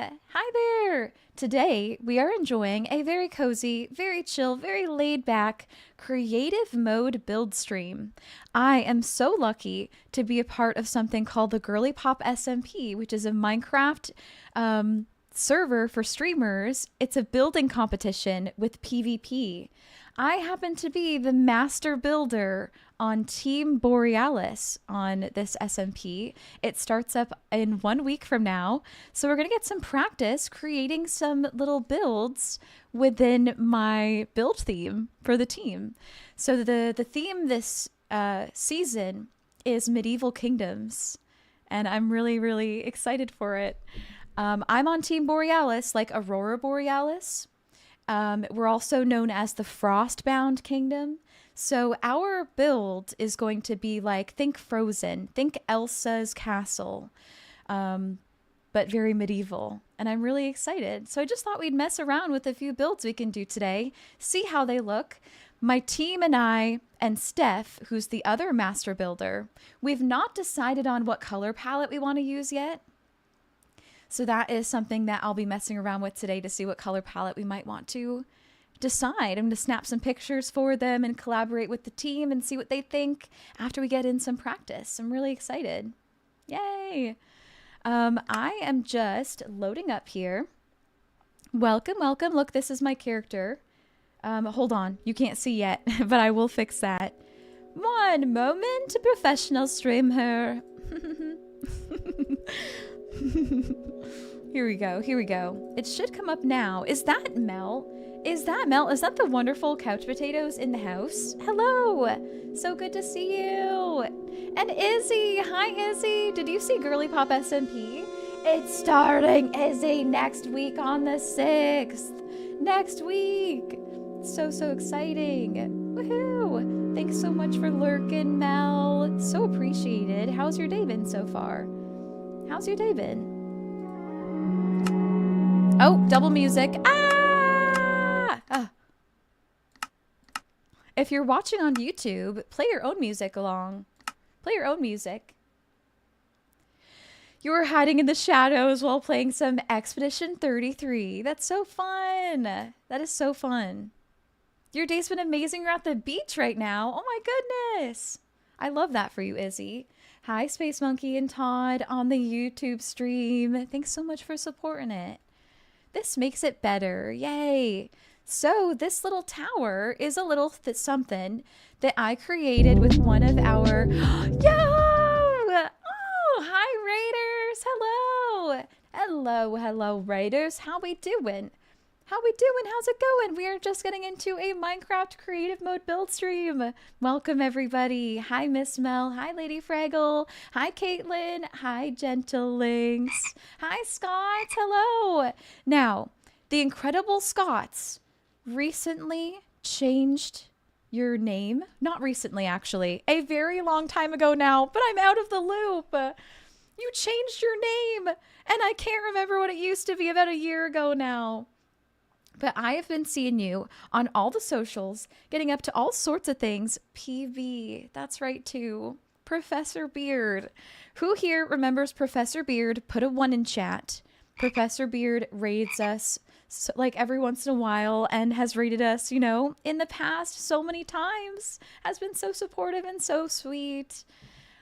Hi there! Today, we are enjoying a very cozy, very chill, very laid back, creative mode build stream. I am so lucky to be a part of something called the GirlypopSMP, which is a Minecraft server for streamers. It's a building competition with PvP. I happen to be the master builder on Team Borealis on this SMP. It starts up in 1 week from now. So we're going to get some practice creating some little builds within my build theme for the team. So the theme this season is medieval kingdoms. And I'm really, really excited for it. I'm on Team Borealis, like Aurora Borealis. We're also known as the Frostbound Kingdom. So our build is going to be like, think Frozen, think Elsa's castle, but very medieval. And I'm really excited. So I just thought we'd mess around with a few builds we can do today, see how they look. My team and I and Steph, who's the other master builder, we've not decided on what color palette we want to use yet. So that is something that I'll be messing around with today to see what color palette we might want to decide. I'm going to snap some pictures for them and collaborate with the team and see what they think after we get in some practice. I'm really excited. Yay! I am just loading up here. Welcome, welcome. Look, this is my character. Hold on. You can't see yet, but I will fix that. One moment, professional streamer. Here we go. Here we go. It should come up now. Is that Mel? Is that Mel? Is that the wonderful couch potatoes in the house? Hello. So good to see you. And Izzy. Hi, Izzy. Did you see GirlypopSMP? It's starting, Izzy, next week on the 6th. Next week. So exciting. Woohoo. Thanks so much for lurking, Mel. So appreciated. How's your day been so far? How's your day been? Oh, double music. Ah! If you're watching on YouTube, play your own music along. Play your own music. You were hiding in the shadows while playing some Expedition 33. That's so fun. That is so fun. Your day's been amazing. You're at the beach right now. Oh my goodness. I love that for you, Izzy. Hi, Space Monkey and Todd on the YouTube stream. Thanks so much for supporting it. This makes it better. Yay. So this little tower is a little something that I created with one of our... Yo! Oh, hi, Raiders. Hello. Hello, Raiders. How we doing? How we doing? How's it going? We are just getting into a Minecraft creative mode build stream. Welcome, everybody. Hi, Miss Mel. Hi, Lady Fraggle. Hi, Caitlin. Hi, Gentlelings. Hi, Scots. Hello. Now, the Incredible Scots recently changed your name. Not recently, actually. A very long time ago now, but I'm out of the loop. You changed your name, and I can't remember what it used to be about a year ago now. But I have been seeing you on all the socials, getting up to all sorts of things. PV, that's right too. Professor Beard. Who here remembers Professor Beard? Put a 1 in chat. Professor Beard raids us like every once in a while and has raided us, you know, in the past so many times. Has been so supportive and so sweet.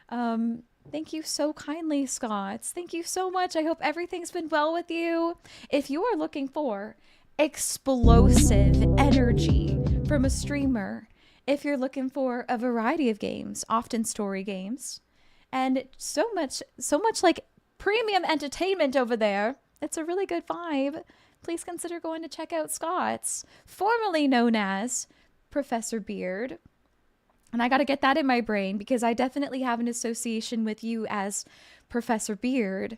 Thank you so kindly, Scots. Thank you so much. I hope everything's been well with you. If you are looking for explosive energy from a streamer, if you're looking for a variety of games, often story games, and so much like premium entertainment over there, it's a really good vibe, please consider going to check out Scott's, formerly known as Professor Beard. And I got to get that in my brain because I definitely have an association with you as Professor Beard.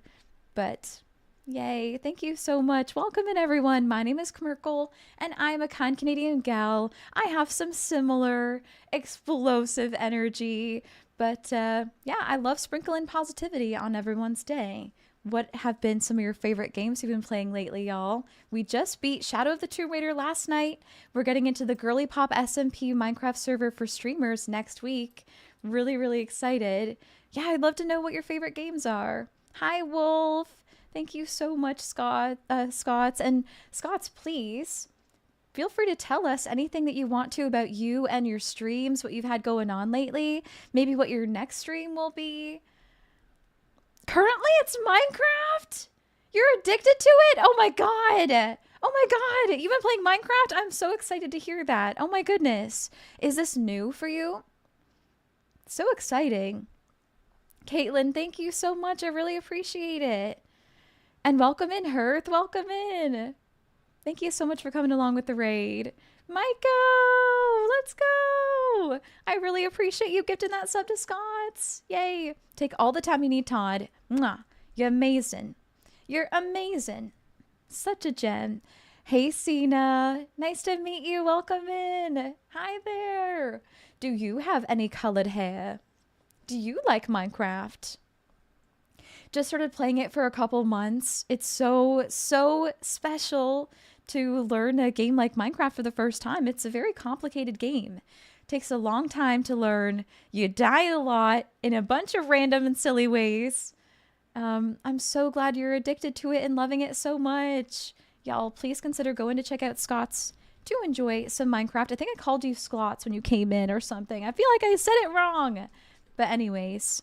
But yay, thank you so much. Welcome in, everyone. My name is Kmerkel, and I'm a kind Canadian gal. I have some similar explosive energy, but yeah, I love sprinkling positivity on everyone's day. What have been some of your favorite games you've been playing lately, y'all? We just beat Shadow of the Tomb Raider last night. We're getting into the GirlypopSMP Minecraft server for streamers next week. Really, really excited. Yeah, I'd love to know what your favorite games are. Hi, Wolf. Thank you so much, Scots. And Scots, please feel free to tell us anything that you want to about you and your streams, what you've had going on lately, maybe what your next stream will be. Currently, it's Minecraft. You're addicted to it? Oh my god. Oh my god. You've been playing Minecraft? I'm so excited to hear that. Oh my goodness. Is this new for you? So exciting. Caitlin, thank you so much. I really appreciate it. And welcome in, Hearth. Welcome in. Thank you so much for coming along with the raid. Maiko, let's go. I really appreciate you gifting that sub to Scots. Yay. Take all the time you need, Todd. Mwah. You're amazing. You're amazing. Such a gem. Hey, Cena. Nice to meet you. Welcome in. Hi there. Do you have any colored hair? Do you like Minecraft? Just started playing it for a couple months. It's so special to learn a game like Minecraft for the first time. It's a very complicated game. It takes a long time to learn. You die a lot in a bunch of random and silly ways. I'm so glad you're addicted to it and loving it so much. Y'all, please consider going to check out Scots to enjoy some Minecraft. I think I called you Sclots when you came in or something. I feel like I said it wrong. But anyways,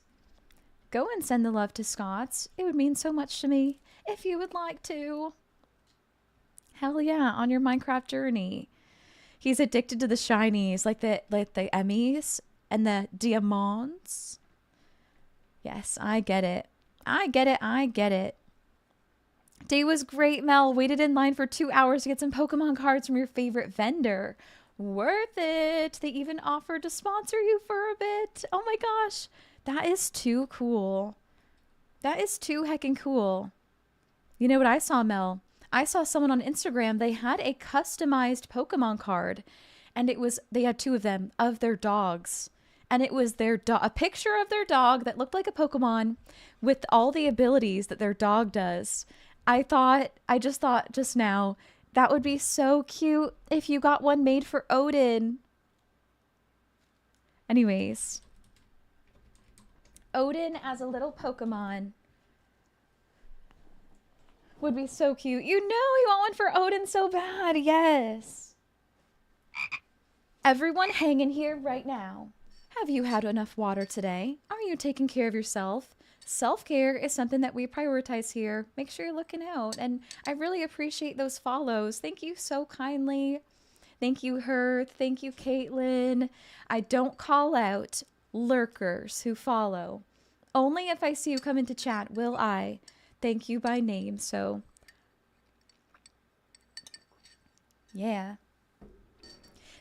go and send the love to Scots. It would mean so much to me if you would like to. Hell yeah, on your Minecraft journey. He's addicted to the shinies, like the Emmys and the diamonds. Yes, I get it. I get it. I get it. Day was great, Mel. Waited in line for 2 hours to get some Pokemon cards from your favorite vendor. Worth it. They even offered to sponsor you for a bit. Oh my gosh. That is too cool. That is too heckin' cool. You know what I saw, Mel? I saw someone on Instagram. They had a customized Pokemon card. And they had 2 of them, of their dogs. And it was a picture of their dog that looked like a Pokemon with all the abilities that their dog does. I just thought just now, that would be so cute if you got one made for Odin. Anyways. Odin as a little Pokemon would be so cute. You know you want one for Odin so bad. Yes. Everyone hang in here right now. Have you had enough water today? Are you taking care of yourself? Self-care is something that we prioritize here. Make sure you're looking out. And I really appreciate those follows. Thank you so kindly. Thank you, Hearth. Thank you, Caitlin. I don't call out lurkers who follow. Only if I see you come into chat will I thank you by name. So, yeah.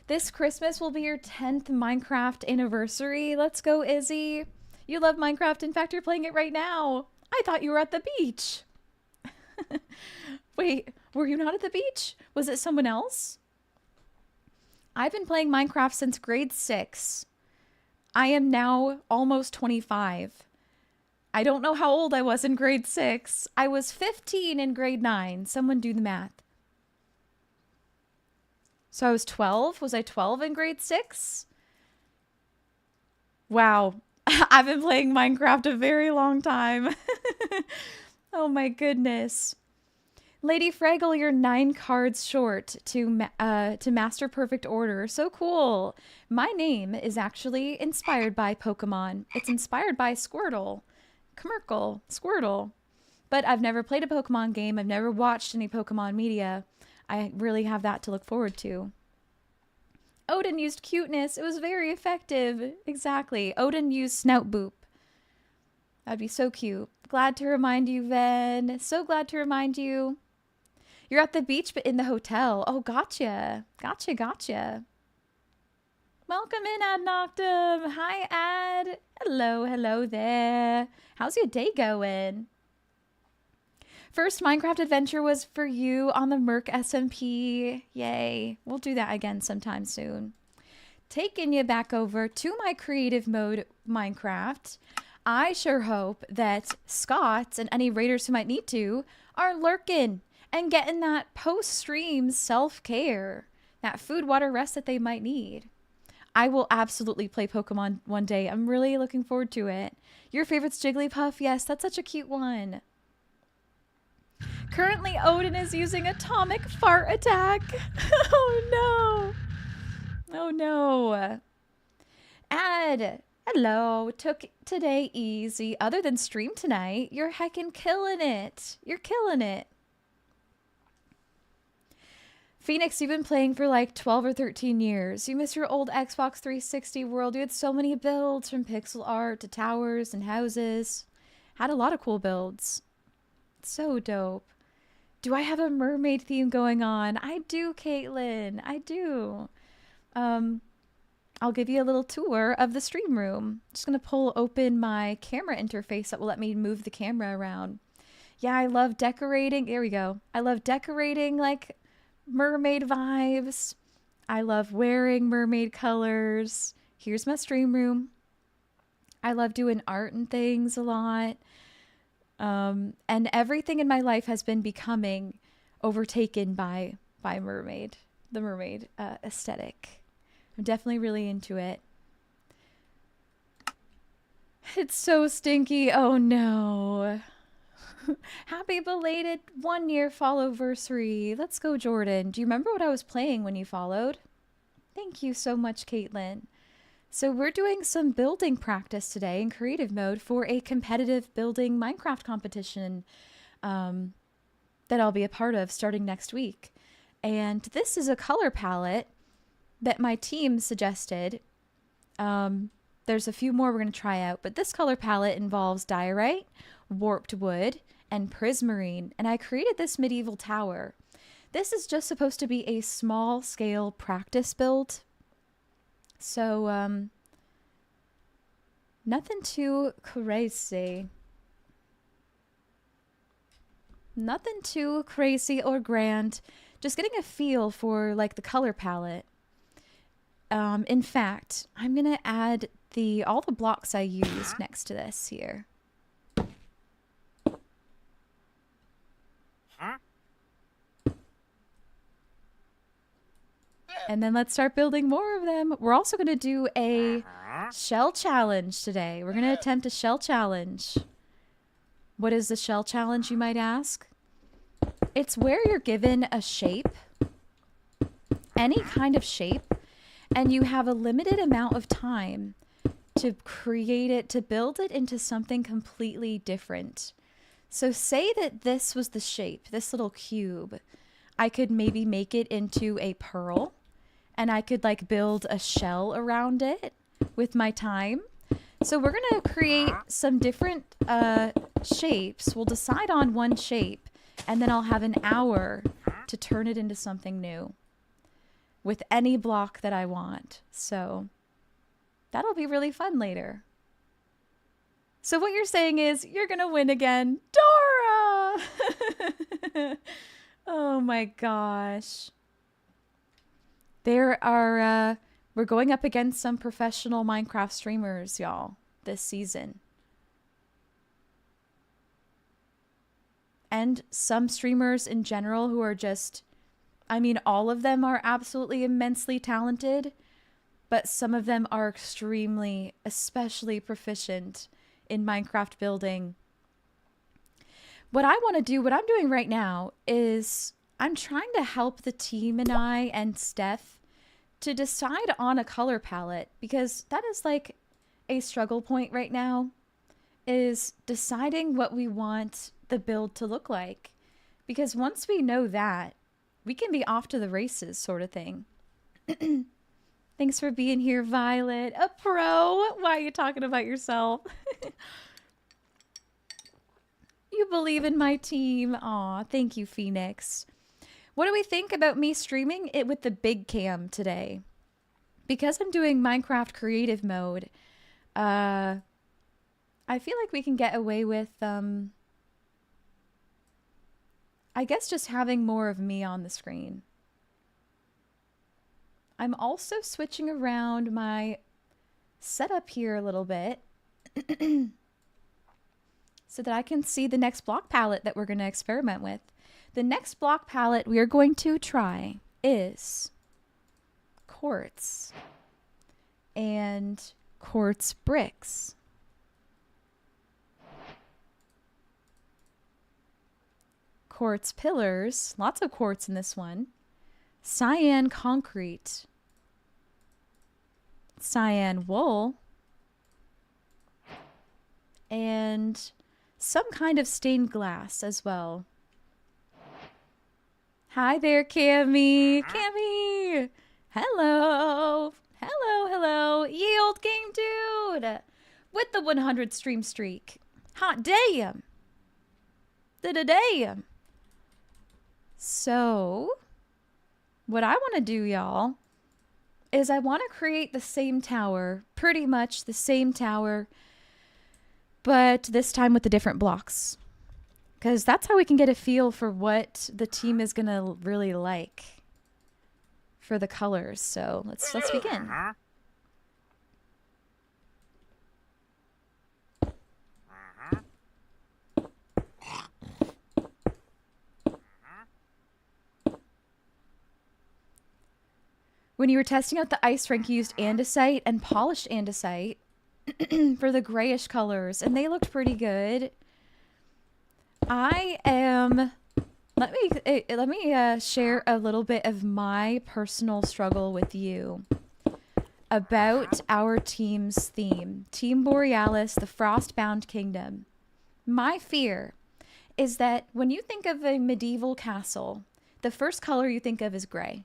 This Christmas will be your 10th Minecraft anniversary. Let's go, Izzy. You love Minecraft. In fact, you're playing it right now. I thought you were at the beach. Wait, were you not at the beach? Was it someone else? I've been playing Minecraft since grade 6. I am now almost 25. I don't know how old I was in grade 6. I was 15 in grade 9. Someone do the math. So I was 12. Was I 12 in grade 6? Wow. I've been playing Minecraft a very long time. Oh my goodness. Lady Fraggle, you're 9 cards short to Master Perfect Order. So cool. My name is actually inspired by Pokemon. It's inspired by Squirtle. Commercial. Squirtle. But I've never played a Pokemon game. I've never watched any Pokemon media. I really have that to look forward to. Odin used cuteness. It was very effective. Exactly. Odin used snout boop. That'd be so cute. Glad to remind you, Ven. So glad to remind you. You're at the beach, but in the hotel. Oh, gotcha. Gotcha. Welcome in, Ad Noctum. Hi, Ad. Hello there. How's your day going? First Minecraft adventure was for you on the GirlypopSMP. Yay. We'll do that again sometime soon. Taking you back over to my creative mode Minecraft. I sure hope that Scott and any raiders who might need to are lurking and getting that post-stream self-care, that food, water, rest that they might need. I will absolutely play Pokemon one day. I'm really looking forward to it. Your favorite's Jigglypuff? Yes, that's such a cute one. Currently, Odin is using atomic fart attack. Oh no. Oh no. Ad. Hello. Took today easy. Other than stream tonight, you're heckin' killing it. You're killing it. Phoenix, you've been playing for like 12 or 13 years. You miss your old Xbox 360 world. You had so many builds from pixel art to towers and houses. Had a lot of cool builds. So dope. Do I have a mermaid theme going on? I do, Caitlin. I do. I'll give you a little tour of the stream room. Just gonna pull open my camera interface that will let me move the camera around. Yeah, I love decorating. There we go. I love decorating like mermaid vibes. I love wearing mermaid colors. Here's my stream room. I love doing art and things a lot. And everything in my life has been becoming overtaken by mermaid, the mermaid aesthetic. I'm definitely really into it. It's so stinky. Oh no. Happy belated 1-year follow-versary. Let's go, Jordan. Do you remember what I was playing when you followed? Thank you so much, Caitlin. So we're doing some building practice today in creative mode for a competitive building Minecraft competition that I'll be a part of starting next week. And this is a color palette that my team suggested. There's a few more we're going to try out, but this color palette involves diorite, warped wood, and prismarine, and I created this medieval tower. This is just supposed to be a small scale practice build, so nothing too crazy. Nothing too crazy or grand, just getting a feel for like the color palette. In fact, I'm gonna add all the blocks I used next to this here. And then let's start building more of them. We're also going to do a shell challenge today. We're going to attempt a shell challenge. What is the shell challenge, you might ask? It's where you're given a shape, any kind of shape, and you have a limited amount of time to create it, to build it into something completely different. So say that this was the shape, this little cube. I could maybe make it into a pearl, and I could like build a shell around it with my time. So we're going to create some different shapes. We'll decide on one shape, and then I'll have an hour to turn it into something new with any block that I want. So that'll be really fun later. So what you're saying is you're going to win again. Dora! Oh my gosh. We're going up against some professional Minecraft streamers, y'all, this season. And some streamers in general who are just, I mean, all of them are absolutely immensely talented, but some of them are extremely, especially proficient in Minecraft building. What I want to do, what I'm doing right now is I'm trying to help the team and I and Steph to decide on a color palette, because that is like a struggle point right now, is deciding what we want the build to look like. Because once we know that, we can be off to the races sort of thing. Thanks for being here, Violet. A pro? Why are you talking about yourself? You believe in my team. Aw, thank you, Phoenix. What do we think about me streaming it with the big cam today? Because I'm doing Minecraft creative mode, I feel like we can get away with, I guess just having more of me on the screen. I'm also switching around my setup here a little bit so that I can see the next block palette that we're going to experiment with. The next block palette we are going to try is quartz and quartz bricks. quartz pillars. Lots of quartz in this one. Cyan concrete. Cyan wool. And some kind of stained glass as well. Hi there, Cammy. Cammy! Hello! Hello, hello. Ye old game dude! With the 100 stream streak. Hot damn! Da-da-damn! So, what I want to do, y'all, is I want to create the same tower. Pretty much the same tower, but this time with the different blocks. Because that's how we can get a feel for what the team is going to really like for the colors. So let's begin. When you were testing out the ice rink, you used andesite and polished andesite for the grayish colors, and they looked pretty good. Let me share a little bit of my personal struggle with you about our team's theme. Team Borealis, the Frostbound Kingdom. My fear is that when you think of a medieval castle, the first color you think of is gray.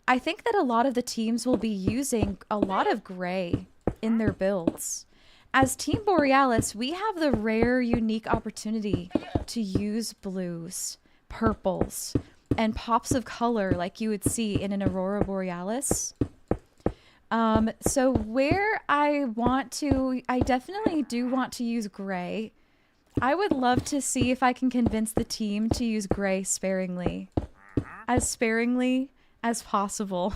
I think that a lot of the teams will be using a lot of gray in their builds. As Team Borealis, we have the rare, unique opportunity to use blues, purples, and pops of color like you would see in an Aurora Borealis. So where I definitely do want to use gray. I would love to see if I can convince the team to use gray sparingly as possible.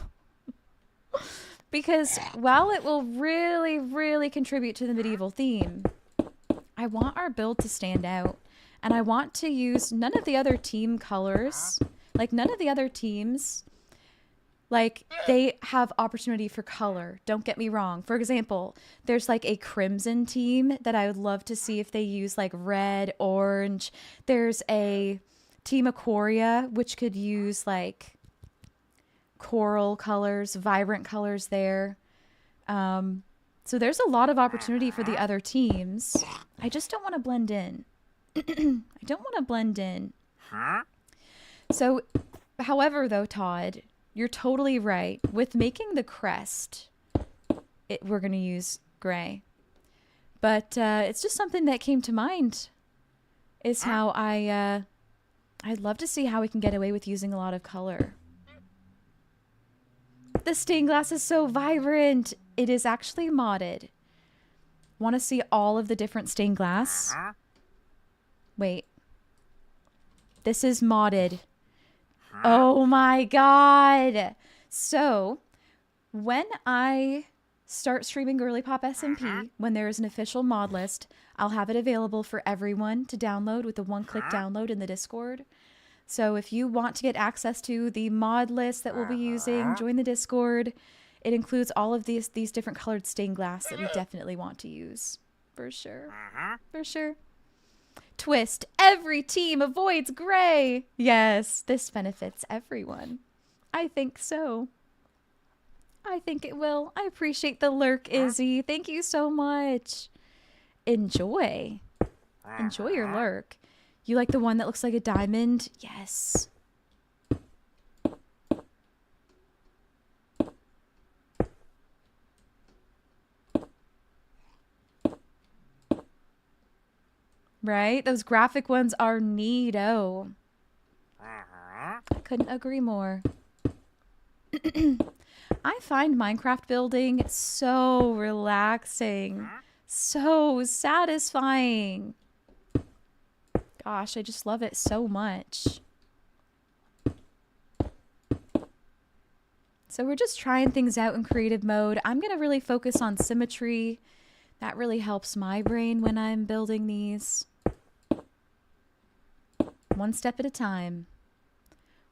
Because while it will really, really contribute to the medieval theme, I want our build to stand out. And I want to use none of the other team colors. Like, none of the other teams, like, they have opportunity for color. Don't get me wrong. For example, there's like a crimson team that I would love to see if they use like red, orange. There's a Team Aquaria, which could use like coral colors, vibrant colors there. So there's a lot of opportunity for the other teams. I just don't want to blend in. I don't want to blend in. So, however, though, Todd, you're totally right. With making the crest, we're going to use gray. But it's just something that came to mind. Is how I'd love to see how we can get away with using a lot of color. The stained glass is so vibrant. It is actually modded. Want to see all of the different stained glass? Wait. This is modded. Oh my god. So, when I start streaming GirlypopSMP, when there is an official mod list, I'll have it available for everyone to download with a one-click download in the Discord. So if you want to get access to the mod list that we'll be using, join the Discord. It includes all of these different colored stained glass that we definitely want to use. For sure. For sure. Twist. Every team avoids gray. Yes, this benefits everyone. I think so. I think it will. I appreciate the lurk, Izzy. Thank you so much. Enjoy. Enjoy your lurk. You like the one that looks like a diamond? Yes. Right? Those graphic ones are neato. I couldn't agree more. I find Minecraft building so relaxing. So satisfying. Gosh, I just love it so much. So we're just trying things out in creative mode. I'm going to really focus on symmetry. That really helps my brain when I'm building these. One step at a time.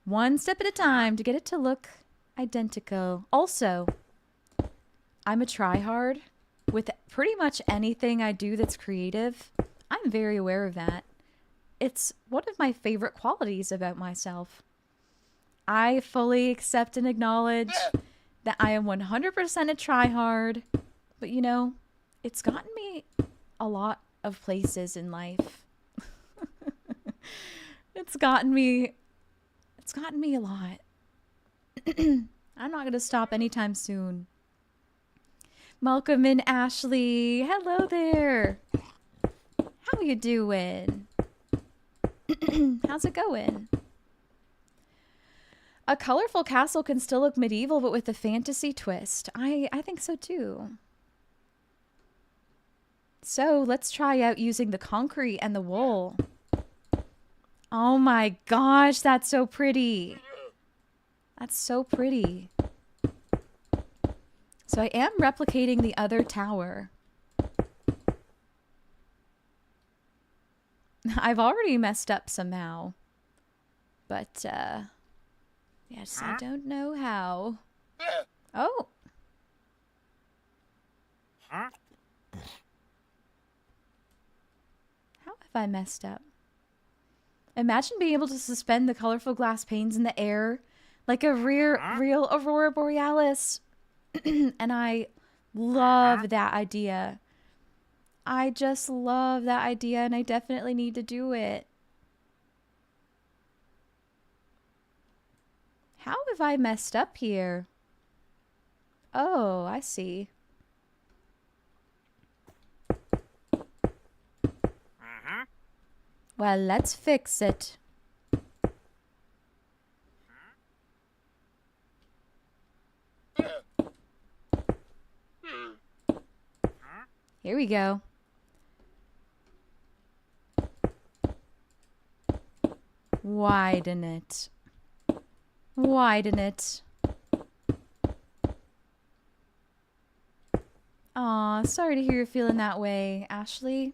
One step at a time to get it to look identical. Also, I'm a tryhard with pretty much anything I do that's creative. I'm very aware of that. It's one of my favorite qualities about myself. I fully accept and acknowledge that I am 100% a tryhard, but you know, it's gotten me a lot of places in life. It's gotten me a lot. I'm not going to stop anytime soon. Welcome in, Ashley. Hello there. How you doing? How's it going? A colorful castle can still look medieval, but with a fantasy twist. I think so too. So let's try out using the concrete and the wool. Oh my gosh, that's so pretty. That's so pretty. So I am replicating the other tower. I've already messed up somehow. But, yes, I don't know how. Oh. How have I messed up? Imagine being able to suspend the colorful glass panes in the air like a real Aurora Borealis. And I love that idea. I just love that idea, and I definitely need to do it. How have I messed up here? Oh, I see. Well, let's fix it. Here we go. Widen it. Widen it. Aw, sorry to hear you're feeling that way, Ashley.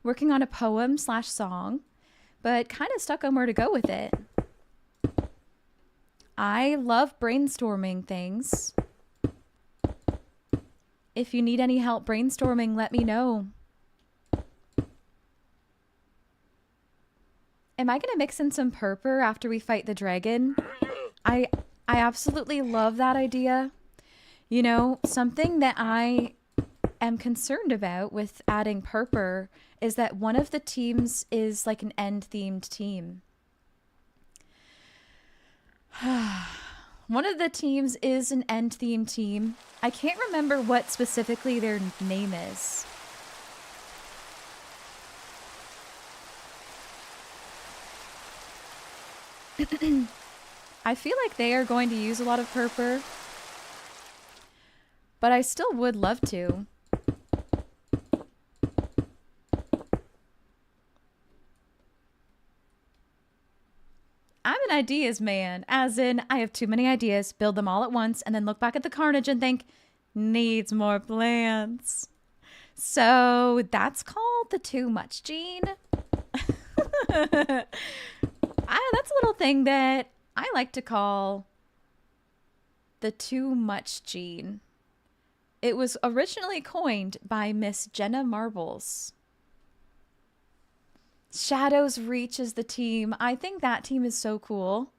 Working on a poem/song, but kind of stuck on where to go with it. I love brainstorming things. If you need any help brainstorming, let me know. Am I going to mix in some purple after we fight the dragon? I absolutely love that idea. You know, something that I am concerned about with adding purple is that one of the teams is like an end-themed team. One of the teams is an end-themed team. I can't remember what specifically their name is. I feel like they are going to use a lot of purple, but I still would love to. I'm an ideas man, as in I have too many ideas, build them all at once, and then look back at the carnage and think, needs more plants. So that's called the too much gene. That's a little thing that I like to call the too much gene. It was originally coined by Miss Jenna Marbles. Shadows Reach is the team. I think that team is so cool.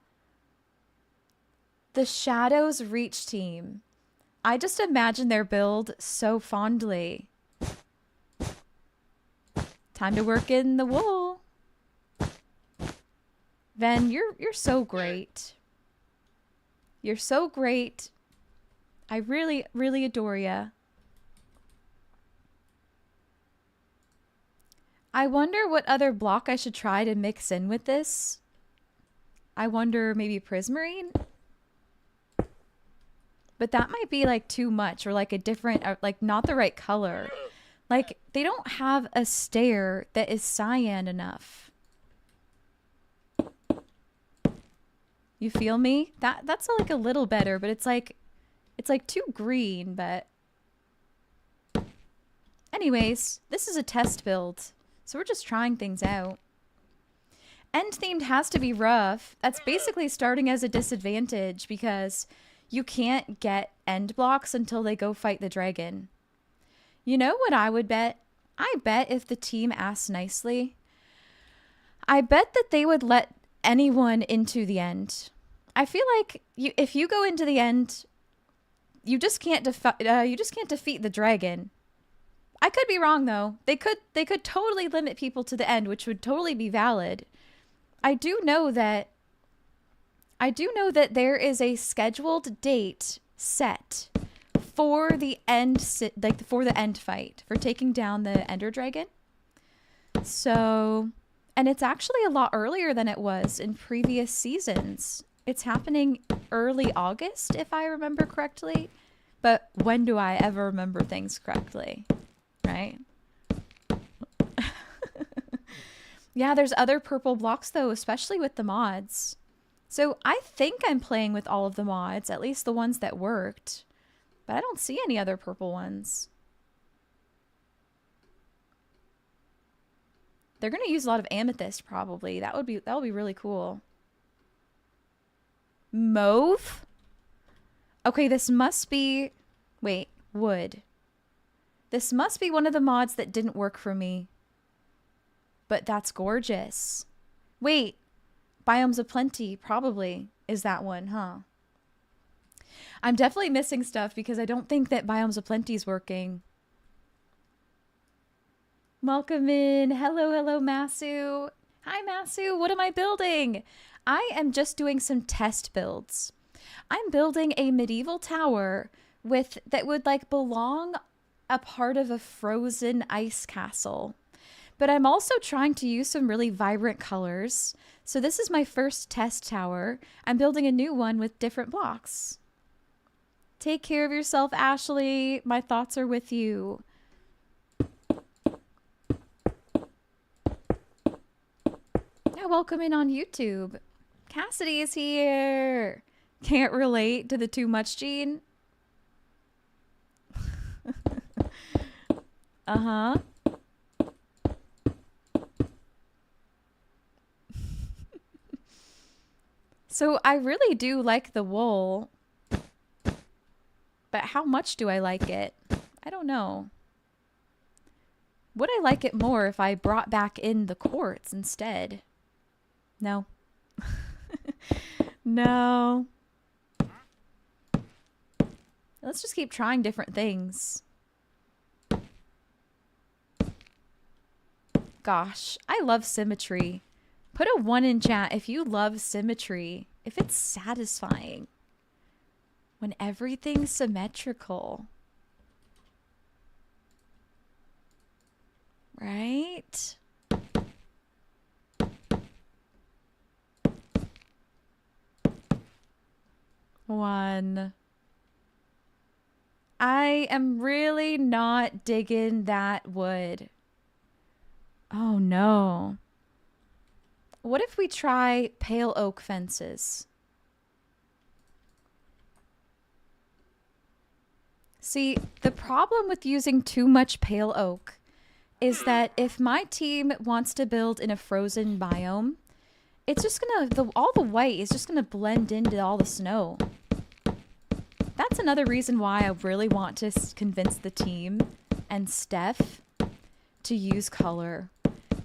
The Shadows Reach team. I just imagine their build so fondly. Time to work in the wool. Ven, you're so great. You're so great. I really, really adore ya. I wonder what other block I should try to mix in with this. I wonder maybe prismarine? But that might be like too much, or like a different, like not the right color. Like they don't have a stair that is cyan enough. You feel me? That's like a little better, but it's like too green, but anyways, this is a test build. So we're just trying things out. End themed has to be rough. That's basically starting as a disadvantage because you can't get end blocks until they go fight the dragon. You know what I would bet? I bet if the team asks nicely, I bet that they would let anyone into the end. I feel like if you go into the end, you just can't defeat the dragon. I could be wrong though. They could totally limit people to the end, which would totally be valid. I do know that there is a scheduled date set for the end for the end fight, for taking down the Ender Dragon. So, and it's actually a lot earlier than it was in previous seasons. It's happening early August, if I remember correctly. But when do I ever remember things correctly? Right? Yeah, there's other purple blocks though, especially with the mods. So I think I'm playing with all of the mods, at least the ones that worked. But I don't see any other purple ones. They're going to use a lot of amethyst probably. That would be really cool. Mauve? Okay, this must be... Wait, wood. This must be one of the mods that didn't work for me. But that's gorgeous. Wait, Biomes of Plenty probably is that one, huh? I'm definitely missing stuff because I don't think that Biomes of Plenty is working. Welcome in. Hello, hello, Masu. Hi, Masu. What am I building? I am just doing some test builds. I'm building a medieval tower that would like belong a part of a frozen ice castle. But I'm also trying to use some really vibrant colors. So this is my first test tower. I'm building a new one with different blocks. Take care of yourself, Ashley. My thoughts are with you. Yeah, welcome in on YouTube. Cassidy is here. Can't relate to the too much gene. Uh-huh. So I really do like the wool. But how much do I like it? I don't know. Would I like it more if I brought back in the quartz instead? No. No. Let's just keep trying different things. Gosh, I love symmetry. Put a 1 in chat if you love symmetry. If it's satisfying. When everything's symmetrical. Right? One. I am really not digging that wood. Oh no. What if we try pale oak fences? See, the problem with using too much pale oak is that if my team wants to build in a frozen biome, it's just gonna, all the white is just gonna blend into all the snow. That's another reason why I really want to convince the team and Steph to use color.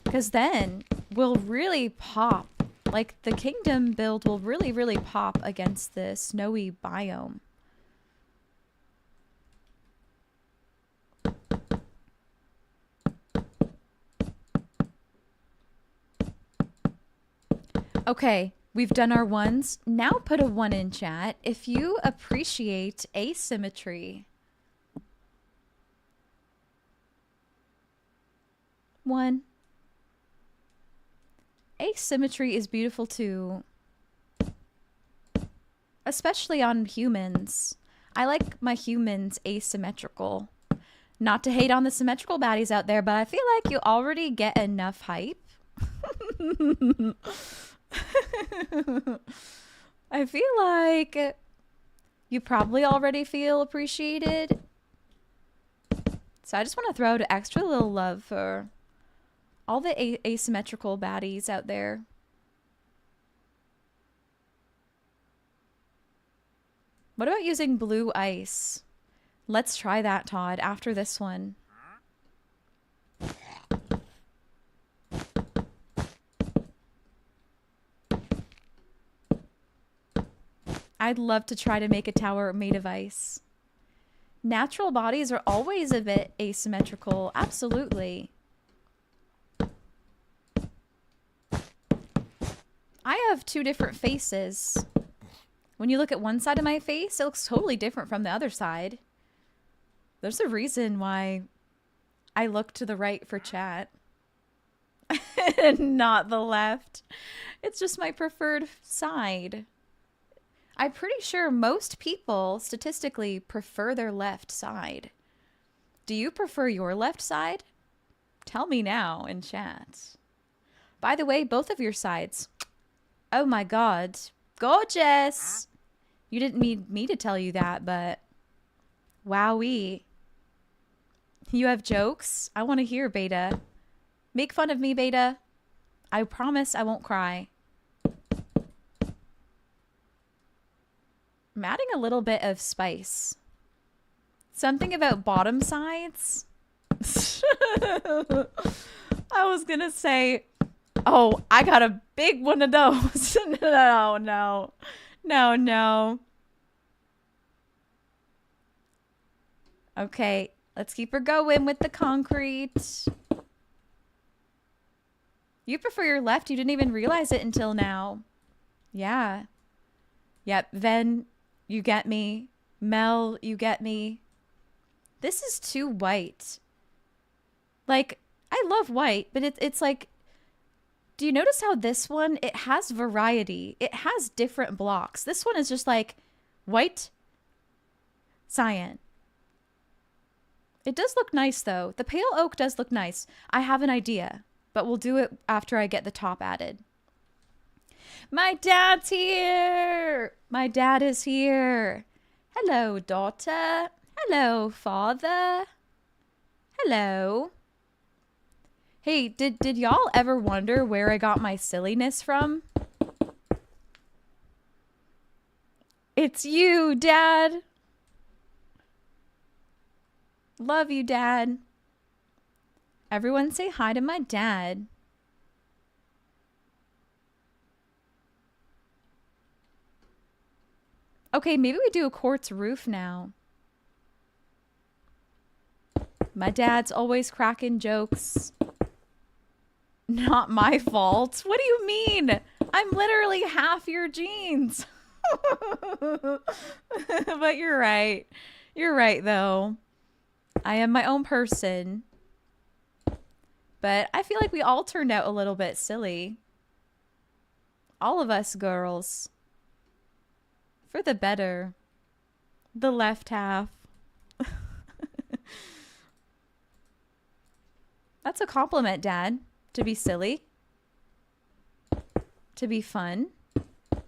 Because then we'll really pop. Like the kingdom build will really, really pop against the snowy biome. Okay, we've done our ones. Now put a 1 in chat if you appreciate asymmetry. 1. Asymmetry is beautiful too. Especially on humans. I like my humans asymmetrical. Not to hate on the symmetrical baddies out there, but I feel like you already get enough hype. I feel like you probably already feel appreciated. So I just want to throw out an extra little love for all the asymmetrical baddies out there. What about using blue ice? Let's try that, Todd, after this one. I'd love to try to make a tower made of ice. Natural bodies are always a bit asymmetrical. Absolutely. I have two different faces. When you look at one side of my face, it looks totally different from the other side. There's a reason why I look to the right for chat and not the left. It's just my preferred side. I'm pretty sure most people statistically prefer their left side. Do you prefer your left side? Tell me now in chat. By the way, both of your sides. Oh my God. Gorgeous. You didn't need me to tell you that, but wowee. You have jokes? I want to hear, Beta. Make fun of me, Beta. I promise I won't cry. I'm adding a little bit of spice. Something about bottom sides. I was gonna say, oh, I got a big one of those. No. Okay, let's keep her going with the concrete. You prefer your left. You didn't even realize it until now. Yeah. Yep, Ven, you get me. Mel, you get me. This is too white. Like, I love white, but it's like, do you notice how this one, it has variety. It has different blocks. This one is just like white, cyan. It does look nice though. The pale oak does look nice. I have an idea, but we'll do it after I get the top added. My dad's here. My dad is here. Hello, daughter. Hello, father. Hello. Hey, did y'all ever wonder where I got my silliness from? It's you, Dad. Love you, Dad. Everyone say hi to my dad. Okay, maybe we do a quartz roof now. My dad's always cracking jokes. Not my fault. What do you mean? I'm literally half your genes. But you're right. You're right, though. I am my own person. But I feel like we all turned out a little bit silly. All of us girls. For the better. The left half. That's a compliment, Dad. To be silly. To be fun.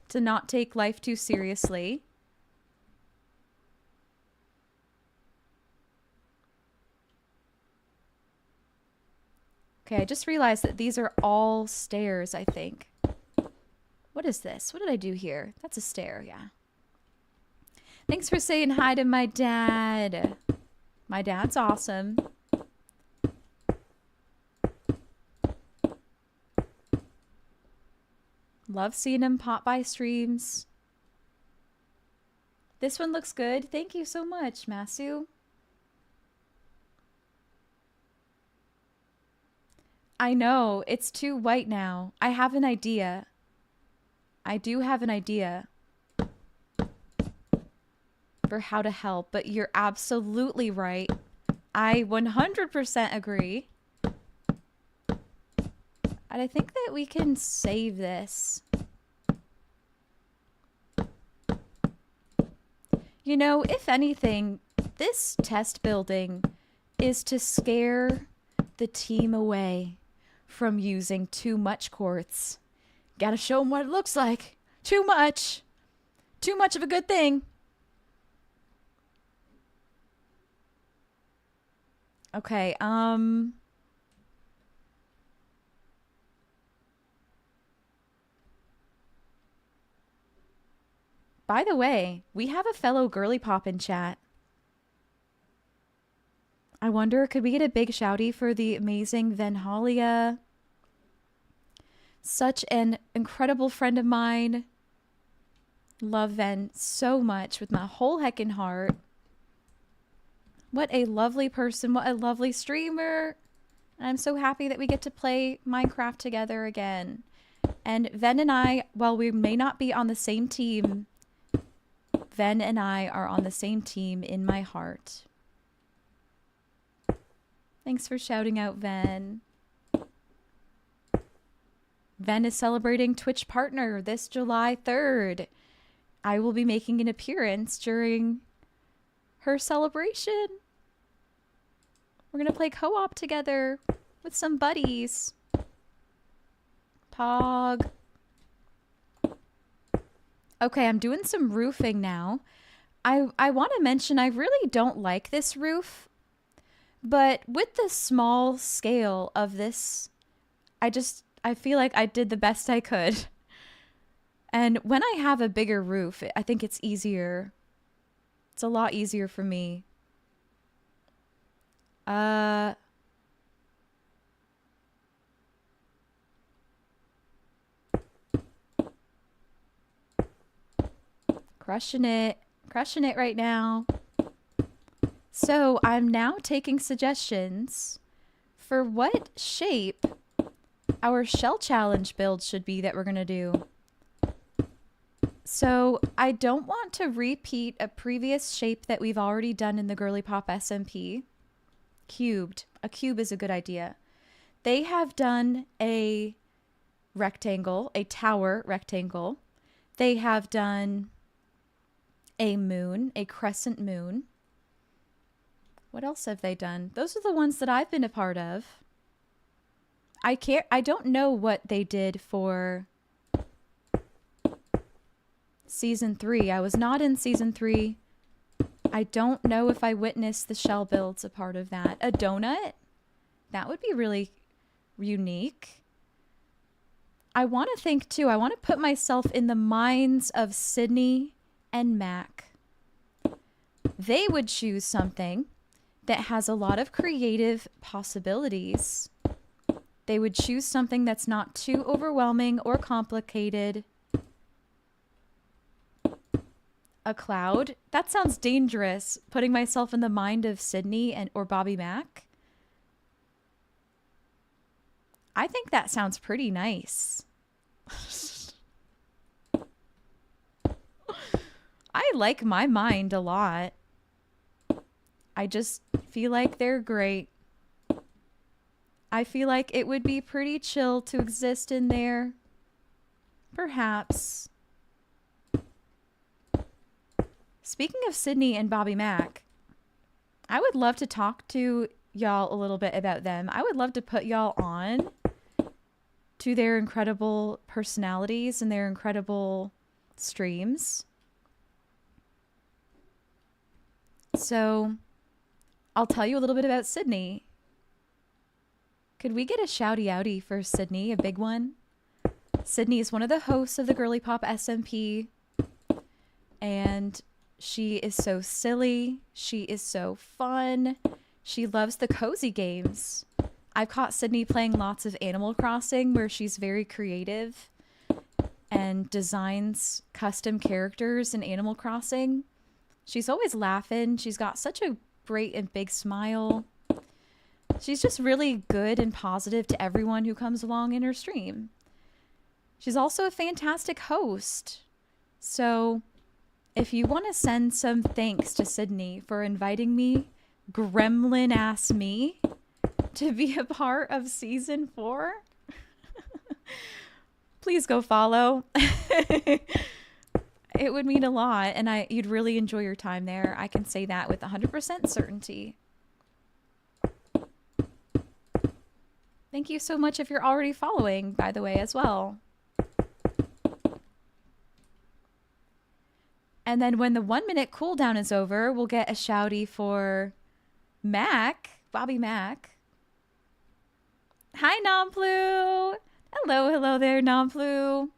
To not take life too seriously. Okay, I just realized that these are all stairs, I think. What is this? What did I do here? That's a stair, yeah. Thanks for saying hi to my dad. My dad's awesome. Love seeing him pop by streams. This one looks good. Thank you so much, Masu. I know, it's too white now. I have an idea. I do have an idea for how to help, but you're absolutely right. I 100% agree. And I think that we can save this. You know, if anything, this test building is to scare the team away from using too much quartz. Gotta show them what it looks like. Too much. Too much of a good thing. Okay, by the way, we have a fellow girly pop in chat. I wonder, could we get a big shouty for the amazing Venhalia? Such an incredible friend of mine. Love Ven so much with my whole heckin' heart. What a lovely person. What a lovely streamer. I'm so happy that we get to play Minecraft together again. And Ven and I, while we may not be on the same team, Ven and I are on the same team in my heart. Thanks for shouting out, Ven. Ven is celebrating Twitch Partner this July 3rd. I will be making an appearance during her celebration. We're going to play co-op together with some buddies. Pog. Okay, I'm doing some roofing now. I want to mention I really don't like this roof, but with the small scale of this, I feel like I did the best I could. And when I have a bigger roof, I think it's easier. It's a lot easier for me. Crushing it right now. So I'm now taking suggestions for what shape our shell challenge build should be that we're going to do. So I don't want to repeat a previous shape that we've already done in the GirlypopSMP. Cubed. A cube is a good idea. They have done a rectangle, a tower rectangle. They have done a moon, a crescent moon. What else have they done? Those are the ones that I've been a part of. I don't know what they did for season 3. I was not in season 3. I don't know if I witnessed the shell builds a part of that. A donut? That would be really unique. I want to think too. I want to put myself in the minds of Sydney and Mac. They would choose something that has a lot of creative possibilities. They would choose something that's not too overwhelming or complicated. A cloud? That sounds dangerous, putting myself in the mind of Sydney or Bobby Mac. I think that sounds pretty nice. I like my mind a lot. I just feel like they're great. I feel like it would be pretty chill to exist in there. Perhaps. Speaking of Sydney and Bobby Mac, I would love to talk to y'all a little bit about them. I would love to put y'all on to their incredible personalities and their incredible streams. So, I'll tell you a little bit about Sydney. Could we get a shouty outy for Sydney, a big one? Sydney is one of the hosts of the GirlypopSMP, and she is so silly. She is so fun. She loves the cozy games. I've caught Sydney playing lots of Animal Crossing, where she's very creative and designs custom characters in Animal Crossing. She's always laughing. She's got such a great and big smile. She's just really good and positive to everyone who comes along in her stream. She's also a fantastic host. So if you want to send some thanks to Sydney for inviting me, gremlin ass me, to be a part of season 4, please go follow. It would mean a lot, and you'd really enjoy your time there. I can say that with 100% certainty. Thank you so much if you're already following, by the way, as well. And then when the 1 minute cooldown is over, we'll get a shouty for Mac, Bobby Mac. Hi, Nomplu. Hello there, Nomplu.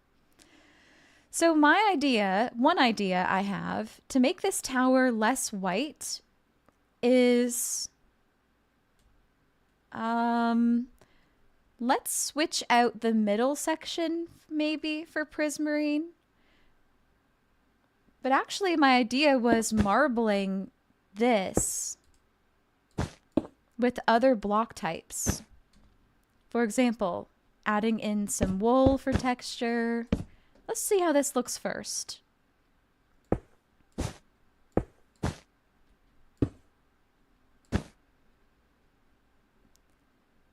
So my idea, one idea I have to make this tower less white is, let's switch out the middle section maybe for Prismarine. But actually my idea was marbling this with other block types. For example, adding in some wool for texture. Let's see how this looks first.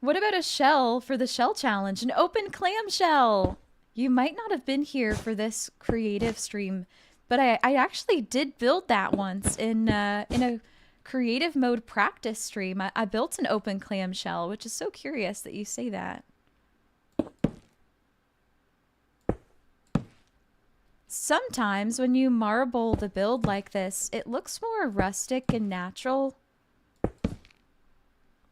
What about a shell for the shell challenge? An open clamshell! You might not have been here for this creative stream, but I actually did build that once in a creative mode practice stream. I built an open clamshell, which is so curious that you say that. Sometimes when you marble the build like this, it looks more rustic and natural.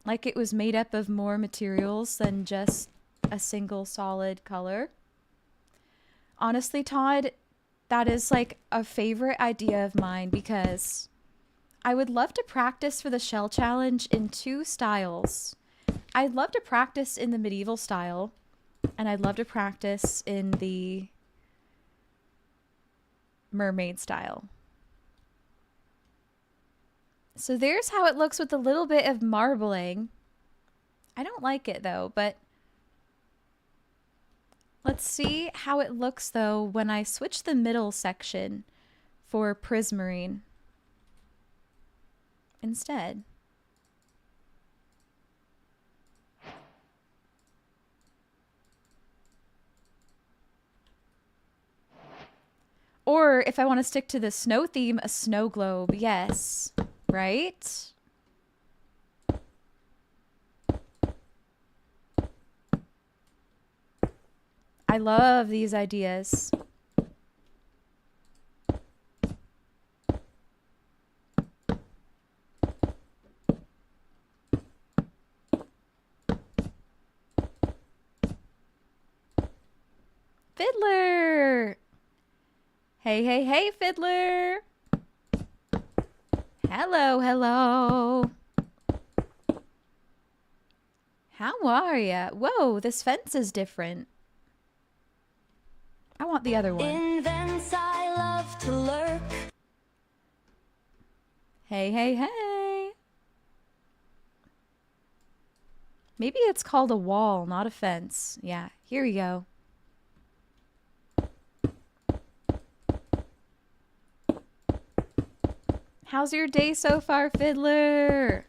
Like it was made up of more materials than just a single solid color. Honestly, Todd, that is like a favorite idea of mine because I would love to practice for the shell challenge in 2 styles. I'd love to practice in the medieval style, and I'd love to practice in the mermaid style. So there's how it looks with a little bit of marbling. I don't like it though, but let's see how it looks though when I switch the middle section for prismarine instead. Or if I want to stick to the snow theme, a snow globe, yes, right? I love these ideas. Fiddler! Hey, hey, hey, Fiddler! Hello, hello. How are ya? Whoa, this fence is different. I want the other one. In vents I love to lurk. Hey, hey, hey. Maybe it's called a wall, not a fence. Yeah, here we go. How's your day so far, Fiddler?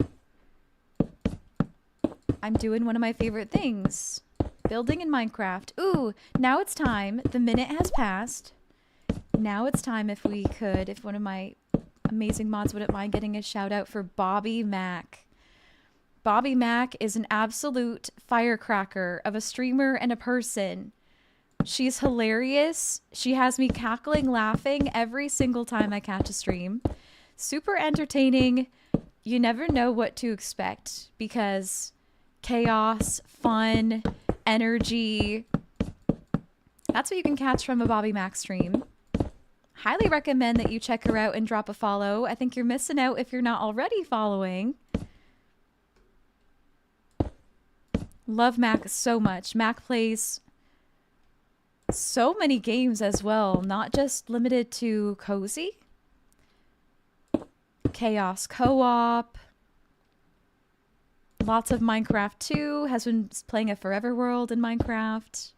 I'm doing one of my favorite things. Building in Minecraft. Ooh, now it's time. The minute has passed. Now it's time if one of my amazing mods wouldn't mind getting a shout out for Bobby Mac. Bobby Mac is an absolute firecracker of a streamer and a person. She's hilarious. She has me cackling, laughing every single time I catch a stream. Super entertaining. You never know what to expect because chaos, fun, energy. That's what you can catch from a Bobby Mac stream. Highly recommend that you check her out and drop a follow. I think you're missing out if you're not already following. Love Mac so much. Mac plays so many games as well, not just limited to Cozy. Chaos Co-op. Lots of Minecraft too. Has been playing a Forever World in Minecraft.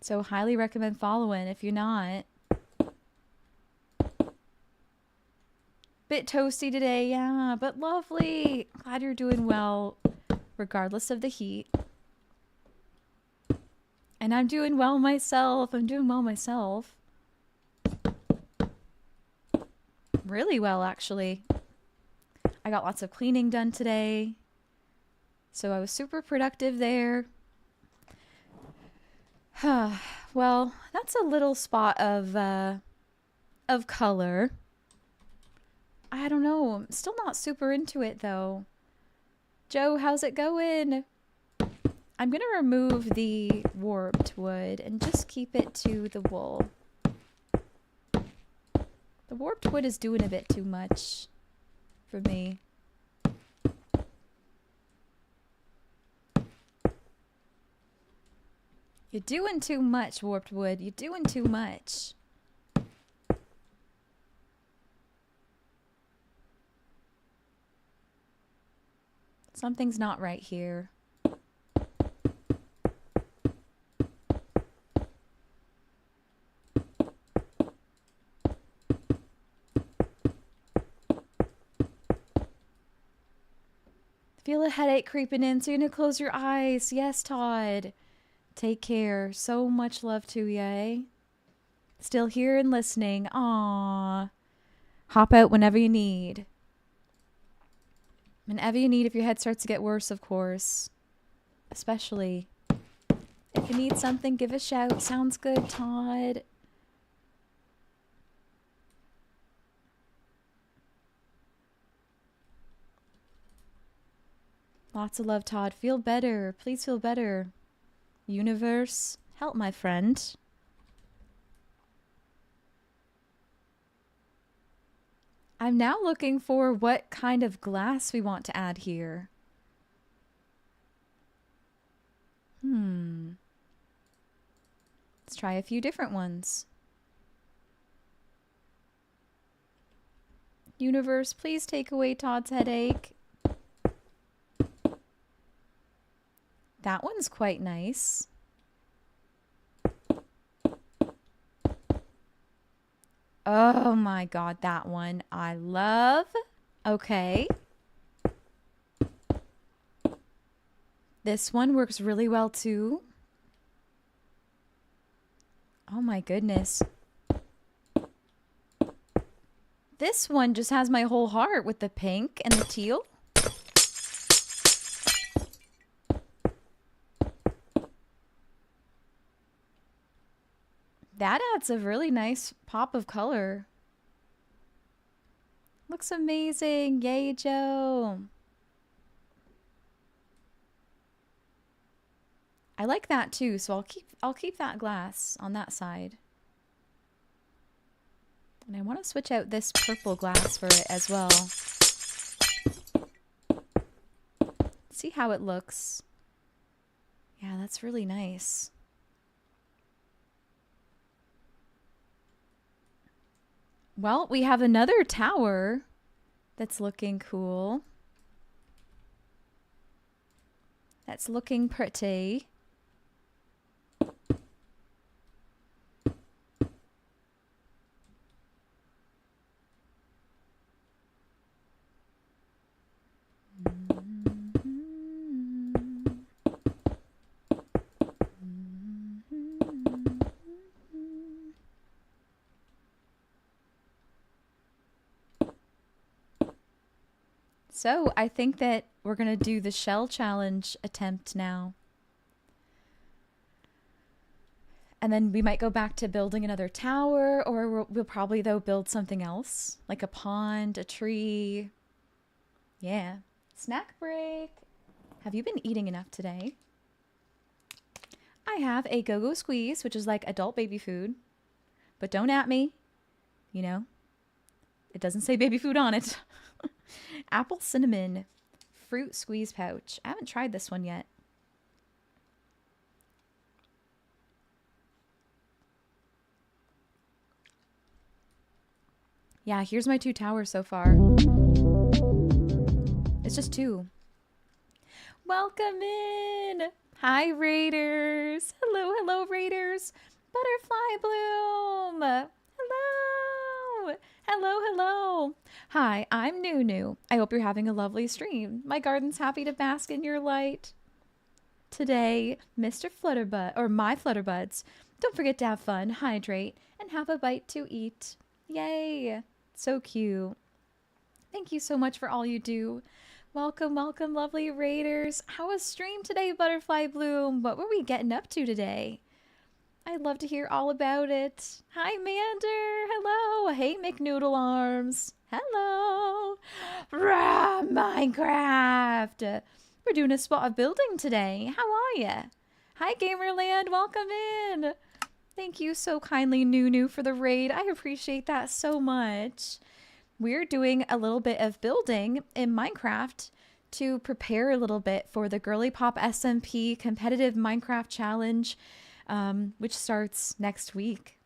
So highly recommend following if you're not. Bit toasty today, yeah, but lovely. Glad you're doing well, regardless of the heat. And I'm doing well myself. I'm doing well myself. Really well, actually. I got lots of cleaning done today. So I was super productive there. Well, that's a little spot of color. I don't know. I'm still not super into it, though. Joe, how's it going? I'm going to remove the warped wood and just keep it to the wool. The warped wood is doing a bit too much for me. You're doing too much, Warped Wood. You're doing too much. Something's not right here. Feel a headache creeping in, so you're gonna close your eyes. Yes, Todd. Take care. So much love to ya. Still here and listening. Aww. Hop out whenever you need. Whenever you need, if your head starts to get worse, of course. Especially. If you need something, give a shout. Sounds good, Todd. Lots of love, Todd. Feel better. Please feel better. Universe, help my friend. I'm now looking for what kind of glass we want to add here. Let's try a few different ones. Universe, please take away Todd's headache. That one's quite nice. Oh my god, that one I love. Okay. This one works really well too. Oh my goodness. This one just has my whole heart with the pink and the teal. That adds a really nice pop of color. Looks amazing. Yay, Joe. I like that too, so I'll keep that glass on that side. And I want to switch out this purple glass for it as well. See how it looks. Yeah, that's really nice. Well, we have another tower that's looking cool. That's looking pretty. So I think that we're going to do the shell challenge attempt now. And then we might go back to building another tower, or we'll probably, though, build something else, like a pond, a tree. Yeah. Snack break. Have you been eating enough today? I have a go-go squeeze, which is like adult baby food. But don't at me. You know, it doesn't say baby food on it. Apple cinnamon fruit squeeze pouch. I haven't tried this one yet. Yeah, here's my 2 towers so far. It's just 2. Welcome in. Hi, Raiders. Hello, hello, Raiders. Butterfly Bloom. Hello. Hello, hello. Hi, I'm Nunu. I hope you're having a lovely stream. My garden's happy to bask in your light. Today, Mr. Flutterbud, or my Flutterbuds, don't forget to have fun, hydrate, and have a bite to eat. Yay. So cute. Thank you so much for all you do. Welcome, welcome, lovely Raiders. How was stream today, Butterfly Bloom? What were we getting up to today? I'd love to hear all about it. Hi, Mander. Hello. Hey, McNoodle Arms. Hello. Rah, Minecraft. We're doing a spot of building today. How are ya? Hi, Gamerland. Welcome in. Thank you so kindly, Nunu, for the raid. I appreciate that so much. We're doing a little bit of building in Minecraft to prepare a little bit for the GirlypopSMP competitive Minecraft challenge. which starts next week.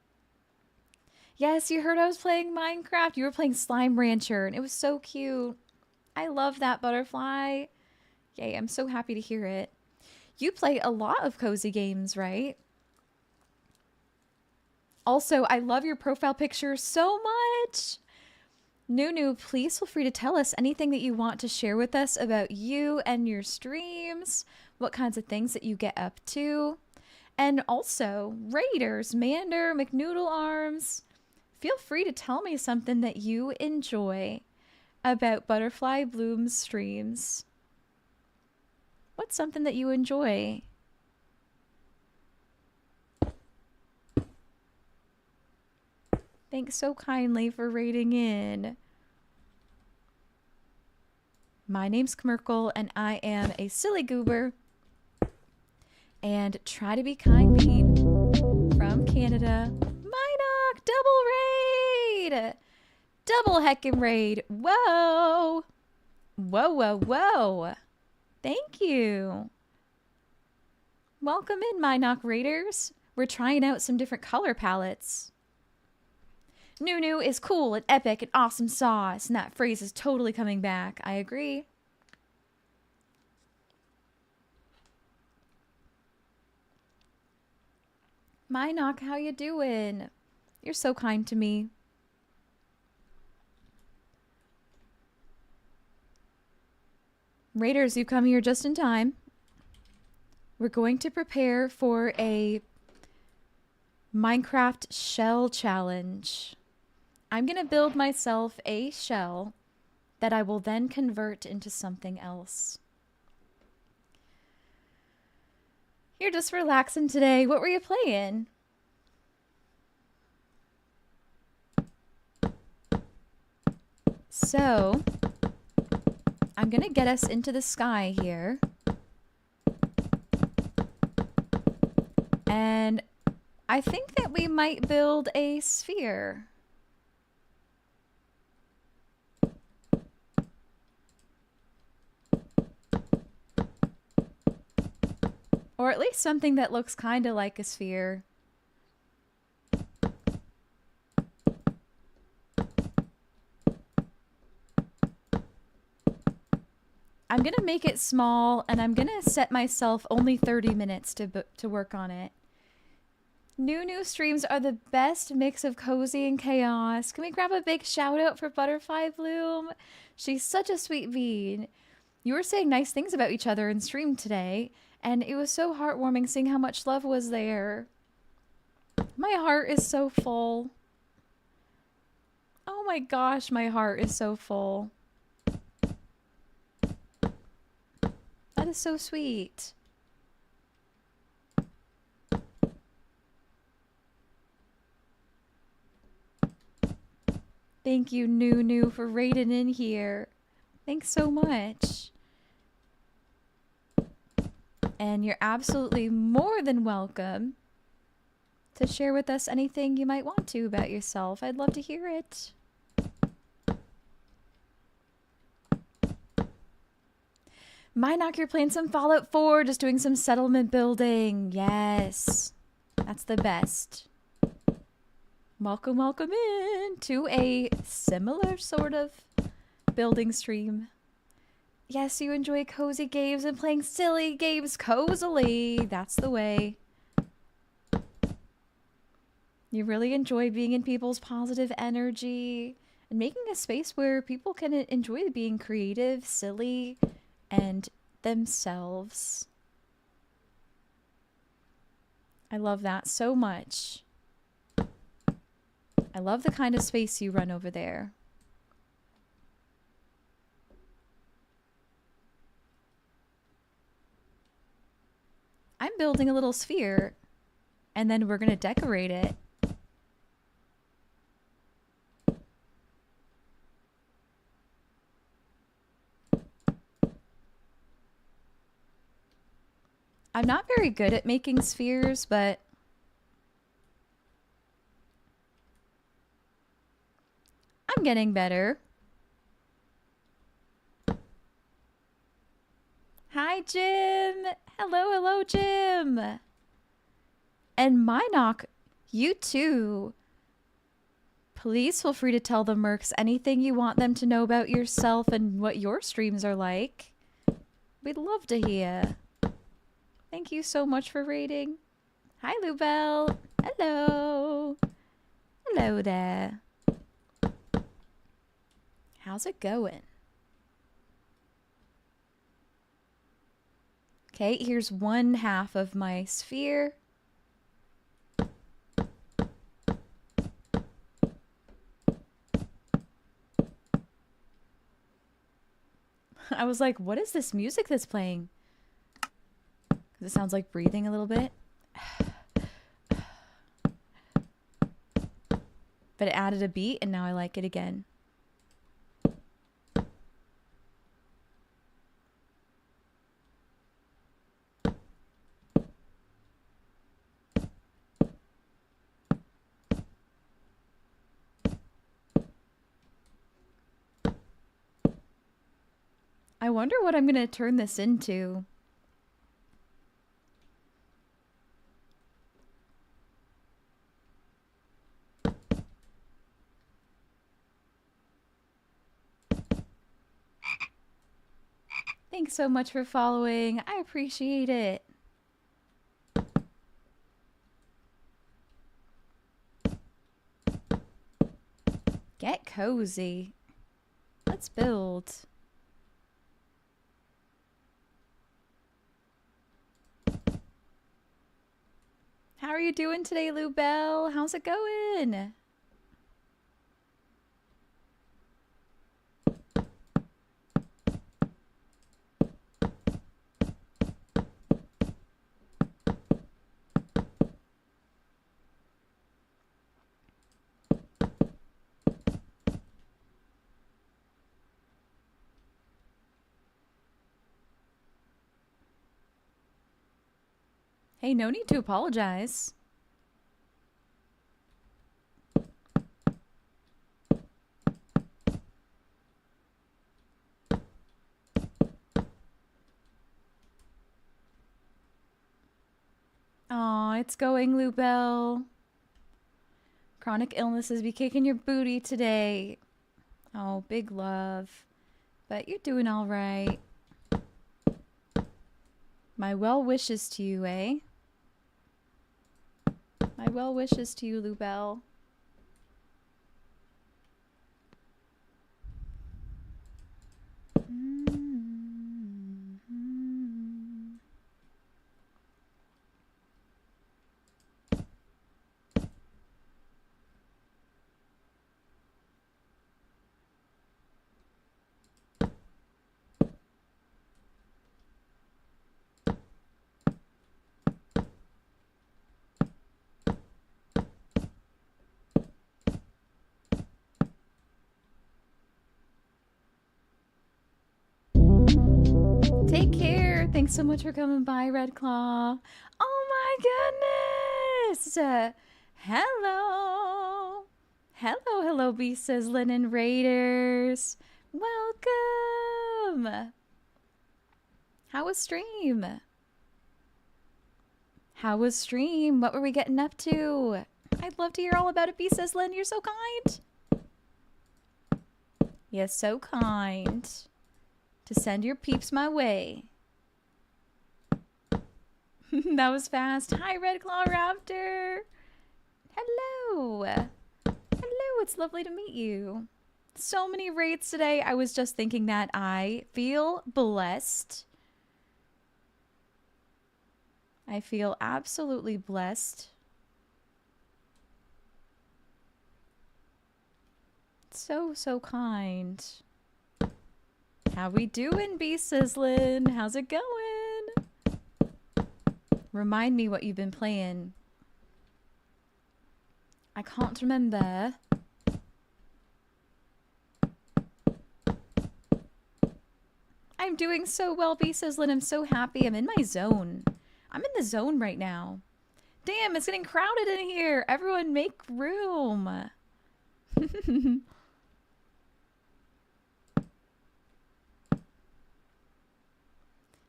Yes, you heard I was playing Minecraft. You were playing Slime Rancher, and it was so cute. I love that butterfly. Yay, I'm so happy to hear it. You play a lot of cozy games, right? Also, I love your profile picture so much. Nunu, please feel free to tell us anything that you want to share with us about you and your streams, what kinds of things that you get up to. And also, Raiders, Mander, McNoodle Arms, feel free to tell me something that you enjoy about Butterfly Bloom's streams. What's something that you enjoy? Thanks so kindly for rating in. My name's Kmerkle, and I am a silly goober. And try to be kind bean from Canada. Minoc, double raid! Double heckin' raid. Whoa! Whoa, whoa, whoa. Thank you. Welcome in, Minoc Raiders. We're trying out some different color palettes. Nunu is cool and epic and awesome sauce, and that phrase is totally coming back. I agree. Minoc, how you doing? You're so kind to me. Raiders, you come here just in time. We're going to prepare for a Minecraft shell challenge. I'm going to build myself a shell that I will then convert into something else. You're just relaxing today. What were you playing? So, I'm going to get us into the sky here. And I think that we might build a sphere. Or at least something that looks kind of like a sphere. I'm going to make it small, and I'm going to set myself only 30 minutes to work on it. New streams are the best mix of cozy and chaos. Can we grab a big shout out for Butterfly Bloom? She's such a sweet bean. You were saying nice things about each other in stream today, and it was so heartwarming seeing how much love was there. My heart is so full. Oh my gosh, my heart is so full. That is so sweet. Thank you, Nunu, for raiding in here. Thanks so much. And you're absolutely more than welcome to share with us anything you might want to about yourself. I'd love to hear it. Minoc, you're playing some Fallout 4, just doing some settlement building. Yes, that's the best. Welcome, welcome in to a similar sort of building stream. Yes, you enjoy cozy games and playing silly games cozily. That's the way. You really enjoy being in people's positive energy and making a space where people can enjoy being creative, silly, and themselves. I love that so much. I love the kind of space you run over there. I'm building a little sphere, and then we're going to decorate it. I'm not very good at making spheres, but I'm getting better. Hi, Jim. Hello, hello, Jim. And Minoc, you too. Please feel free to tell the Mercs anything you want them to know about yourself and what your streams are like. We'd love to hear. Thank you so much for raiding. Hi, Lubel. Hello. Hello there. How's it going? Okay, here's one half of my sphere. I was like, what is this music that's playing? Because it sounds like breathing a little bit. But it added a beat and now I like it again. I wonder what I'm going to turn this into. Thanks so much for following. I appreciate it. Get cozy. Let's build. How are you doing today, Lubel? How's it going? Hey, no need to apologize. Aw, it's going, Lubel. Chronic illnesses be kicking your booty today. Oh, big love. But you're doing all right. My well wishes to you, eh? My well wishes to you, Lubel. Take care. Thanks so much for coming by, Red Claw. Oh my goodness. Hello. Hello, B Sizzlin' and Raiders. Welcome. How was stream? How was stream? What were we getting up to? I'd love to hear all about it, B Sizzlin'. You're so kind. You're so kind to send your peeps my way. That was fast. Hi, Red Claw Raptor. Hello. Hello, it's lovely to meet you. So many raids today. I was just thinking that I feel blessed. I feel absolutely blessed. So kind. How we doing, B Sizzlin'? How's it going? Remind me what you've been playing. I can't remember. I'm doing so well, B Sizzlin'. I'm so happy. I'm in my zone. I'm in the zone right now. Damn, it's getting crowded in here. Everyone make room.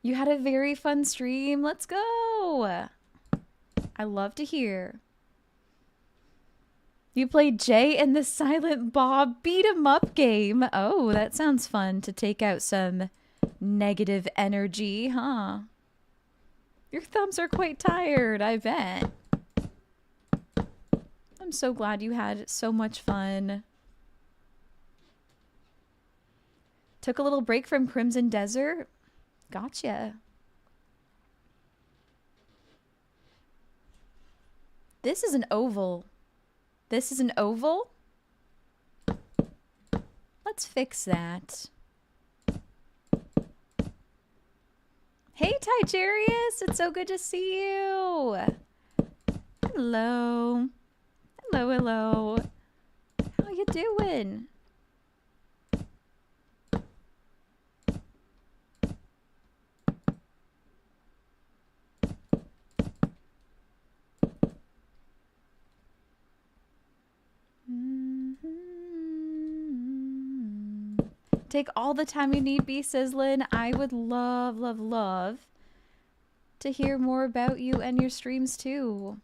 You had a very fun stream. Let's go. I I love to hear. You played Jay in the Silent Bob beat 'em up game. Oh, that sounds fun to take out some negative energy, huh? Your thumbs are quite tired, I bet. I'm so glad you had so much fun. Took a little break from Crimson Desert. Gotcha. This is an oval. This is an oval? Let's fix that. Hey, Tigerius! It's so good to see you! Hello. Hello, hello. How you doing? Take all the time you need, B. Sizzlin. I would love, love, love to hear more about you and your streams too.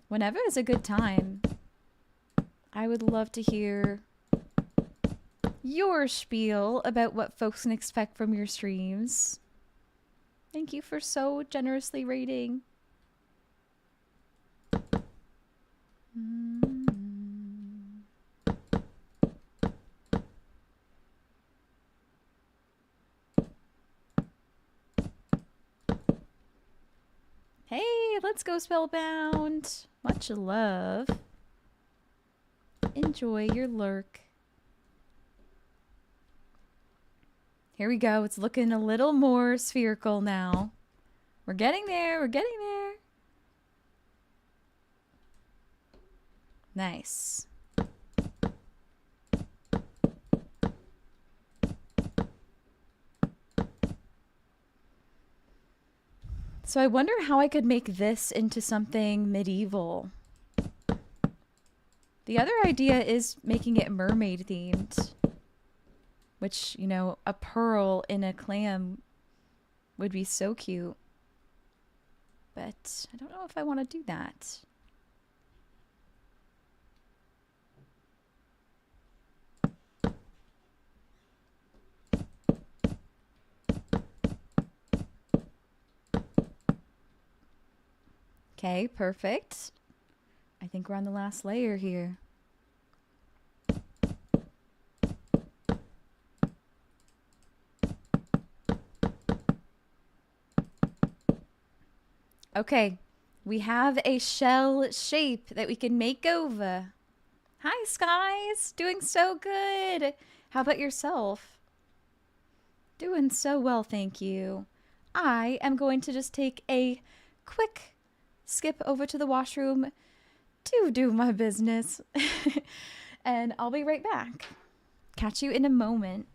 Whenever is a good time. I would love to hear your spiel about what folks can expect from your streams. Thank you for so generously rating. Hey, let's go Spellbound. Much love. Enjoy your lurk. Here we go. It's looking a little more spherical now. We're getting there. We're getting there. Nice. So I wonder how I could make this into something medieval. The other idea is making it mermaid themed. Which, you know, a pearl in a clam would be so cute. But I don't know if I want to do that. Okay, perfect. I think we're on the last layer here. Okay, we have a shell shape that we can make over. Hi, Skies. Doing so good. How about yourself? Doing so well, thank you. I am going to just take a quick skip over to the washroom to do my business. And I'll be right back. Catch you in a moment.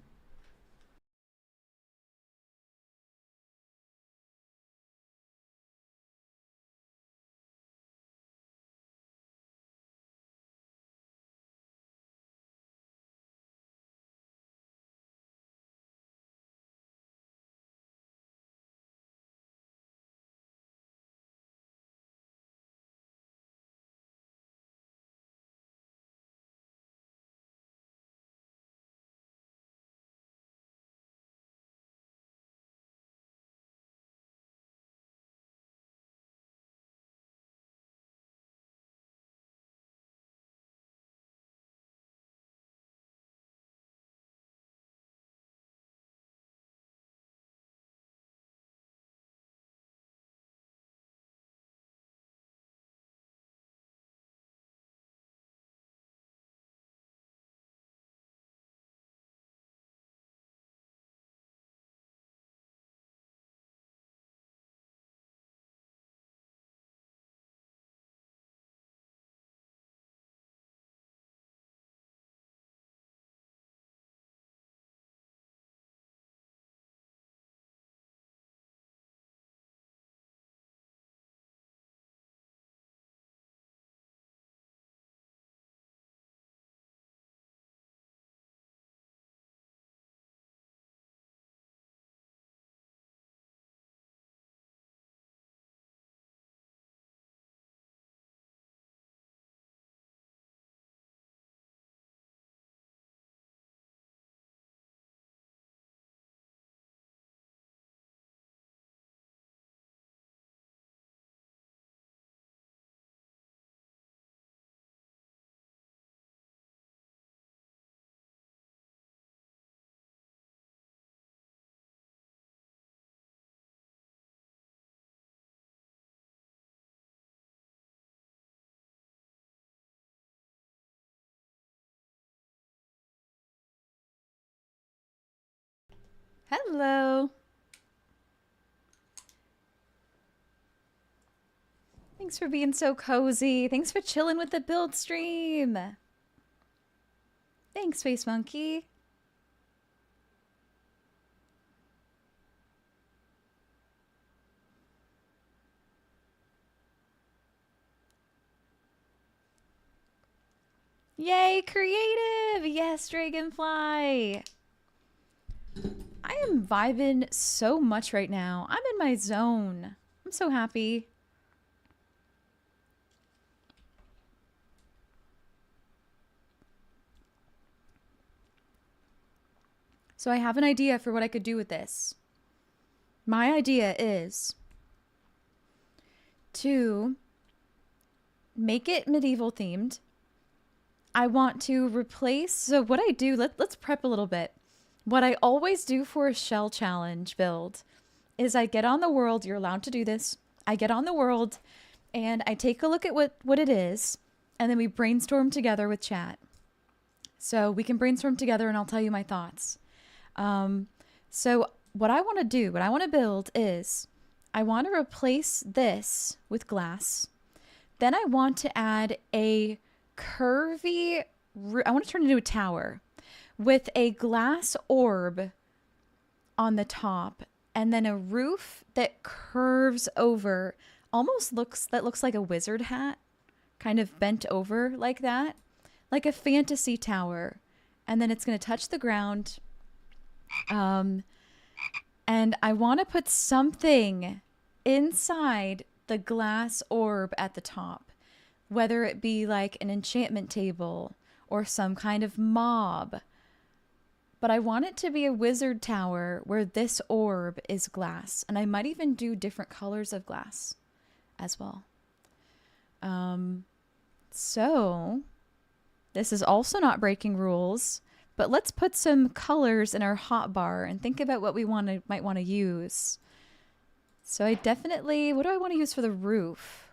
Hello. Thanks for being so cozy. Thanks for chilling with the build stream. Thanks, Space Monkey. Yay, creative! Yes, Dragonfly. I am vibing so much right now. I'm in my zone. I'm so happy. So I have an idea for what I could do with this. My idea is to make it medieval themed. I want to replace, so what I do, let's prep a little bit. What I always do for a shell challenge build is I get on the world, you're allowed to do this. I get on the world and I take a look at what it is, and then we brainstorm together with chat. So we can brainstorm together and I'll tell you my thoughts. So what I want to do, what I want to build is I want to replace this with glass. Then I want to add a curvy, I want to turn it into a tower with a glass orb on the top and then a roof that curves over, almost looks like a wizard hat, kind of bent over like that, like a fantasy tower. And then it's going to touch the ground. And I want to put something inside the glass orb at the top, whether it be like an enchantment table or some kind of mob. But I want it to be a wizard tower where this orb is glass. And I might even do different colors of glass as well. So this is also not breaking rules, but let's put some colors in our hotbar and think about what we might want to use. So I definitely, what do I want to use for the roof?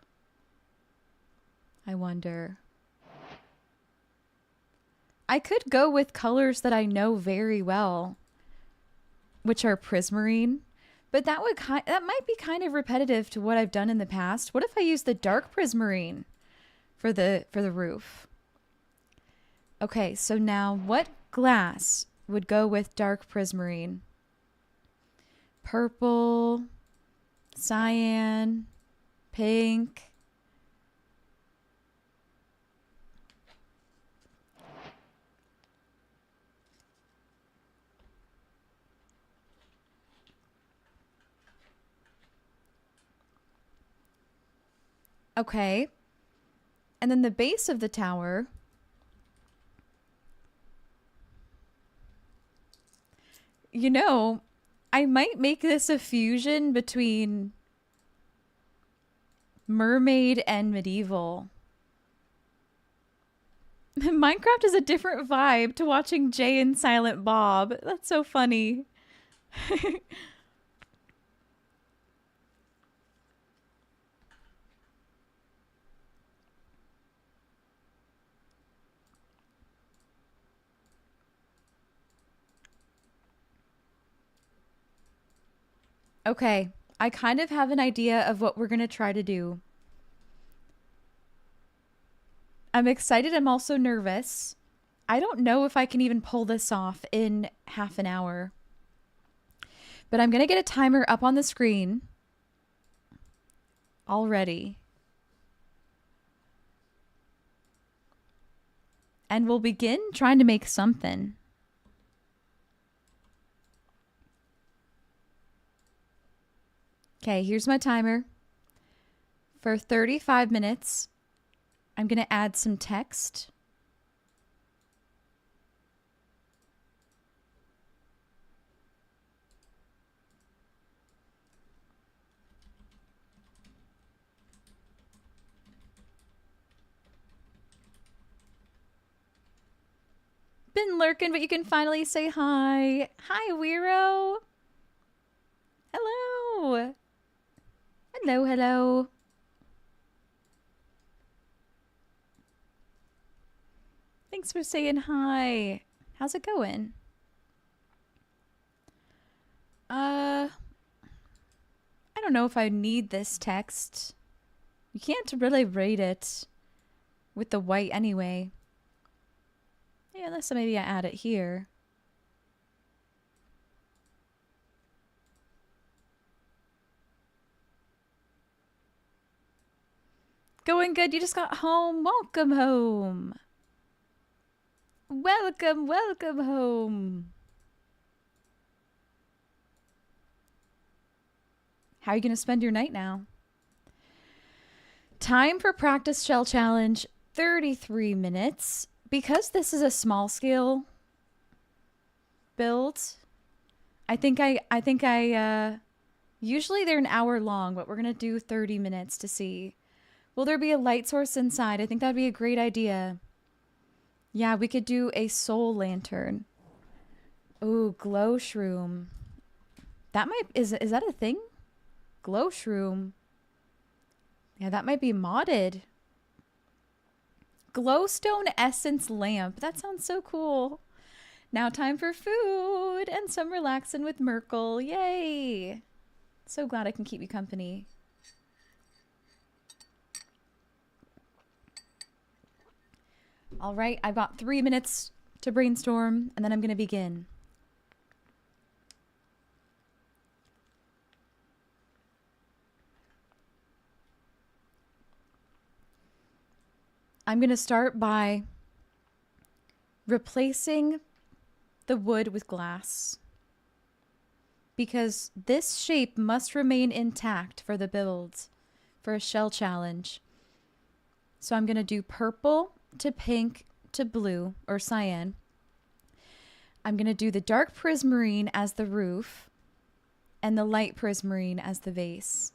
I wonder. I could go with colors that I know very well, which are prismarine, but that might be kind of repetitive to what I've done in the past. What if I use the dark prismarine for the roof? Okay, so now what glass would go with dark prismarine? Purple, cyan, pink. Okay. And then the base of the tower, you know, I might make this a fusion between mermaid and medieval. Minecraft is a different vibe to watching Jay and Silent Bob. That's so funny. Okay, I kind of have an idea of what we're going to try to do. I'm excited. I'm also nervous. I don't know if I can even pull this off in half an hour. But I'm going to get a timer up on the screen already. And we'll begin trying to make something. Okay, here's my timer. For 35 minutes, I'm going to add some text. Been lurking, but you can finally say hi. Hi, Weiro. Hello. Hello, hello. Thanks for saying hi. How's it going? I don't know if I need this text. You can't really read it with the white anyway. Yeah, unless maybe I add it here. Going good. You just got home. Welcome home. Welcome, welcome home. How are you going to spend your night now? Time for practice shell challenge, 33 minutes. Because this is a small scale build, I think usually they're an hour long, but we're going to do 30 minutes to see. Will there be a light source inside? I think that'd be a great idea. Yeah, we could do a soul lantern. Ooh, glow shroom. That might, is that a thing? Glow shroom. Yeah, that might be modded. Glowstone essence lamp. That sounds so cool. Now time for food and some relaxing with Merkle. Yay. So glad I can keep you company. All right, I've got 3 minutes to brainstorm, and then I'm going to begin. I'm going to start by replacing the wood with glass, because this shape must remain intact for the build, for a shell challenge. So I'm going to do purple to pink to blue or cyan. I'm going to do the dark prismarine as the roof and the light prismarine as the vase.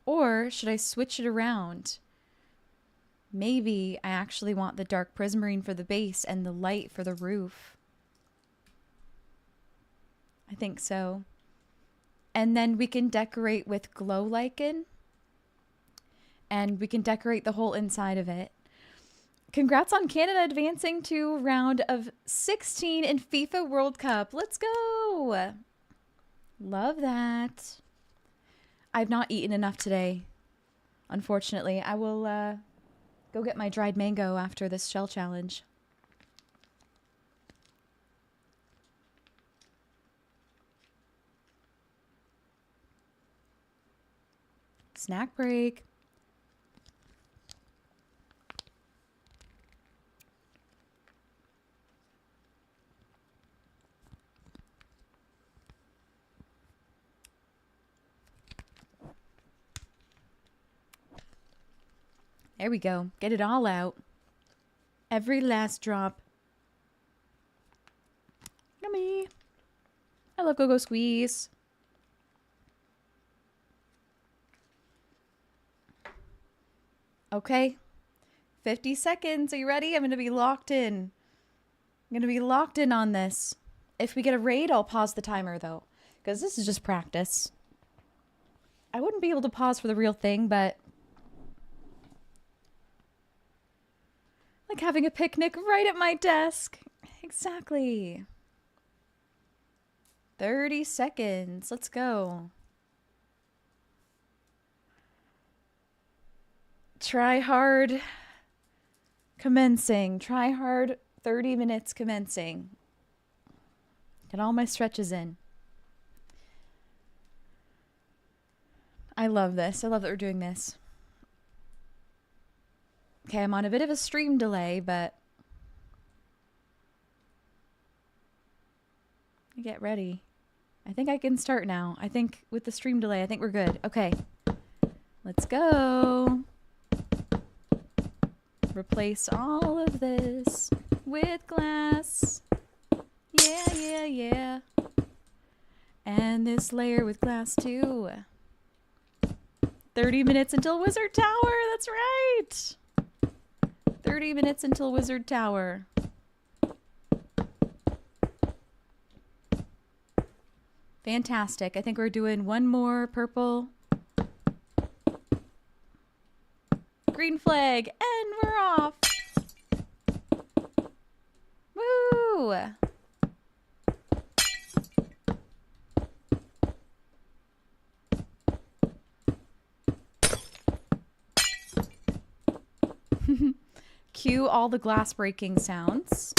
Or should I switch it around? Maybe I actually want the dark prismarine for the base and the light for the roof. I think so. And then we can decorate with glow lichen, and we can decorate the whole inside of it. Congrats on Canada advancing to round of 16 in FIFA World Cup. Let's go. Love that. I've not eaten enough today, unfortunately. I will go get my dried mango after this shell challenge. Snack break. There we go. Get it all out. Every last drop. Yummy. I love Go-Go Squeeze. Okay. 50 seconds. Are you ready? I'm going to be locked in. I'm going to be locked in on this. If we get a raid, I'll pause the timer, though, because this is just practice. I wouldn't be able to pause for the real thing, but like having a picnic right at my desk. Exactly. 30 seconds. Let's go. Try hard commencing. Try hard 30 minutes commencing. Get all my stretches in. I love this. I love that we're doing this. Okay, I'm on a bit of a stream delay, but get ready. I think I can start now. I think with the stream delay, I think we're good. Okay, let's go. Replace all of this with glass. Yeah, yeah, yeah. And this layer with glass too. 30 minutes until Wizard Tower. That's right. 30 minutes until Wizard Tower. Fantastic. I think we're doing one more purple. Green flag. And we're off. Woo! Cue all the glass breaking sounds.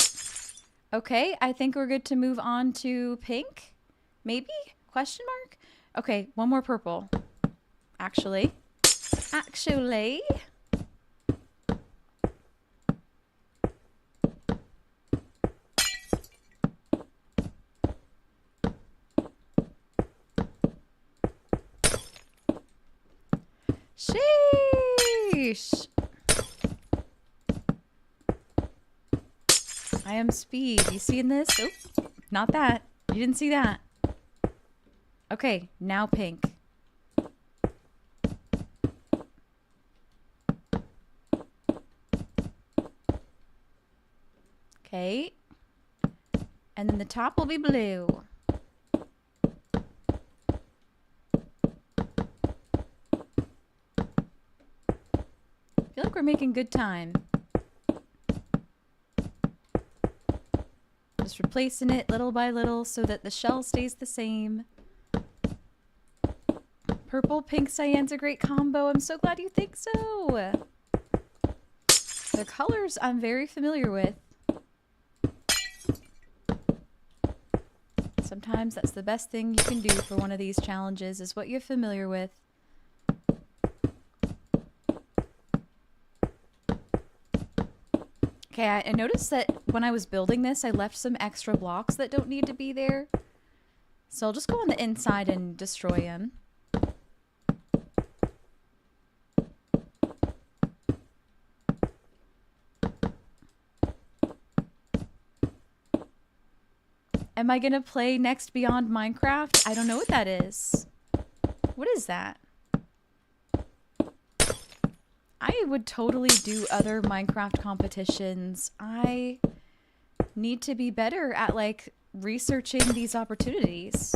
Okay, I think we're good to move on to pink. Maybe? Question mark? Okay, one more purple. Actually. Sheesh. I am speed. You seeing this? Oh, not that. You didn't see that. Okay, now pink. Okay. And then the top will be blue. I feel like we're making good time. Just replacing it little by little so that the shell stays the same. Purple, pink, cyan's a great combo. I'm so glad you think so. The colors I'm very familiar with. Sometimes that's the best thing you can do for one of these challenges is what you're familiar with. Okay, I noticed that when I was building this, I left some extra blocks that don't need to be there. So I'll just go on the inside and destroy them. Am I gonna play Next Beyond Minecraft? I don't know what that is. What is that? I would totally do other Minecraft competitions. I need to be better at like researching these opportunities.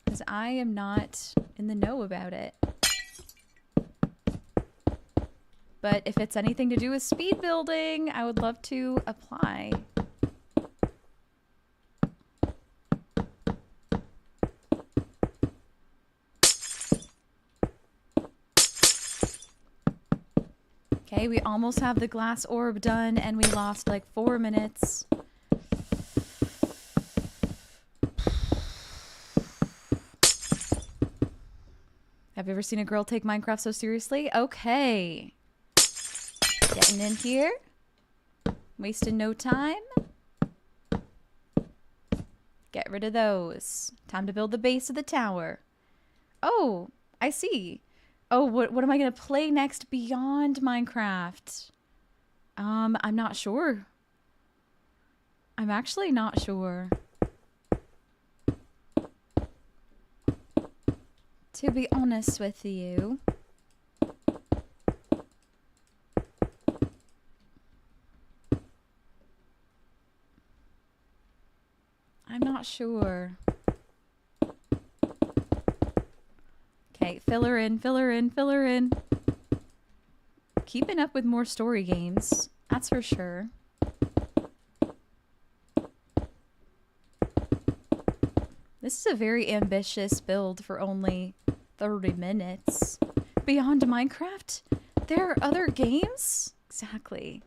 Because I am not in the know about it. But if it's anything to do with speed building, I would love to apply. Okay, we almost have the glass orb done and we lost like 4 minutes. Have you ever seen a girl take Minecraft so seriously? Okay. Getting in here. Wasting no time. Get rid of those. Time to build the base of the tower. Oh, I see. Oh, what am I going to play next beyond Minecraft? I'm not sure. I'm actually not sure. To be honest with you. I'm not sure. Okay, fill her in, fill her in, fill her in. Keeping up with more story games, that's for sure. This is a very ambitious build for only 30 minutes. Beyond Minecraft? There are other games? Exactly.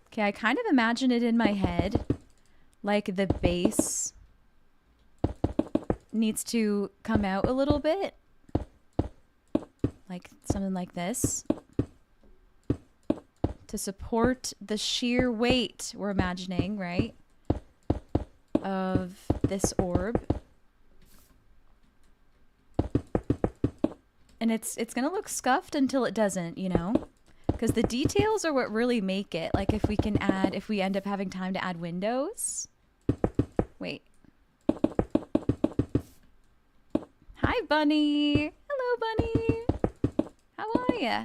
Okay, I kind of imagine it in my head. Like the base needs to come out a little bit. Like something like this. To support the sheer weight, we're imagining, right? Of this orb. And it's gonna look scuffed until it doesn't, you know? Because the details are what really make it. Like if we end up having time to add windows. Wait. Hi, Bunny. Hello, Bunny. How are ya?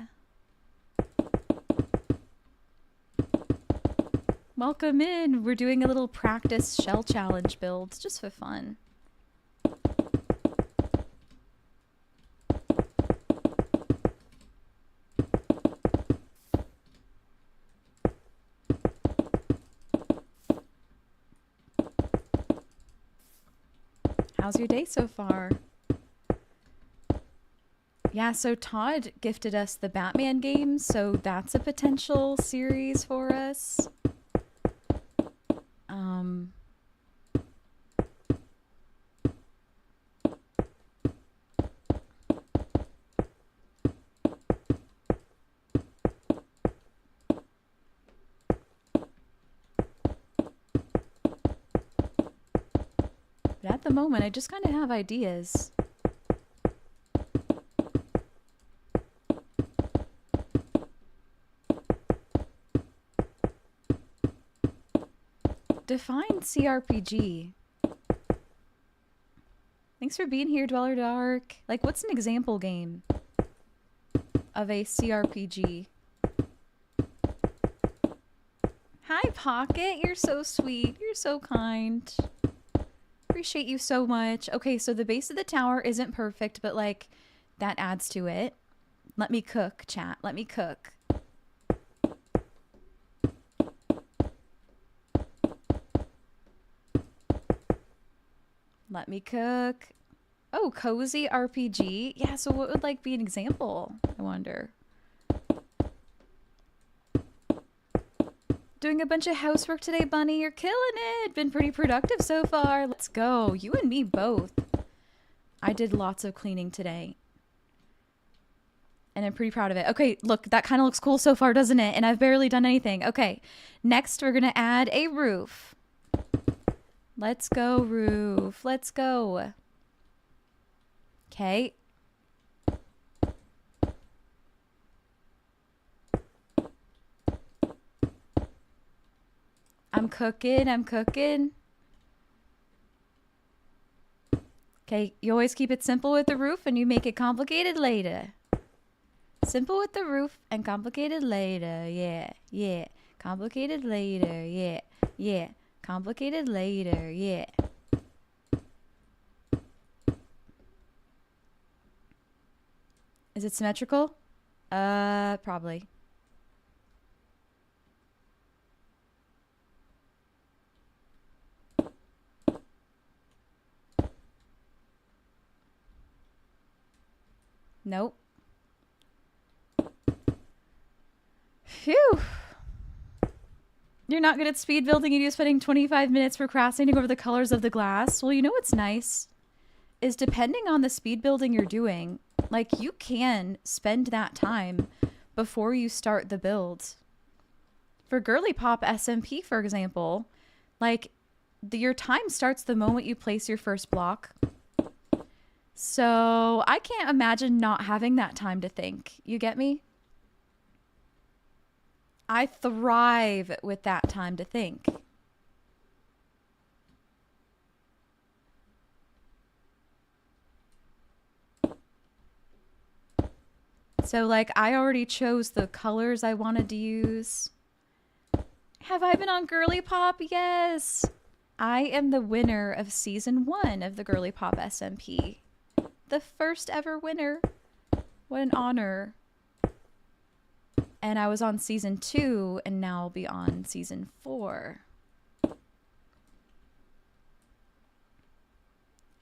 Welcome in. We're doing a little practice shell challenge build just for fun. How's your day so far? Yeah, so Todd gifted us the Batman game, so that's a potential series for us. But at the moment, I just kind of have ideas. Define CRPG. Thanks for being here, Dweller Dark. Like, what's an example game of a CRPG? Hi, Pocket. You're so sweet. You're so kind. Appreciate you so much. Okay, so the base of the tower isn't perfect, but like, that adds to it. Let me cook, chat. Let me cook. Let me cook. Oh, cozy RPG. Yeah, so what would like be an example? I wonder. Doing a bunch of housework today, Bunny. You're killing it. Been pretty productive so far. Let's go. You and me both. I did lots of cleaning today. And I'm pretty proud of it. Okay, look, that kind of looks cool so far, doesn't it? And I've barely done anything. Okay, next we're going to add a roof. Let's go, roof. Let's go. Okay. I'm cooking. I'm cooking. Okay, you always keep it simple with the roof and you make it complicated later. Simple with the roof and complicated later. Yeah, yeah. Complicated later. Yeah, yeah. Complicated later. Yeah. Is it symmetrical? Probably. Nope. Phew. You're not good at speed building and you're spending 25 minutes procrastinating over the colors of the glass. Well, you know what's nice? Is depending on the speed building you're doing, like you can spend that time before you start the build. For GirlypopSMP, for example, like your time starts the moment you place your first block. So I can't imagine not having that time to think. You get me? I thrive with that time to think. So like I already chose the colors I wanted to use. Have I been on Girly Pop? Yes. I am the winner of season 1 of the GirlypopSMP. The first ever winner. What an honor. And I was on season 2 and now I'll be on season 4.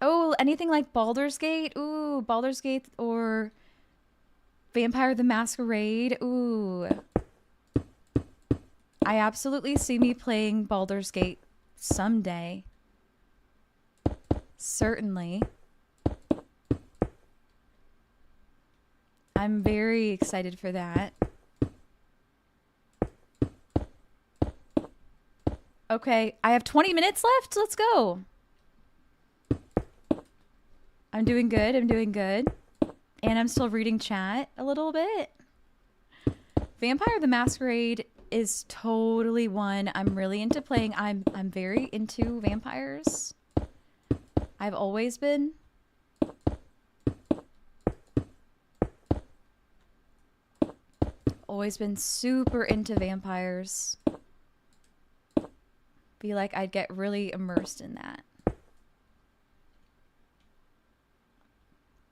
Oh, anything like Baldur's Gate? Ooh, Baldur's Gate or Vampire the Masquerade? Ooh. I absolutely see me playing Baldur's Gate someday. Certainly. I'm very excited for that. Okay, I have 20 minutes left. Let's go. I'm doing good. I'm doing good. And I'm still reading chat a little bit. Vampire the Masquerade is totally one I'm really into playing. I'm very into vampires. I've always been. Always been super into vampires. Feel like I'd get really immersed in that.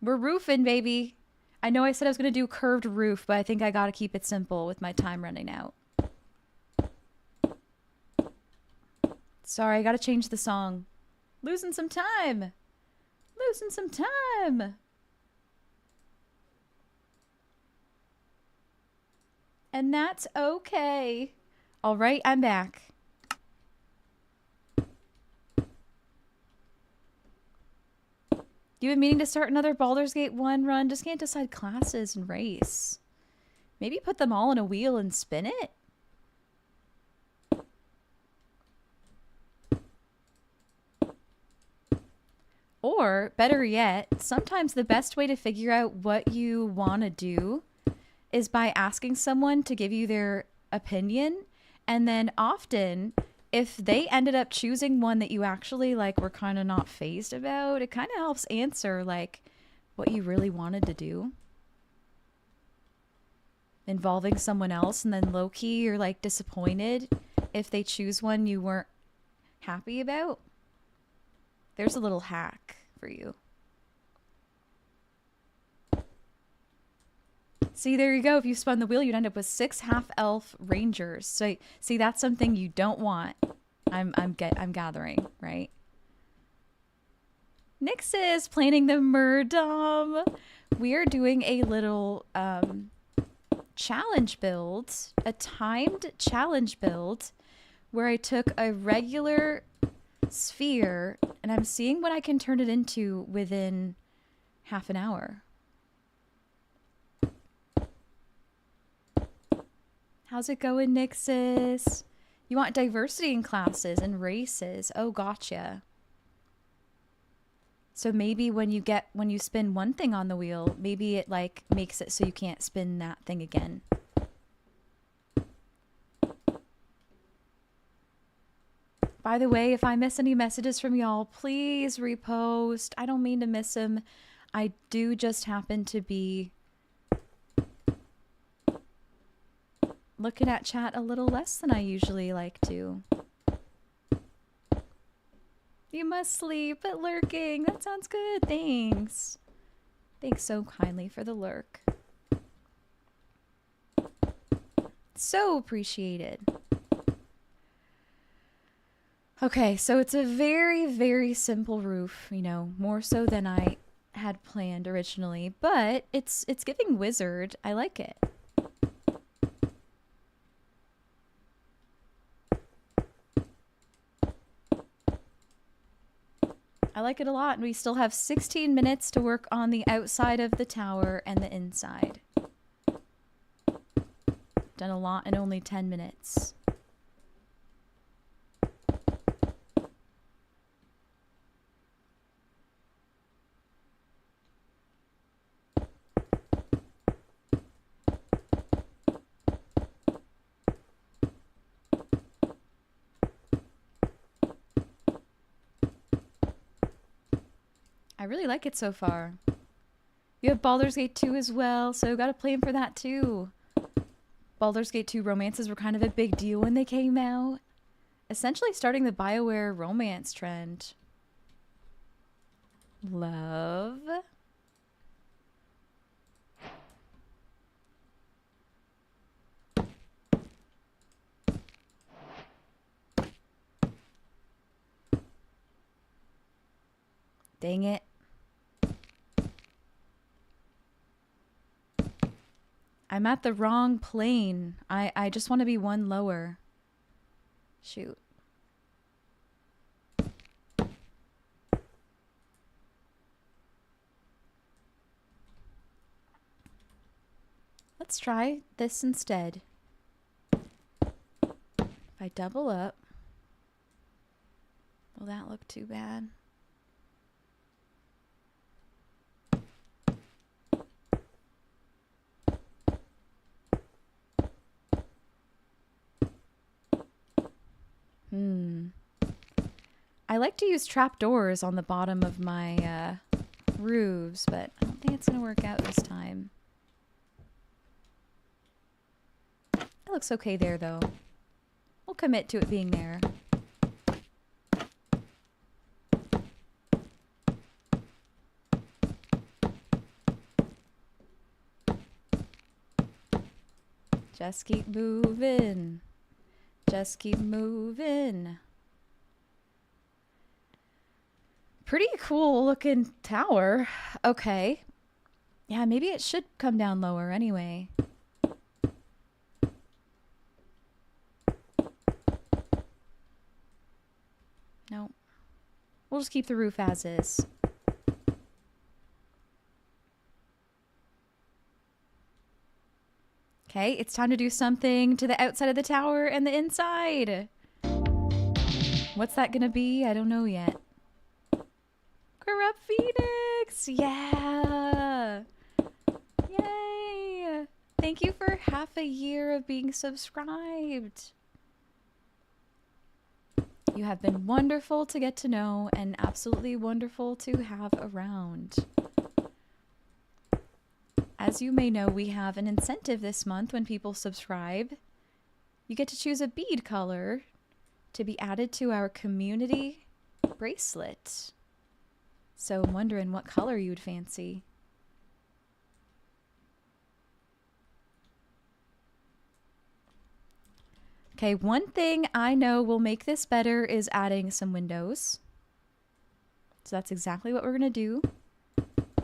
We're roofing, baby. I know I said I was going to do curved roof, but I think I got to keep it simple with my time running out. Sorry, I got to change the song. Losing some time. Losing some time. And that's okay. All right, I'm back. You've been meaning to start another Baldur's Gate 1 run, just can't decide classes and race. Maybe put them all in a wheel and spin it? Or, better yet, sometimes the best way to figure out what you want to do is by asking someone to give you their opinion. And then often, if they ended up choosing one that you actually like were kind of not phased about, it kind of helps answer like what you really wanted to do. Involving someone else, and then low-key you're like disappointed if they choose one you weren't happy about. There's a little hack for you. See, there you go. If you spun the wheel, you'd end up with 6 half-elf rangers. So, see, that's something you don't want. I'm gathering, right? Nyx is planning the Murdom. We're doing a little challenge build, a timed challenge build, where I took a regular sphere and I'm seeing what I can turn it into within half an hour. How's it going, Nixus? You want diversity in classes and races. Oh, gotcha. So maybe when you spin one thing on the wheel, maybe it like makes it so you can't spin that thing again. By the way, if I miss any messages from y'all, please repost. I don't mean to miss them. I do just happen to be looking at chat a little less than I usually like to. You must sleep, but lurking. That sounds good. Thanks. Thanks so kindly for the lurk. So appreciated. Okay, so it's a very, very simple roof, you know, more so than I had planned originally, but it's giving wizard. I like it. I like it a lot, and we still have 16 minutes to work on the outside of the tower and the inside. Done a lot in only 10 minutes. I really like it so far. You have Baldur's Gate 2 as well, so gotta plan for that too. Baldur's Gate 2 romances were kind of a big deal when they came out. Essentially starting the BioWare romance trend. Love. Dang it. I'm at the wrong plane. I just want to be one lower. Shoot. Let's try this instead. If I double up, will that look too bad? I like to use trapdoors on the bottom of my roofs, but I don't think it's going to work out this time. It looks okay there, though. We'll commit to it being there. Just keep moving. Just keep moving. Pretty cool looking tower. Okay. Yeah, maybe it should come down lower anyway. No. We'll just keep the roof as is. Okay, it's time to do something to the outside of the tower and the inside. What's that gonna be? I don't know yet. Corrupt Phoenix! Yeah! Yay! Thank you for half a year of being subscribed. You have been wonderful to get to know and absolutely wonderful to have around. As you may know, we have an incentive this month when people subscribe. You get to choose a bead color to be added to our community bracelet. So I'm wondering what color you'd fancy. Okay, one thing I know will make this better is adding some windows. So that's exactly what we're going to do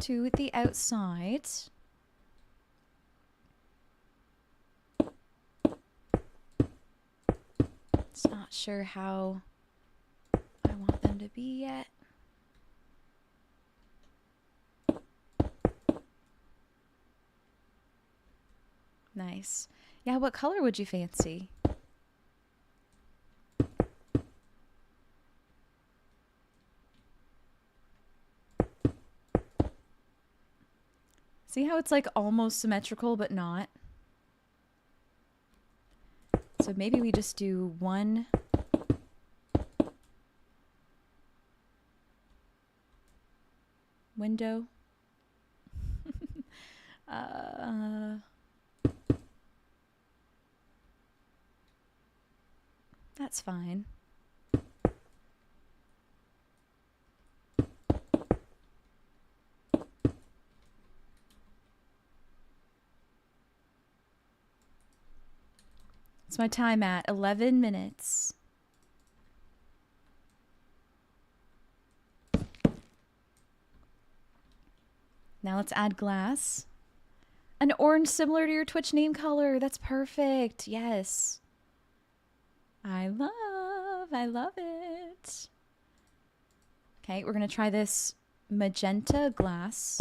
to the outside. It's not sure how I want them to be yet. Nice. Yeah, what color would you fancy? See how it's like almost symmetrical, but not? So maybe we just do one window. That's fine. It's my time at 11 minutes. Now let's add glass. An orange similar to your Twitch name color. That's perfect. Yes. I love it. Okay, we're going to try this magenta glass.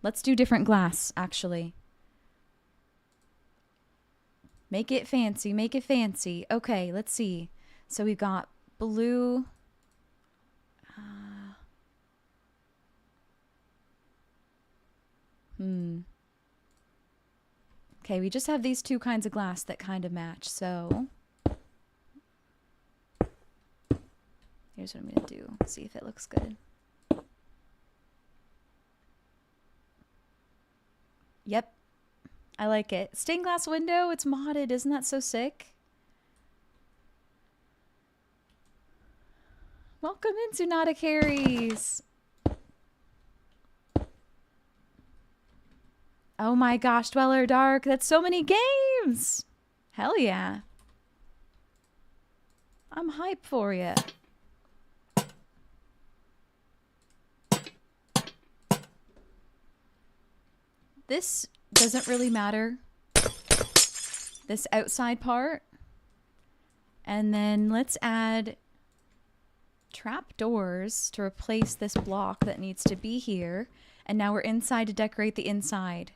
Let's do different glass, actually. Make it fancy, make it fancy. Okay, let's see. So we've got blue. Okay, we just have these two kinds of glass that kind of match, so here's what I'm going to do. See if it looks good. Yep. I like it. Stained glass window, it's modded. Isn't that so sick? Welcome in, Tsunada Carries. Oh my gosh, Dweller Dark. That's so many games. Hell yeah. I'm hype for you. This doesn't really matter. This outside part. And then let's add trap doors to replace this block that needs to be here. And now we're inside to decorate the inside.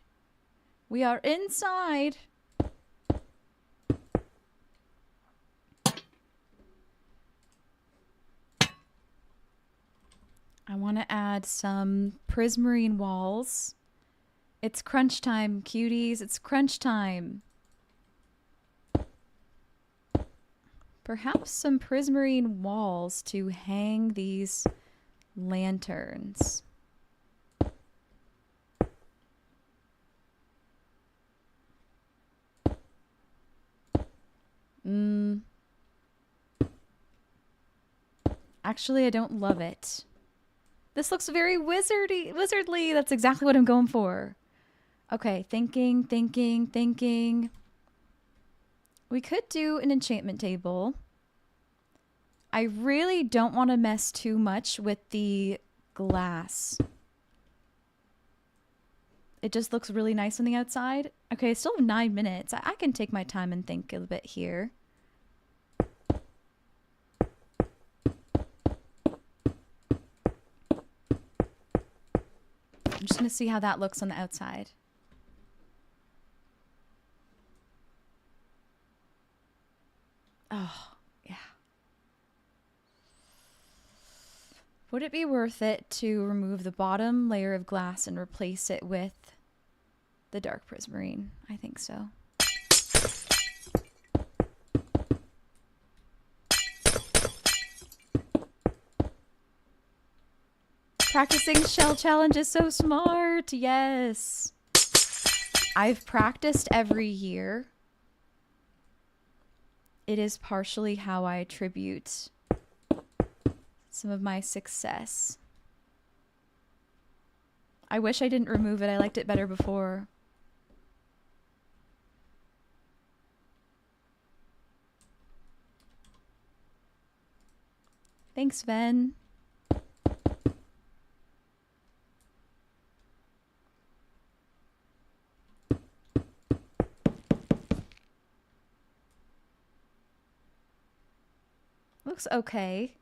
We are inside. I want to add some prismarine walls. It's crunch time, cuties. It's crunch time. Perhaps some prismarine walls to hang these lanterns. Actually, I don't love it. This looks very wizardly. That's exactly what I'm going for. Okay, thinking. We could do an enchantment table. I really don't want to mess too much with the glass. It just looks really nice on the outside. Okay, I still have 9 minutes. I can take my time and think a bit here. want to see how that looks on the outside. Oh, yeah. Would it be worth it to remove the bottom layer of glass and replace it with the dark prismarine? I think so. Practicing shell challenge is so smart. Yes. I've practiced every year. It is partially how I attribute some of my success. I wish I didn't remove it. I liked it better before. Thanks, Ven. Looks okay.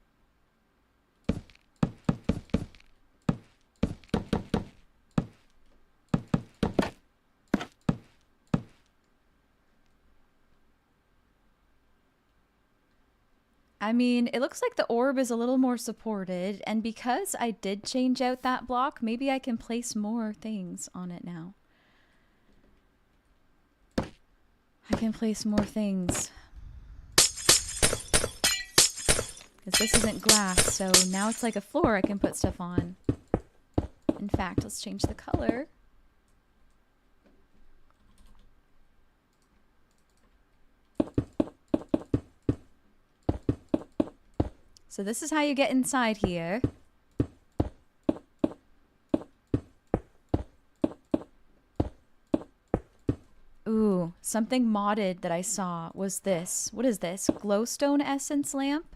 I mean, it looks like the orb is a little more supported, and because I did change out that block, maybe I can place more things on it now. I can place more things. Because this isn't glass, so now it's like a floor I can put stuff on. In fact, let's change the color. So this is how you get inside here. Ooh, something modded that I saw was this. What is this? Glowstone essence lamp?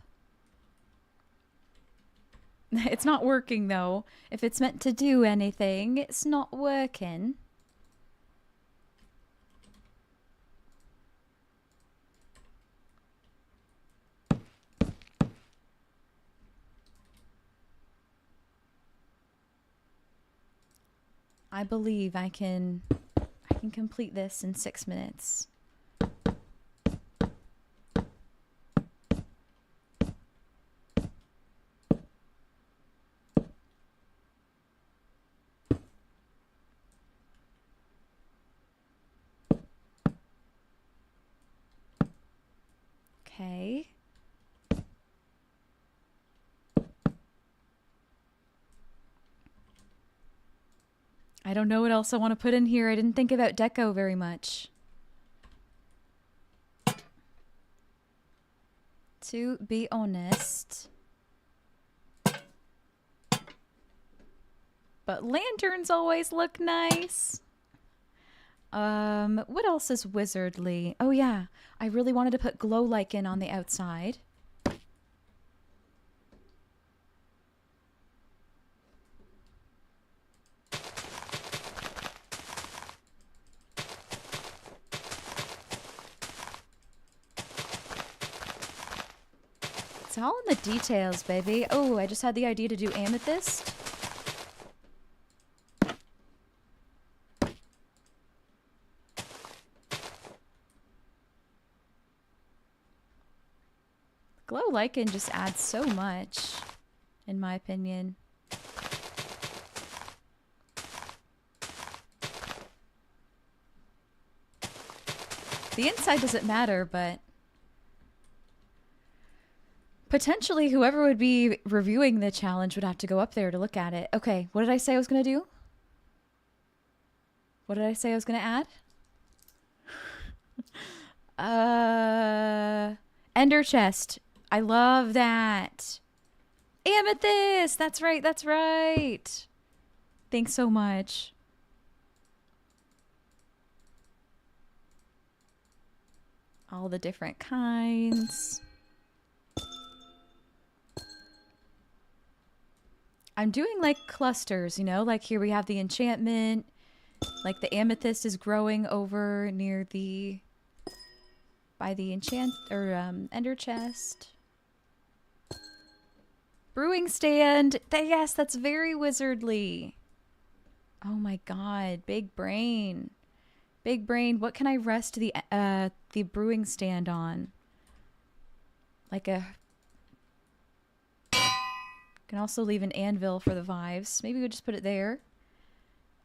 It's not working though. If it's meant to do anything, it's not working. I believe I can complete this in 6 minutes. Okay. I don't know what else I want to put in here. I didn't think about deco very much. To be honest. But lanterns always look nice. What else is wizardly? Oh yeah, I really wanted to put glow lichen on the outside. It's all in the details, baby. Oh, I just had the idea to do amethyst. Glow lichen just adds so much, in my opinion. The inside doesn't matter, but potentially whoever would be reviewing the challenge would have to go up there to look at it. Okay, what did I say I was going to do? What did I say I was going to add? Ender chest. I love that. Amethyst! That's right, that's right. Thanks so much. All the different kinds. I'm doing like clusters, you know? Like here we have the enchantment. Like the amethyst is growing over near the... by the ender chest. Brewing stand. Yes, that's very wizardly. Oh my god, big brain. Big brain. What can I rest the brewing stand on? Like a can also leave an anvil for the vibes. Maybe we'll just put it there.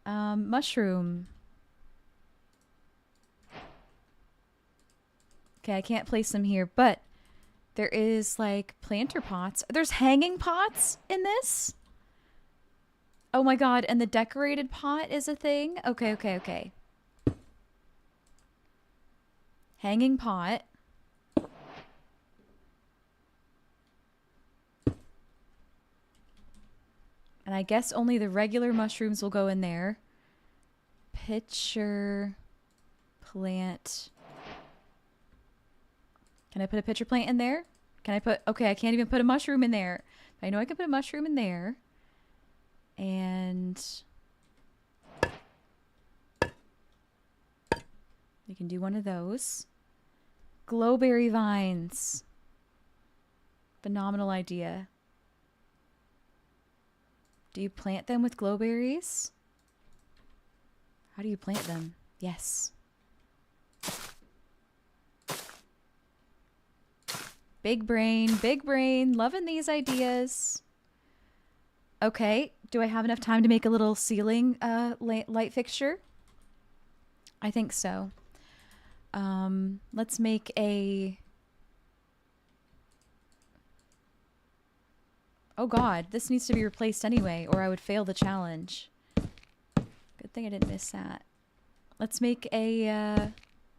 Mushroom. Okay, I can't place them here, but there is like planter pots. There's hanging pots in this? Oh my god, and the decorated pot is a thing? Okay, okay, okay. Hanging pot. And I guess only the regular mushrooms will go in there. Pitcher plant. Can I put a pitcher plant in there? Can I put... Okay, I can't even put a mushroom in there. I know I can put a mushroom in there. And... we can do one of those. Glowberry vines. Phenomenal idea. Do you plant them with glowberries? How do you plant them? Yes. Big brain, loving these ideas. Okay, do I have enough time to make a little ceiling light fixture? I think so. Let's make a... Oh god, this needs to be replaced anyway, or I would fail the challenge. Good thing I didn't miss that. Let's make a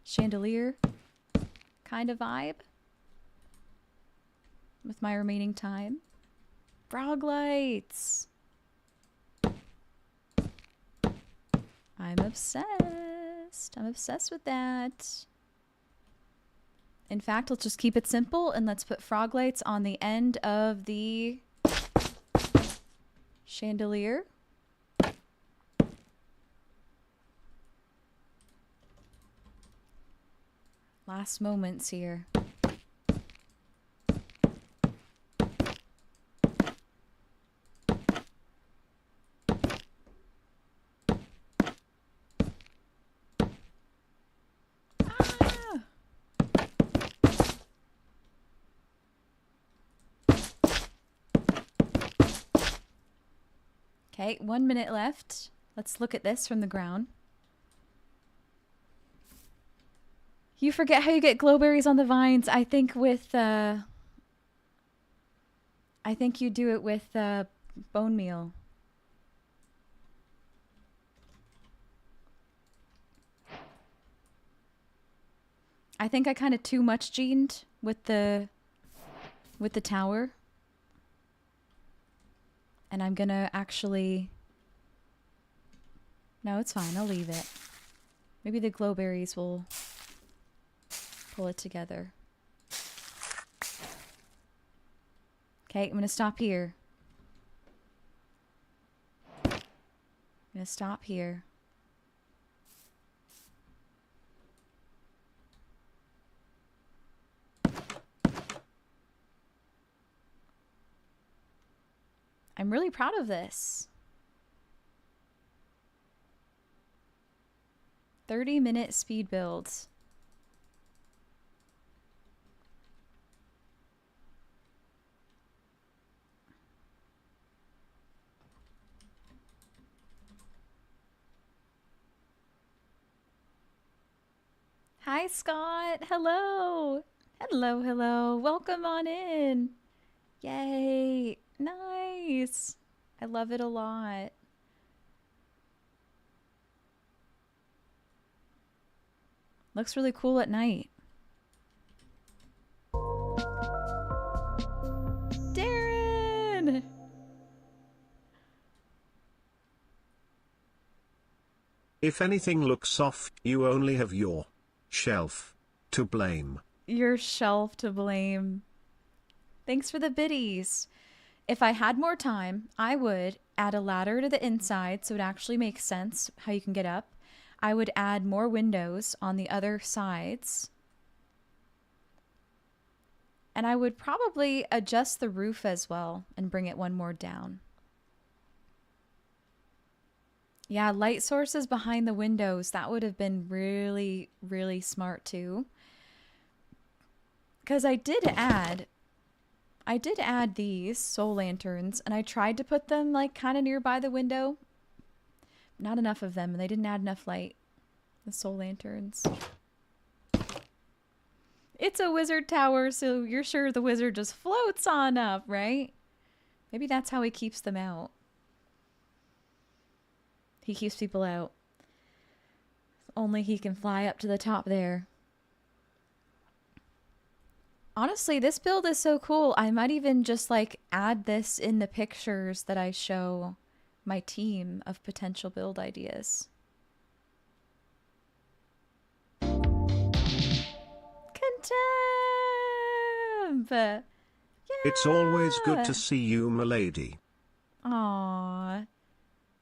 chandelier kind of vibe with my remaining time. Frog lights. I'm obsessed. I'm obsessed with that. In fact, let's just keep it simple and let's put frog lights on the end of the chandelier. Last moments here. Okay, 1 minute left. Let's look at this from the ground. You forget how you get glowberries on the vines. I think with, I think you do it with bone meal. I think I kind of too much gened with the tower. And I'm gonna actually... No, it's fine. I'll leave it. Maybe the glowberries will pull it together. Okay, I'm gonna stop here. I'm gonna stop here. I'm really proud of this. 30-minute speed builds. Hi, Scott. Hello. Hello, hello. Welcome on in. Yay. Nice. I love it a lot. Looks really cool at night. Darren! If anything looks off, you only have your shelf to blame. Your shelf to blame. Thanks for the biddies. If I had more time, I would add a ladder to the inside so it actually makes sense how you can get up. I would add more windows on the other sides. And I would probably adjust the roof as well and bring it one more down. Yeah, light sources behind the windows. That would have been really, really smart too. Because I did add these soul lanterns, and I tried to put them like kind of nearby the window. Not enough of them, and they didn't add enough light. The soul lanterns. It's a wizard tower, so you're sure the wizard just floats on up, right? Maybe that's how he keeps them out. He keeps people out. Only he can fly up to the top there. Honestly, this build is so cool. I might even just like add this in the pictures that I show my team of potential build ideas. Contempt! Yeah! It's always good to see you, milady. Aww.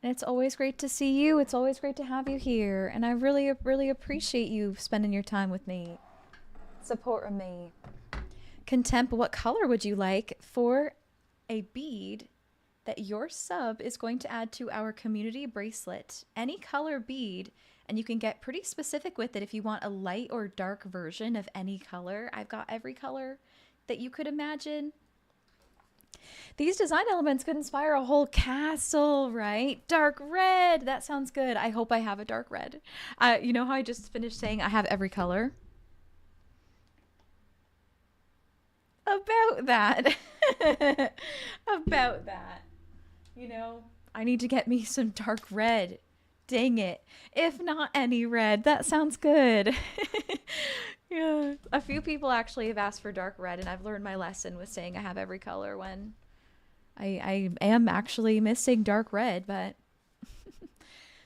It's always great to see you. It's always great to have you here. And I really, really appreciate you spending your time with me. Supporting me. Contempt, what color would you like for a bead that your sub is going to add to our community bracelet? Any color bead, and you can get pretty specific with it if you want a light or dark version of any color. I've got every color that you could imagine. These design elements could inspire a whole castle, right? Dark red. That sounds good. I hope I have a dark red. You know how I just finished saying I have every color? About that. About that. You know, I need to get me some dark red. Dang it. If not any red, that sounds good. Yeah. A few people actually have asked for dark red, and I've learned my lesson with saying I have every color when I am actually missing dark red, but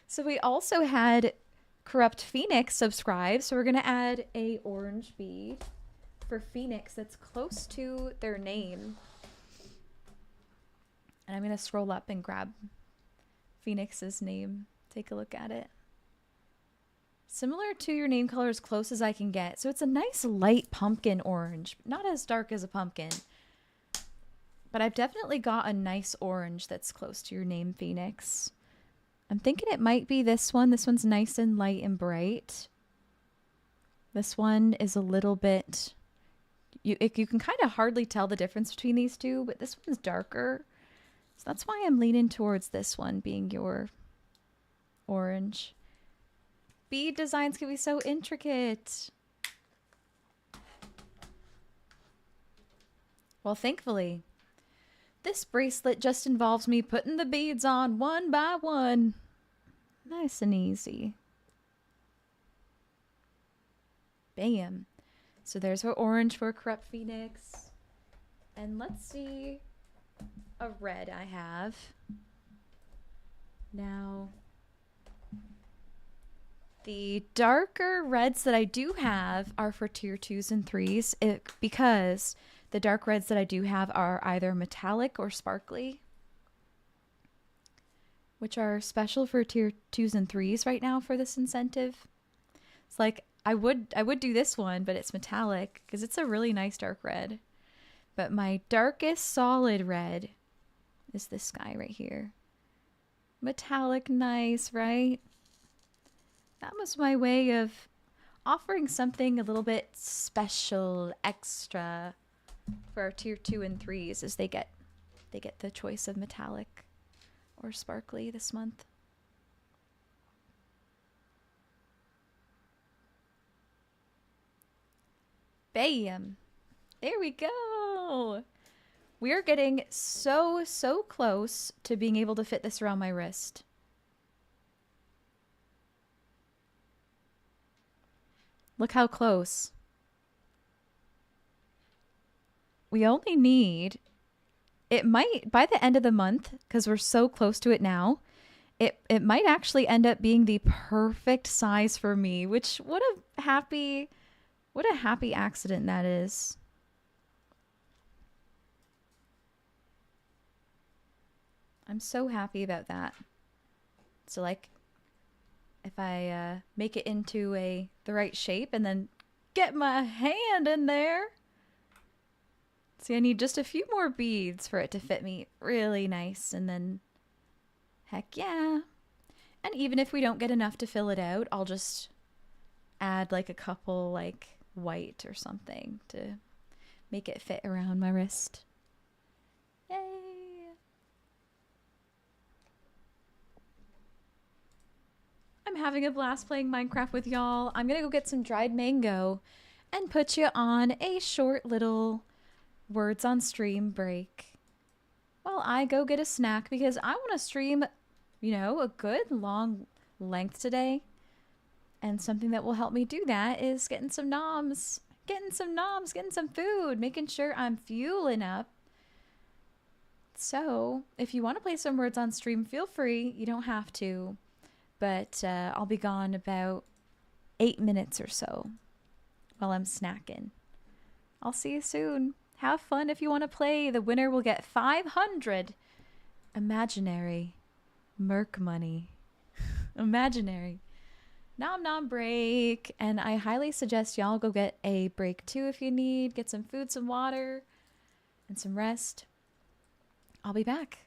so we also had Corrupt Phoenix subscribe, so we're gonna add a orange bead for Phoenix that's close to their name. And I'm gonna scroll up and grab Phoenix's name. Take a look at it. Similar to your name color, as close as I can get. So it's a nice light pumpkin orange, not as dark as a pumpkin. But I've definitely got a nice orange that's close to your name, Phoenix. I'm thinking it might be this one. This one's nice and light and bright. This one is a little bit... You can kind of hardly tell the difference between these two, but this one's darker. So that's why I'm leaning towards this one being your orange. Bead designs can be so intricate. Well, thankfully, this bracelet just involves me putting the beads on one by one. Nice and easy. Bam. So there's our orange for Corrupt Phoenix. And let's see a red I have. Now, the darker reds that I do have are for tier 2s and 3s because the dark reds that I do have are either metallic or sparkly, which are special for tier 2s and 3s right now for this incentive. It's like I would do this one, but it's metallic because it's a really nice dark red. But my darkest solid red is this guy right here. Metallic, nice, right? That was my way of offering something a little bit special, extra for our tier 2 and 3s as they get the choice of metallic or sparkly this month. Bam! There we go! We are getting so close to being able to fit this around my wrist. Look how close. We only need... It might, by the end of the month, because we're so close to it now, it might actually end up being the perfect size for me, which what a happy accident that is. I'm so happy about that. So like, if I make it into the right shape and then get my hand in there. See, I need just a few more beads for it to fit me really nice, and then heck yeah. And even if we don't get enough to fill it out, I'll just add like a couple like white or something to make it fit around my wrist. Yay! I'm having a blast playing Minecraft with y'all. I'm gonna go get some dried mango and put you on a short little words on stream break while I go get a snack because I want to stream, you know, a good long length today. And something that will help me do that is getting some noms, getting some food, making sure I'm fueling up. So, if you want to play some words on stream, feel free. You don't have to. But I'll be gone about 8 minutes or so while I'm snacking. I'll see you soon. Have fun if you want to play. The winner will get 500 imaginary merc money. Imaginary. Nom nom break. And I highly suggest y'all go get a break too if you need. Get some food, some water, and some rest. I'll be back.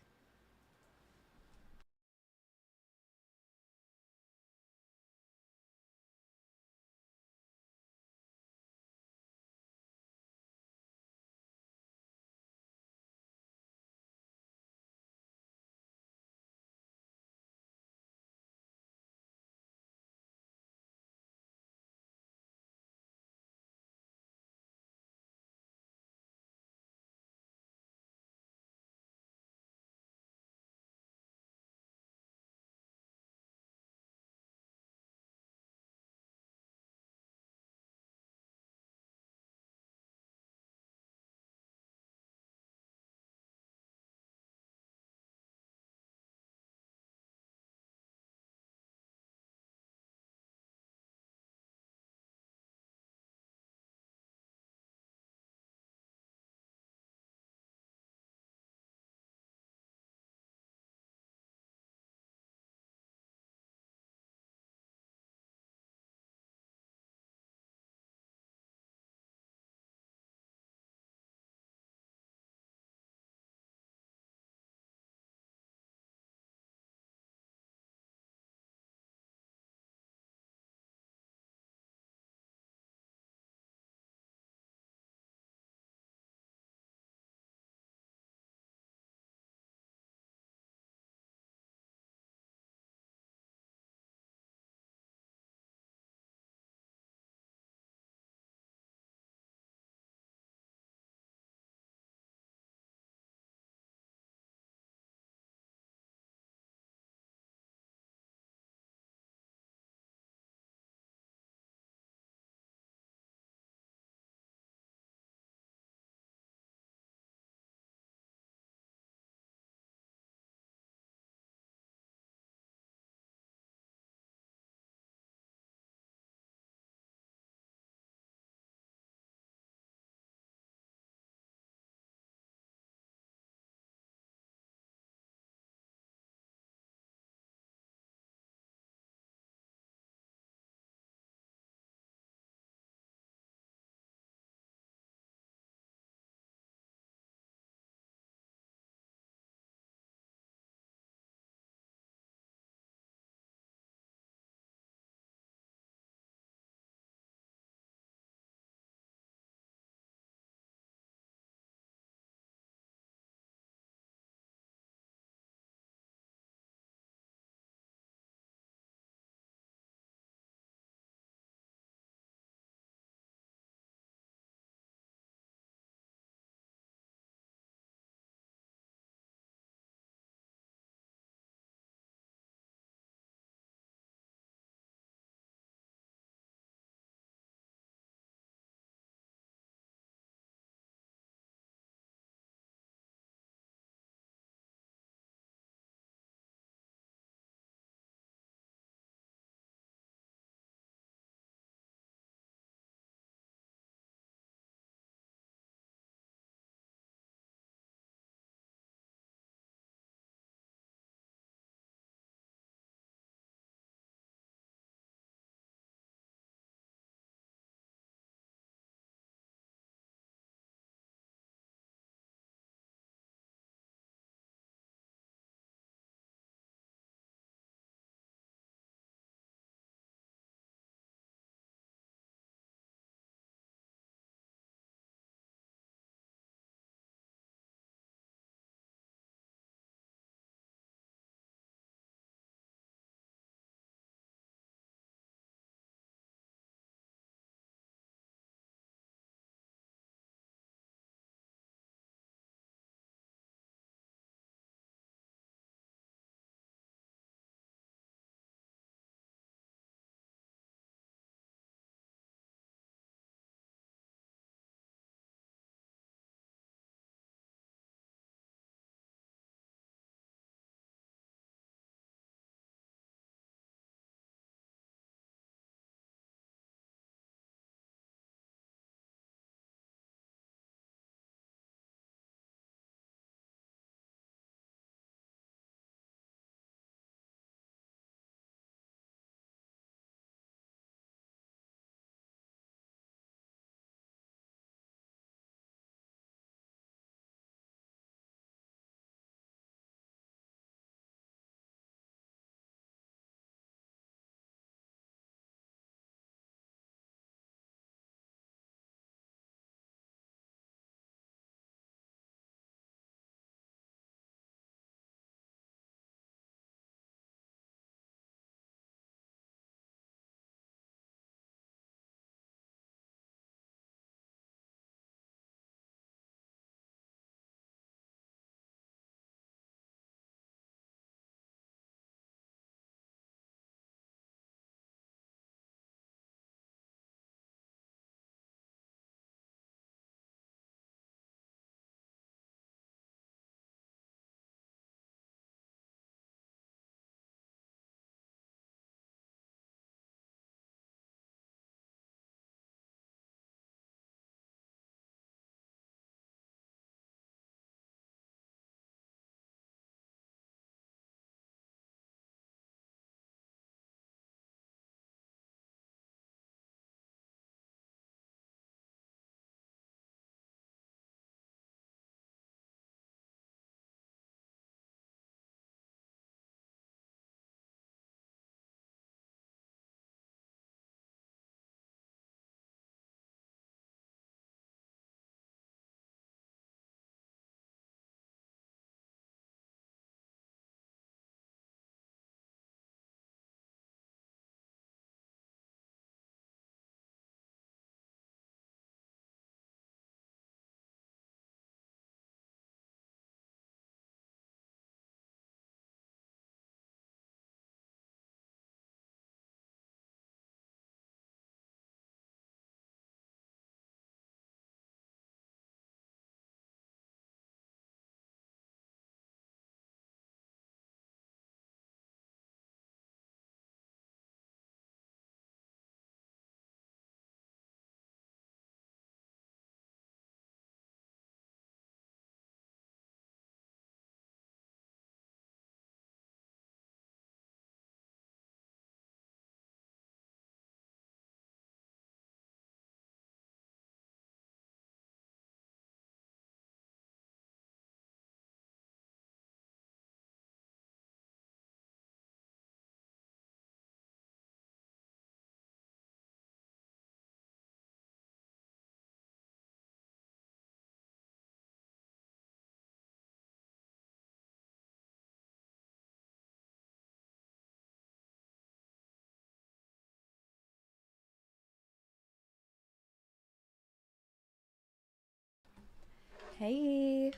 Hey.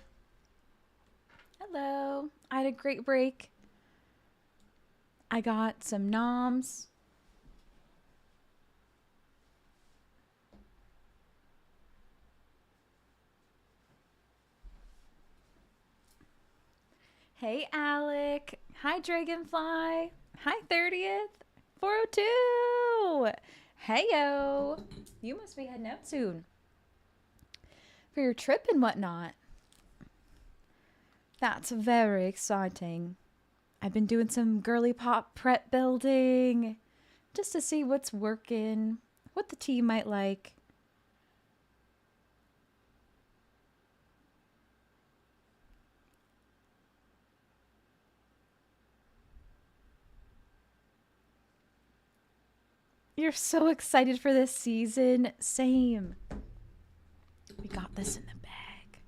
Hello. I had a great break. I got some noms. Hey, Alec. Hi, Dragonfly. Hi, 30th. 402. Heyo. You must be heading out soon for your trip and whatnot. That's very exciting. I've been doing some girly pop prep building just to see what's working, what the team might like. You're so excited for this season. Same. We got this in the bag.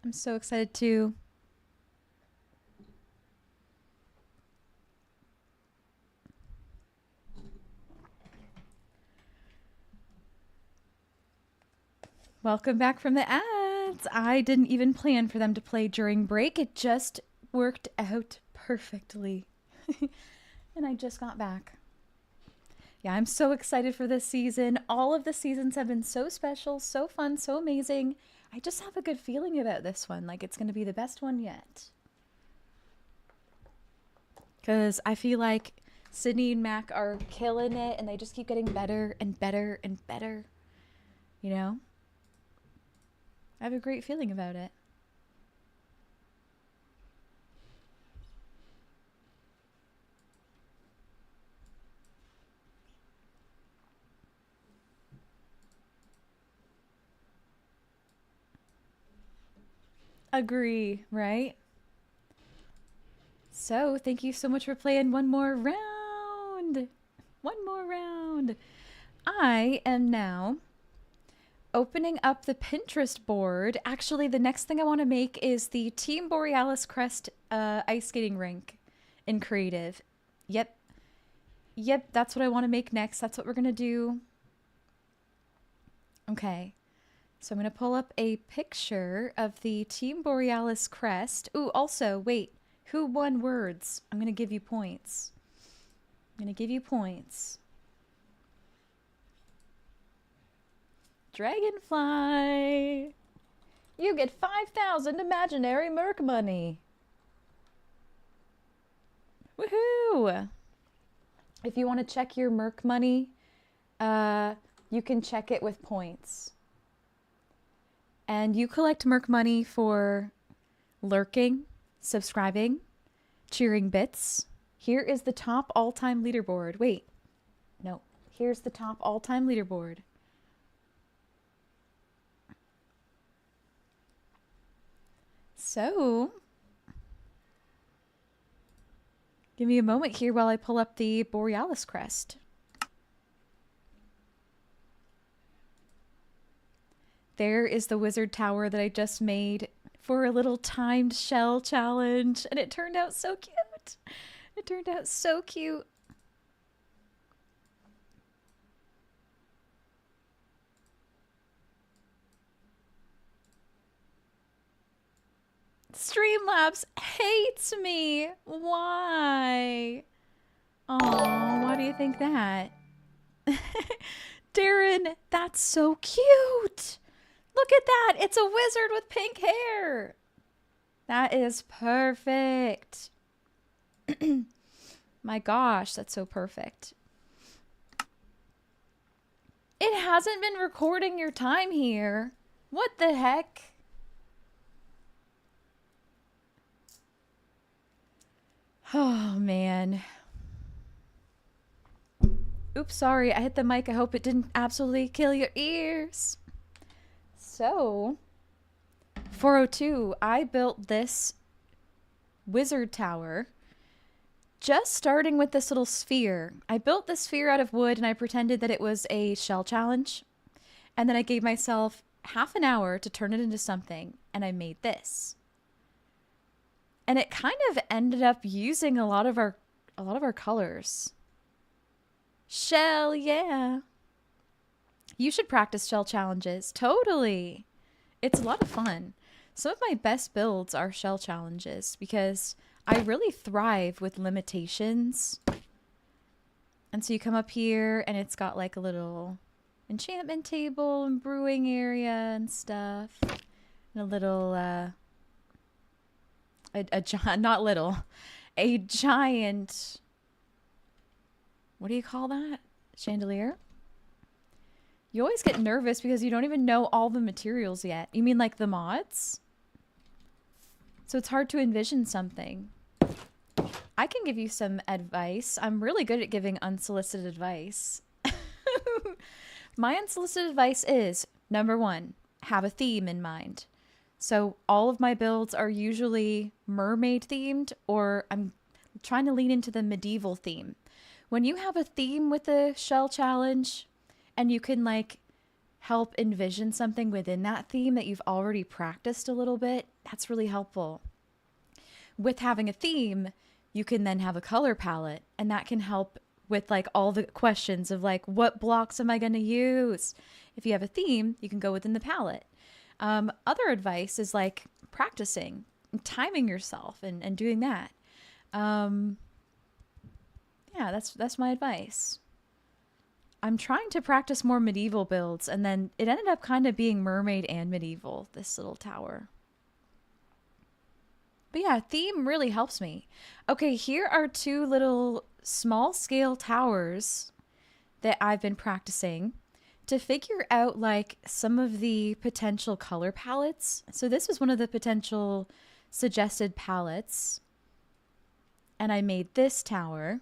I'm so excited too. Welcome back from the ads. I didn't even plan for them to play during break. It just worked out perfectly. And I just got back. Yeah, I'm so excited for this season. All of the seasons have been so special, so fun, so amazing. I just have a good feeling about this one. Like it's going to be the best one yet. Because I feel like Sydney and Mac are killing it and they just keep getting better and better and better. You know? I have a great feeling about it. Agree, right? So, thank you so much for playing one more round. One more round. I am now opening up the Pinterest board. Actually, the next thing I want to make is the Team Borealis Crest ice skating rink in creative. Yep. Yep, that's what I want to make next. That's what we're going to do. Okay. So I'm going to pull up a picture of the Team Borealis crest. Ooh, also, wait. Who won words? I'm going to give you points. I'm going to give you points. Dragonfly. You get 5,000 imaginary Merc money. Woohoo! If you want to check your Merc money, you can check it with points. And you collect Merc money for lurking, subscribing, cheering bits. Here is the top all-time leaderboard. Wait, no. Here's the top all-time leaderboard. So, give me a moment here while I pull up the Borealis crest. There is the wizard tower that I just made for a little timed shell challenge, and it turned out so cute. It turned out so cute. Streamlabs hates me. Why? Oh, why do you think that? Darren, that's so cute. Look at that. It's a wizard with pink hair. That is perfect. My gosh, that's so perfect. It hasn't been recording your time here. What the heck? Oh, man. Oops, sorry. I hit the mic. I hope it didn't absolutely kill your ears. So, 402, I built this wizard tower just starting with this little sphere. I built the sphere out of wood and I pretended that it was a shell challenge. And then I gave myself half an hour to turn it into something, and I made this. And it kind of ended up using a lot of our colors. Shell, yeah. You should practice shell challenges. Totally. It's a lot of fun. Some of my best builds are shell challenges because I really thrive with limitations. And so you come up here and it's got like a little enchantment table and brewing area and stuff. And a little, not little, a giant, what do you call that? Chandelier? You always get nervous because you don't even know all the materials yet. You mean like the mods? So it's hard to envision something. I can give you some advice. I'm really good at giving unsolicited advice. My unsolicited advice is, number one, have a theme in mind. So all of my builds are usually mermaid themed, or I'm trying to lean into the medieval theme. When you have a theme with a shell challenge and you can like help envision something within that theme that you've already practiced a little bit, that's really helpful. With having a theme, you can then have a color palette, and that can help with like all the questions of like, what blocks am I going to use? If you have a theme, you can go within the palette. Other advice is like practicing, timing yourself and doing that. Yeah, that's my advice. I'm trying to practice more medieval builds, and then it ended up kind of being mermaid and medieval, this little tower. But yeah, theme really helps me. Okay, here are two little small scale towers that I've been practicing to figure out like some of the potential color palettes. So this was one of the potential suggested palettes. And I made this tower.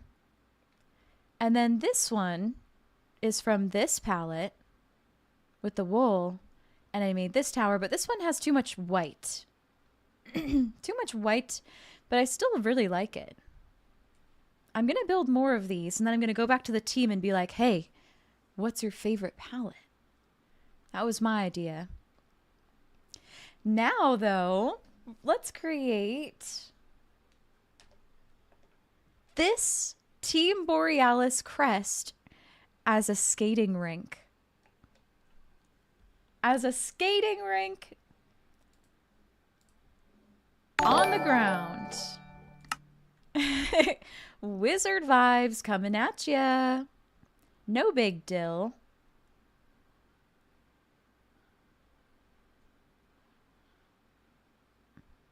And then this one is from this palette with the wool. And I made this tower, but this one has too much white. Too much white, but I still really like it. I'm going to build more of these, and then I'm going to go back to the team and be like, hey, what's your favorite palette? That was my idea. Now, though, let's create this Team Borealis crest as a skating rink. As a skating rink on the ground. Wizard vibes coming at ya. No big deal.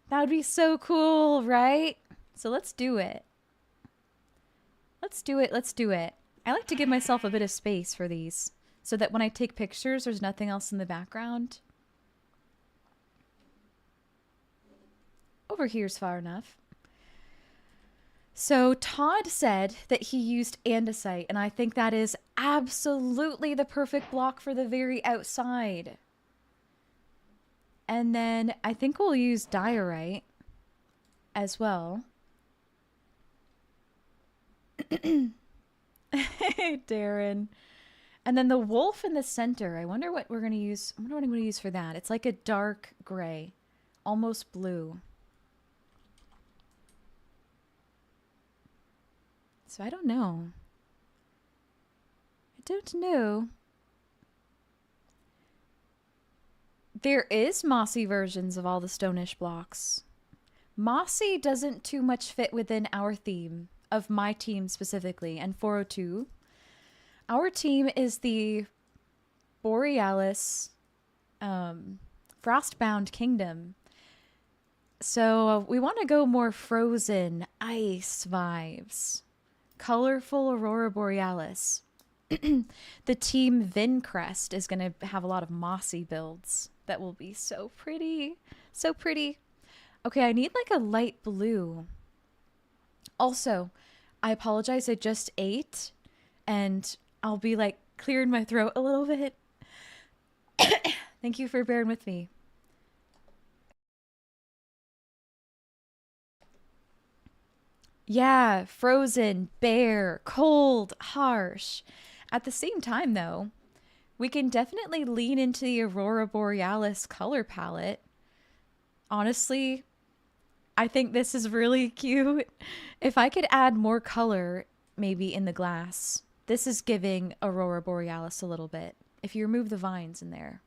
That would be so cool, right? So let's do it. Let's do it. Let's do it. I like to give myself a bit of space for these so that when I take pictures, there's nothing else in the background. Over here's far enough. So Todd said that he used andesite, and I think that is absolutely the perfect block for the very outside. And then I think we'll use diorite as well. Darren. And then the wolf in the center. I wonder what we're going to use. I wonder what I'm going to use for that. It's like a dark gray, almost blue. So I don't know. I don't know. There is mossy versions of all the stonish blocks. Mossy doesn't too much fit within our theme, of my team specifically, and 402. Our team is the Borealis Frostbound Kingdom. So we want to go more frozen ice vibes. Colorful Aurora Borealis. The team Vincrest is going to have a lot of mossy builds that will be so pretty. So pretty. Okay, I need like a light blue. Also, I apologize, I just ate and I'll be like clearing my throat a little bit. Thank you for bearing with me. Yeah, frozen, bare, cold, harsh. At the same time, though, we can definitely lean into the Aurora Borealis color palette. Honestly, I think this is really cute. If I could add more color, maybe in the glass. This is giving Aurora Borealis a little bit. if you remove the vines in there.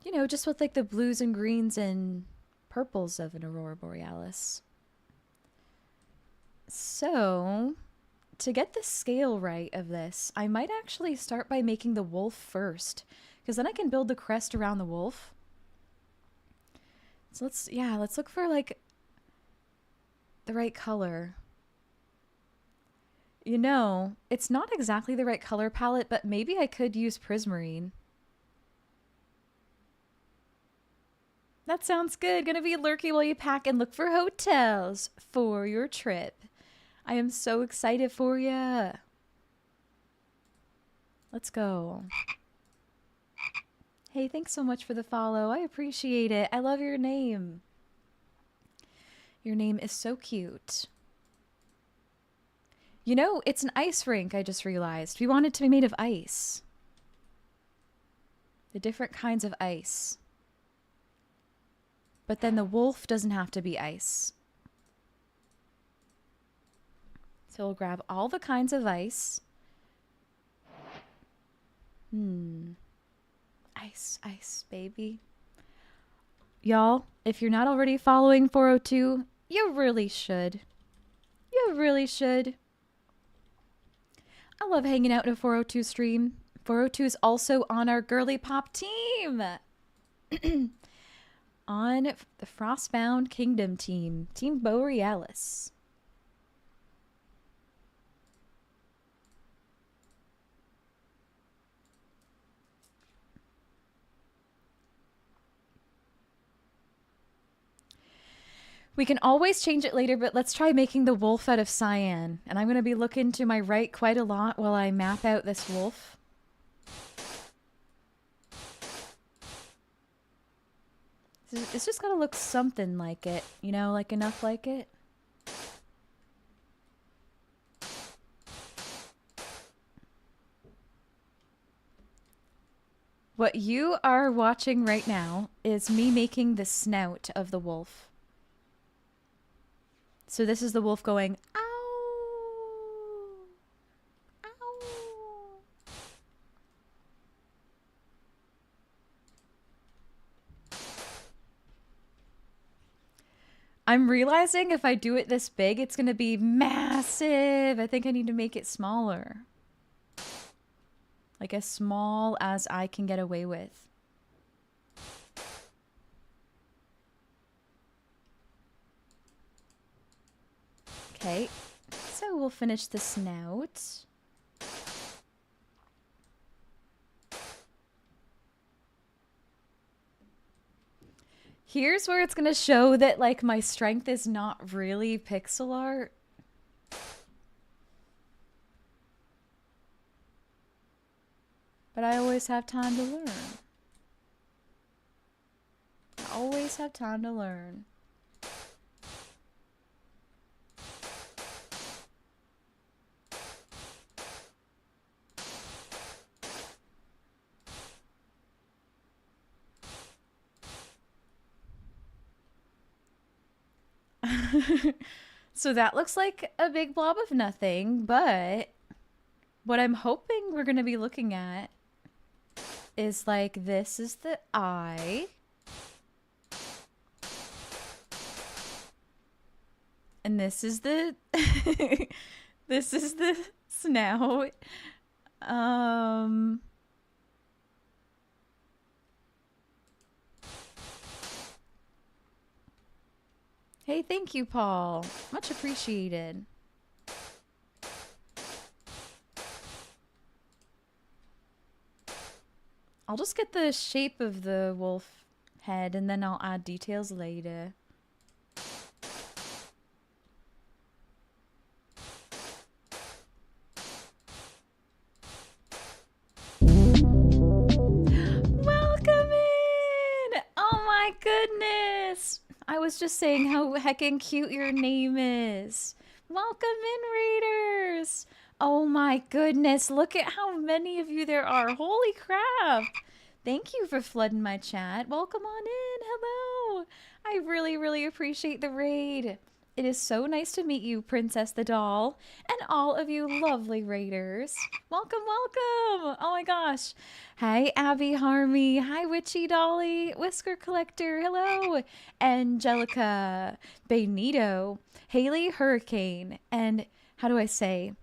You know, just with like the blues and greens and purples of an aurora borealis. So, to get the scale right of this, I might actually start by making the wolf first, because then I can build the crest around the wolf. So let's look for like the right color. You know, it's not exactly the right color palette, but maybe I could use prismarine. That sounds good. Gonna be lurky while you pack and look for hotels for your trip. I am so excited for ya. Let's go. Hey, thanks so much for the follow. I appreciate it. I love your name. Your name is so cute. You know, it's an ice rink, I just realized. We want it to be made of ice. The different kinds of ice. But then the wolf doesn't have to be ice. So we'll grab all the kinds of ice. Ice, ice, baby. Y'all, if you're not already following 402, you really should. You really should. I love hanging out in a 402 stream. 402 is also on our Girly Pop team. On the Frostbound Kingdom team. Team Borealis. We can always change it later, but let's try making the wolf out of cyan. And I'm going to be looking to my right quite a lot while I map out this wolf. It's just got to look something like it, you know, like enough like it. What you are watching right now is me making the snout of the wolf. So this is the wolf going, ow, ow. I'm realizing if I do it this big, it's going to be massive. I think I need to make it smaller. Like as small as I can get away with. Okay, so we'll finish the snout. Here's where it's gonna show that like my strength is not really pixel art. But I always have time to learn. I always have time to learn. So that looks like a big blob of nothing, but what I'm hoping we're going to be looking at is like this is the eye. And this is the this is the snout. Hey, thank you, Paul. Much appreciated. I'll just get the shape of the wolf head and then I'll add details later. Welcome in! Oh my goodness! I was just saying how heckin' cute your name is. Welcome in, Raiders! Oh my goodness, look at how many of you there are. Holy crap! Thank you for flooding my chat. Welcome on in. Hello! I really, really appreciate the raid. It is so nice to meet you, Princess the Doll, and all of you lovely raiders. Welcome, welcome. Oh my gosh. Hi, Abby Harmy. Hi, Witchy Dolly. Whisker Collector. Hello. Angelica. Benito. Haley Hurricane. And how do I say?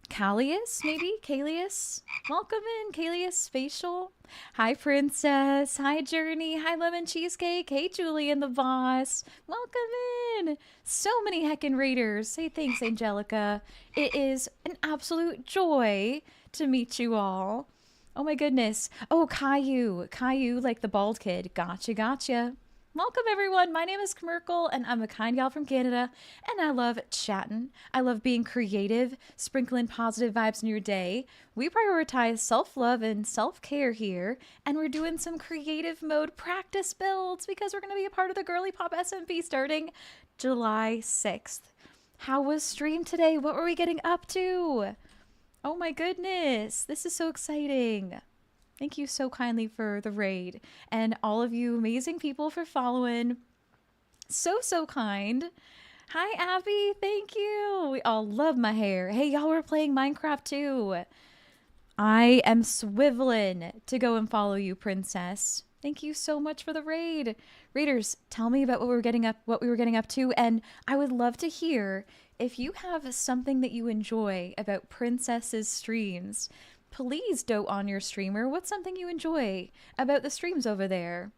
Callius, maybe? Callius? Welcome in, Callius Facial. Hi, Princess. Hi, Journey. Hi, Lemon Cheesecake. Hey, Julie and the Boss. Welcome in. So many heckin' raiders. Say thanks, Angelica. It is an absolute joy to meet you all. Oh my goodness. Oh, Caillou. Caillou, like the bald kid. Gotcha, gotcha. Welcome, everyone. My name is Kmerkel, and I'm a kind gal from Canada, and I love chatting. I love being creative, sprinkling positive vibes in your day. We prioritize self-love and self-care here, and we're doing some creative mode practice builds because we're going to be a part of the GirlypopSMP starting July 6th. How was stream today? What were we getting up to? Oh my goodness. This is so exciting. Thank you so kindly for the raid and all of you amazing people for following. So, so kind. Hi, Abby. Thank you. We all love my hair. Hey, y'all were playing Minecraft too. I am swiveling to go and follow you, Princess. Thank you so much for the raid. Raiders, tell me about what we were getting up to, and I would love to hear if you have something that you enjoy about Princess's streams. Please dote on your streamer. What's something you enjoy about the streams over there?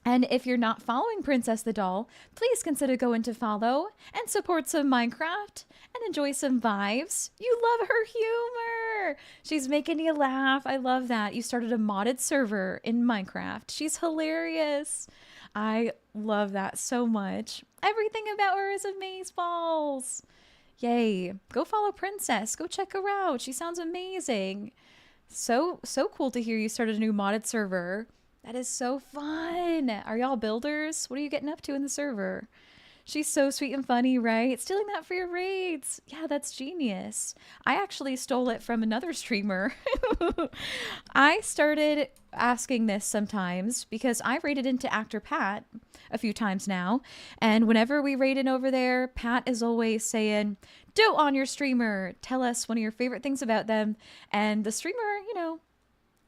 And if you're not following Princess the Doll, please consider going to follow and support some Minecraft and enjoy some vibes. You love her humor. She's making you laugh. I love that. You started a modded server in Minecraft. She's hilarious. I love that so much. Everything about her is amazeballs. Yay. Go follow Princess. Go check her out. She sounds amazing. So cool to hear you started a new modded server. That is so fun. Are y'all builders? What are you getting up to in the server? She's so sweet and funny, right? Stealing that for your raids. Yeah, that's genius. I actually stole it from another streamer. I started asking this sometimes because I raided into Actor Pat a few times now. And whenever we raid in over there, Pat is always saying, dote on your streamer. Tell us one of your favorite things about them. And the streamer,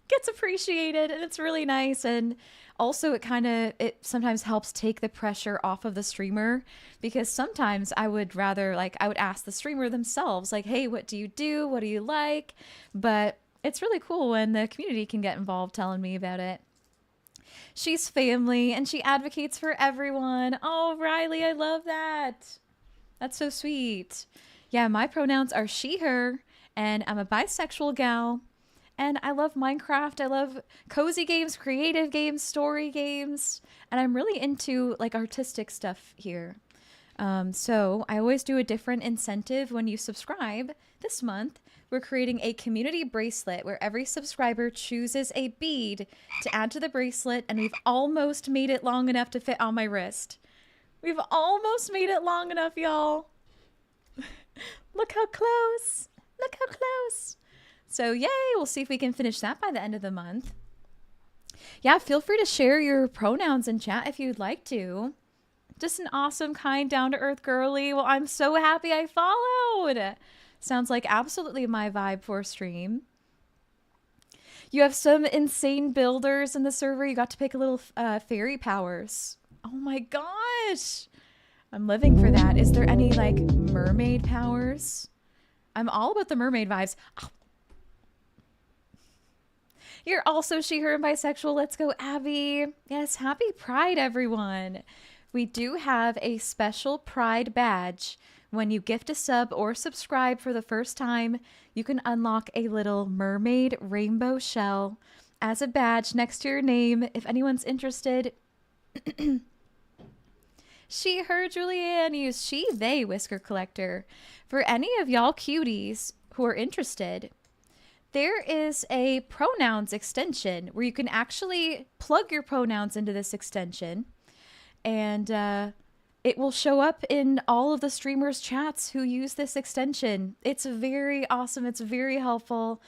gets appreciated, and it's really nice. And also it sometimes helps take the pressure off of the streamer, because sometimes I would ask the streamer themselves, like, hey, what do you do? What do you like? But it's really cool when the community can get involved telling me about it. She's family and she advocates for everyone. Oh, Riley, I love that. That's so sweet. Yeah, my pronouns are she, her, and I'm a bisexual gal. And I love Minecraft. I love cozy games, creative games, story games. And I'm really into artistic stuff here. So I always do a different incentive when you subscribe. This month, we're creating a community bracelet where every subscriber chooses a bead to add to the bracelet. And we've almost made it long enough to fit on my wrist. We've almost made it long enough, y'all. Look how close. Look how close. So yay, we'll see if we can finish that by the end of the month. Yeah, feel free to share your pronouns in chat if you'd like to. Just an awesome, kind, down-to-earth girly. Well, I'm so happy I followed. Sounds like absolutely my vibe for a stream. You have some insane builders in the server. You got to pick a little fairy powers. Oh my gosh. I'm living for that. Is there any mermaid powers? I'm all about the mermaid vibes. Oh. You're also she, her, and bisexual. Let's go, Abby. Yes, happy Pride, everyone. We do have a special Pride badge. When you gift a sub or subscribe for the first time, you can unlock a little mermaid rainbow shell as a badge next to your name. If anyone's interested, she, her, Julianne, use she, they, Whisker Collector. For any of y'all cuties who are interested, there is a pronouns extension where you can actually plug your pronouns into this extension, and it will show up in all of the streamers' chats who use this extension. It's very awesome. It's very helpful.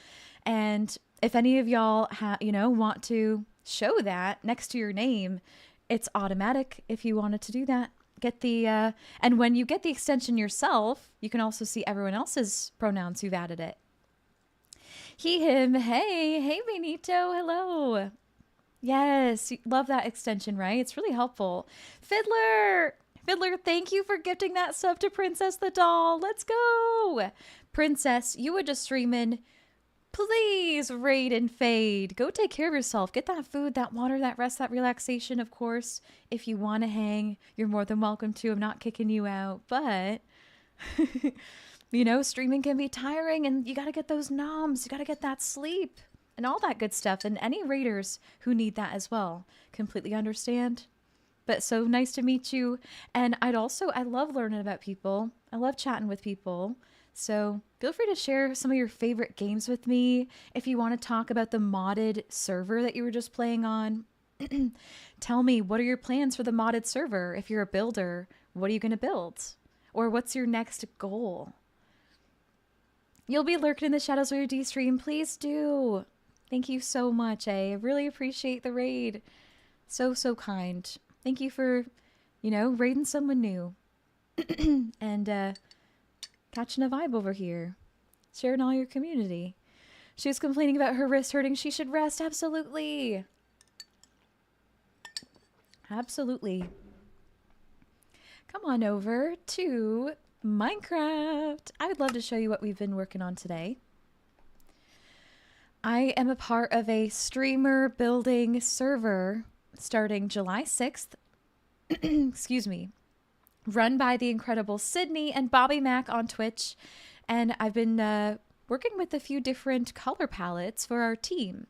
And if any of y'all want to show that next to your name, it's automatic if you wanted to do that. get the and when you get the extension yourself, you can also see everyone else's pronouns who've added it. He, him, hey Benito, hello. Yes, love that extension, right? It's really helpful. Fiddler, thank you for gifting that sub to Princess the Doll. Let's go. Princess, you were just streaming. Please raid and fade. Go take care of yourself. Get that food, that water, that rest, that relaxation, of course. If you want to hang, you're more than welcome to. I'm not kicking you out, but you know, streaming can be tiring and you got to get those noms. You got to get that sleep and all that good stuff. And any raiders who need that as well, completely understand. But so nice to meet you. And I love learning about people. I love chatting with people. So feel free to share some of your favorite games with me. If you want to talk about the modded server that you were just playing on, tell me, what are your plans for the modded server? If you're a builder, what are you going to build? Or what's your next goal? You'll be lurking in the shadows of your D-stream. Please do. Thank you so much, I really appreciate the raid. So kind. Thank you for, you know, raiding someone new. And, catching a vibe over here. Sharing all your community. She was complaining about her wrist hurting. She should rest. Absolutely. Absolutely. Come on over to Minecraft. I would love to show you what we've been working on today. I am a part of a streamer building server starting July 6th. Excuse me. Run by the incredible Sydney and Bobby Mac on Twitch. And I've been working with a few different color palettes for our team.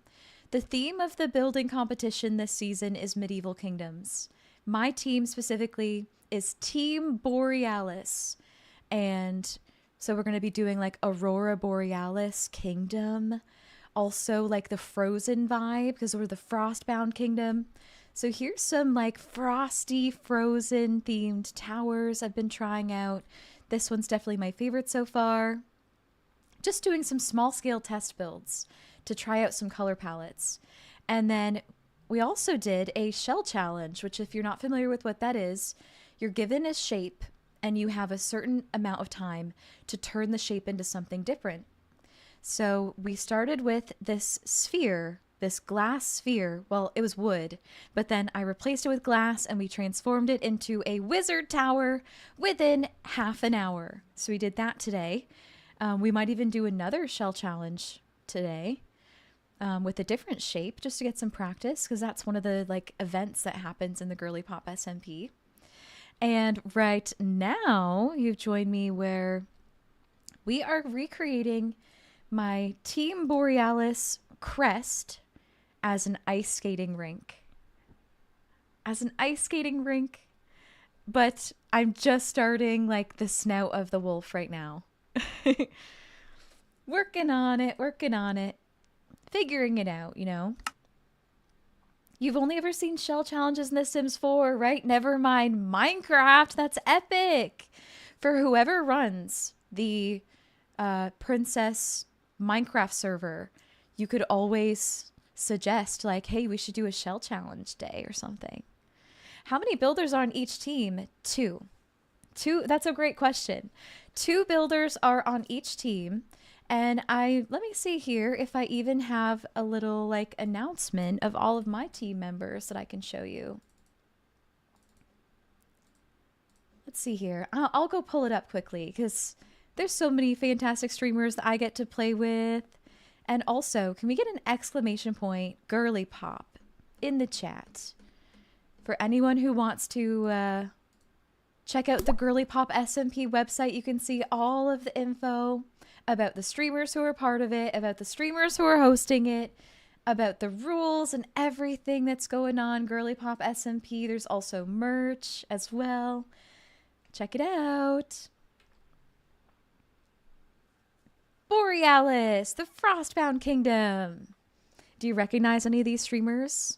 The theme of the building competition this season is Medieval Kingdoms. My team specifically is Team Borealis. And so we're going to be doing like Aurora Borealis Kingdom. Also like the Frozen vibe because we're the Frostbound Kingdom. So here's some like frosty, frozen themed towers I've been trying out. This one's definitely my favorite so far. Just doing some small scale test builds to try out some color palettes. And then we also did a shell challenge, which if you're not familiar with what that is, you're given a shape and you have a certain amount of time to turn the shape into something different. So we started with this sphere, this glass sphere. Well, it was wood, but then I replaced it with glass and we transformed it into a wizard tower within half an hour. So we did that today. We might even do another shell challenge today with a different shape just to get some practice because that's one of the like events that happens in the GirlypopSMP. And right now you've joined me where we are recreating my Team Borealis crest as an ice skating rink. But I'm just starting like the snout of the wolf right now. Working on it. Figuring it out, you know. You've only ever seen shell challenges in The Sims 4, right? Never mind Minecraft. That's epic. For whoever runs the Princess Minecraft server, you could always suggest like, hey, we should do a shell challenge day or something. How many builders are on each team? Two. That's a great question. 2 builders are on each team. And let me see here if I even have a little like announcement of all of my team members that I can show you. Let's see here. I'll go pull it up quickly because there's so many fantastic streamers that I get to play with. And also, can we get an exclamation point girly pop in the chat for anyone who wants to check out the GirlypopSMP website? You can see all of the info about the streamers who are part of it, about the streamers who are hosting it, about the rules and everything that's going on. GirlypopSMP. There's also merch as well. Check it out. Borealis, the Frostbound Kingdom. Do you recognize any of these streamers?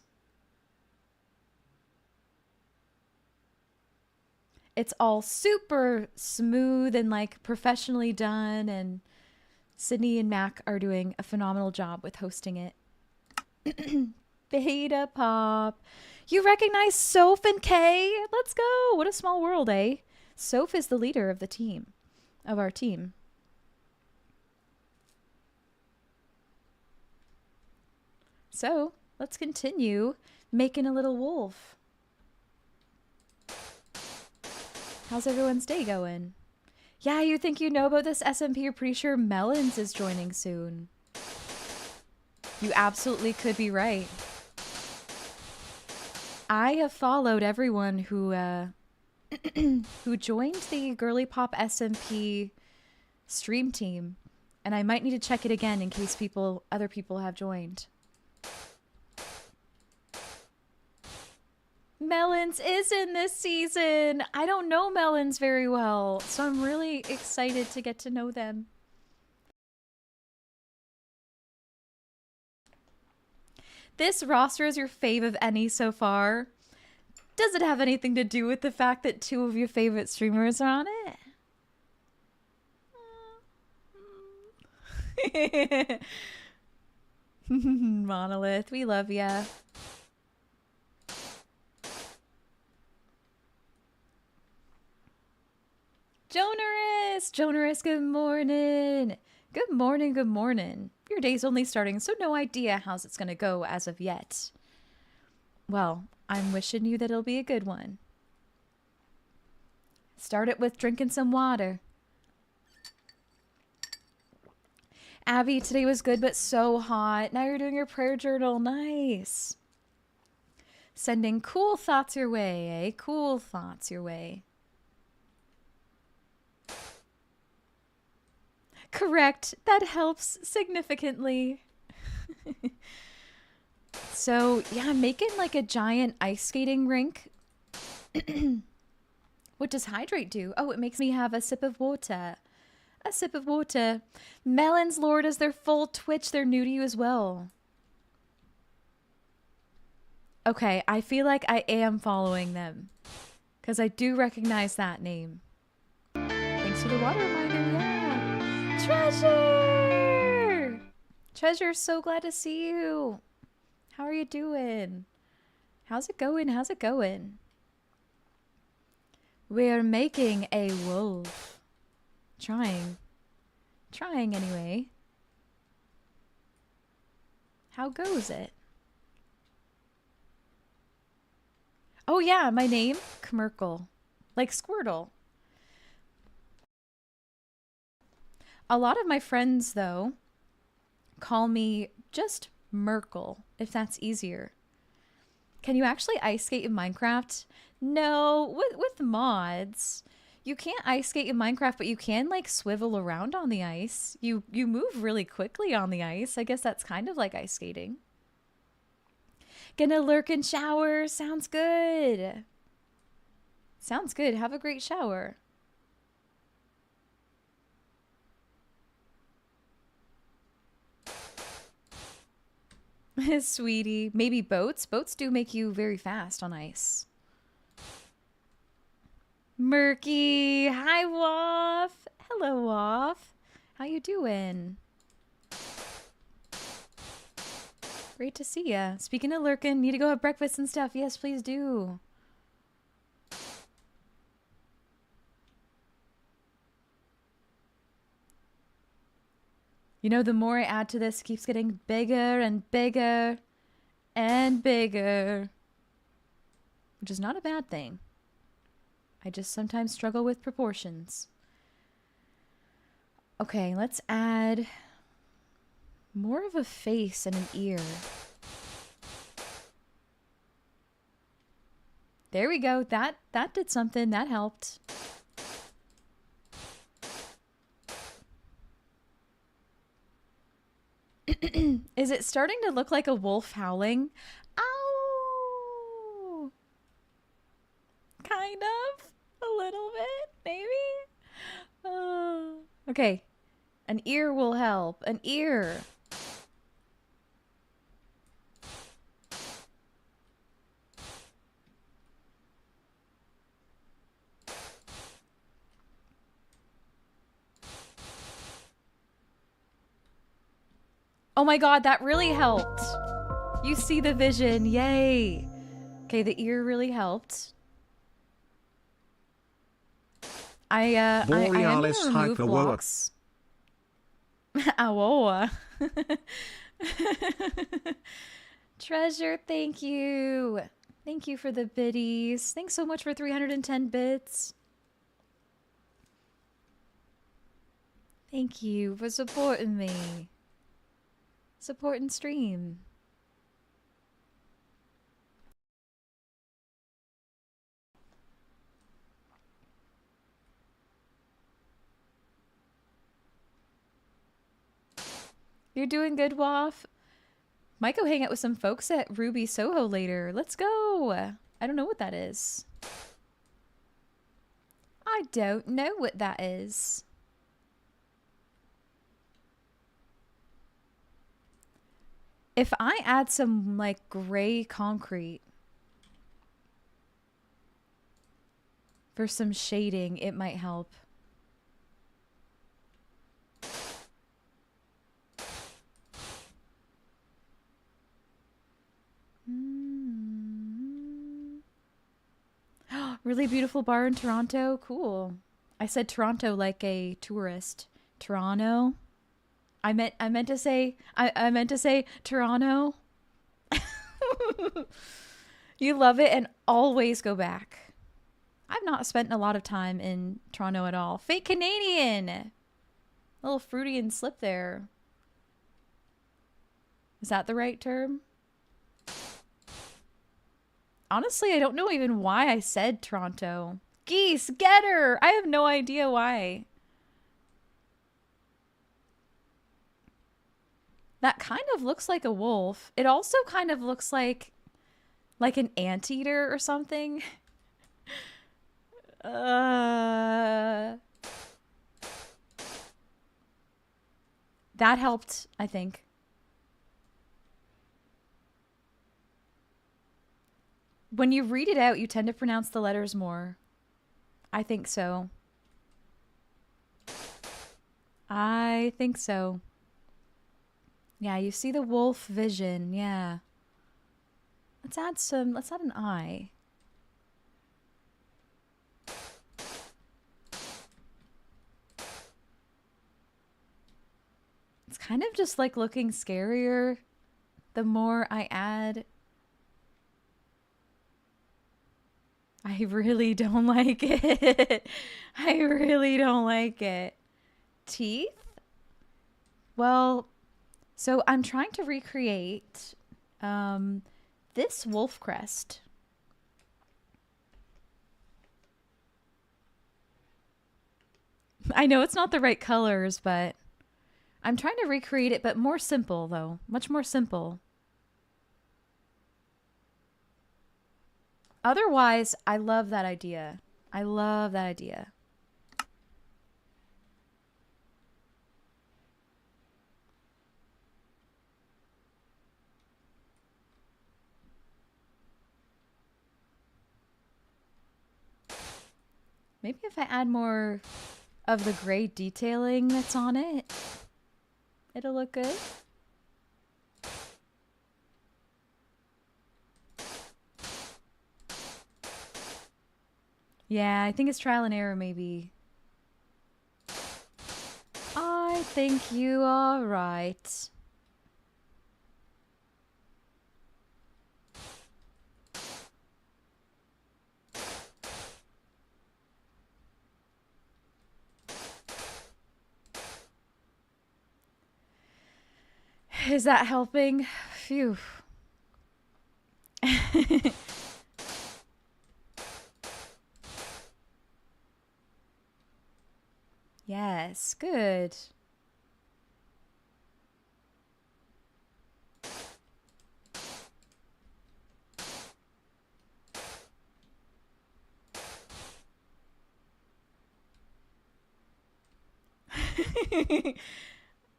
It's all super smooth and like professionally done, and Sydney and Mac are doing a phenomenal job with hosting it. Beta Pop. You recognize Soph and Kay? Let's go. What a small world, eh? Soph is the leader of the team, of our team. So let's continue making a little wolf. How's everyone's day going? Yeah, you think you know about this SMP? You're pretty sure Melons is joining soon. You absolutely could be right. I have followed everyone who who joined the GirlypopSMP stream team, and I might need to check it again in case other people have joined. Melons is in this season. I don't know Melons very well, so I'm really excited to get to know them. This roster is your fave of any so far. Does it have anything to do with the fact that 2 of your favorite streamers are on it? Monolith, we love ya. Jonaris, good morning. Good morning, good morning. Your day's only starting, so no idea how's it's gonna go as of yet. Well, I'm wishing you that it'll be a good one. Start it with drinking some water. Abby, today was good but so hot. Now you're doing your prayer journal. Nice. Sending cool thoughts your way, eh? Cool thoughts your way. Correct. That helps significantly. So, yeah, I'm making like a giant ice skating rink. What does hydrate do? Oh, it makes me have a sip of water. A sip of water. Melons Lord is their full Twitch. They're new to you as well. Okay, I feel like I am following them. Because I do recognize that name. Thanks for the water reminder, yeah. Treasure! Treasure, so glad to see you. How are you doing? How's it going? How's it going? We're making a wolf. Trying anyway. How goes it? Oh yeah, my name? Kmerkle. Like Squirtle. A lot of my friends, though, call me just Merkle, if that's easier. Can you actually ice skate in Minecraft? No, with mods. You can't ice skate in Minecraft, but you can like swivel around on the ice. You move really quickly on the ice. I guess that's kind of like ice skating. Gonna lurk and shower. Sounds good. Sounds good. Have a great shower. Sweetie. Maybe boats? Boats do make you very fast on ice. Murky. Hi, Woff. Hello, Woff. How you doing? Great to see ya. Speaking of lurking, need to go have breakfast and stuff. Yes, please do. You know, the more I add to this, it keeps getting bigger and bigger and bigger. Which is not a bad thing. I just sometimes struggle with proportions. Okay, let's add more of a face and an ear. There we go. That did something. That helped. Is it starting to look like a wolf howling? Ow! Kind of. A little bit, maybe? Okay. An ear will help. An ear. Oh my god, that really helped. You see the vision. Yay. Okay, the ear really helped. I am Borealis gonna remove hyperwoa. blocks. Awoa. Treasure, thank you. Thank you for the biddies. Thanks so much for 310 bits. Thank you for supporting me. Supporting stream. You're doing good, Waff. Might go hang out with some folks at Ruby Soho later. Let's go. I don't know what that is. I don't know what that is. If I add some like gray concrete for some shading, it might help. Really beautiful bar in Toronto. Cool. I said Toronto like a tourist. Toronto. I meant to say Toronto. You love it and always go back. I've not spent a lot of time in Toronto at all. Fake Canadian. A little Freudian slip there. Is that the right term? Honestly, I don't know even why I said Toronto. Geese, get her! I have no idea why. That kind of looks like a wolf. It also kind of looks like an anteater or something. That helped, I think. When you read it out, you tend to pronounce the letters more. I think so. I think so. Yeah, you see the wolf vision. Yeah. Let's add an eye. It's kind of just like looking scarier the more I add. I really don't like it. I really don't like it. Teeth? Well, so I'm trying to recreate this wolf crest. I know it's not the right colors, but I'm trying to recreate it, but more simple though. Much more simple. Otherwise, I love that idea. I love that idea. Maybe if I add more of the gray detailing that's on it, it'll look good. Yeah, I think it's trial and error, maybe. I think you are right. Is that helping? Phew. Yes, good.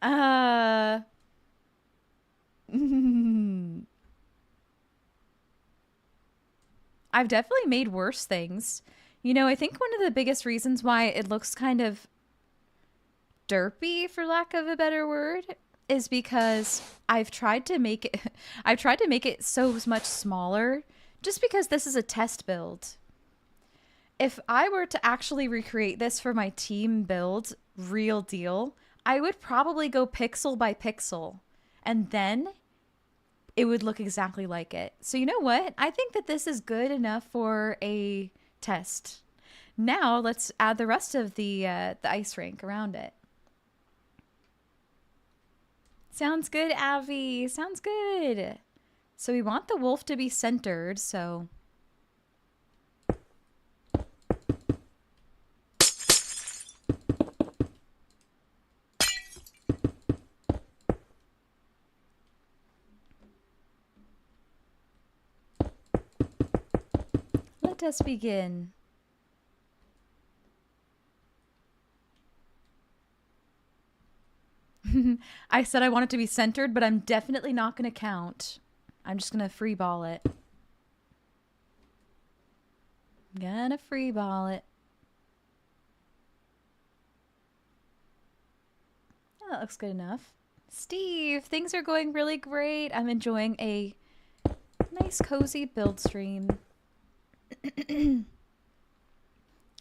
uh I've definitely made worse things. You know, I think one of the biggest reasons why it looks kind of derpy, for lack of a better word, is because I've tried to make it I've tried to make it so much smaller just because this is a test build. If I were to actually recreate this for my team build, real deal, I would probably go pixel by pixel, and then it would look exactly like it. So you know what? I think that this is good enough for a test. Now let's add the rest of the ice rink around it. Sounds good, Abby. Sounds good. So we want the wolf to be centered, so... Let us begin. I said I want it to be centered, but I'm definitely not going to count. I'm just going to free ball it. Gonna free ball it. Oh, that looks good enough. Steve, things are going really great. I'm enjoying a nice cozy build stream.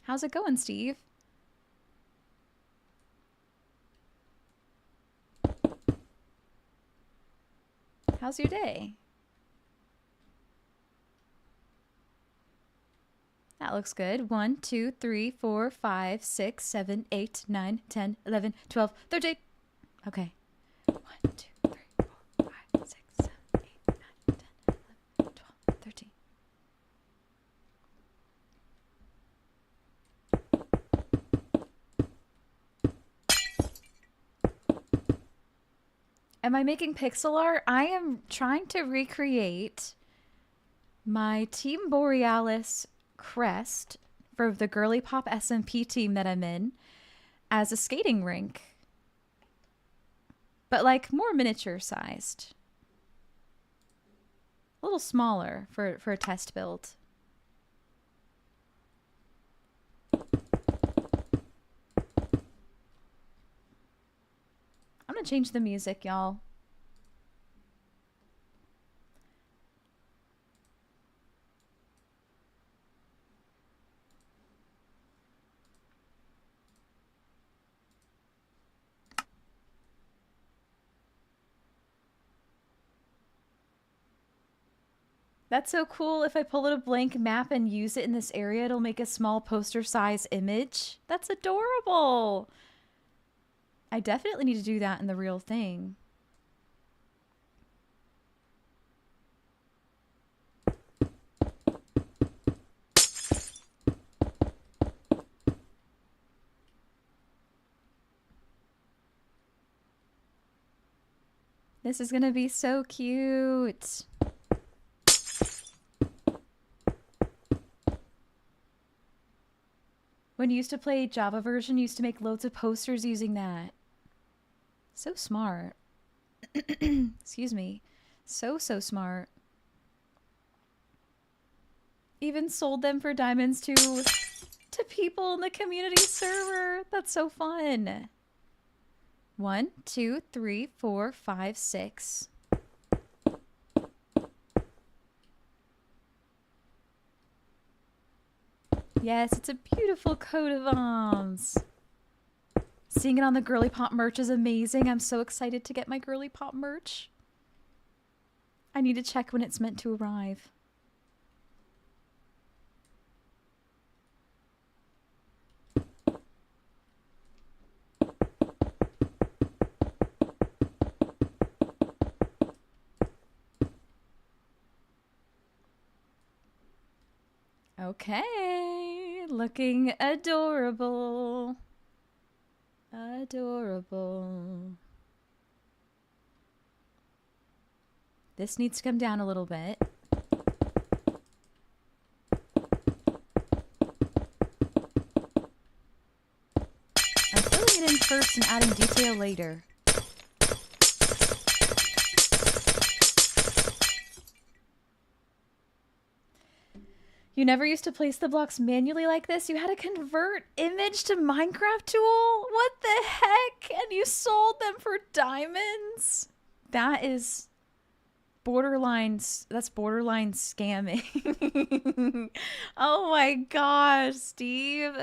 How's it going, Steve? How's your day? That looks good. 1, 2, 3, 4, 5, 6, 7, 8, 9, 10, 11, 12, 13. Okay. 1, 2, 3, 4, 5, 6, 7, 8, 9, 10, 11, 12, 13. Am I making pixel art? I am trying to recreate my Team Borealis crest for the GirlypopSMP team that I'm in as a skating rink. But like more miniature sized. A little smaller for a test build. I'm gonna change the music, y'all. That's so cool. If I pull out a blank map and use it in this area, it'll make a small poster size image. That's adorable. I definitely need to do that in the real thing. This is gonna be so cute. When you used to play Java version, you used to make loads of posters using that. So smart. Excuse me. So smart. Even sold them for diamonds to people in the community server. That's so fun. 1, 2, 3, 4, 5, 6. Yes, it's a beautiful coat of arms. Seeing it on the Girly Pop merch is amazing. I'm so excited to get my Girly Pop merch. I need to check when it's meant to arrive. Okay, looking adorable. Adorable. This needs to come down a little bit. I'm filling it in first and adding detail later. You never used to place the blocks manually like this? You had to convert image to Minecraft tool? What the heck? And you sold them for diamonds? That is that's borderline scamming. Oh my gosh, Steve.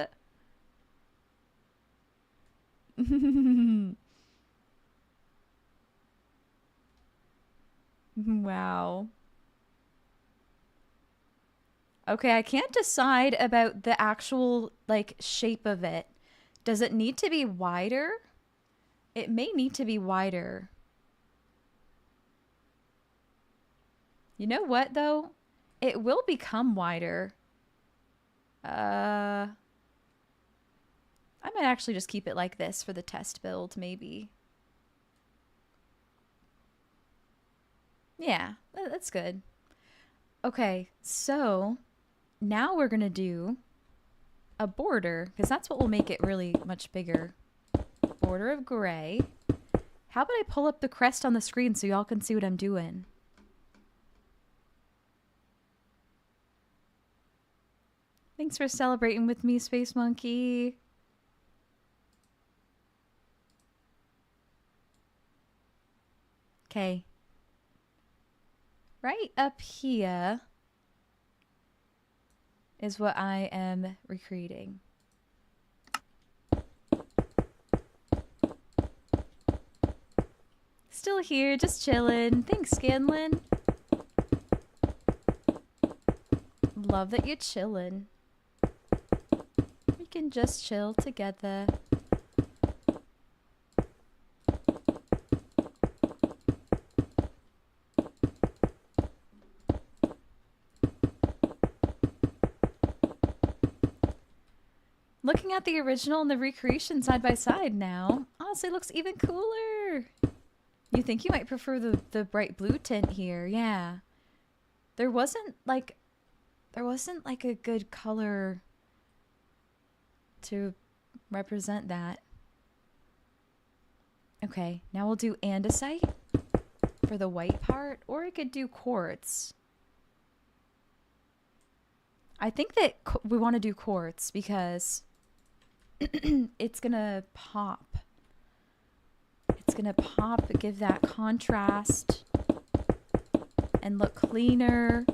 Wow. Okay, I can't decide about the actual like shape of it. Does it need to be wider? It may need to be wider. You know what though? It will become wider. I might actually just keep it like this for the test build, maybe. Yeah, that's good. Okay, so now we're gonna do a border, because that's what will make it really much bigger. Border of gray. How about I pull up the crest on the screen so y'all can see what I'm doing? Thanks for celebrating with me, Space Monkey. Okay. Right up here is what I am recreating. Still here, just chilling. Thanks, Scanlin. Love that you're chilling. We can just chill together. Looking at the original and the recreation side by side now, honestly looks even cooler. You think you might prefer the bright blue tint here, yeah. There wasn't like a good color to represent that. Okay, now we'll do andesite for the white part, or I could do quartz. I think that we want to do quartz because it's gonna pop. It's gonna pop, give that contrast, and look cleaner.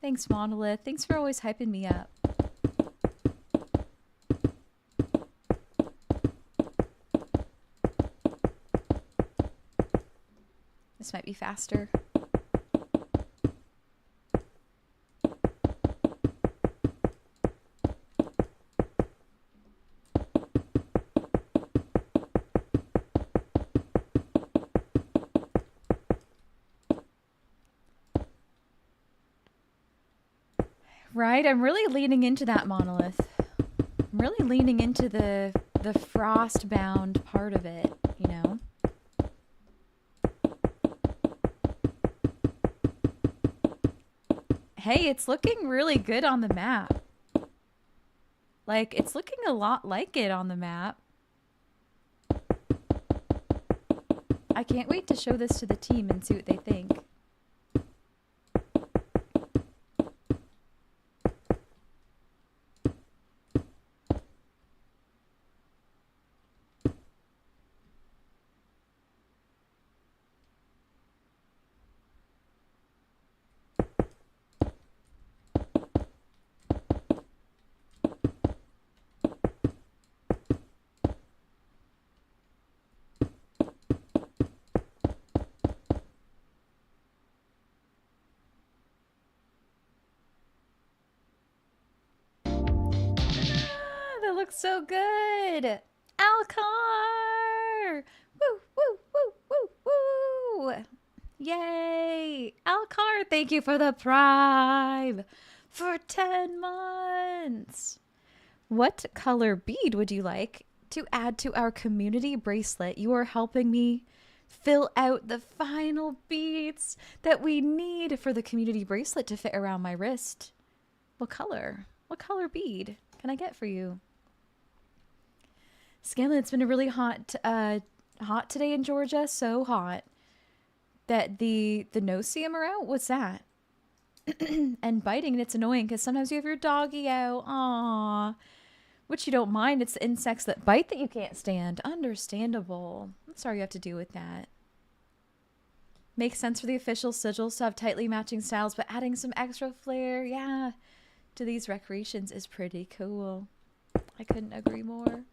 Thanks, Monolith. Thanks for always hyping me up. This might be faster. Right? I'm really leaning into that, Monolith. I'm really leaning into the frost bound part of it, you know? Hey, it's looking really good on the map. Like, it's looking a lot like it on the map. I can't wait to show this to the team and see what they think. That looks so good. Alcar! Woo, woo, woo, woo, woo! Yay! Alcar, thank you for the prime for 10 months. What color bead would you like to add to our community bracelet? You are helping me fill out the final beads that we need for the community bracelet to fit around my wrist. What color? What color bead can I get for you? Scanlan, it's been a really hot today in Georgia. So hot that the no-see-em are out. What's that? And biting, and it's annoying because sometimes you have your doggy out. Aww. Which you don't mind. It's the insects that bite that you can't stand. Understandable. I'm sorry you have to deal with that. Makes sense for the official sigils to have tightly matching styles, but adding some extra flair, yeah, to these recreations is pretty cool. I couldn't agree more.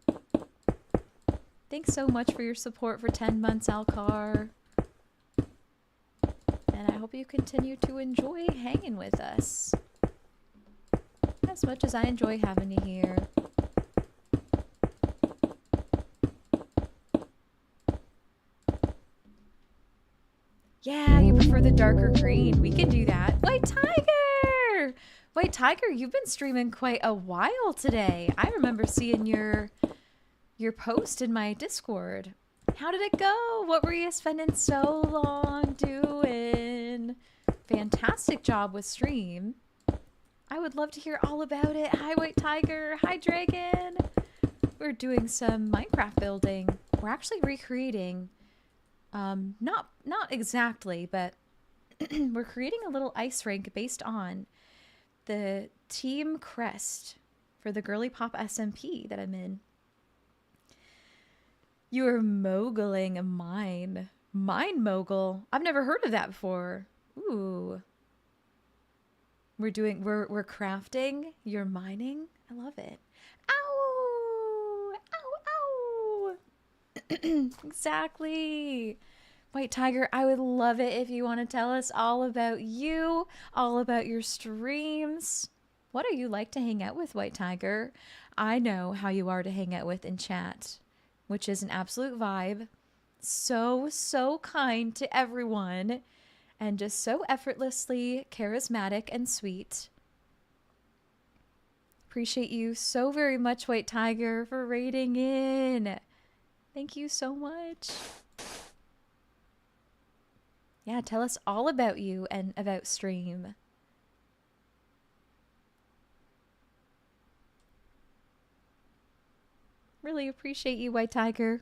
Thanks so much for your support for 10 months, Alcar. And I hope you continue to enjoy hanging with us as much as I enjoy having you here. Yeah, you prefer the darker green. We can do that. White Tiger! White Tiger, you've been streaming quite a while today. I remember seeing your post in my Discord. How did it go? What were you spending so long doing? Fantastic job with stream. I would love to hear all about it. Hi, White Tiger. Hi, Dragon. We're doing some Minecraft building. We're actually recreating, not exactly, but we're creating a little ice rink based on the team crest for the GirlypopSMP that I'm in. You are moguling a mine. Mine mogul. I've never heard of that before. Ooh. We're crafting. You're mining. I love it. Ow! Ow, ow! Exactly. White Tiger, I would love it if you want to tell us all about you, all about your streams. What are you like to hang out with, White Tiger? I know how you are to hang out with in chat, which is an absolute vibe. So kind to everyone and just so effortlessly charismatic and sweet. Appreciate you so very much, White Tiger, for raiding in. Thank you so much. Yeah, tell us all about you and about stream. Really appreciate you, White Tiger.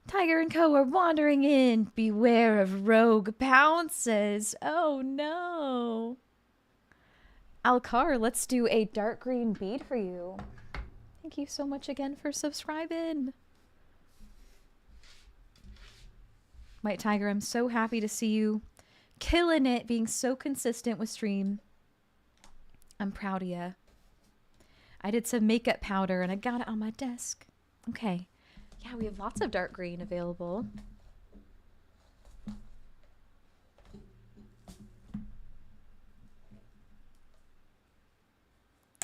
Tiger and Co. are wandering in. Beware of rogue pounces. Oh no. Alcar, let's do a dark green bead for you. Thank you so much again for subscribing. White Tiger, I'm so happy to see you killing it, being so consistent with stream. I'm proud of you. I did some makeup powder and I got it on my desk. Okay. Yeah, we have lots of dark green available.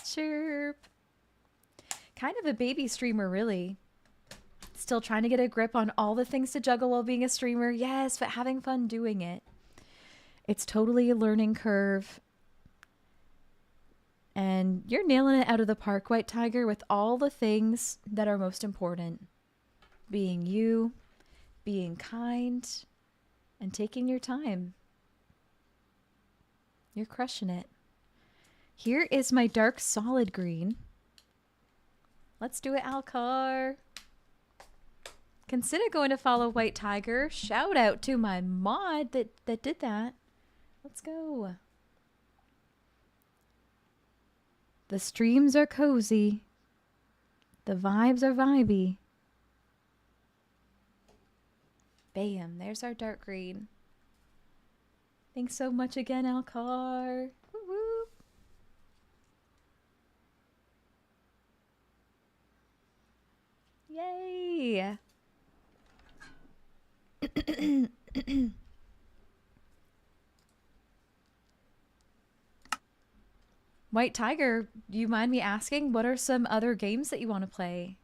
Chirp. Kind of a baby streamer, really. Still trying to get a grip on all the things to juggle while being a streamer. Yes, but having fun doing it. It's totally a learning curve. And you're nailing it out of the park, White Tiger, with all the things that are most important. Being you, being kind, and taking your time. You're crushing it. Here is my dark solid green. Let's do it, Alcar. Consider going to follow White Tiger. Shout out to my mod that did that. Let's go. The streams are cozy. The vibes are vibey. Bam, there's our dark green. Thanks so much again, Alcar. Woo-woo. Yay! White Tiger, do you mind me asking, what are some other games that you want to play?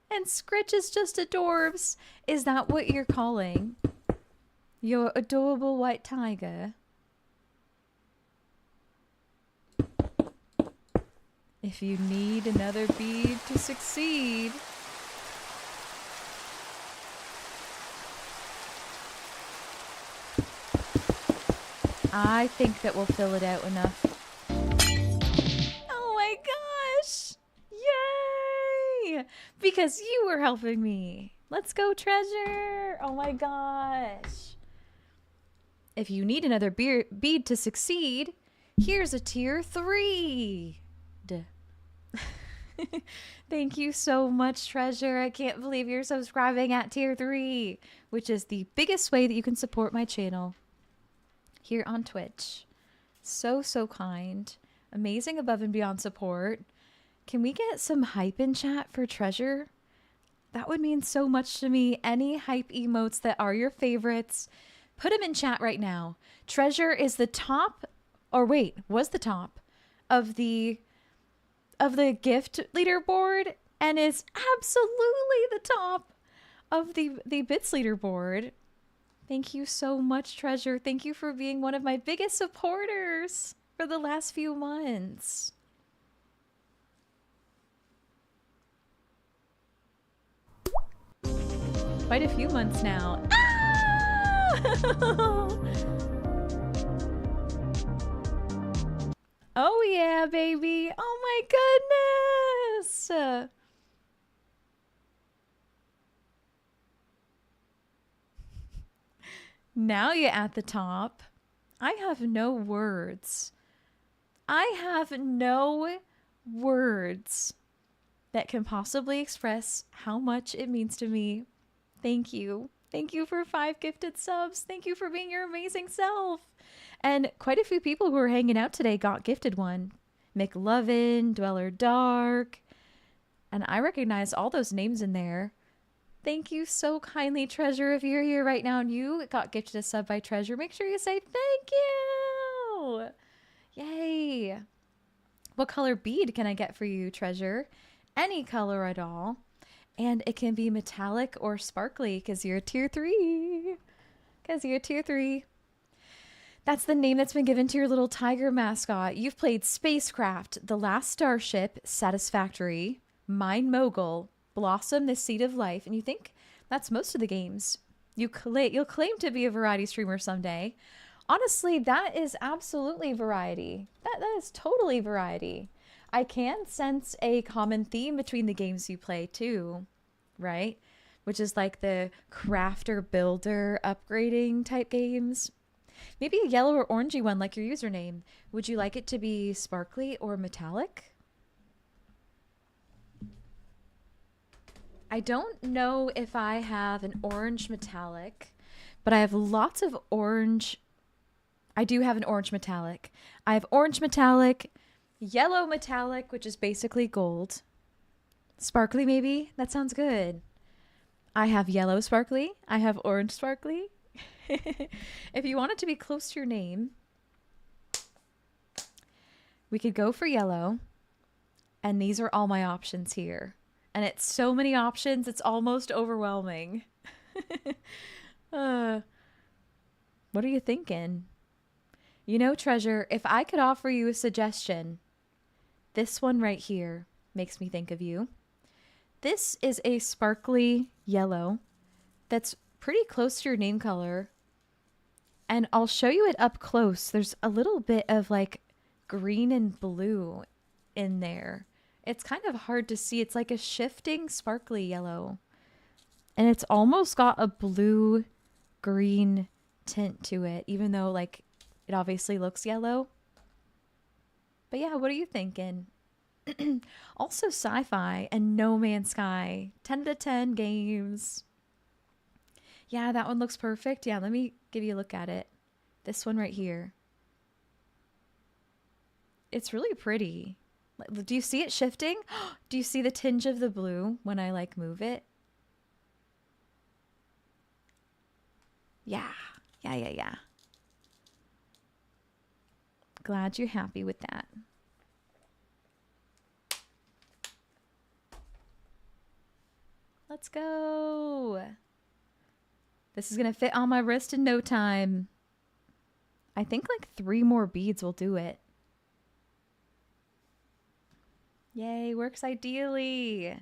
And Scritch is just adorbs. Is that what you're calling your adorable White Tiger? If you need another bead to succeed. I think that we'll fill it out enough. Oh my gosh! Yay! Because you were helping me. Let's go, treasure! Oh my gosh. If you need another bead to succeed, here's a tier 3. Thank you so much, Treasure. I can't believe you're subscribing at tier 3, which is the biggest way that you can support my channel here on Twitch. So, so kind. Amazing above and beyond support. Can we get some hype in chat for Treasure? That would mean so much to me. Any hype emotes that are your favorites, put them in chat right now. Treasure is the top, or wait, was the top of the gift leaderboard and is absolutely the top of the bits leaderboard. Thank you so much, Treasure. Thank you for being one of my biggest supporters for the last few months. Quite a few months now. Ah! Oh yeah, baby. Oh my goodness. Now you're at the top. I have no words. I have no words that can possibly express how much it means to me. Thank you. Thank you for 5 gifted subs. Thank you for being your amazing self. And quite a few people who are hanging out today got gifted one. McLovin, Dweller Dark. And I recognize all those names in there. Thank you so kindly, Treasure. If you're here right now and you got gifted a sub by Treasure, make sure you say thank you. Yay. What color bead can I get for you, Treasure? Any color at all. And it can be metallic or sparkly because you're a tier 3. Because you're a tier 3. That's the name that's been given to your little tiger mascot. You've played Spacecraft, The Last Starship, Satisfactory, Mind Mogul, Blossom, The Seed of Life, and you think that's most of the games. You'll claim to be a variety streamer someday. Honestly, that is absolutely variety. That is totally variety. I can sense a common theme between the games you play too, right? Which is like the crafter builder upgrading type games. Maybe a yellow or orangey one like your username. Would you like it to be sparkly or metallic? I don't know if I have an orange metallic, but I have lots of orange. I do have an orange metallic. I have orange metallic, yellow metallic, which is basically gold. Sparkly maybe? That sounds good. I have yellow sparkly. I have orange sparkly. If you want it to be close to your name, we could go for yellow. And these are all my options here. And it's so many options, it's almost overwhelming. What are you thinking? You know, Treasure, if I could offer you a suggestion, this one right here makes me think of you. This is a sparkly yellow that's pretty close to your name color. And I'll show you it up close. There's a little bit of like green and blue in there. It's kind of hard to see. It's like a shifting sparkly yellow. And it's almost got a blue-green tint to it, even though like it obviously looks yellow. But yeah, what are you thinking? Also sci-fi and No Man's Sky. 10 out of 10 games. Yeah, that one looks perfect. Yeah, let me give you a look at it. This one right here. It's really pretty. Do you see it shifting? Do you see the tinge of the blue when I like move it? Yeah. Yeah. Glad you're happy with that. Let's go. This is going to fit on my wrist in no time. I think like 3 more beads will do it. Yay, works ideally.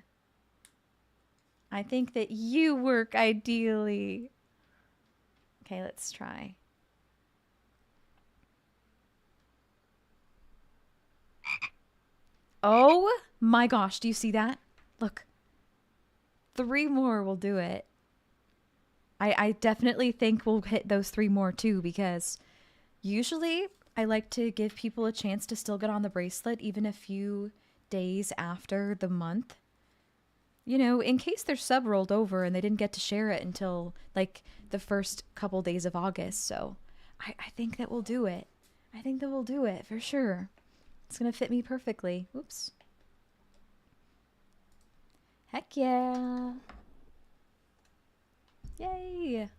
I think that you work ideally. Okay, let's try. Oh my gosh, do you see that? Look. 3 more will do it. I definitely think we'll hit those 3 more too, because usually I like to give people a chance to still get on the bracelet even a few days after the month. You know, in case their sub rolled over and they didn't get to share it until like the first couple days of August. So I think that we'll do it. I think that we'll do it for sure. It's going to fit me perfectly. Oops. Heck yeah. Yay.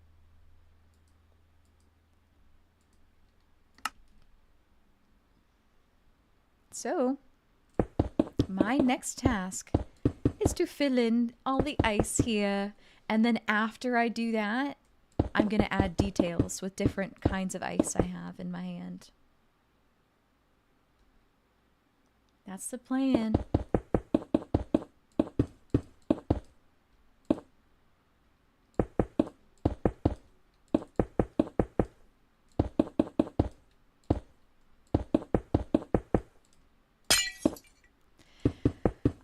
So, my next task is to fill in all the ice here. And then after I do that, I'm going to add details with different kinds of ice I have in my hand. That's the plan.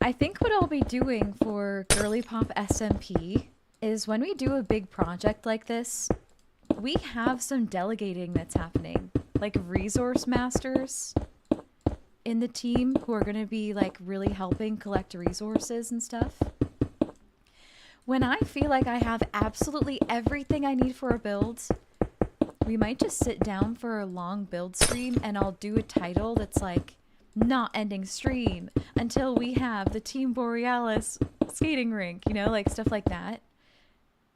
I think what I'll be doing for GirlypopSMP is when we do a big project like this, we have some delegating that's happening. Like resource masters in the team who are going to be like really helping collect resources and stuff. When I feel like I have absolutely everything I need for a build, we might just sit down for a long build stream and I'll do a title that's like not ending stream until we have the Team Borealis skating rink, you know, like stuff like that.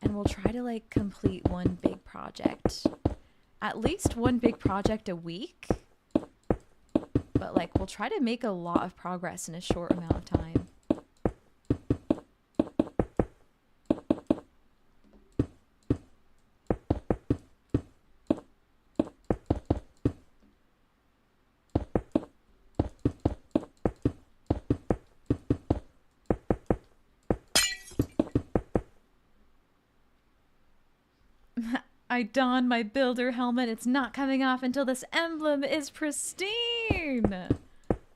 And we'll try to like complete one big project. At least one big project a week. But like we'll try to make a lot of progress in a short amount of time. I don my builder helmet. It's not coming off until this emblem is pristine.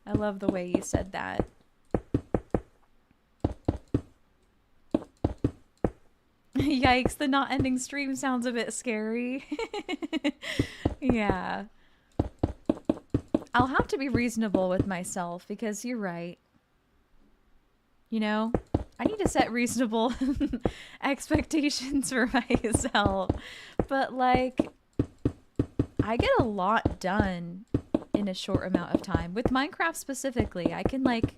I love the way you said that. Yikes, the not ending stream sounds a bit scary. Yeah. I'll have to be reasonable with myself because you're right. You know, I need to set reasonable expectations for myself. But like, I get a lot done in a short amount of time. With Minecraft specifically, I can like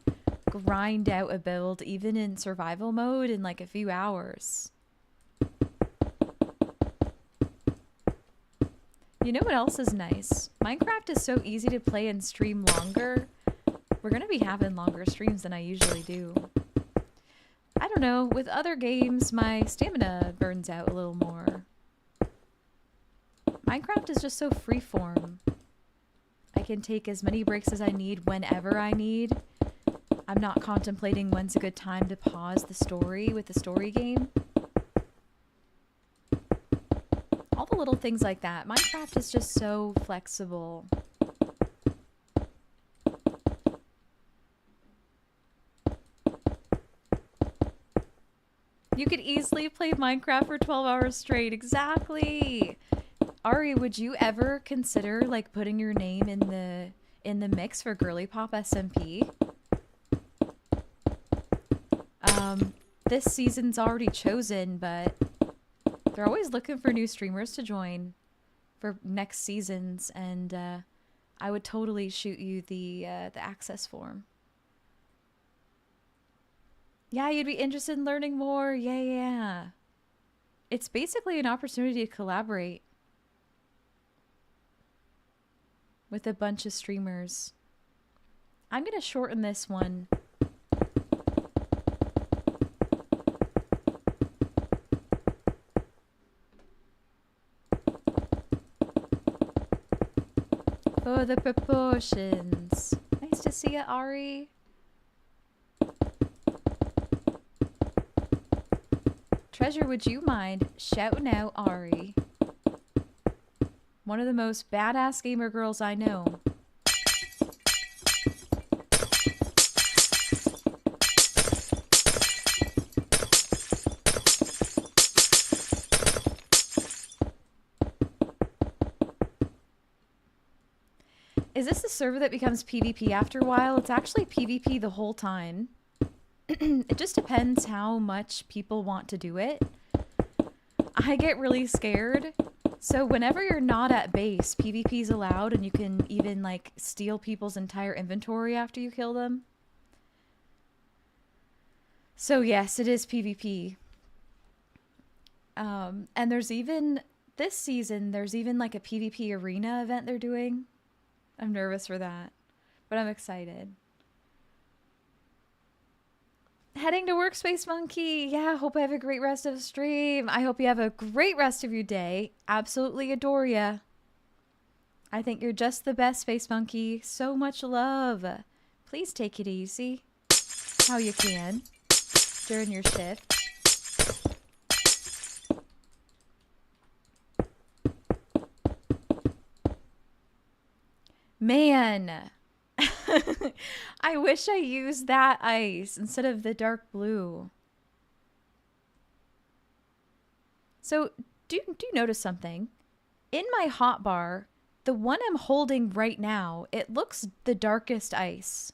grind out a build even in survival mode in like a few hours. You know what else is nice? Minecraft is so easy to play and stream longer. We're gonna be having longer streams than I usually do. I don't know, with other games, my stamina burns out a little more. Minecraft is just so freeform. I can take as many breaks as I need whenever I need. I'm not contemplating when's a good time to pause the story with the story game. All the little things like that. Minecraft is just so flexible. You could easily play Minecraft for 12 hours straight. Exactly. Ari, would you ever consider like putting your name in the mix for GirlypopSMP? This season's already chosen, but they're always looking for new streamers to join for next seasons, and I would totally shoot you the access form. Yeah, you'd be interested in learning more. Yeah. It's basically an opportunity to collaborate with a bunch of streamers. I'm going to shorten this one. For the proportions. Nice to see you, Ari. Treasure, would you mind shouting out Ari? One of the most badass gamer girls I know. Is this the server that becomes PvP after a while? It's actually PvP the whole time. It just depends how much people want to do it. I get really scared. So whenever you're not at base, PvP is allowed, and you can even like steal people's entire inventory after you kill them. So yes, it is PvP. And there's even, this season, there's even like a PvP arena event they're doing. I'm nervous for that, but I'm excited. Heading to work, Space Monkey. Yeah, hope I have a great rest of the stream. I hope you have a great rest of your day. Absolutely adore ya. I think you're just the best, Space Monkey. So much love. Please take it easy. How you can. During your shift. Man. I wish I used that ice instead of the dark blue. So, do you notice something? In my hotbar, the one I'm holding right now, it looks the darkest ice.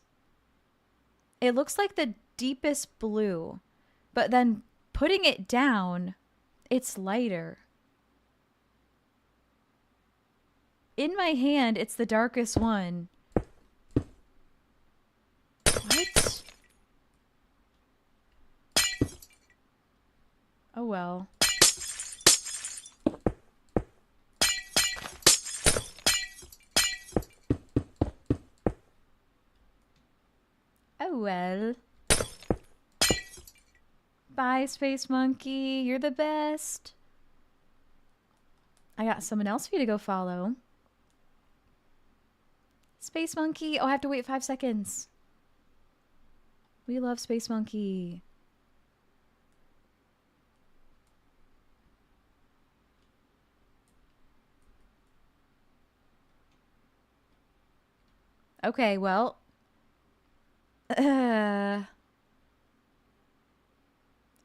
It looks like the deepest blue. But then putting it down, it's lighter. In my hand, it's the darkest one. What? Oh well. Oh well. Bye, Space Monkey. You're the best. I got someone else for you to go follow. Space Monkey. Oh, I have to wait 5 seconds. We love Space Monkey. Okay, well. I'm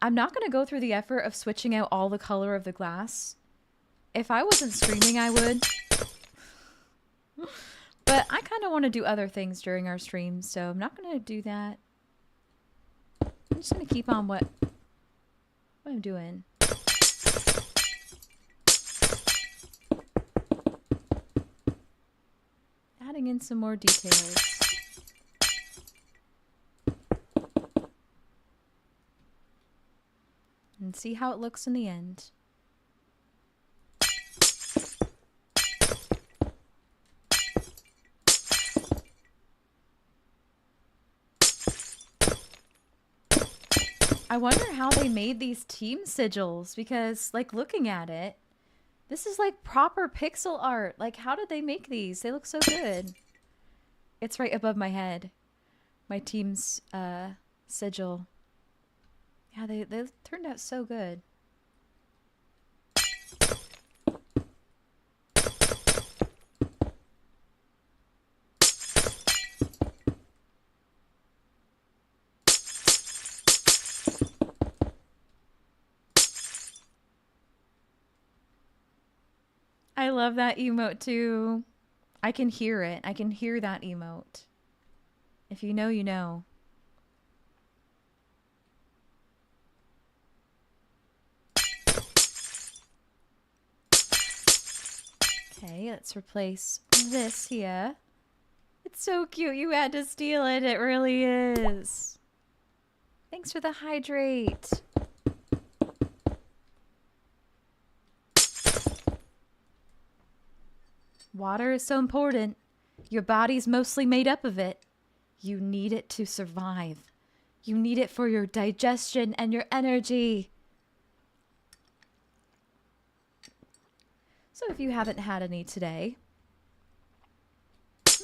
not going to go through the effort of switching out all the color of the glass. If I wasn't streaming, I would. But I kind of want to do other things during our streams, so I'm not going to do that. I'm just going to keep on what I'm doing. Adding in some more details. And see how it looks in the end. I wonder how they made these team sigils, because like looking at it, this is like proper pixel art. Like how did they make these? They look so good. It's right above my head. My team's sigil. Yeah, they turned out so good. I love that emote too. I can hear it. I can hear that emote. If you know, you know. Okay, let's replace this here. It's so cute. You had to steal it. It really is. Thanks for the hydrate. Water is so important. Your body's mostly made up of it. You need it to survive. You need it for your digestion and your energy. So if you haven't had any today,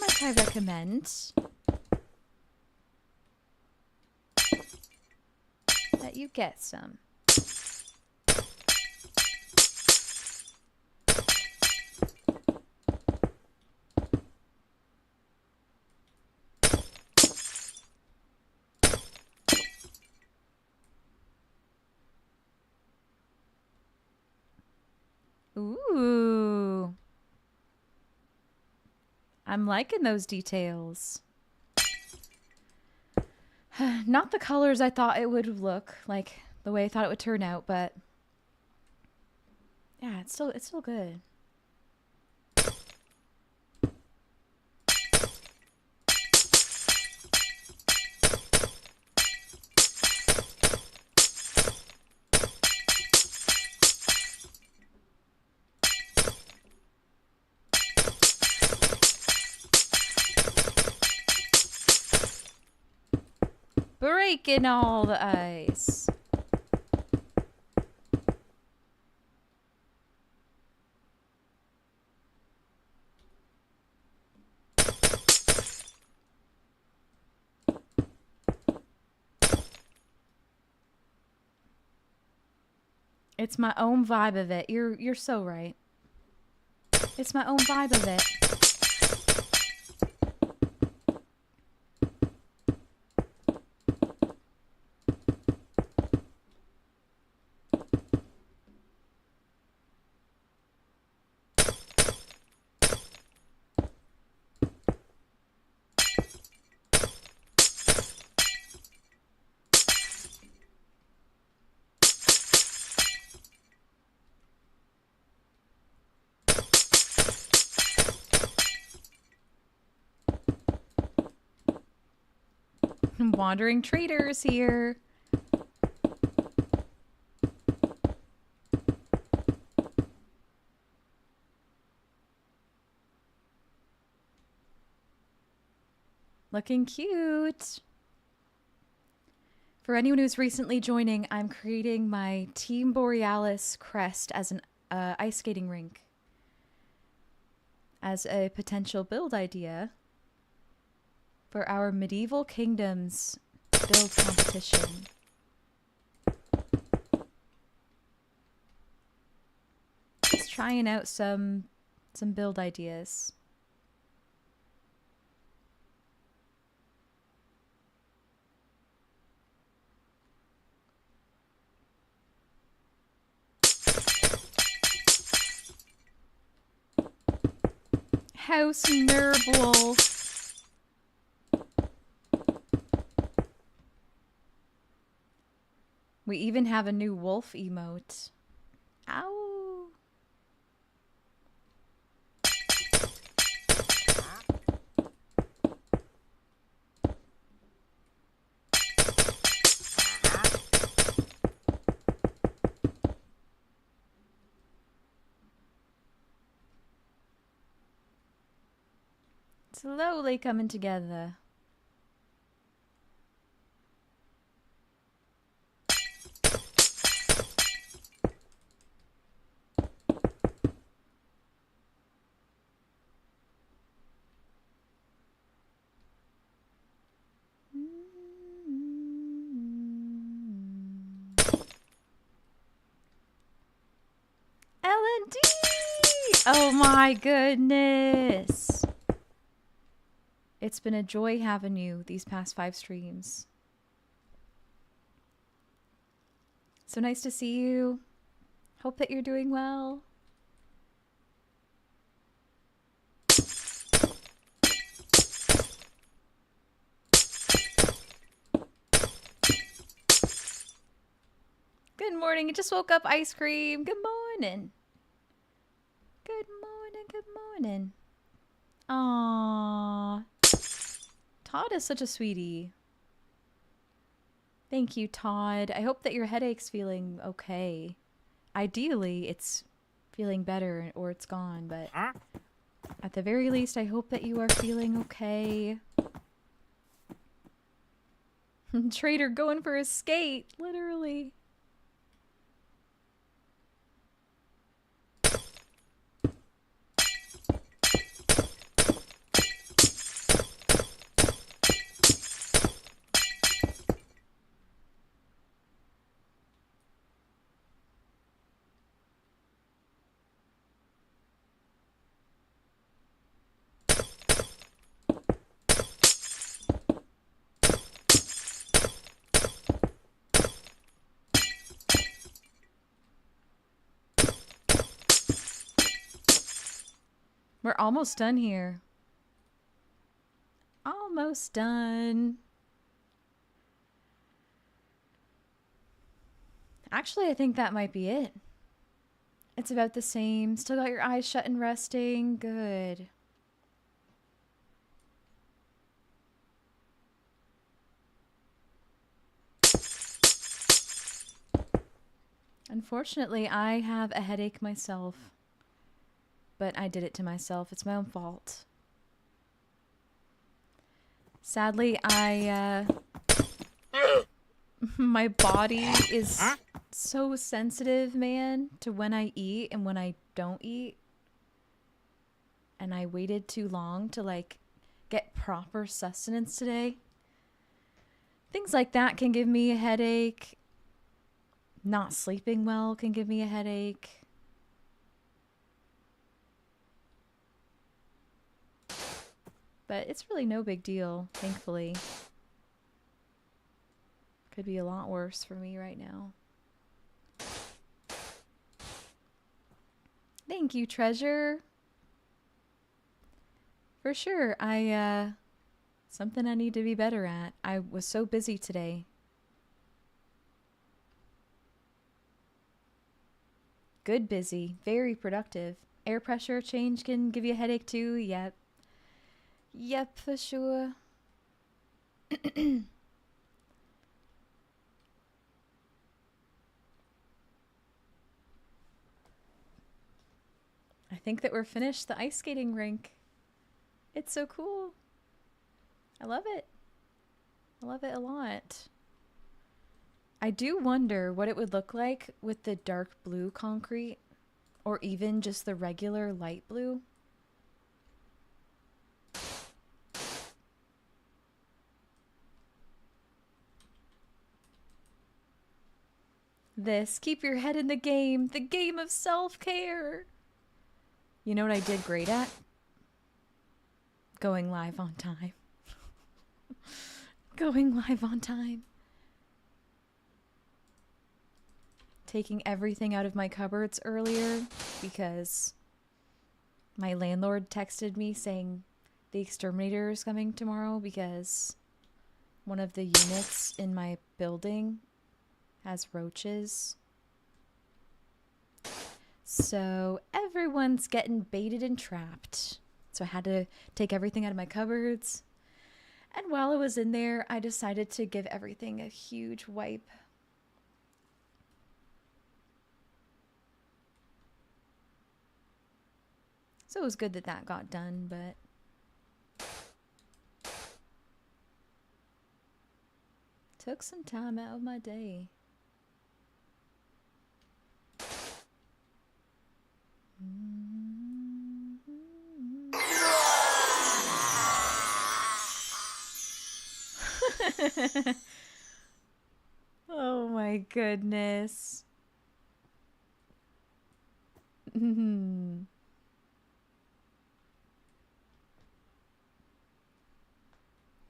might I recommend that you get some. Ooh. I'm liking those details. Not the colors I thought it would look like, the way I thought it would turn out, but yeah, it's still good. Breaking all the ice. It's my own vibe of it. You're so right. It's my own vibe of it. Wandering traders here. Looking cute. For anyone who's recently joining, I'm creating my Team Borealis crest as an ice skating rink as a potential build idea for our Medieval Kingdoms build competition. Just trying out some build ideas. House Nerble. We even have a new wolf emote. Ow. Slowly coming together. L&D! Oh my goodness. It's been a joy having you these past 5 streams. So nice to see you. Hope that you're doing well. Good morning. I just woke up, ice cream. Good morning. Good morning. Good morning. Aww. Todd is such a sweetie. Thank you, Todd. I hope that your headache's feeling okay. Ideally, it's feeling better or it's gone, but at the very least, I hope that you are feeling okay. Trader going for a skate, literally. We're almost done here. almost done. Actually, I think that might be it. It's about the same. Still got your eyes shut and resting. Good. Unfortunately, I have a headache myself. But I did it to myself. It's my own fault. Sadly, my body is so sensitive, man, to when I eat and when I don't eat. And I waited too long to, like, get proper sustenance today. Things like that can give me a headache. Not sleeping well can give me a headache. But it's really no big deal, thankfully. Could be a lot worse for me right now. Thank you, Treasure. For sure, something I need to be better at. I was so busy today. Good busy, very productive. Air pressure change can give you a headache too, yep. Yep, for sure. I think that we're finished the ice skating rink. It's so cool. I love it. I love it a lot. I do wonder what it would look like with the dark blue concrete, or even just the regular light blue. This, keep your head in the game of self-care. You know what I did great at? Going live on time. Going live on time. Taking everything out of my cupboards earlier because my landlord texted me saying the exterminator is coming tomorrow because one of the units in my building has roaches. So everyone's getting baited and trapped. So I had to take everything out of my cupboards. And while I was in there, I decided to give everything a huge wipe. So it was good that that got done, but took some time out of my day. Oh my goodness.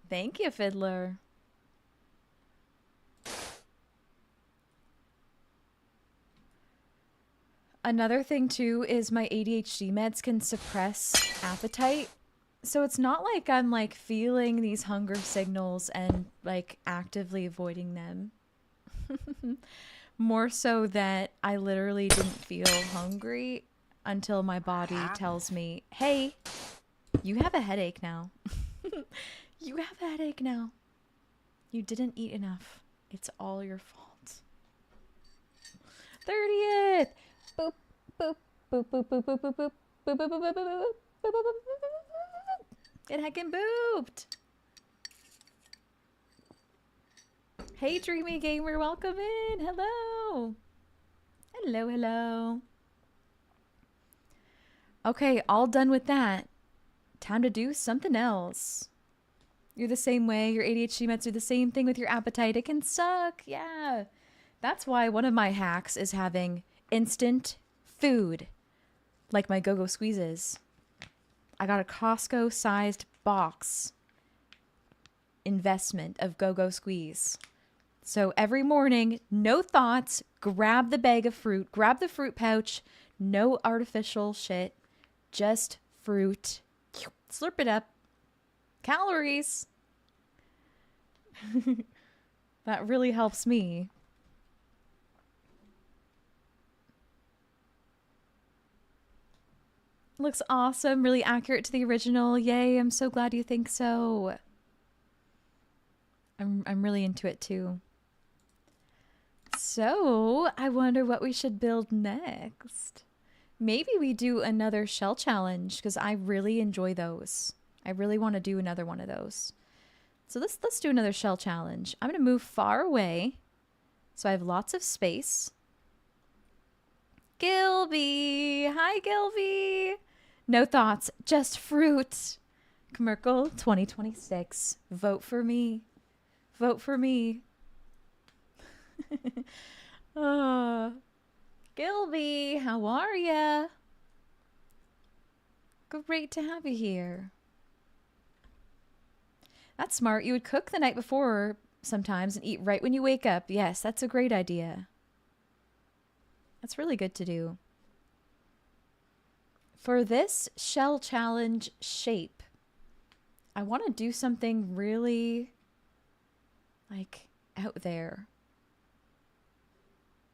Thank you, Fiddler. Another thing too is my ADHD meds can suppress appetite. So it's not like I'm like feeling these hunger signals and like actively avoiding them. More so that I literally didn't feel hungry until my body tells me, hey, you have a headache now. You have a headache now. You didn't eat enough. It's all your fault. 30th! Boop, boop, boop, boop, boop, boop, boop, boop, boop, boop, boop, boop, boop, boop, boop, boop, boop. It heckin' booped. Hey, Dreamy Gamer, welcome in. Hello. Hello, hello. Okay, all done with that. Time to do something else. You're the same way. Your ADHD meds do the same thing with your appetite. It can suck. Yeah. That's why one of my hacks is having instant food, like my Go-Go Squeezes. I got a Costco-sized box investment of Go-Go Squeeze. So every morning, no thoughts, grab the bag of fruit, grab the fruit pouch, no artificial shit, just fruit. Slurp it up. Calories. That really helps me. Looks awesome, really accurate to the original. Yay, I'm so glad you think so. I'm really into it too. So, I wonder what we should build next. Maybe we do another shell challenge because I really enjoy those. I really want to do another one of those. So let's do another shell challenge. I'm going to move far away so I have lots of space. Gilby! Hi, Gilby! No thoughts, just fruit. Merkel 2026. Vote for me. Vote for me. Gilby, how are ya? Great to have you here. That's smart. You would cook the night before sometimes and eat right when you wake up. Yes, that's a great idea. That's really good to do. For this shell challenge shape, I want to do something really like out there.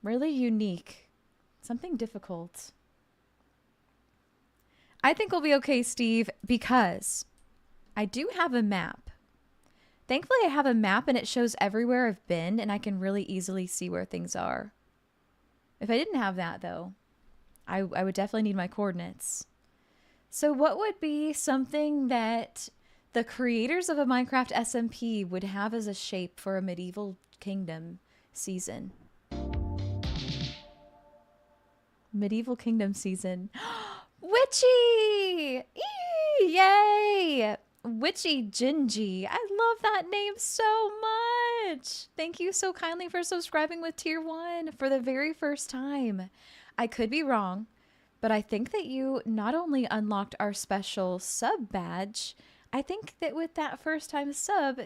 Really unique. Something difficult. I think we'll be okay, Steve, because I do have a map. Thankfully, I have a map and it shows everywhere I've been and I can really easily see where things are. If I didn't have that, though, I would definitely need my coordinates. So what would be something that the creators of a Minecraft SMP would have as a shape for a medieval kingdom season? Medieval kingdom season. Witchy! Eee, yay! Witchy Gingy. I love that name so much. Thank you so kindly for subscribing with tier 1 for the very first time. I could be wrong, but I think that you not only unlocked our special sub badge, I think that with that first time sub,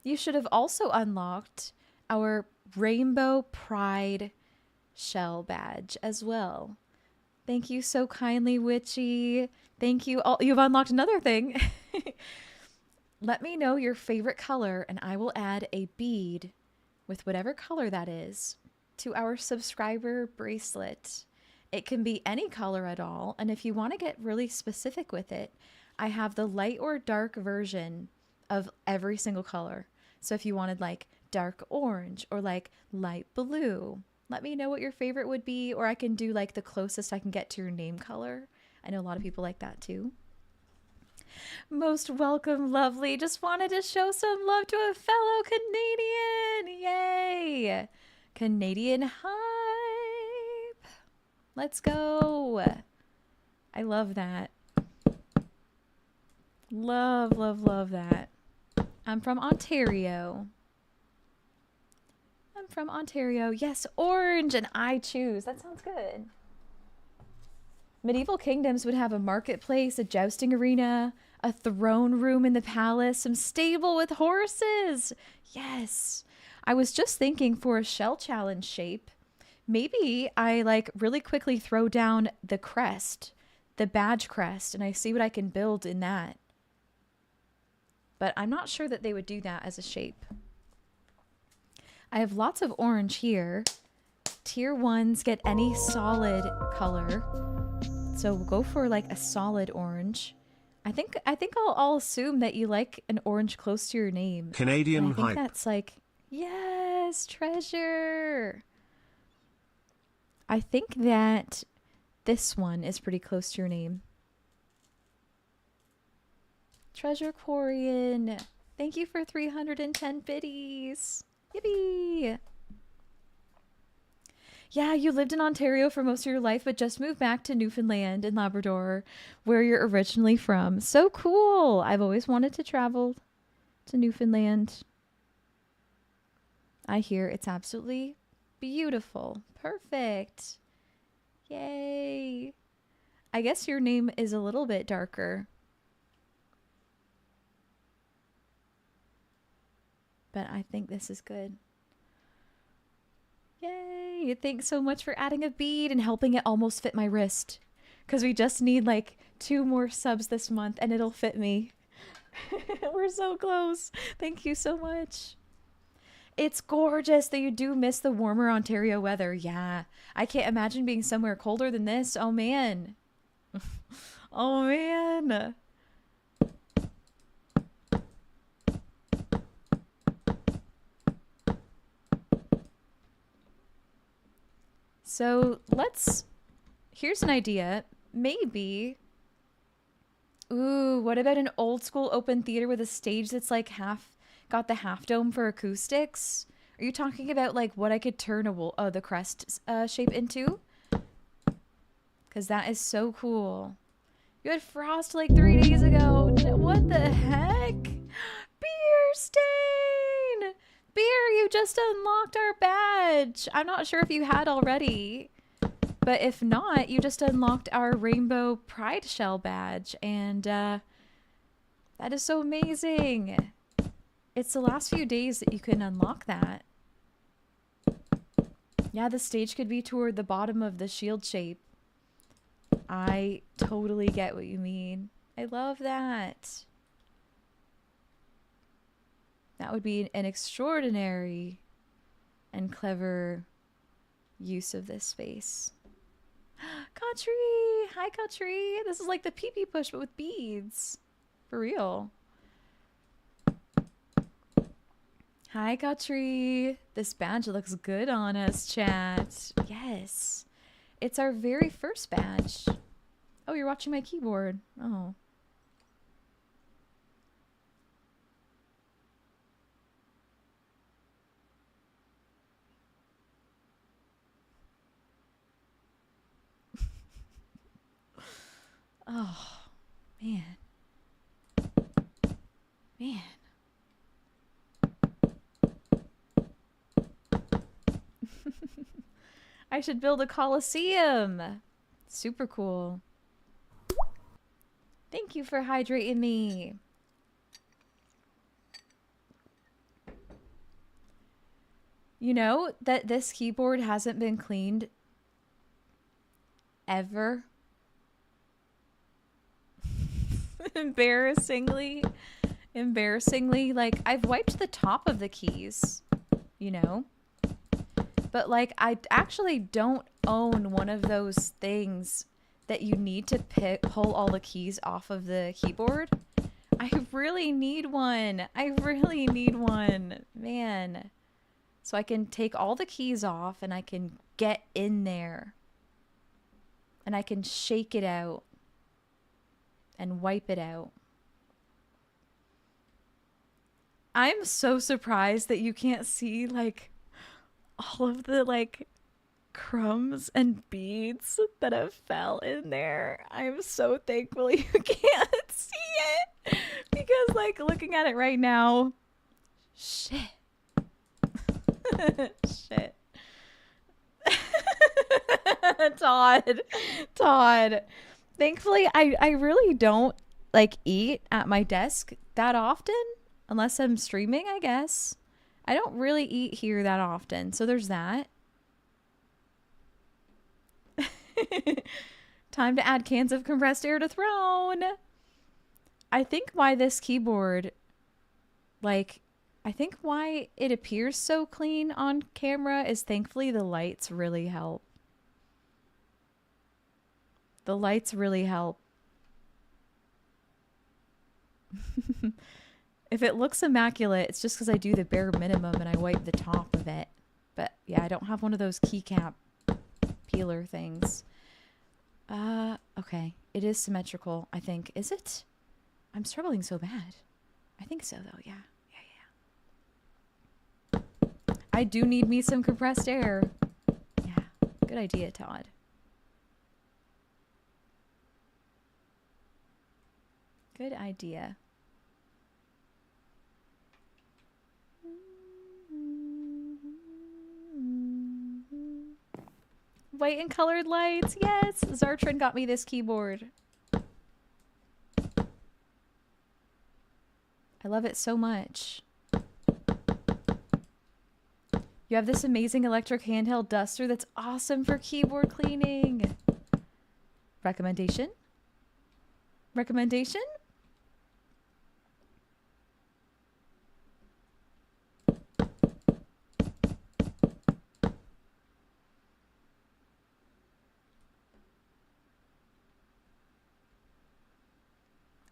you should have also unlocked our Rainbow Pride shell badge as well. Thank you so kindly, Witchy. Thank you. Oh, you've unlocked another thing. Let me know your favorite color and I will add a bead with whatever color that is to our subscriber bracelet. It can be any color at all. And if you want to get really specific with it, I have the light or dark version of every single color. So if you wanted like dark orange or like light blue, let me know what your favorite would be, or I can do like the closest I can get to your name color. I know a lot of people like that too. Most welcome, lovely. Just wanted to show some love to a fellow Canadian. Yay! Canadian hype. Let's go. I love that. Love, love, love that. I'm from Ontario. I'm from Ontario. Yes, orange, and I choose. That sounds good. Medieval kingdoms would have a marketplace, a jousting arena, a throne room in the palace, some stable with horses. Yes. I was just thinking for a shell challenge shape, maybe I like really quickly throw down the crest, the badge crest, and I see what I can build in that. But I'm not sure that they would do that as a shape. I have lots of orange here. Tier 1s get any solid color. So we'll go for like a solid orange. I think I'll assume that you like an orange close to your name. Canadian and I think hype. that's like, yes, treasure. I think that this one is pretty close to your name. Treasure Quarian. Thank you for 310 biddies. Yippee! Yeah, you lived in Ontario for most of your life, but just moved back to Newfoundland and Labrador, where you're originally from. So cool! I've always wanted to travel to Newfoundland. I hear it's absolutely beautiful. Perfect. Yay! I guess your name is a little bit darker. But I think this is good. Yay! Thanks so much for adding a bead and helping it almost fit my wrist. Because we just need like 2 more subs this month and it'll fit me. We're so close. Thank you so much. It's gorgeous that you do miss the warmer Ontario weather. Yeah. I can't imagine being somewhere colder than this. Oh man. Oh man. So here's an idea. Maybe, ooh, what about an old school open theater with a stage that's like got the half dome for acoustics? Are you talking about like what I could turn the crest shape into? Because that is so cool. You had frost like 3 days ago. What the heck? Beer stain! Beer, you just unlocked our badge. I'm not sure if you had already. But if not, you just unlocked our rainbow pride shell badge. And that is so amazing. It's the last few days that you can unlock that. Yeah, the stage could be toward the bottom of the shield shape. I totally get what you mean. I love that. That would be an extraordinary and clever use of this space. Katri! Hi, Katri! This is like the pee-pee push, but with beads. For real. Hi, Katri! This badge looks good on us, chat. Yes. It's our very first badge. Oh, you're watching my keyboard. Oh. Oh, man. Man. I should build a coliseum. Super cool. Thank you for hydrating me. You know that this keyboard hasn't been cleaned ever? Embarrassingly, like I've wiped the top of the keys, you know, but like I actually don't own one of those things that you need to pull all the keys off of the keyboard. I really need one. I really need one, man. So I can take all the keys off and I can get in there and I can shake it out and wipe it out. I'm so surprised that you can't see like all of the like crumbs and beads that have fell in there. I'm so thankful you can't see it because like looking at it right now, shit. Shit. Todd. Thankfully, I really don't like eat at my desk that often unless I'm streaming, I guess. I don't really eat here that often, so there's that. Time to add cans of compressed air to Throne. I think why this keyboard, like, I think why it appears so clean on camera is thankfully the lights really help. The lights really help. If it looks immaculate, it's just because I do the bare minimum and I wipe the top of it. But yeah, I don't have one of those keycap peeler things. Okay. It is symmetrical, I think. Is it? I'm struggling so bad. I think so, though. Yeah. I do need me some compressed air. Yeah. Good idea, Todd. Good idea. White and colored lights. Yes. Zartrin got me this keyboard. I love it so much. You have this amazing electric handheld duster that's awesome for keyboard cleaning. Recommendation? Recommendation?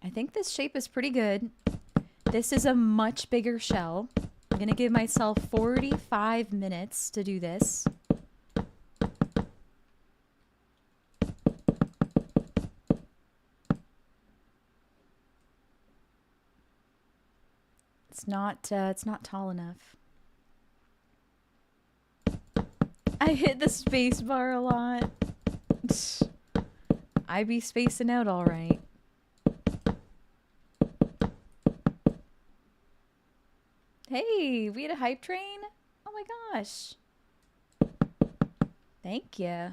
I think this shape is pretty good. This is a much bigger shell. I'm going to give myself 45 minutes to do this. It's not tall enough. I hit the space bar a lot. I be spacing out all right. Hey, we had a hype train? Oh my gosh. Thank you.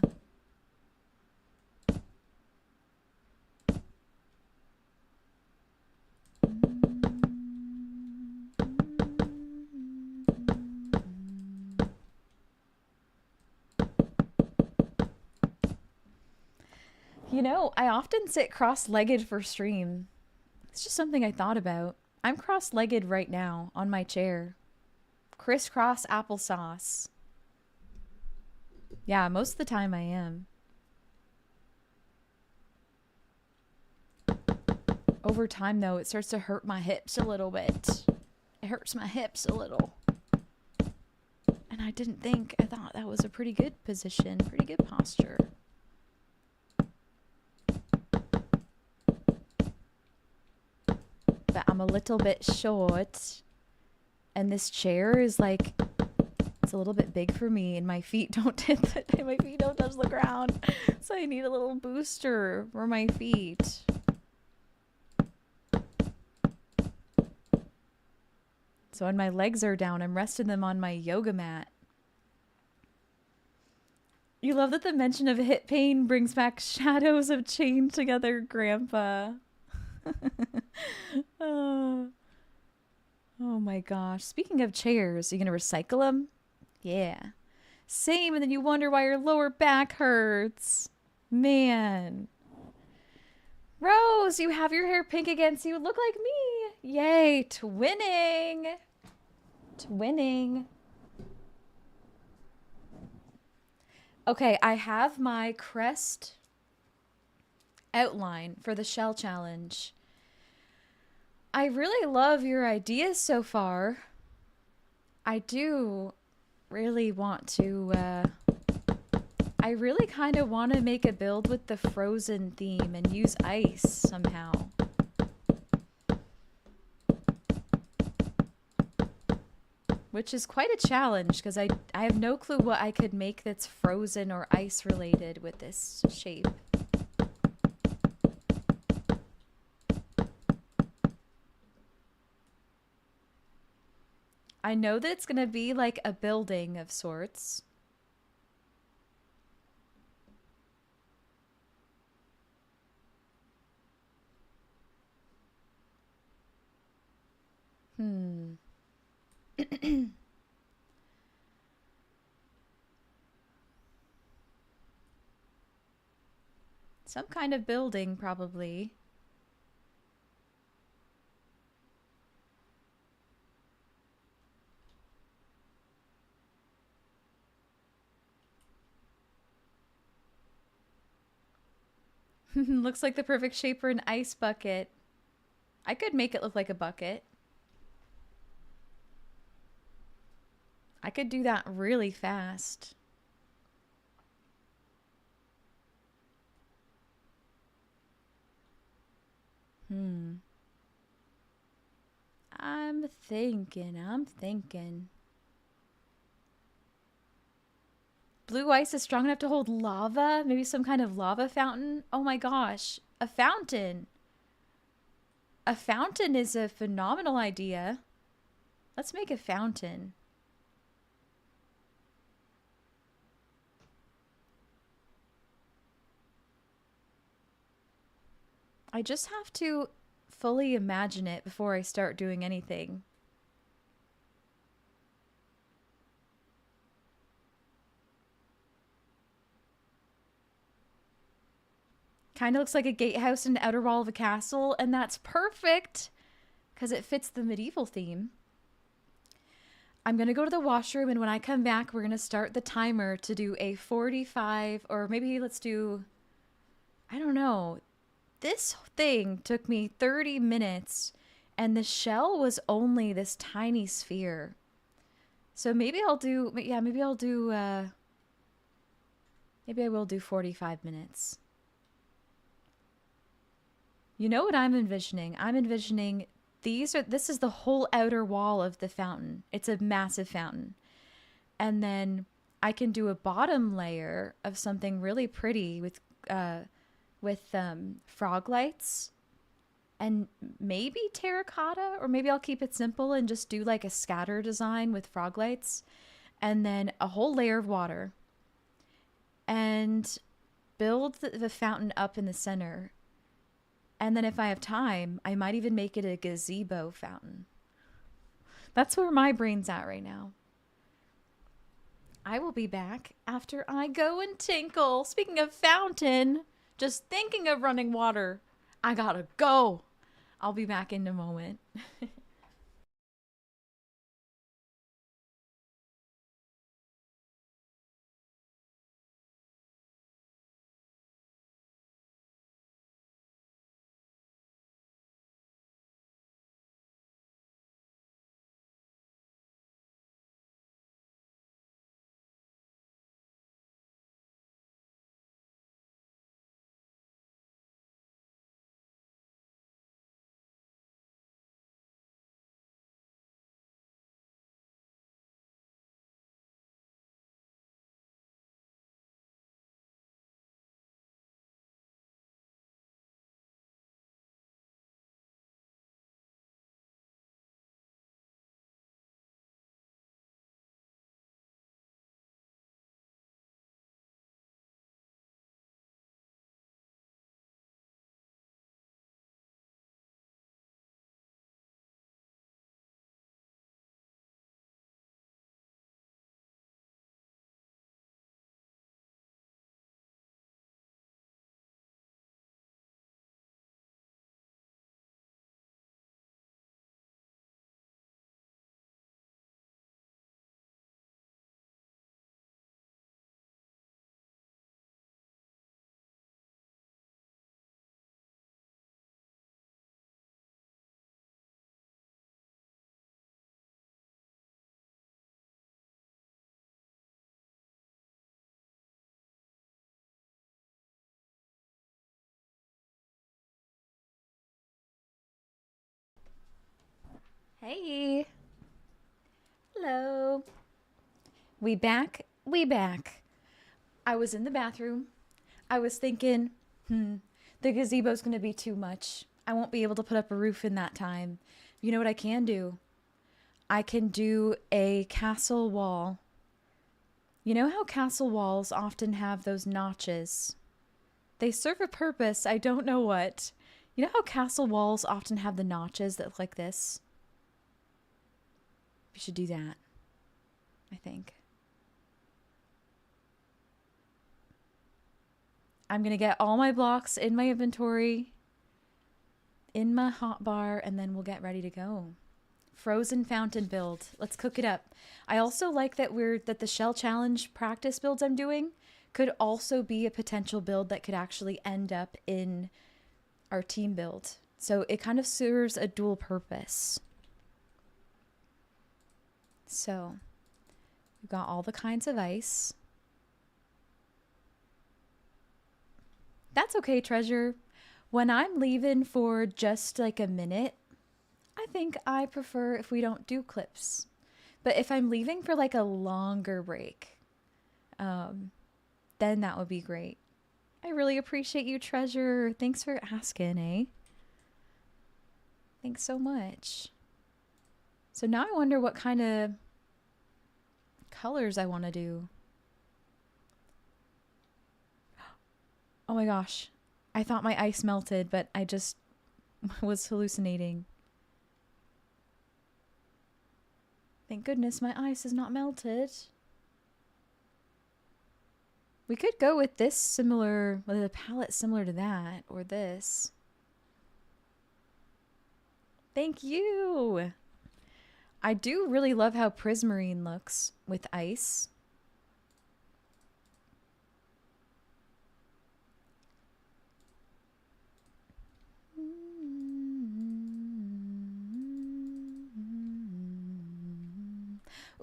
You know, I often sit cross-legged for stream. It's just something I thought about. I'm cross-legged right now on my chair. Crisscross applesauce. Yeah, most of the time I am. Over time, though, it starts to hurt my hips a little bit. It hurts my hips a little. And I thought that was a pretty good position, pretty good posture. But I'm a little bit short. And this chair is like, it's a little bit big for me, and my feet don't touch the ground. So I need a little booster for my feet. So when my legs are down, I'm resting them on my yoga mat. You love that the mention of hip pain brings back shadows of chained together grandpa. Oh. Oh my gosh. Speaking of chairs, are you going to recycle them? Yeah. Same, and then you wonder why your lower back hurts. Man. Rose, you have your hair pink again, so you look like me. Yay, twinning. Twinning. Okay, I have my crest outline for the shell challenge. I really love your ideas so far. I do really want to, I really kind of want to make a build with the Frozen theme and use ice somehow. Which is quite a challenge because I have no clue what I could make that's frozen or ice related with this shape. I know that it's going to be like a building of sorts. Some kind of building, probably. Looks like the perfect shape for an ice bucket. I could make it look like a bucket. I could do that really fast. I'm thinking. Blue ice is strong enough to hold lava? Maybe some kind of lava fountain? Oh my gosh. A fountain. A fountain is a phenomenal idea. Let's make a fountain. I just have to fully imagine it before I start doing anything. Kind of looks like a gatehouse in the outer wall of a castle, and that's perfect because it fits the medieval theme. I'm going to go to the washroom, and when I come back, we're going to start the timer to do a 45, or maybe let's do, I don't know, This thing took me 30 minutes and the shell was only this tiny sphere. So maybe I'll do, yeah, maybe I'll do, maybe I will do 45 minutes. You know what I'm envisioning? I'm envisioning this is the whole outer wall of the fountain. It's a massive fountain. And then I can do a bottom layer of something really pretty with frog lights and maybe terracotta, or maybe I'll keep it simple and just do like a scatter design with frog lights and then a whole layer of water and build the fountain up in the center. And then if I have time, I might even make it a gazebo fountain. That's where my brain's at right now. I will be back after I go and tinkle. Speaking of fountain, just thinking of running water, I gotta go. I'll be back in a moment. Hey. Hello. We back. We back. I was in the bathroom. I was thinking, the gazebo's going to be too much. I won't be able to put up a roof in that time. You know what I can do? I can do a castle wall. You know how castle walls often have those notches? They serve a purpose, I don't know what. You know how castle walls often have the notches that look like this? We should do that, I think. I'm going to get all my blocks in my inventory, in my hotbar, and then we'll get ready to go. Frozen fountain build. Let's cook it up. I also like that the shell challenge practice builds I'm doing could also be a potential build that could actually end up in our team build. So it kind of serves a dual purpose. So we've got all the kinds of ice. That's okay, Treasure. When I'm leaving for just like a minute, I think I prefer if we don't do clips. But if I'm leaving for like a longer break, then that would be great. I really appreciate you, Treasure. Thanks for asking, eh? Thanks so much. So now I wonder what kind of colors I want to do. Oh my gosh. I thought my ice melted, but I just was hallucinating. Thank goodness my ice is not melted. We could go with this similar, with a palette similar to that, or this. Thank you! I do really love how prismarine looks with ice.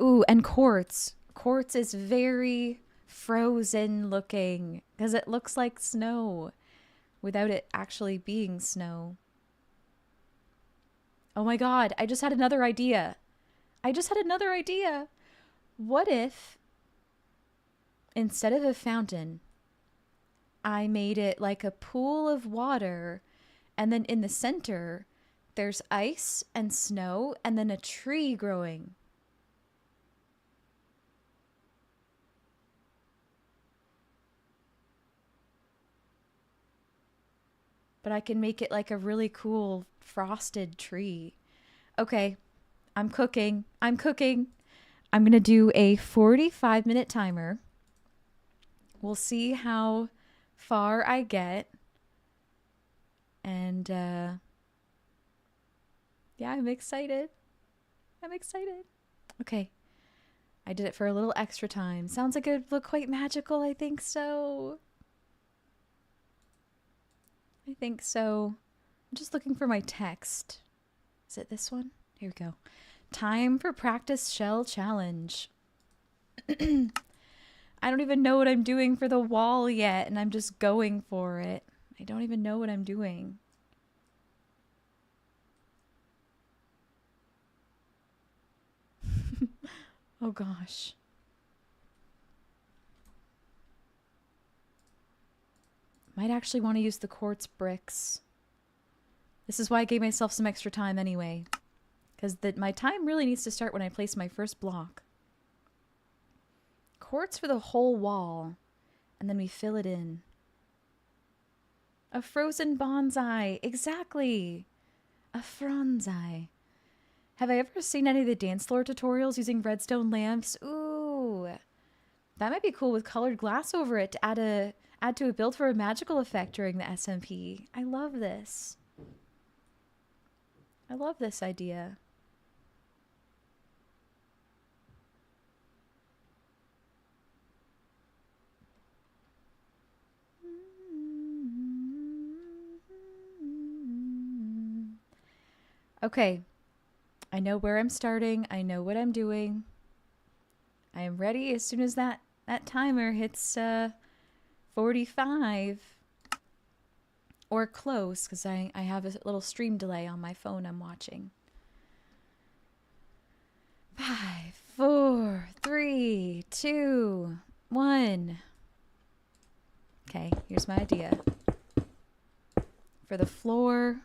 Ooh, and quartz. Quartz is very frozen looking because it looks like snow without it actually being snow. Oh my god, I just had another idea. What if instead of a fountain, I made it like a pool of water, and then in the center, there's ice and snow, and then a tree growing. But I can make it like a really cool frosted tree. Okay, I'm cooking. I'm going to do a 45-minute timer. We'll see how far I get. And yeah, I'm excited. Okay. I did it for a little extra time. Sounds like it would look quite magical. I think so. I'm just looking for my text. Is it this one? Here we go. Time for practice shell challenge. I don't even know what I'm doing for the wall yet, and I'm just going for it. I don't even know what I'm doing. Oh gosh. Might actually want to use the quartz bricks. This is why I gave myself some extra time anyway. Because my time really needs to start when I place my first block. Quartz for the whole wall. And then we fill it in. A frozen bonsai. Exactly. A fronzai. Have I ever seen any of the dance floor tutorials using redstone lamps? Ooh. That might be cool with colored glass over it to add to a build for a magical effect during the SMP. I love this. I love this idea. Okay. I know where I'm starting. I know what I'm doing. I am ready as soon as that timer hits 45 or close, because I have a little stream delay on my phone I'm watching. 5, 4, 3, 2, 1. Okay, here's my idea. For the floor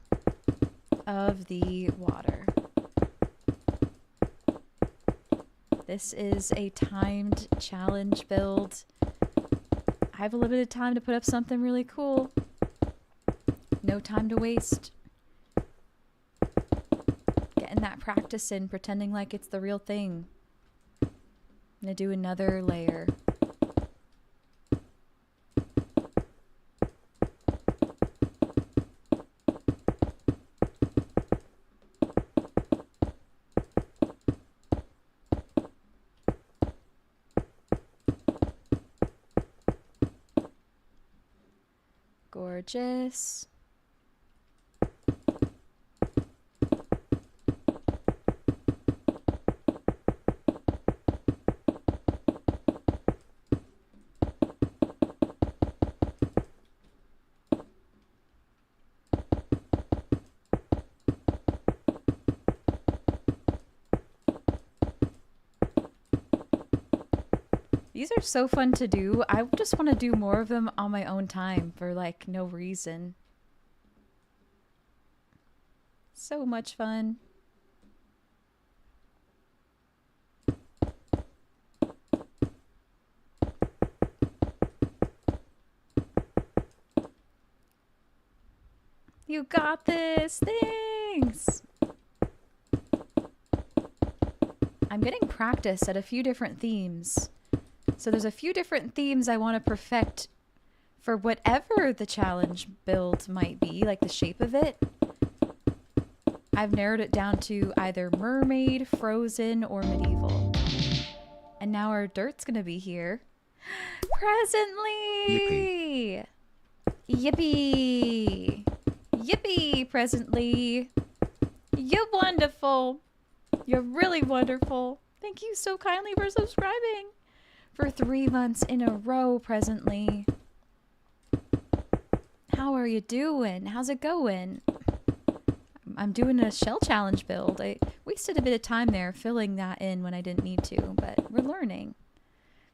of the water. This is a timed challenge build. I have a limited time to put up something really cool. No time to waste. Getting that practice in, pretending like it's the real thing. I'm gonna do another layer. Gorgeous. These are so fun to do. I just want to do more of them on my own time for like no reason. So much fun. You got this. Thanks. I'm getting practice at a few different themes. So there's a few different themes I want to perfect for whatever the challenge build might be, like the shape of it. I've narrowed it down to either mermaid, frozen, or medieval. And now our dirt's gonna be here. Presently! Yippee! Yippee, presently! You're wonderful! You're really wonderful! Thank you so kindly for subscribing for 3 months in a row presently. How are you doing? How's it going? I'm doing a shell challenge build. I wasted a bit of time there filling that in when I didn't need to, but we're learning.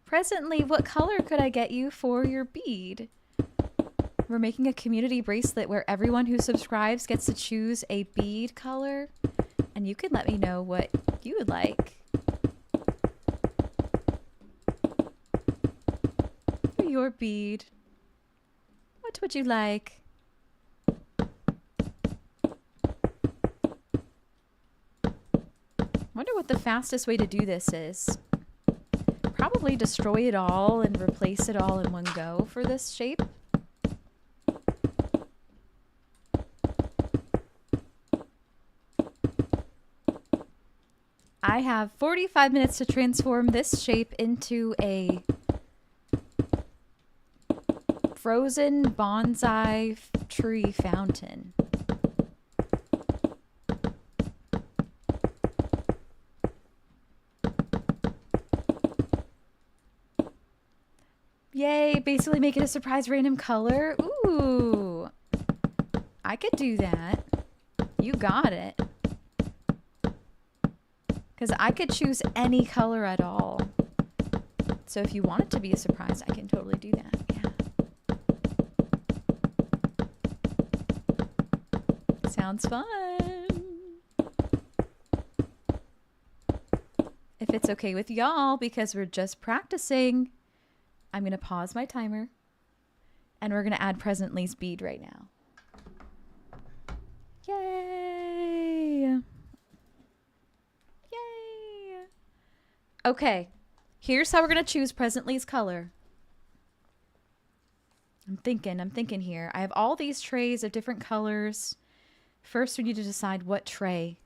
Presently, what color could I get you for your bead? We're making a community bracelet where everyone who subscribes gets to choose a bead color, and you can let me know what you would like. For your bead, what would you like? Wonder what the fastest way to do this is. Probably destroy it all and replace it all in one go for this shape. I have 45 minutes to transform this shape into a frozen bonsai tree fountain. Yay, basically make it a surprise random color. Ooh, I could do that. You got it. Because I could choose any color at all. So if you want it to be a surprise, I can totally do that. Yeah. Sounds fun. If it's okay with y'all, because we're just practicing, I'm going to pause my timer. And we're going to add Presently's bead right now. Yay! Okay, here's how we're gonna choose Presently's color. I'm thinking here. I have all these trays of different colors. First, we need to decide what tray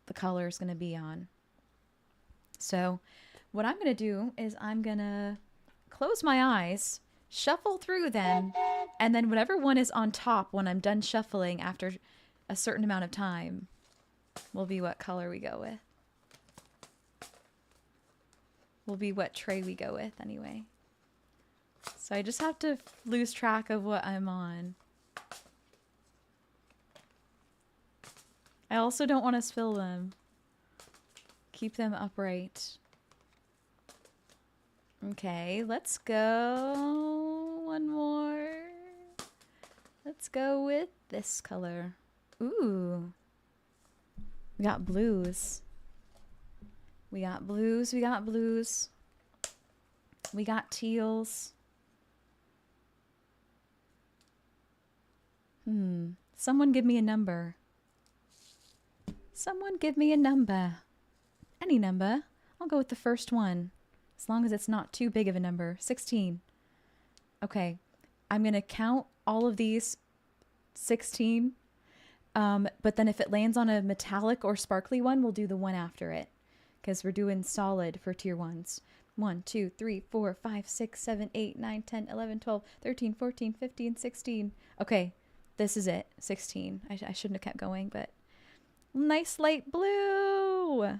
the color is gonna be on. So what I'm gonna do is I'm gonna close my eyes, shuffle through them, and then whatever one is on top when I'm done shuffling after a certain amount of time will be what color we go with. Will be what tray we go with anyway. So I just have to lose track of what I'm on. I also don't want to spill them. Keep them upright. Okay, let's go. One more. Let's go with this color. Ooh. We got blues. We got blues, we got blues. We got teals. Someone give me a number. Someone give me a number. Any number. I'll go with the first one. As long as it's not too big of a number. 16. Okay. I'm going to count all of these 16. But then if it lands on a metallic or sparkly one, we'll do the one after it. Because we're doing solid for tier 1s. 1, 2, 3, 4, 5, 6, 7, 8, 9, 10, 11, 12, 13, 14, 15, 16. Okay, this is it. 16. I shouldn't have kept going, but nice light blue.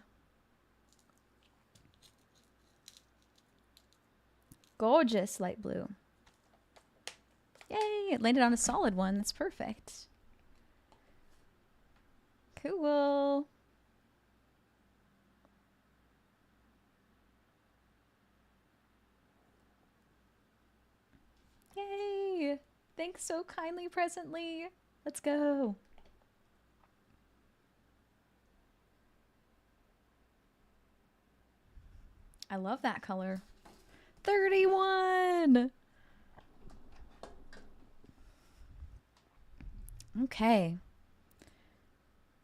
Gorgeous light blue. Yay, it landed on a solid one. That's perfect. Cool. Yay! Thanks so kindly, Presently. Let's go. I love that color. 31! Okay.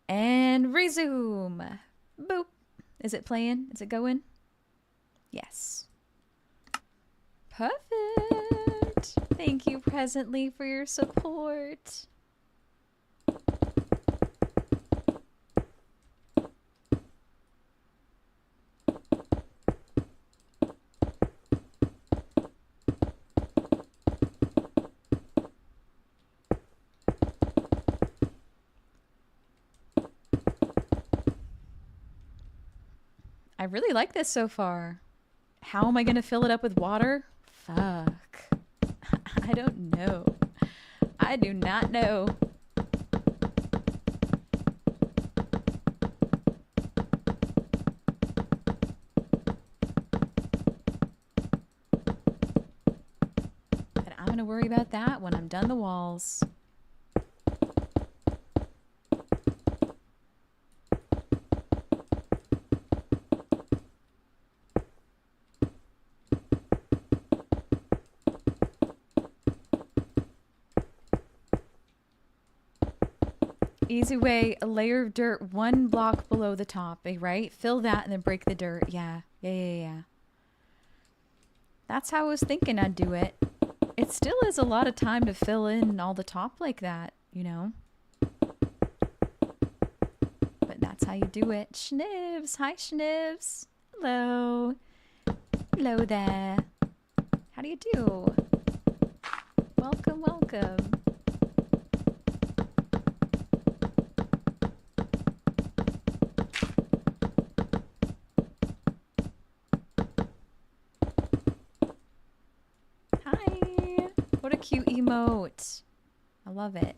And resume. Boop. Is it playing? Is it going? Yes. Perfect. Thank you, Presently, for your support. I really like this so far. How am I going to fill it up with water? Fuck. I don't know. I do not know. But I'm going to worry about that when I'm done the walls. Easy way, a layer of dirt 1 block below the top, right? Fill that and then break the dirt. Yeah. That's how I was thinking I'd do it. It still is a lot of time to fill in all the top like that, you know? But that's how you do it. Schnivs! Hi, Schnivs! Hello! Hello there! How do you do? Welcome, welcome. What a cute emote. I love it.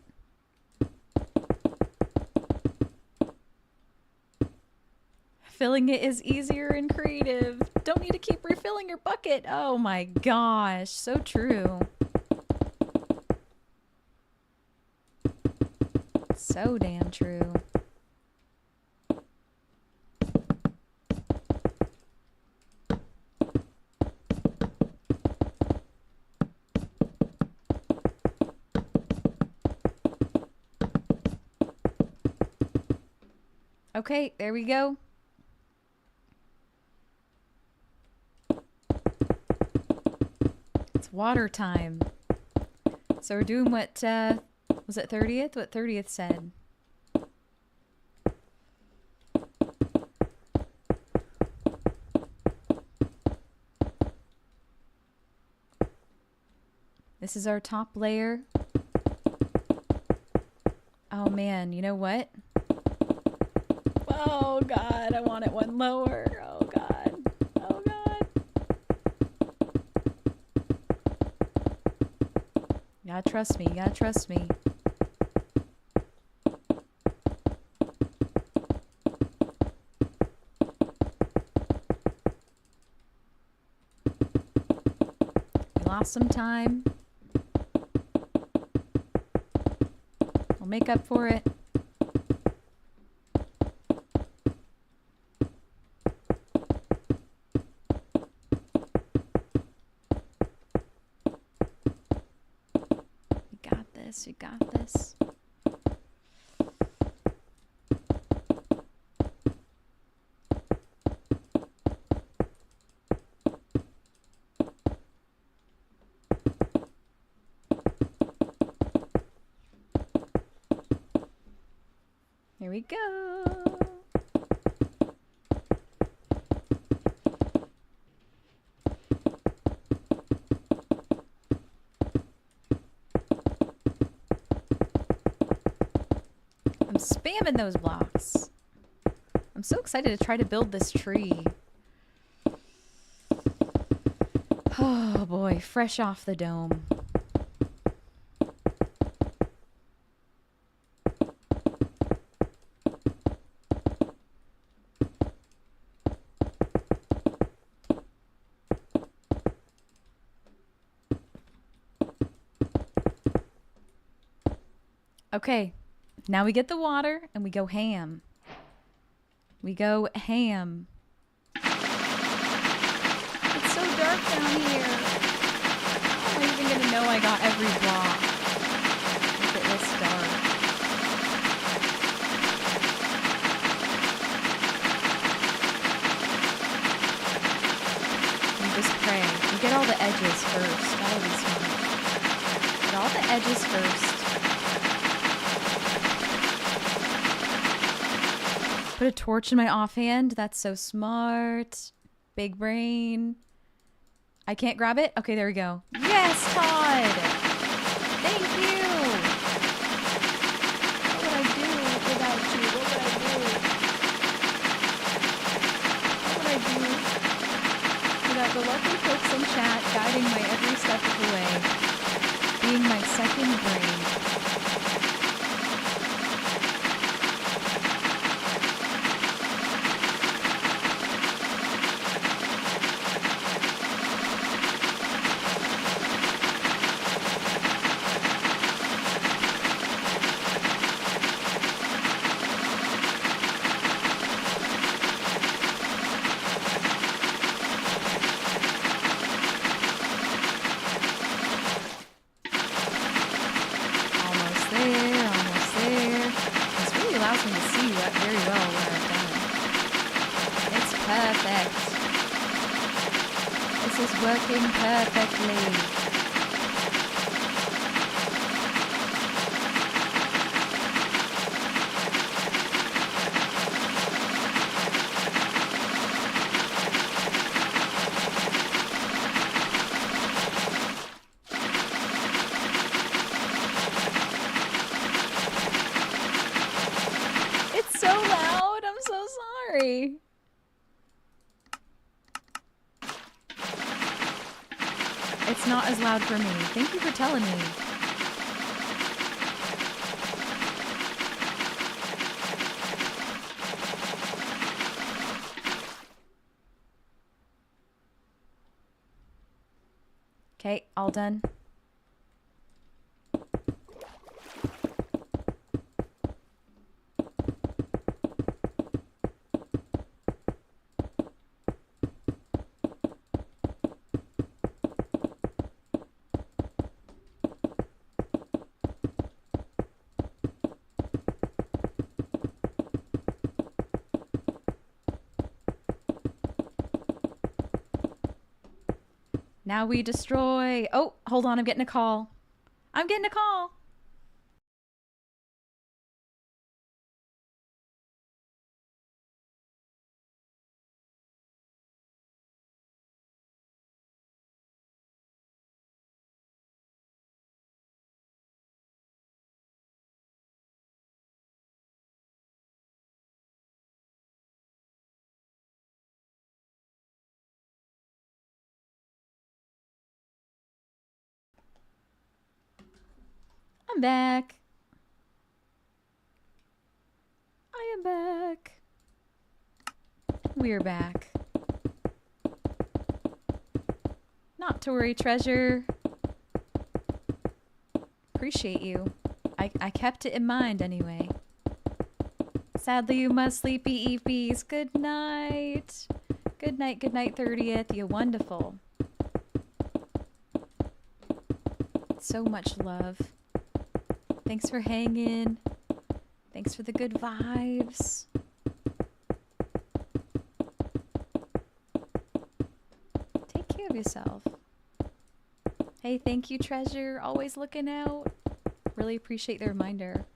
Filling it is easier and creative. Don't need to keep refilling your bucket. Oh my gosh, so true. So damn true. Okay, there we go. It's water time. So we're doing what, was it 30th? What 30th said. This is our top layer. Oh man, you know what? Oh god, I want it one lower. Oh god. Oh god. You gotta trust me, you gotta trust me. We lost some time. We'll make up for it. You got this. Here we go. Spamming those blocks. I'm so excited to try to build this tree. Oh boy, fresh off the dome. Okay. Now we get the water and we go ham. We go ham. It's so dark down here. How am I even gonna know I got every block if it was dark? You just pray. You get all the edges first. That'll be smart. Get all the edges first. Put a torch in my offhand. That's so smart. Big brain. I can't grab it? Okay, there we go. Yes, Todd! Thank you! What would I do without you? What would I being my second brain. Working perfectly. It's so loud. I'm so sorry. It's not as loud for me. Thank you for telling me. Okay, all done. Now we destroy. Oh, hold on. I'm getting a call. I'm getting a call. I'm back. I am back. We're back. Not to worry, treasure. Appreciate you. I kept it in mind anyway. Sadly, you must sleepy eepies. Good night. Good night, 30th. You wonderful. So much love. Thanks for hanging. Thanks for the good vibes. Take care of yourself. Hey, thank you, treasure. Always looking out. Really appreciate the reminder.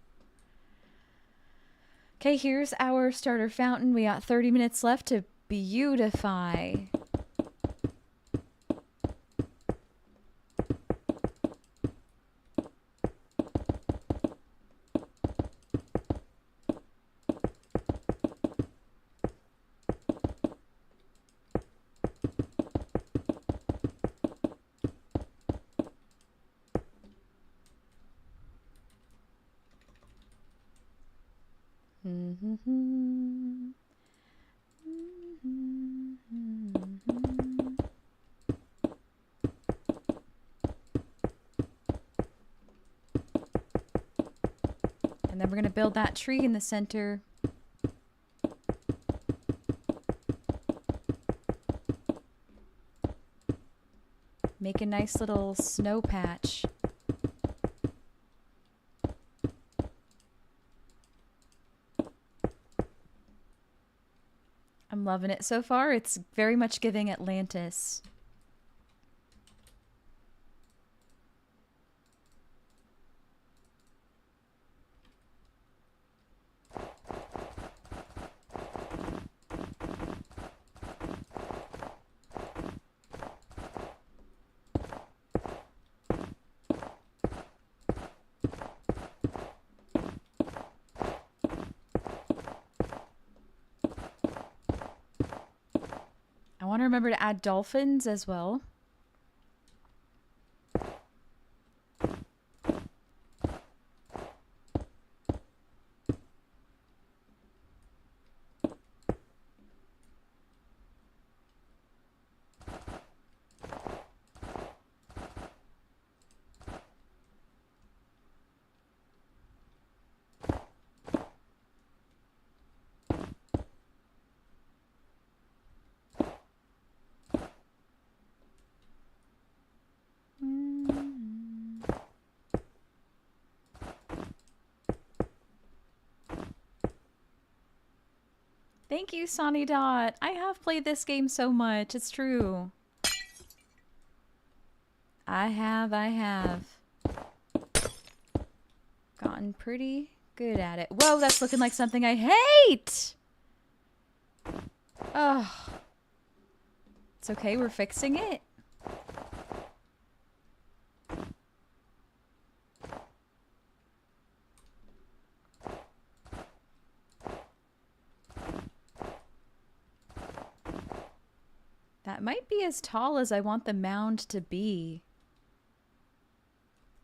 Okay, here's our starter fountain. We got 30 minutes left to beautify. And then we're going to build that tree in the center. Make a nice little snow patch. I'm loving it so far. It's very much giving Atlantis. I want to remember to add dolphins as well. Thank you, Sonny Dot. I have played this game so much. It's true. I have. Gotten pretty good at it. Whoa, that's looking like something I hate! Oh. It's okay, we're fixing it. That might be as tall as I want the mound to be.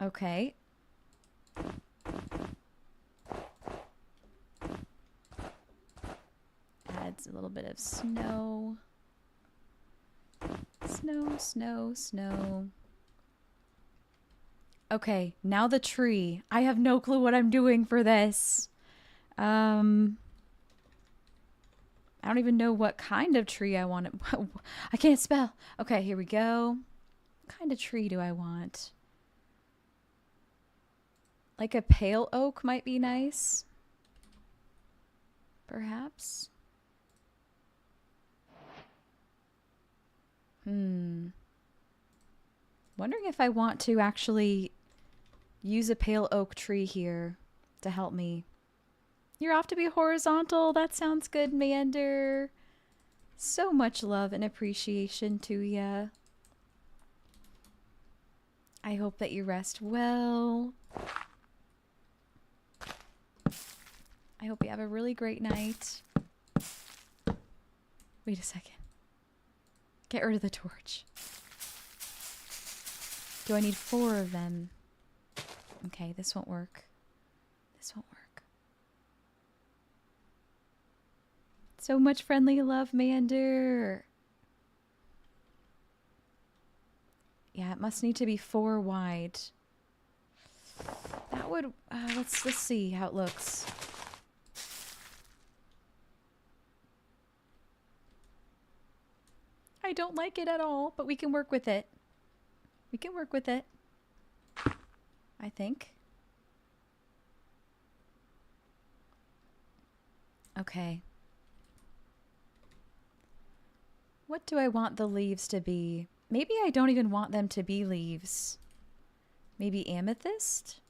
Okay. Adds a little bit of snow. Snow, snow, snow. Okay, now the tree. I have no clue what I'm doing for this. I don't even know what kind of tree I want. I can't spell. Okay, here we go. What kind of tree do I want? Like a pale oak might be nice. Perhaps. Wondering if I want to actually use a pale oak tree here to help me. You're off to be horizontal. That sounds good, Mander. So much love and appreciation to ya. I hope that you rest well. I hope you have a really great night. Wait a second. Get rid of the torch. Do I need 4 of them? Okay, this won't work. This won't work. So much friendly love, Mander. Yeah, it must need to be 4 wide. That would, let's see how it looks. I don't like it at all, but we can work with it. We can work with it. I think. Okay. What do I want the leaves to be? Maybe I don't even want them to be leaves. Maybe amethyst?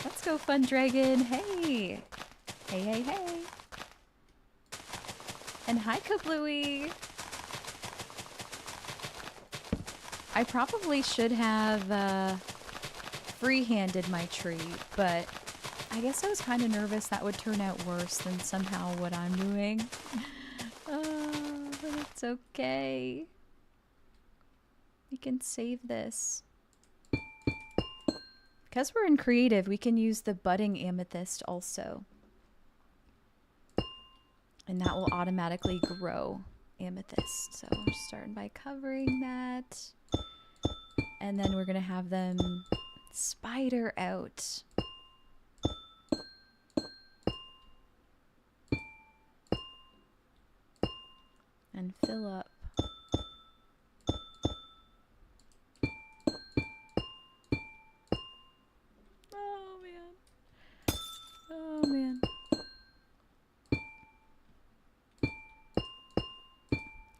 Let's go, Fun Dragon. Hey. Hey, hey, hey. And hi, Kablooey. I probably should have free-handed my tree, but I guess I was kind of nervous that would turn out worse than somehow what I'm doing. But it's okay. We can save this. Because we're in creative, we can use the budding amethyst also. And that will automatically grow amethyst. So we're starting by covering that. And then we're going to have them spider out. And fill up. Oh, man. Oh, man.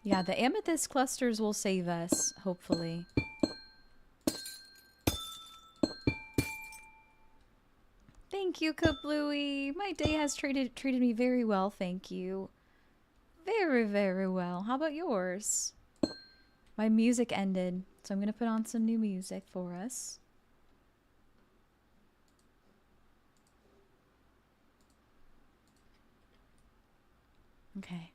Yeah, the amethyst clusters will save us, hopefully. Thank you, Kablooey. My day has treated me very well, thank you. Very, very well. How about yours? My music ended, so I'm going to put on some new music for us. Okay.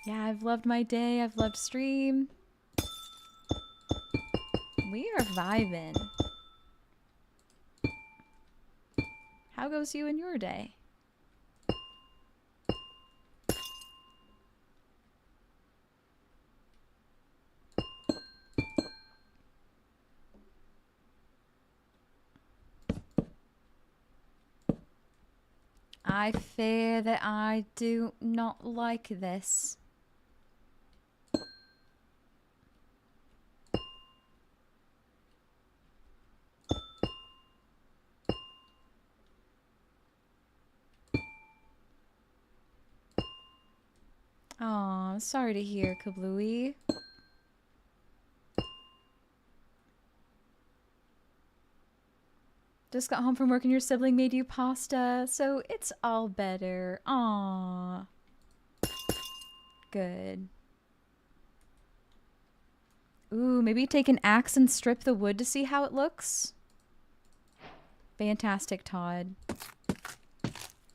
Yeah, I've loved my day. I've loved stream. We are vibing. How goes you and your day? I fear that I do not like this. Aw, sorry to hear, Kablooey. Just got home from work and your sibling made you pasta, so it's all better. Aw. Good. Ooh, maybe take an axe and strip the wood to see how it looks. Fantastic, Todd.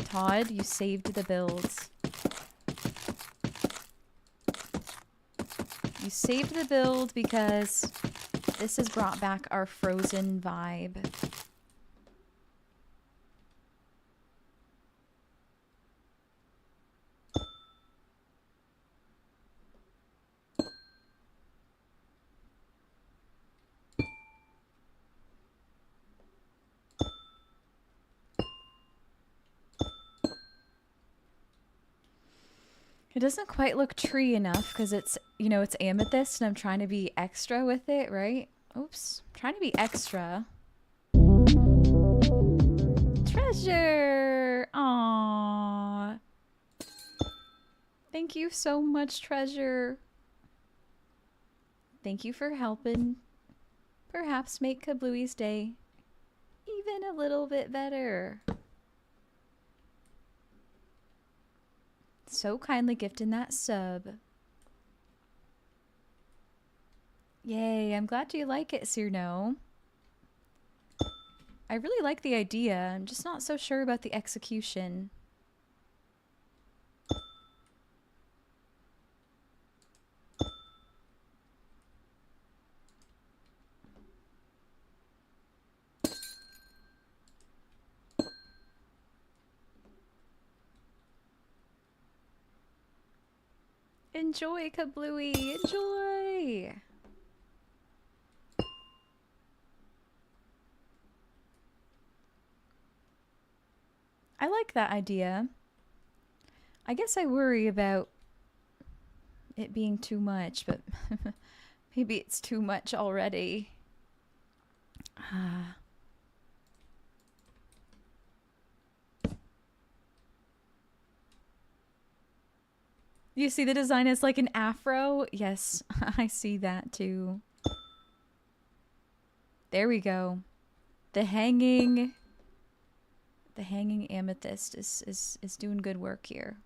Todd, you saved the builds. You saved the build because this has brought back our Frozen vibe. It doesn't quite look tree enough because it's, you know, it's amethyst and I'm trying to be extra with it, right? Oops. I'm trying to be extra. Treasure! Aww. Thank you so much, Treasure. Thank you for helping perhaps make Kablooey's day even a little bit better. So kindly gifting that sub. Yay, I'm glad you like it, Cyrno. I really like the idea. I'm just not so sure about the execution. Enjoy, Kablooey! Enjoy! I like that idea. I guess I worry about it being too much, but maybe it's too much already. You see the design as like an afro? Yes, I see that too. There we go. The hanging amethyst is doing good work here.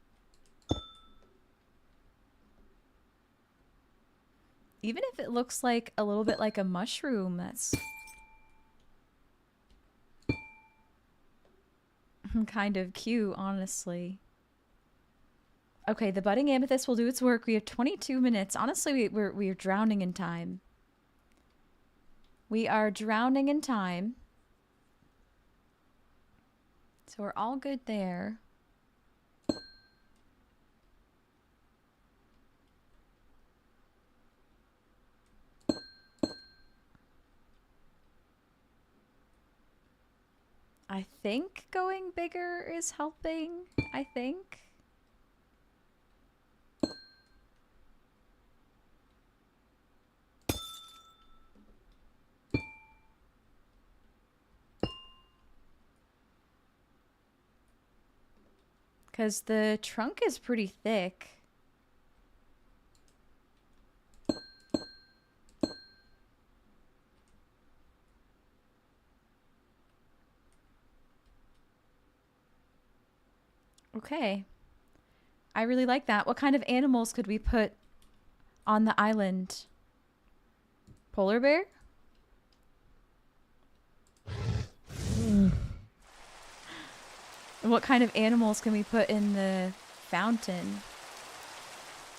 Even if it looks like a little bit like a mushroom, that's kind of cute, honestly. Okay, the budding amethyst will do its work. We have 22 minutes. Honestly, we're drowning in time. We are drowning in time. So we're all good there. I think going bigger is helping. I think. Because the trunk is pretty thick. Okay. I really like that. What kind of animals could we put on the island? Polar bear? What kind of animals can we put in the fountain?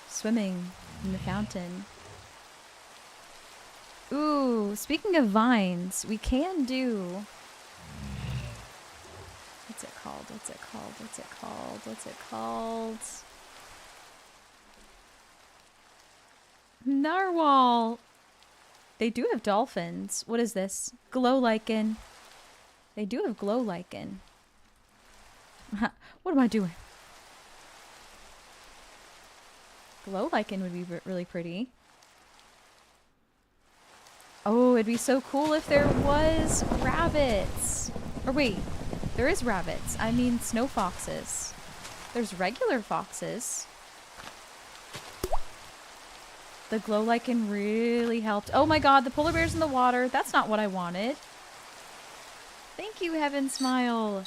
Swimming in the fountain. Ooh, speaking of vines, we can do... What's it called? What's it called? What's it called? What's it called? Narwhal! They do have dolphins. What is this? Glow lichen. They do have glow lichen. What am I doing? Glow lichen would be really pretty. Oh, it'd be so cool if there was rabbits. Or wait, there is rabbits. I mean snow foxes. There's regular foxes. The glow lichen really helped. Oh my god, the polar bear's in the water. That's not what I wanted. Thank you, Heaven Smile.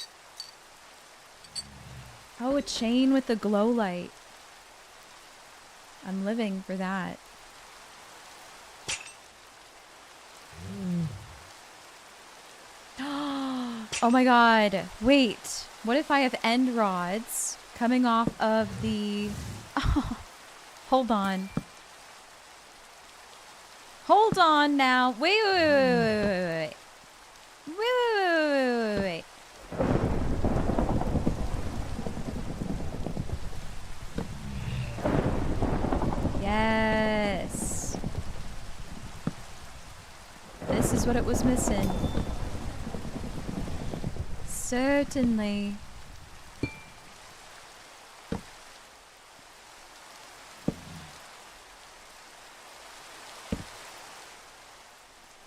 Oh, a chain with the glow light. I'm living for that. Oh my god. Wait. What if I have end rods coming off of the... Oh, hold on. Hold on now. Wait. Wait. Yes. This is what it was missing. Certainly.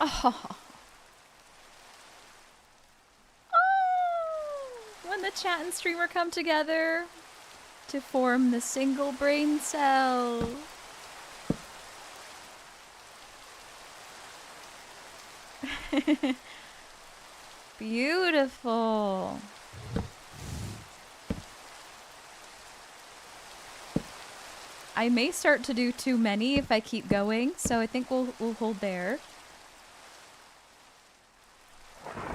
Oh. When the chat and streamer come together to form the single brain cell. Beautiful. I may start to do too many if I keep going, so I think we'll hold there.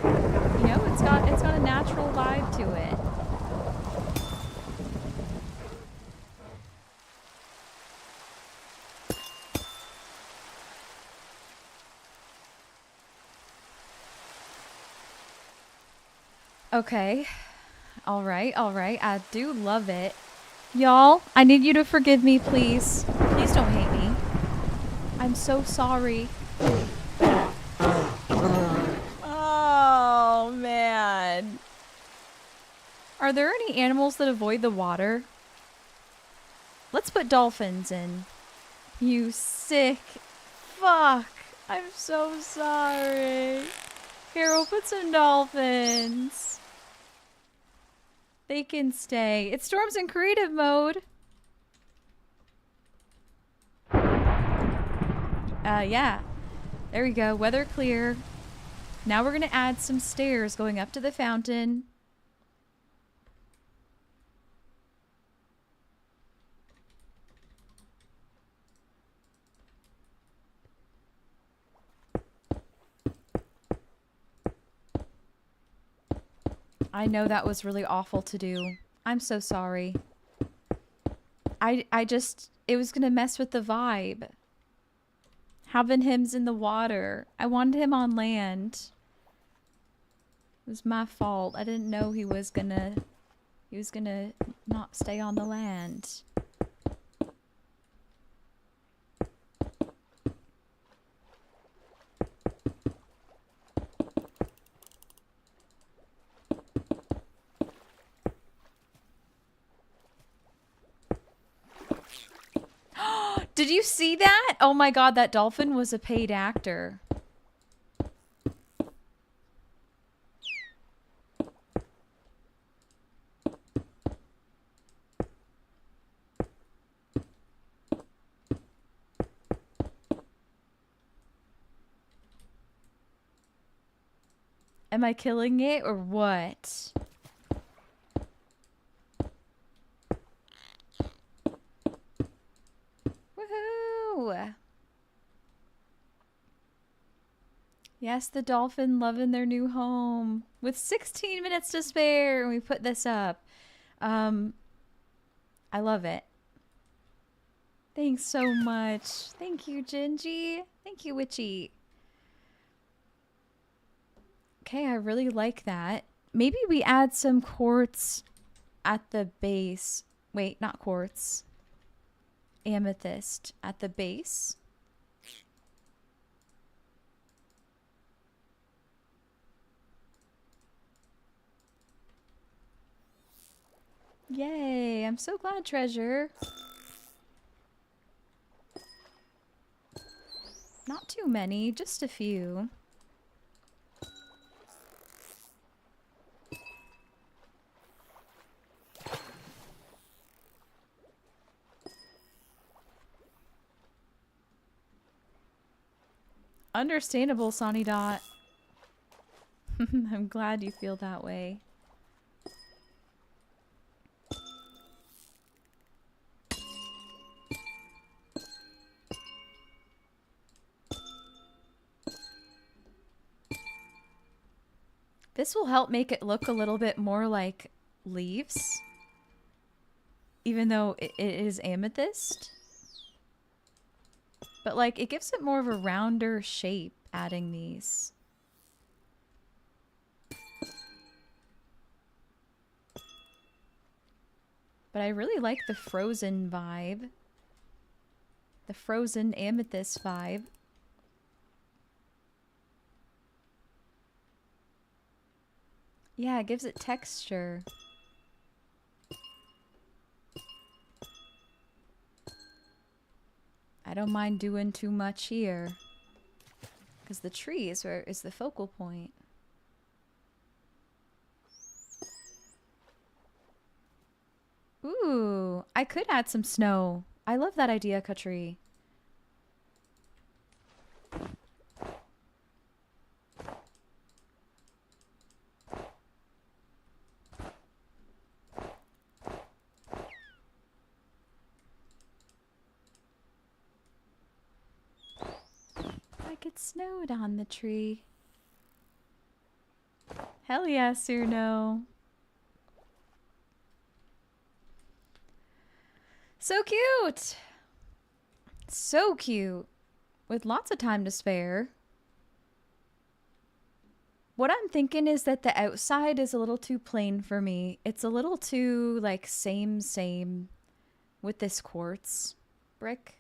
You know, it's got a natural vibe to it. Okay. All right. I do love it. Y'all, I need you to forgive me, please. Please don't hate me. I'm so sorry. Oh, man. Are there any animals that avoid the water? Let's put dolphins in. You sick fuck. I'm so sorry. Here, we'll put some dolphins. They can stay. It storms in creative mode. Yeah. There we go. Weather clear. Now we're gonna add some stairs going up to the fountain. I know that was really awful to do. I'm so sorry. I just, it was gonna mess with the vibe. Having him's in the water. I wanted him on land. It was my fault. I didn't know he was gonna not stay on the land. Did you see that? Oh my god, that dolphin was a paid actor. Am I killing it or what? Woohoo! Yes, the dolphin loving their new home. With 16 minutes to spare, and we put this up. I love it. Thanks so much. Thank you, Gingy. Thank you, Witchy. Okay, I really like that. Maybe we add some quartz at the base. Wait, not quartz. Amethyst at the base. Yay, I'm so glad, Treasure. Not too many, just a few. Understandable, Sonny Dot. I'm glad you feel that way. This will help make it look a little bit more like leaves, even though it is amethyst. But like, it gives it more of a rounder shape adding these. But I really like the frozen vibe. The frozen amethyst vibe. Yeah, it gives it texture. I don't mind doing too much here. Because the tree is where is the focal point. Ooh, I could add some snow. I love that idea, Katri. Like it snowed on the tree. Hell yes or no. So cute! So cute. With lots of time to spare. What I'm thinking is that the outside is a little too plain for me. It's a little too, like, same with this quartz brick.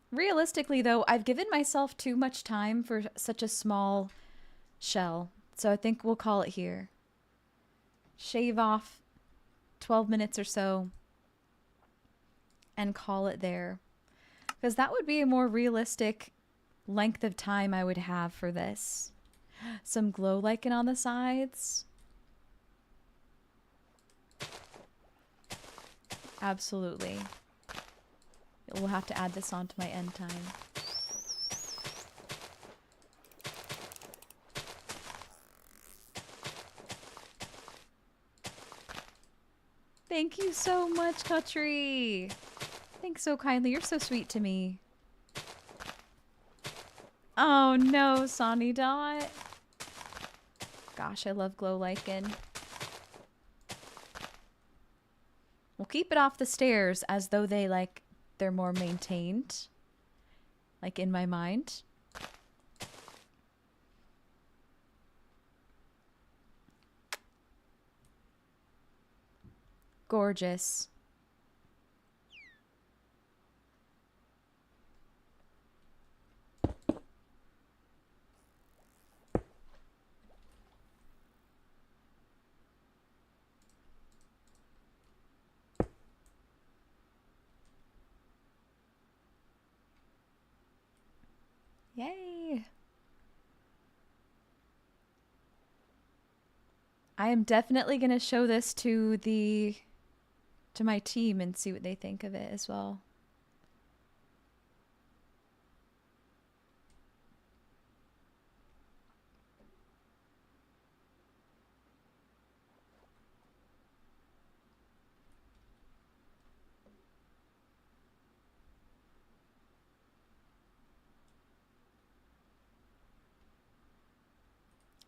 Realistically, though, I've given myself too much time for such a small shell. So I think we'll call it here. Shave off 12 minutes or so and call it there. Because that would be a more realistic length of time I would have for this. Some glow lichen on the sides. Absolutely. We'll have to add this onto my end time. Thank you so much, Katri. Thanks so kindly. You're so sweet to me. Oh no, Sonny Dot. Gosh, I love glow lichen. We'll keep it off the stairs as though they're more maintained. Like in my mind. Gorgeous. Yay. I am definitely going to show this to my team and see what they think of it as well.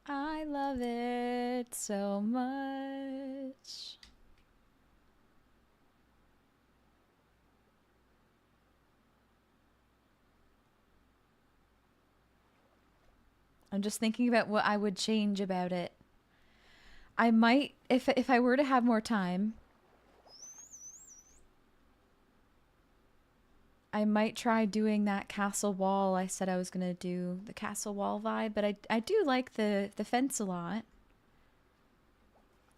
I love it so much. I'm just thinking about what I would change about it. I might, if I were to have more time, I might try doing that castle wall I said I was going to do, the castle wall vibe, but I do like the fence a lot.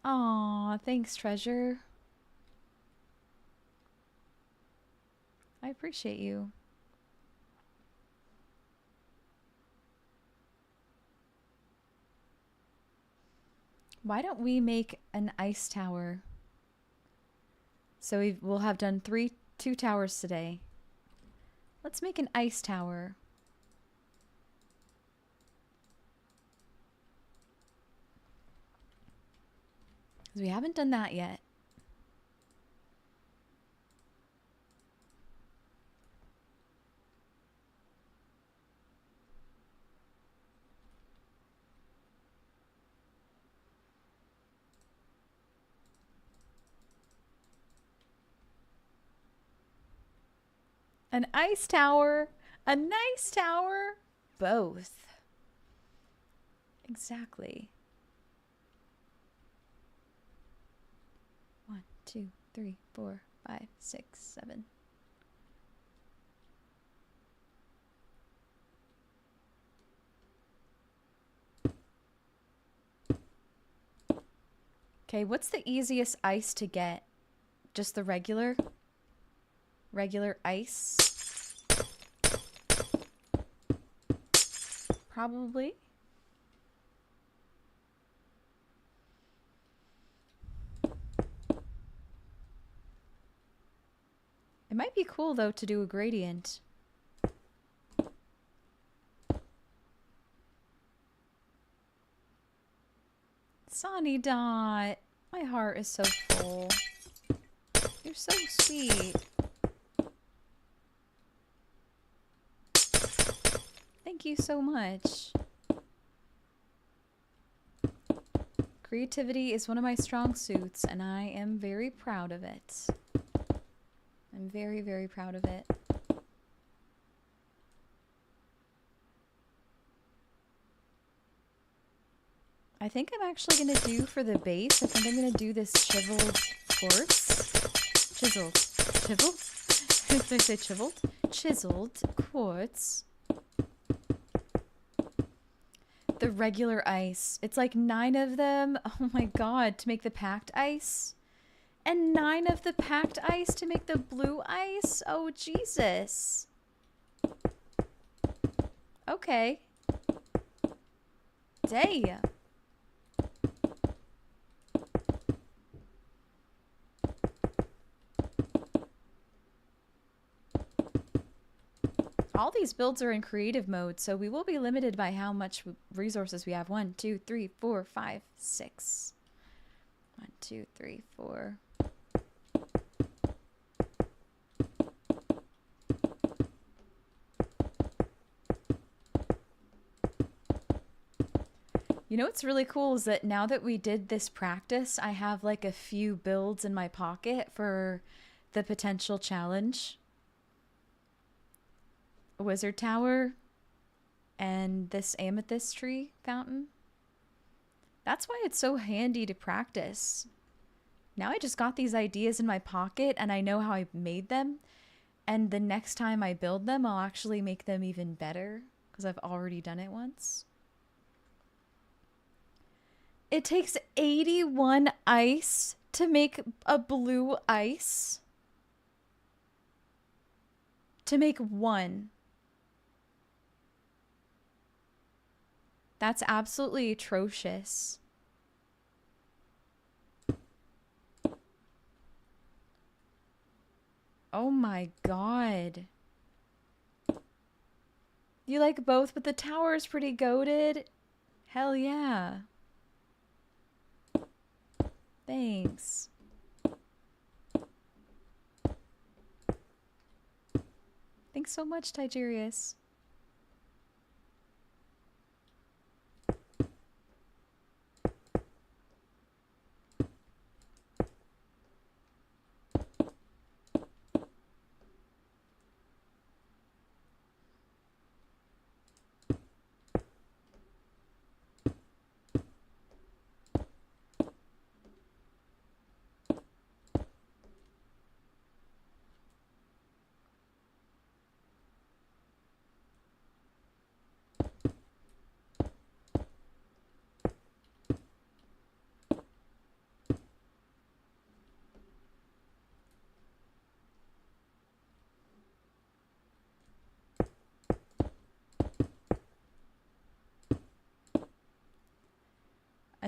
Aw, thanks, treasure. I appreciate you. Why don't we make an ice tower? So we'll have done two towers today. Let's make an ice tower. Because we haven't done that yet. An ice tower, a nice tower, both. Exactly. 1, 2, 3, 4, 5, 6, 7. Okay, what's the easiest ice to get? Just the regular ice? Probably. It might be cool though to do a gradient. Sonny Dot, my heart is so full. You're so sweet. Thank you so much. Creativity is one of my strong suits, and I am very proud of it. I'm very, very proud of it. I think I'm actually going to do for the base, I think I'm going to do this chiseled quartz. Chiseled. Chiseled? Did I say chiseled? Chiseled quartz. The regular ice. It's like 9 of them. Oh my god, to make the packed ice. And 9 of the packed ice to make the blue ice? Oh, Jesus. Okay. Damn. All these builds are in creative mode, so we will be limited by how much resources we have. 1, 2, 3, 4, 5, 6. 1, 2, 3, 4. You know what's really cool is that now that we did this practice, I have like a few builds in my pocket for the potential challenge. A wizard tower and this amethyst tree fountain. That's why it's so handy to practice. Now I just got these ideas in my pocket and I know how I made them. And the next time I build them, I'll actually make them even better because I've already done it once. It takes 81 ice to make a blue ice. To make one. That's absolutely atrocious. Oh my god. You like both, but the tower is pretty goated. Hell yeah. Thanks. Thanks so much, Tigerius.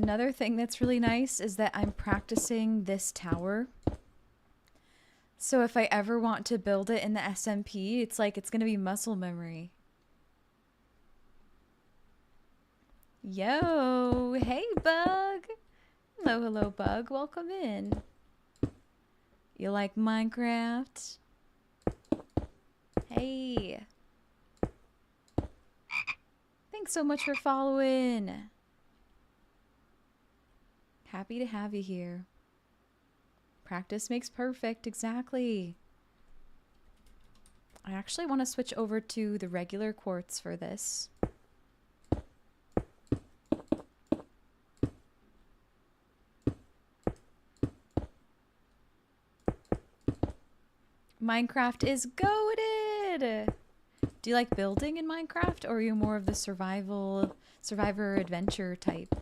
Another thing that's really nice is that I'm practicing this tower. So if I ever want to build it in the SMP, it's like it's going to be muscle memory. Yo, hey Bug. Hello, hello Bug. Welcome in. You like Minecraft? Hey. Thanks so much for following. Happy to have you here. Practice makes perfect, exactly. I actually want to switch over to the regular quartz for this. Minecraft is goated! Do you like building in Minecraft, or are you more of the survivor adventure type?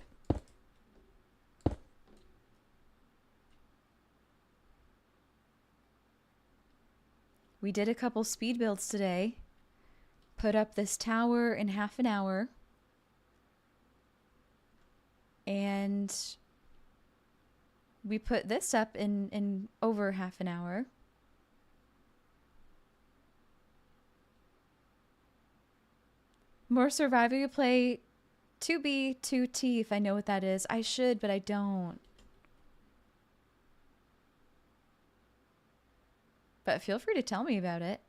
We did a couple speed builds today. Put up this tower in half an hour. And we put this up in over half an hour. More Survivor, you play 2B, 2T if I know what that is. I should, but I don't. But feel free to tell me about it.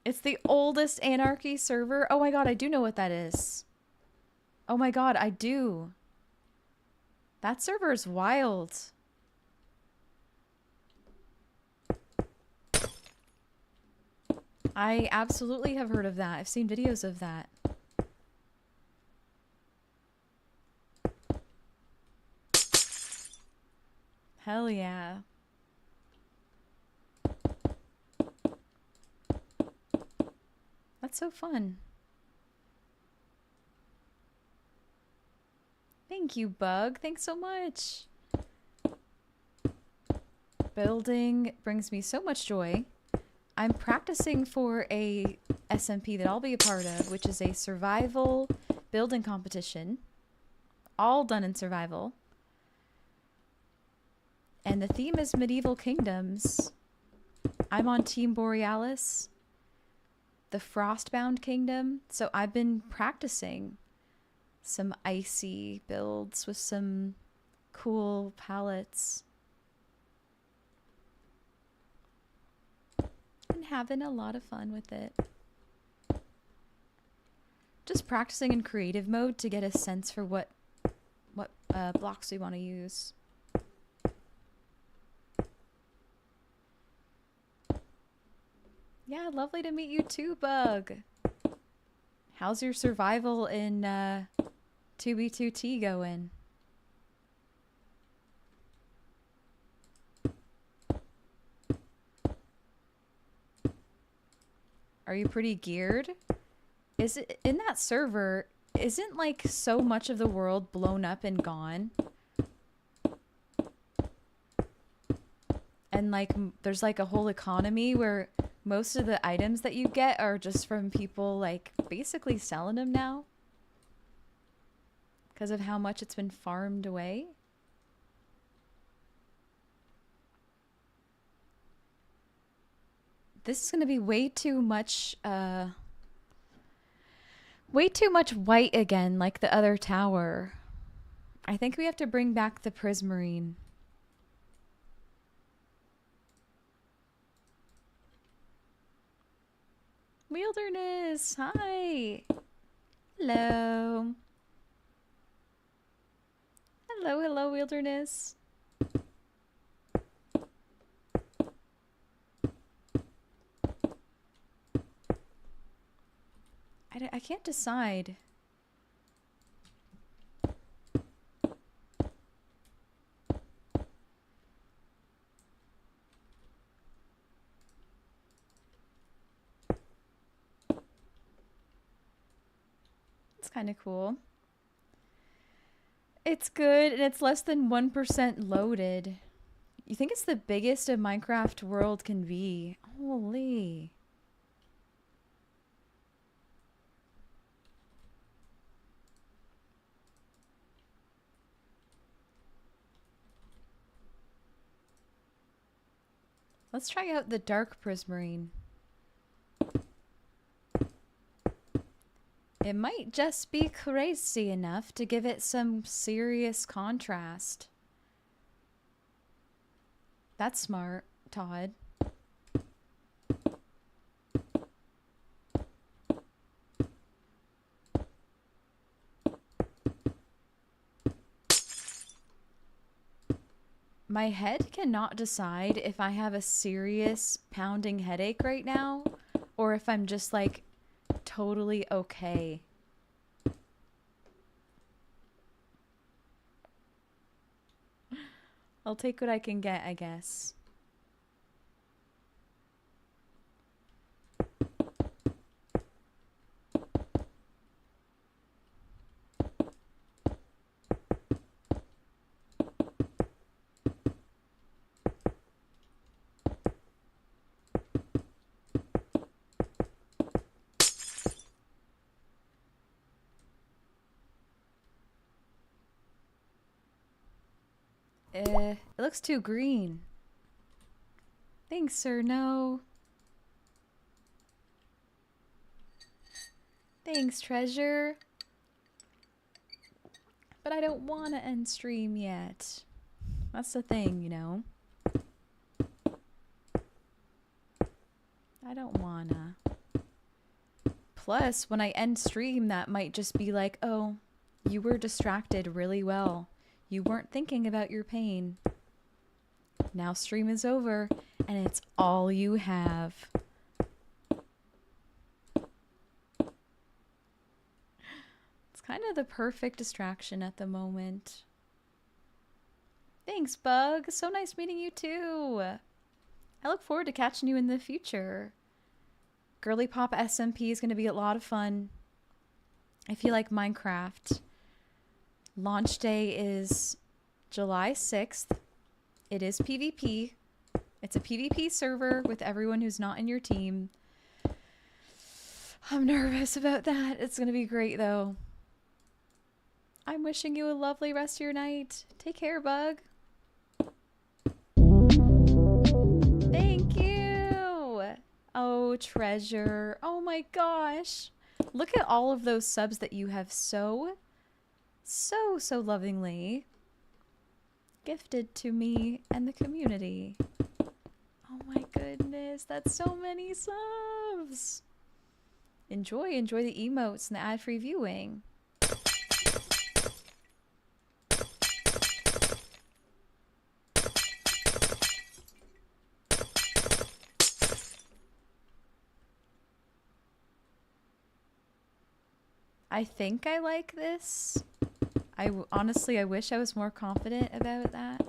It's the oldest Anarchy server. Oh my god, I do know what that is. Oh my god, I do. That server is wild. I absolutely have heard of that. I've seen videos of that. Hell yeah. That's so fun. Thank you, Bug. Thanks so much. Building brings me so much joy. I'm practicing for a SMP that I'll be a part of, which is a survival building competition. All done in survival. And the theme is medieval kingdoms. I'm on Team Borealis, the Frostbound Kingdom. So I've been practicing some icy builds with some cool palettes. And having a lot of fun with it. Just practicing in creative mode to get a sense for what blocks we want to use. Yeah, lovely to meet you too, Bug. How's your survival in 2B2T going? Are you pretty geared? Is it in that server? Isn't like so much of the world blown up and gone? And like there's like a whole economy where most of the items that you get are just from people like basically selling them now because of how much it's been farmed away. This is going to be way too much white again, like the other tower. I think we have to bring back the prismarine. Wilderness, hi. Hello. Hello, hello, Wilderness. I can't decide. It's kind of cool. It's good, and it's less than 1% loaded. You think it's the biggest a Minecraft world can be. Holy. Let's try out the dark prismarine. It might just be crazy enough to give it some serious contrast. That's smart, Todd. My head cannot decide if I have a serious pounding headache right now or if I'm just like totally okay. I'll take what I can get, I guess. It looks too green. Thanks, sir. No. Thanks, treasure. But I don't want to end stream yet. That's the thing, you know. I don't wanna. Plus, when I end stream, that might just be like, oh, you were distracted really well. You weren't thinking about your pain. Now stream is over, and it's all you have. It's kind of the perfect distraction at the moment. Thanks, Bug. So nice meeting you too. I look forward to catching you in the future. GirlypopSMP is going to be a lot of fun. If you like Minecraft. Launch day is July 6th. It is PvP. It's a PvP server with everyone who's not in your team. I'm nervous about that. It's going to be great, though. I'm wishing you a lovely rest of your night. Take care, Bug. Thank you. Oh, treasure. Oh my gosh. Look at all of those subs that you have so lovingly gifted to me and the community. Oh my goodness, that's so many subs. Enjoy the emotes and the ad-free viewing. I think I like this. Honestly, I wish I was more confident about that.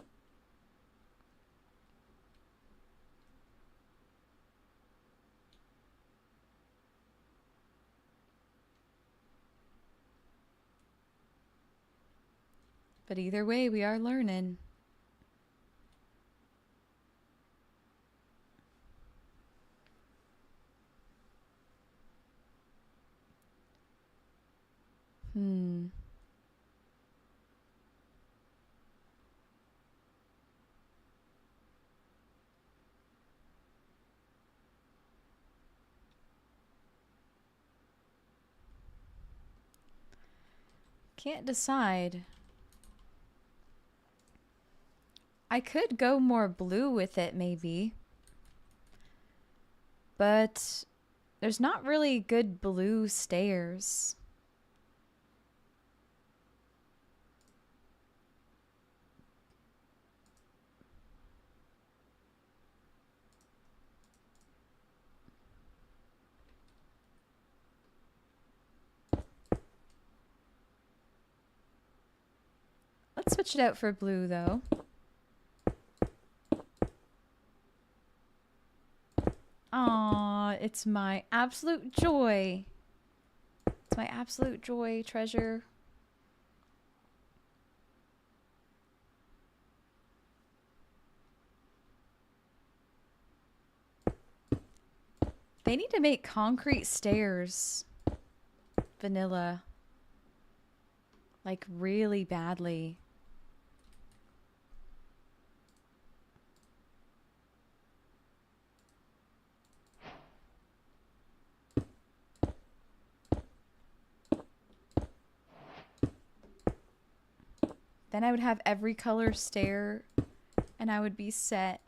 But either way, we are learning. Can't decide. I could go more blue with it, maybe. But there's not really good blue stairs. Let's switch it out for blue, though. Aw, it's my absolute joy. It's my absolute joy, treasure. They need to make concrete stairs. Vanilla. Like really badly. Then I would have every color stair and I would be set.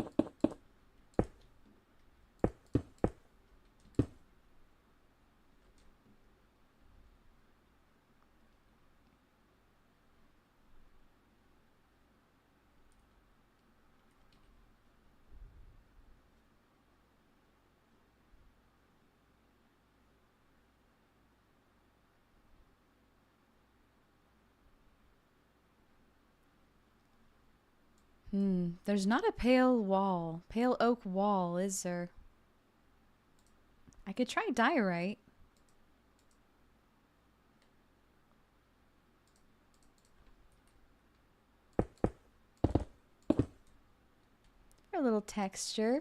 There's not a pale oak wall, is there? I could try diorite. For a little texture.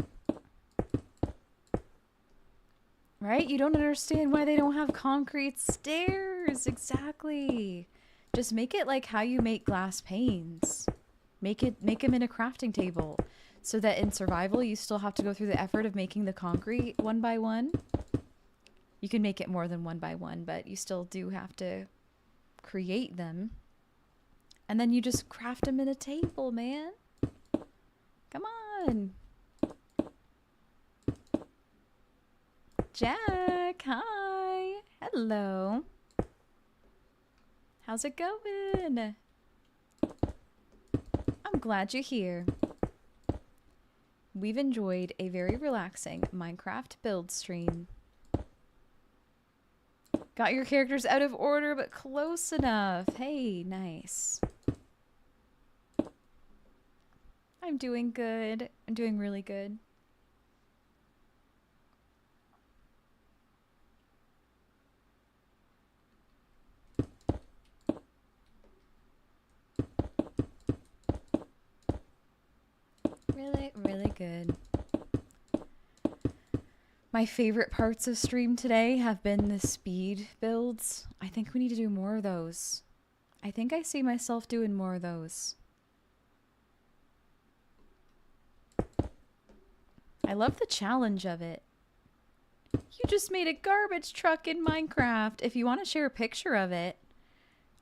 Right? You don't understand why they don't have concrete stairs. Exactly. Just make it like how you make glass panes. Make them in a crafting table so that in survival you still have to go through the effort of making the concrete one by one. You can make it more than one by one, but you still do have to create them. And then you just craft them in a table, man. Come on. Jack, hi. Hello. How's it going? I'm glad you're here. We've enjoyed a very relaxing Minecraft build stream. Got your characters out of order, but close enough. Hey, nice. I'm doing good. I'm doing really good. Really, really good. My favorite parts of stream today have been the speed builds. I think we need to do more of those. I think I see myself doing more of those. I love the challenge of it. You just made a garbage truck in Minecraft. If you want to share a picture of it,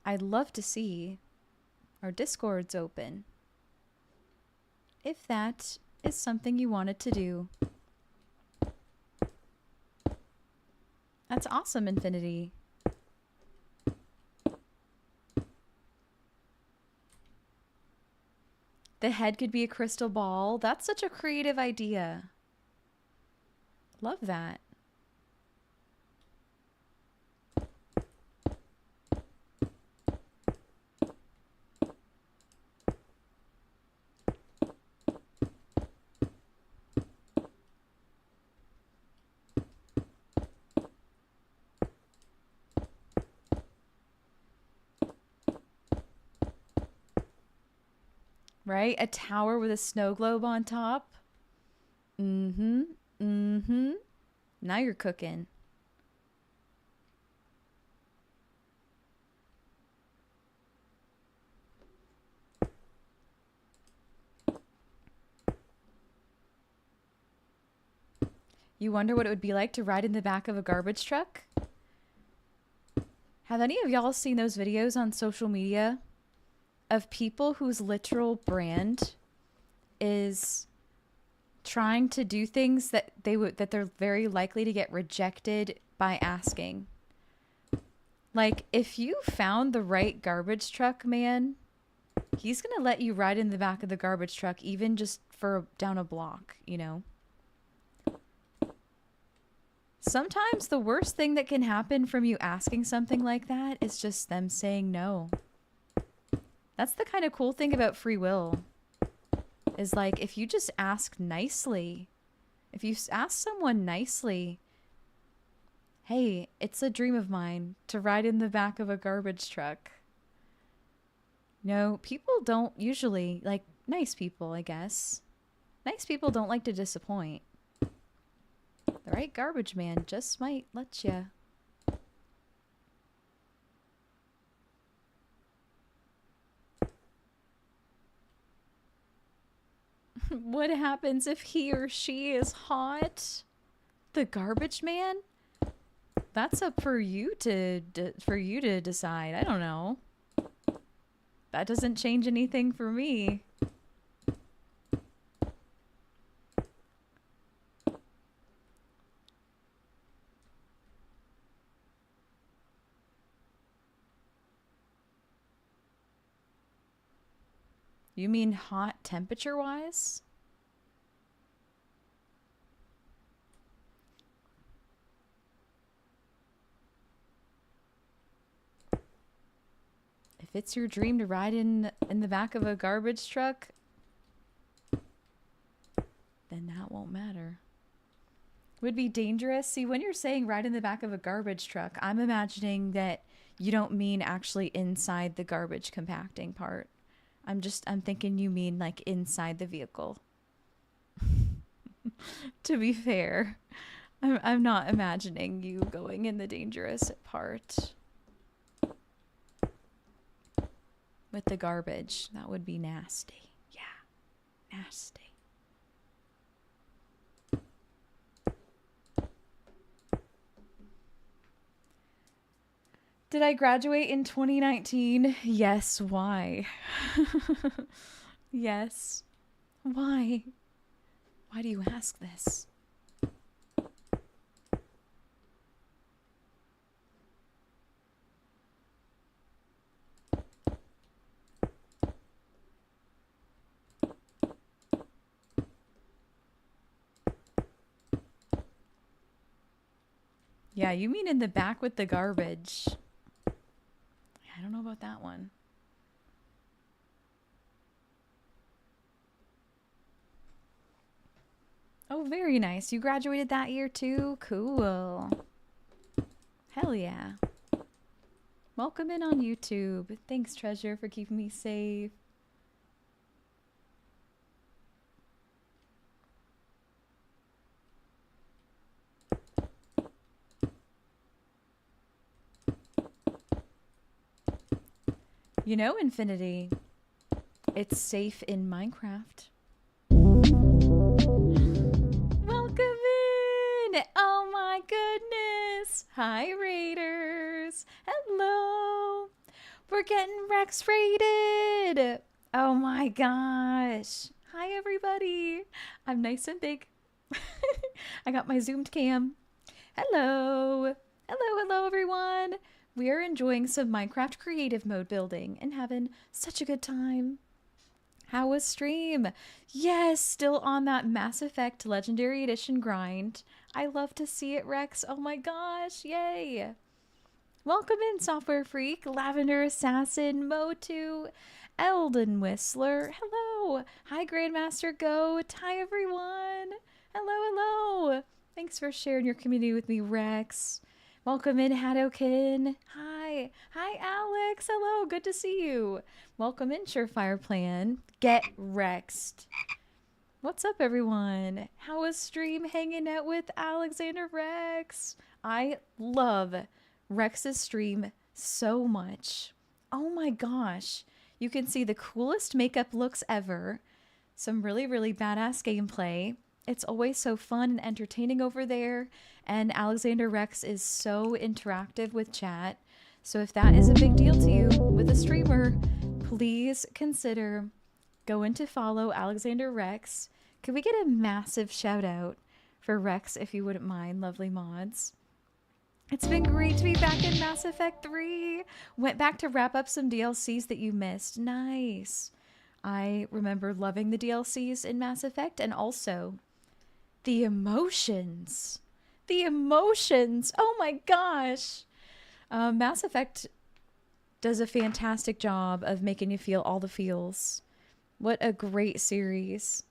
I'd love to see. Our Discord's open. If that is something you wanted to do. That's awesome, Infinity. The head could be a crystal ball. That's such a creative idea. Love that. Right? A tower with a snow globe on top. Mm-hmm. Mm-hmm. Now you're cooking. You wonder what it would be like to ride in the back of a garbage truck? Have any of y'all seen those videos on social media of people whose literal brand is trying to do things that they're very likely to get rejected by asking? Like, if you found the right garbage truck man, he's gonna let you ride in the back of the garbage truck even just for down a block, you know? Sometimes the worst thing that can happen from you asking something like that is just them saying no. That's the kind of cool thing about free will. Is like, if you just ask nicely, if you ask someone nicely, hey, it's a dream of mine to ride in the back of a garbage truck. No, people don't usually, like, nice people, I guess. Nice people don't like to disappoint. The right garbage man just might let you. What happens if he or she is hot? The garbage man? That's up for you to decide. I don't know. That doesn't change anything for me. You mean hot temperature-wise? If it's your dream to ride in the back of a garbage truck, then that won't matter. Would be dangerous. See, when you're saying ride in the back of a garbage truck, I'm imagining that you don't mean actually inside the garbage compacting part. I'm thinking you mean like inside the vehicle. To be fair, I'm not imagining you going in the dangerous part. With the garbage, that would be nasty. Yeah, nasty. Did I graduate in 2019? Yes. Why? Yes. Why? Why do you ask this? Yeah, you mean in the back with the garbage. I don't know about that one. Oh, very nice. You graduated that year too? Cool. Hell yeah. Welcome in on YouTube. Thanks, Treasure, for keeping me safe. You know, Infinity, it's safe in Minecraft. Welcome in! Oh my goodness! Hi, Raiders! Hello! We're getting Rex raided! Oh my gosh! Hi, everybody! I'm nice and big. I got my zoomed cam. Hello! Hello, everyone! We are enjoying some Minecraft creative mode building and having such a good time. How was stream? Yes, still on that Mass Effect Legendary Edition grind. I love to see it, Rex. Oh my gosh, yay. Welcome in, Software Freak, Lavender Assassin, Motu, Elden Whistler. Hello. Hi, Grandmaster Goat. Hi, everyone. Hello. Thanks for sharing your community with me, Rex. Welcome in, Hadoken. Hi, Alex. Hello, good to see you. Welcome in, Surefire Plan. Get Rexed. What's up, everyone? How was stream hanging out with Alexander Rex? I love Rex's stream so much. Oh my gosh. You can see the coolest makeup looks ever. Some really, really badass gameplay. It's always so fun and entertaining over there. And Alexander Rex is so interactive with chat. So if that is a big deal to you with a streamer, please consider going to follow Alexander Rex. Could we get a massive shout out for Rex if you wouldn't mind, lovely mods? It's been great to be back in Mass Effect 3. Went back to wrap up some DLCs that you missed. Nice. I remember loving the DLCs in Mass Effect, and also the emotions. The emotions. Oh my gosh. Mass Effect does a fantastic job of making you feel all the feels. What a great series.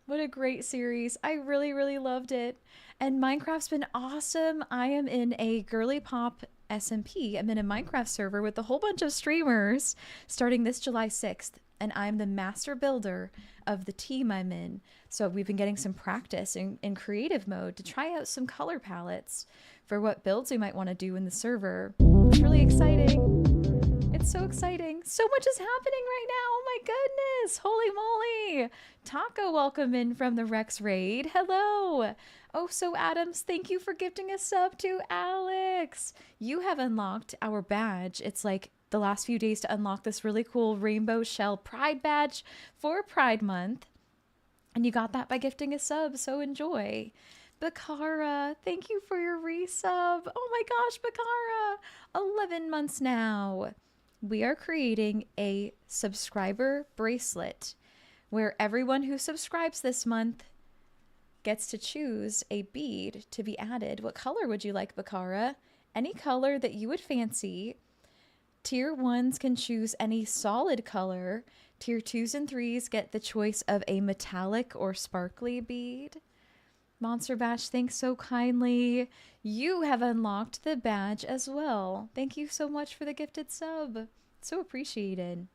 What a great series. I really, really loved it. And Minecraft's been awesome. I am in a GirlypopSMP. I'm in a Minecraft server with a whole bunch of streamers starting this July 6th. and I'm the master builder of the team I'm in. So we've been getting some practice in creative mode to try out some color palettes for what builds we might want to do in the server. It's really exciting. It's so exciting. So much is happening right now. Oh my goodness. Holy moly. Taco, welcome in from the Rex raid. Hello. Oh, so Adams, thank you for gifting a sub to Alex. You have unlocked our badge. It's like the last few days to unlock this really cool rainbow shell pride badge for Pride Month. And you got that by gifting a sub, so enjoy. Bakara, thank you for your resub. Oh my gosh, Bakara, 11 months now. We are creating a subscriber bracelet where everyone who subscribes this month gets to choose a bead to be added. What color would you like, Bakara? Any color that you would fancy. Tier 1s can choose any solid color. Tier 2s and 3s get the choice of a metallic or sparkly bead. Monster Bash, thanks so kindly. You have unlocked the badge as well. Thank you so much for the gifted sub. So appreciated.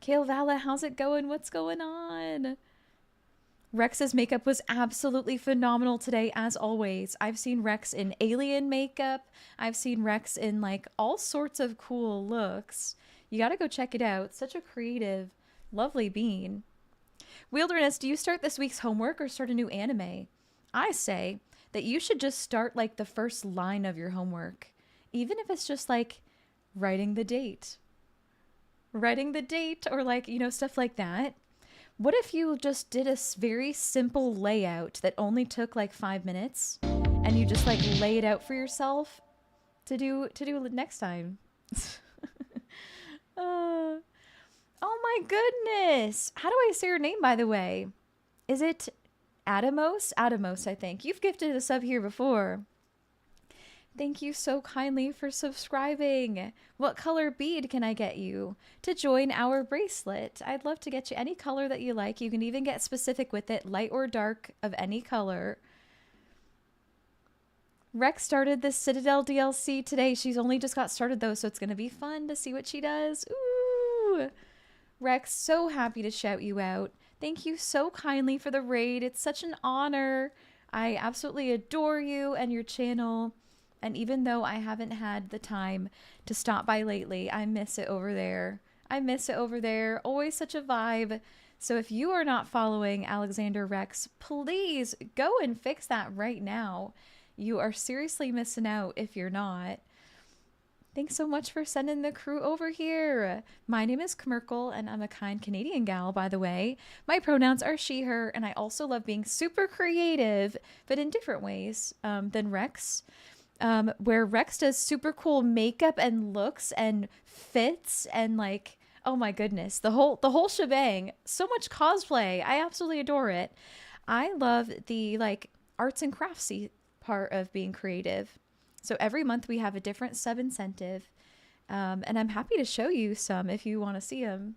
Kale Vala, how's it going? What's going on? Rex's makeup was absolutely phenomenal today, as always. I've seen Rex in alien makeup. I've seen Rex in like all sorts of cool looks. You gotta go check it out. Such a creative, lovely bean. Wilderness, do you start this week's homework or start a new anime? I say that you should just start like the first line of your homework. Even if it's just like writing the date. Writing the date or like, you know, stuff like that. What if you just did a very simple layout that only took like 5 minutes and you just like lay it out for yourself to do next time? Oh my goodness. How do I say your name, by the way? Is it Adamos? Adamos, I think. You've gifted a sub here before. Thank you so kindly for subscribing. What color bead can I get you to join our bracelet? I'd love to get you any color that you like. You can even get specific with it, light or dark of any color. Rex started the Citadel DLC today. She's only just got started though, so it's going to be fun to see what she does. Ooh! Rex, so happy to shout you out. Thank you so kindly for the raid. It's such an honor. I absolutely adore you and your channel. And even though I haven't had the time to stop by lately, I miss it over there. I miss it over there. Always such a vibe. So if you are not following Alexander Rex, please go and fix that right now. You are seriously missing out if you're not. Thanks so much for sending the crew over here. My name is Kmerkel, and I'm a kind Canadian gal, by the way. My pronouns are she, her, and I also love being super creative, but in different ways than Rex. Where Rex does super cool makeup and looks and fits and like, oh my goodness, the whole shebang. So much cosplay. I absolutely adore it. I love the like arts and craftsy part of being creative. So every month we have a different sub incentive, and I'm happy to show you some if you want to see them.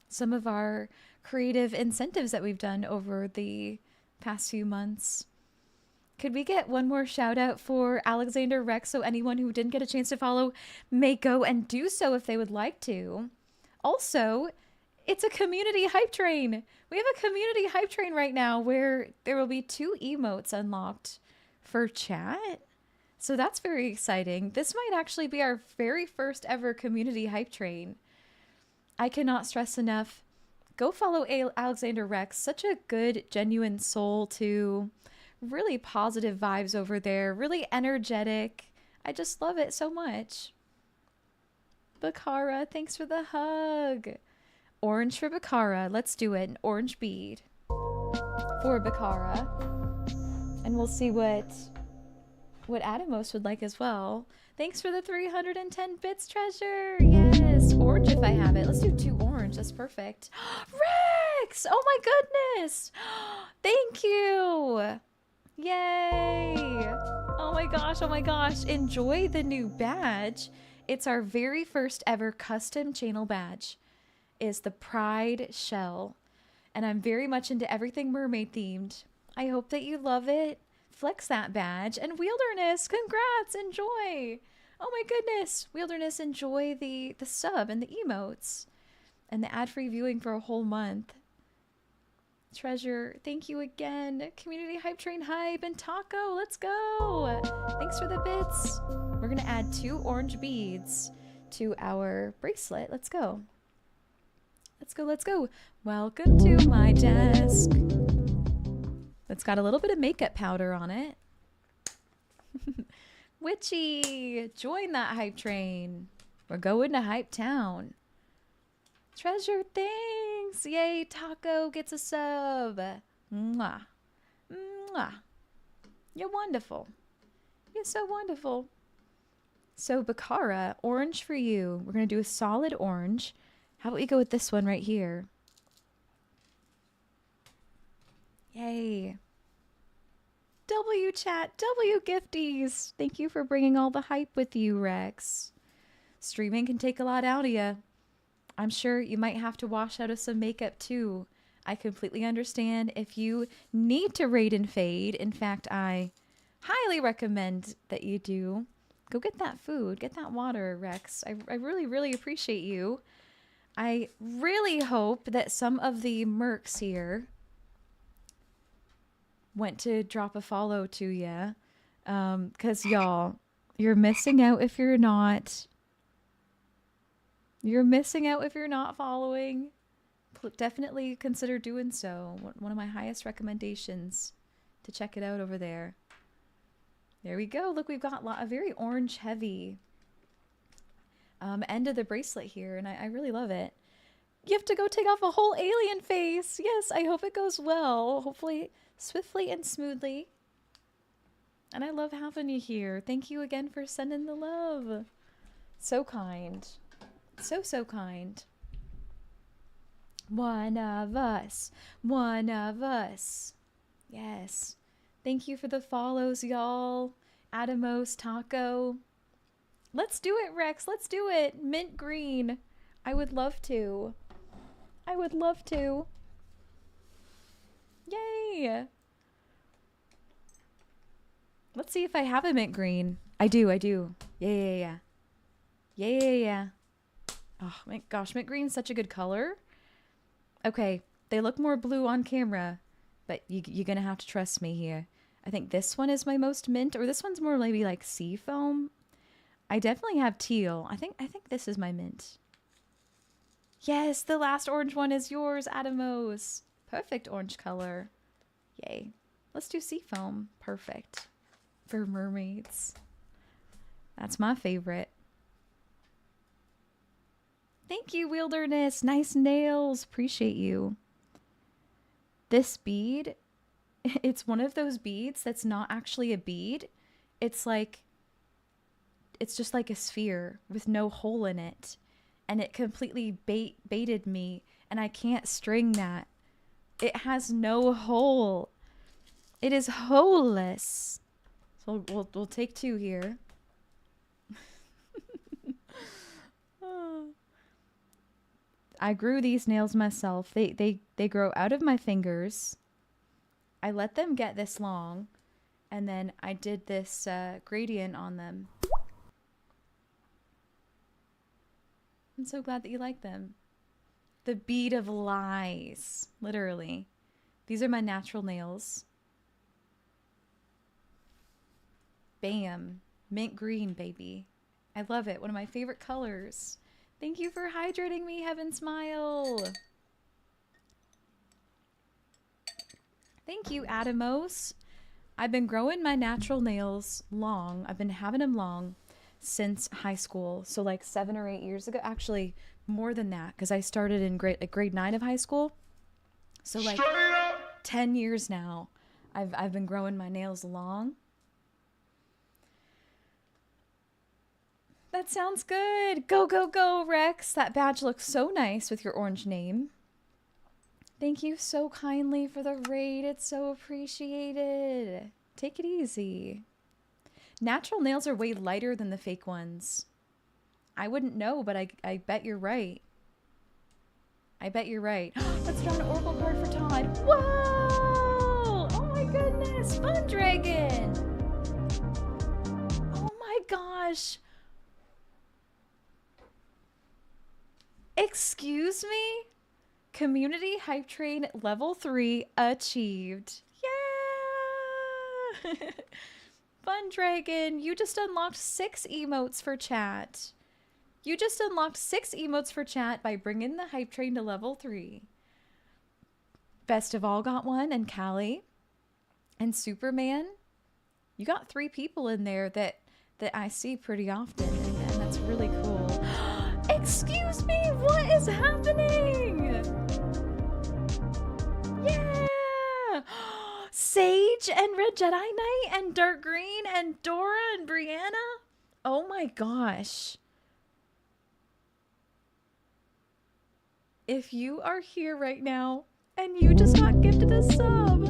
Some of our creative incentives that we've done over the past few months. Could we get one more shout out for Alexander Rex so anyone who didn't get a chance to follow may go and do so if they would like to? Also, it's a community hype train. We have a community hype train right now where there will be 2 emotes unlocked for chat. So that's very exciting. This might actually be our very first ever community hype train. I cannot stress enough. Go follow Alexander Rex. Such a good, genuine soul too. Really positive vibes over there. Really energetic. I just love it so much. Bakara, thanks for the hug. Orange for Bakara. Let's do it. An orange bead for Bakara. And we'll see what Adamos would like as well. Thanks for the 310 bits, treasure. Yes, orange if I have it. Let's do 2 orange. That's perfect. Rex! Oh my goodness! Thank you! Yay! Oh my gosh, oh my gosh. Enjoy the new badge. It's our very first ever custom channel badge. Is the Pride Shell. And I'm very much into everything mermaid themed. I hope that you love it. Flex that badge. And Wilderness, congrats, enjoy. Oh my goodness. Wilderness, enjoy the sub and the emotes. and the ad-free viewing for a whole month. Treasure, thank you again. Community Hype Train Hype and Taco, let's go. Thanks for the bits. We're gonna add 2 orange beads to our bracelet. Let's go. Let's go, let's go. Welcome to my desk. It's got a little bit of makeup powder on it. Witchy, join that hype train. We're going to Hype Town. Treasure, thanks. Yay, Taco gets a sub. Mwah. Mwah. You're wonderful. You're so wonderful. So, Bakara, orange for you. We're going to do a solid orange. How about we go with this one right here? Yay. W chat, W gifties. Thank you for bringing all the hype with you, Rex. Streaming can take a lot out of you. I'm sure you might have to wash out of some makeup too. I completely understand if you need to raid and fade. In fact, I highly recommend that you do. Go get that food, get that water, Rex. I really, really appreciate you. I really hope that some of the mercs here went to drop a follow to you. Because y'all, you're missing out if you're not. You're missing out if you're not following. Definitely consider doing so. One of my highest recommendations to check it out over there. There we go. Look, we've got a very orange heavy end of the bracelet here, and I really love it. You have to go take off a whole alien face. Yes, I hope it goes well. Hopefully swiftly and smoothly. And I love having you here. Thank you again for sending the love. So kind. So kind. One of us. One of us. Yes. Thank you for the follows, y'all. Adamos, Taco. Let's do it, Rex. Let's do it. Mint green. I would love to. I would love to. Yay. Let's see if I have a mint green. I do. Yeah. Yeah. Oh my gosh, mint green's such a good color. Okay, they look more blue on camera, but you're gonna have to trust me here. I think this one is my most mint, or this one's more maybe like sea foam. I definitely have teal. I think this is my mint. Yes, the last orange one is yours, Adamos. Perfect orange color. Yay. Let's do sea foam. Perfect. For mermaids. That's my favorite. Thank you, Wilderness. Nice nails. Appreciate you. This bead, it's one of those beads that's not actually a bead. It's just like a sphere with no hole in it. And it completely baited me. And I can't string that. It has no hole. It is holeless. So we'll take 2 here. I grew these nails myself. They grow out of my fingers. I let them get this long, and then I did this gradient on them. I'm so glad that you like them. The bead of lies, literally. These are my natural nails. Bam, mint green, baby. I love it. One of my favorite colors. Thank you for hydrating me, Heaven Smile. Thank you, Adamos. I've been growing my natural nails long. I've been having them long since high school. So like 7 or 8 years ago. Actually, more than that, because I started in grade 9 of high school. So like 10 years now. I've been growing my nails long. That sounds good. Go, go, go, Rex. That badge looks so nice with your orange name. Thank you so kindly for the raid. It's so appreciated. Take it easy. Natural nails are way lighter than the fake ones. I wouldn't know, but I bet you're right. I bet you're right. Let's draw an oracle card for Todd. Whoa! Oh my goodness. Fun Dragon. Oh my gosh. Excuse me? Community Hype Train level 3 achieved. Yeah! Fun Dragon, you just unlocked 6 emotes for chat. You just unlocked 6 emotes for chat by bringing the Hype Train to level 3. Best of All got one, and Callie. And Superman. You got 3 people in there that I see pretty often, and that's really cool. Excuse me, what is happening? Yeah! Sage and Red Jedi Knight and Dark Green and Dora and Brianna? Oh my gosh. If you are here right now and you just got gifted a sub,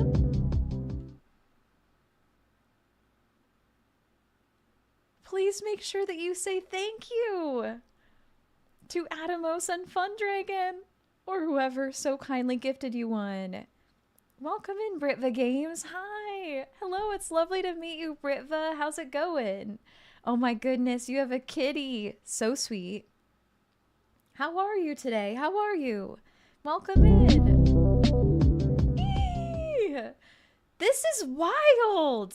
please make sure that you say thank you to Atomos and Fun Dragon, or whoever so kindly gifted you one. Welcome in, Britva Games. Hi. Hello, it's lovely to meet you, Britva. How's it going? Oh my goodness, you have a kitty. So sweet. How are you today? How are you? Welcome in. Eee! This is wild.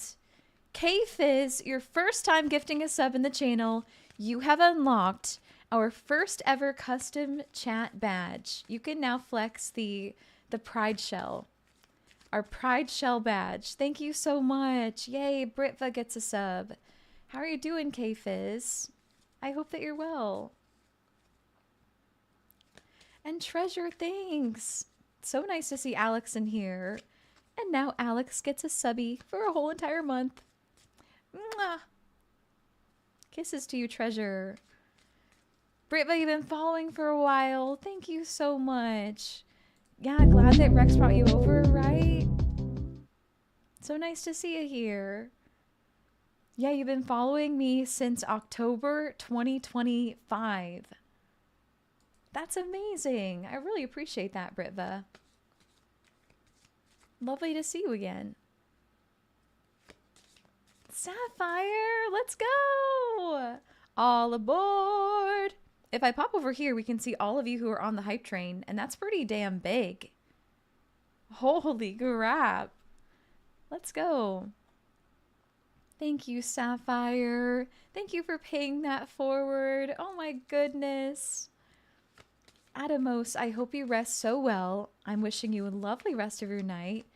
K-Fizz, your first time gifting a sub in the channel, you have unlocked our first ever custom chat badge. You can now flex the Pride Shell. Our Pride Shell badge. Thank you so much. Yay, Britva gets a sub. How are you doing, K-Fizz? I hope that you're well. And Treasure, thanks. So nice to see Alex in here. And now Alex gets a subby for a whole entire month. Mwah. Kisses to you, Treasure. Britva, you've been following for a while. Thank you so much. Yeah, glad that Rex brought you over, right? So nice to see you here. Yeah, you've been following me since October 2025. That's amazing. I really appreciate that, Britva. Lovely to see you again. Sapphire, let's go! All aboard! If I pop over here, we can see all of you who are on the hype train, and that's pretty damn big. Holy crap. Let's go. Thank you, Sapphire. Thank you for paying that forward. Oh my goodness. Atomos, I hope you rest so well. I'm wishing you a lovely rest of your night.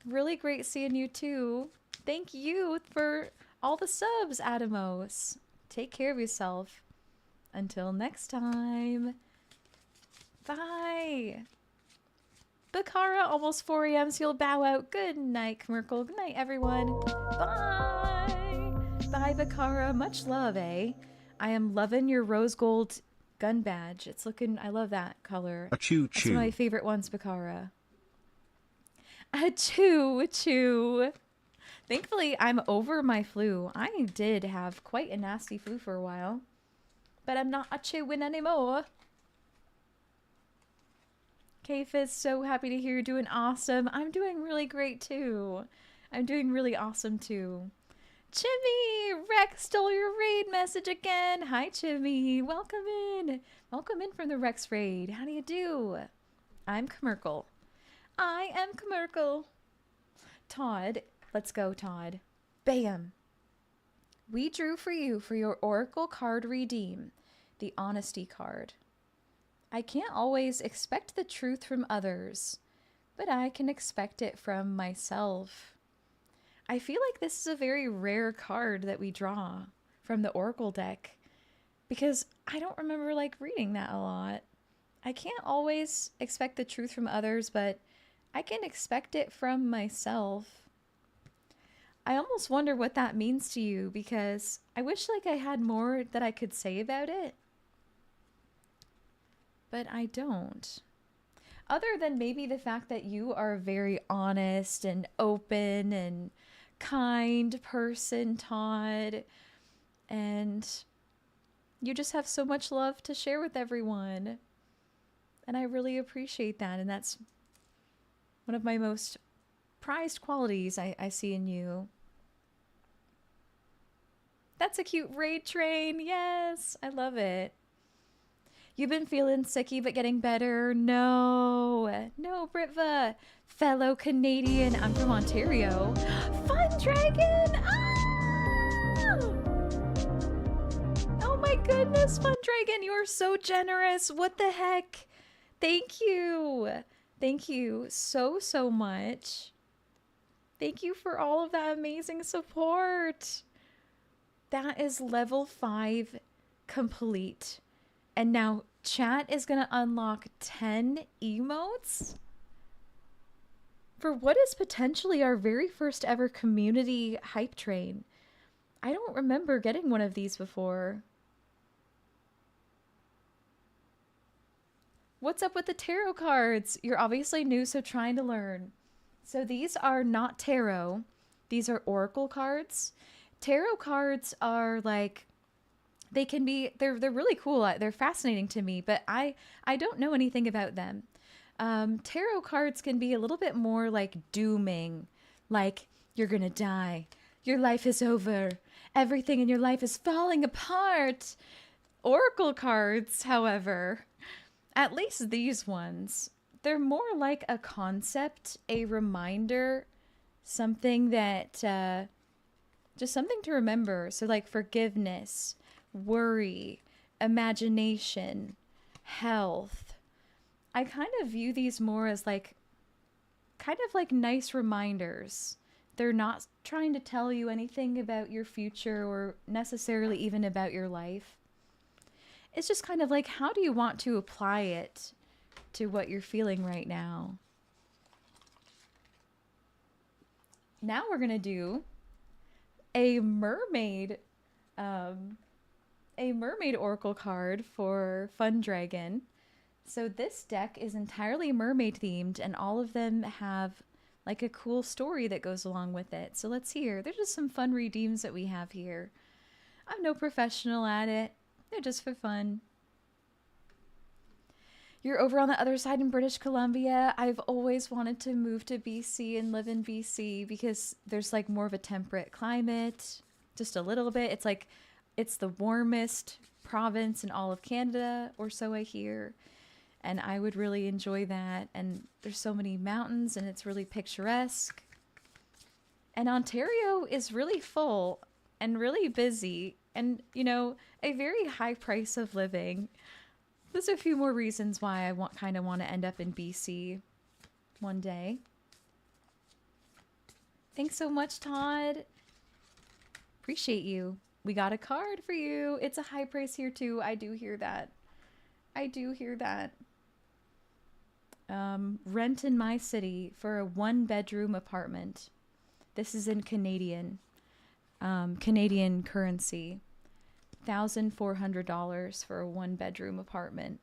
Really great seeing you too. Thank you for all the subs, Atomos. Take care of yourself. Until next time. Bye. Bakara, almost 4 a.m. so you'll bow out. Good night, Merkel. Good night, everyone. Bye. Bye, Bakara. Much love, eh? I am loving your rose gold gun badge. It's looking, I love that color. A choo That's choo. one of my favorite ones, Bakara. A choo choo. Thankfully, I'm over my flu. I did have quite a nasty flu for a while. But I'm not a chewing anymore. K-Fizz, so happy to hear you're doing awesome. I'm doing really great too. I'm doing really awesome too. Chimmy! Rex stole your raid message again. Hi, Chimmy. Welcome in. Welcome in from the Rex raid. How do you do? I'm Kmerkel. I am Kmerkel. Todd. Let's go, Todd. Bam. We drew for you for your Oracle card redeem, the Honesty card. I can't always expect the truth from others, but I can expect it from myself. I feel like this is a very rare card that we draw from the Oracle deck because I don't remember like reading that a lot. I can't always expect the truth from others, but I can expect it from myself. I almost wonder what that means to you because I wish like I had more that I could say about it. But I don't. Other than maybe the fact that you are a very honest and open and kind person, Todd. And you just have so much love to share with everyone. And I really appreciate that. And that's one of my most prized qualities I see in you. That's a cute raid train. Yes, I love it. You've been feeling sicky but getting better. No. No, Britva. Fellow Canadian. I'm from Ontario. Fun Dragon! Ah! Oh my goodness, Fun Dragon. You are so generous. What the heck? Thank you. Thank you so, so much. Thank you for all of that amazing support. That is level 5 complete. And now chat is going to unlock 10 emotes for what is potentially our very first ever community hype train. I don't remember getting one of these before. What's up with the tarot cards? You're obviously new, so trying to learn. So these are not tarot. These are oracle cards. Tarot cards are like, they can be, they're really cool. They're fascinating to me, but I don't know anything about them. Tarot cards can be a little bit more like dooming, like you're gonna die. Your life is over. Everything in your life is falling apart. Oracle cards, however, at least these ones, they're more like a concept, a reminder, something that, just something to remember. So like forgiveness, worry, imagination, health. I kind of view these more as like, kind of like nice reminders. They're not trying to tell you anything about your future or necessarily even about your life. It's just kind of like, how do you want to apply it to what you're feeling right now? Now we're going to do a mermaid oracle card for Fun Dragon. So this deck is entirely mermaid themed, and all of them have like a cool story that goes along with it. So let's hear. There's just some fun redeems that we have here. I'm no professional at it. They're just for fun. You're over on the other side in British Columbia. I've always wanted to move to BC and live in BC because there's like more of a temperate climate, just a little bit. It's like, it's the warmest province in all of Canada, or so I hear. And I would really enjoy that. And there's so many mountains and it's really picturesque. And Ontario is really full and really busy and, you know, a very high price of living. There's a few more reasons why I kind of want to end up in BC one day. Thanks so much, Todd. Appreciate you. We got a card for you. It's a high price here too. I do hear that. I do hear that. Rent in my city for a 1-bedroom apartment. This is in Canadian currency. $1,400 for a 1-bedroom apartment.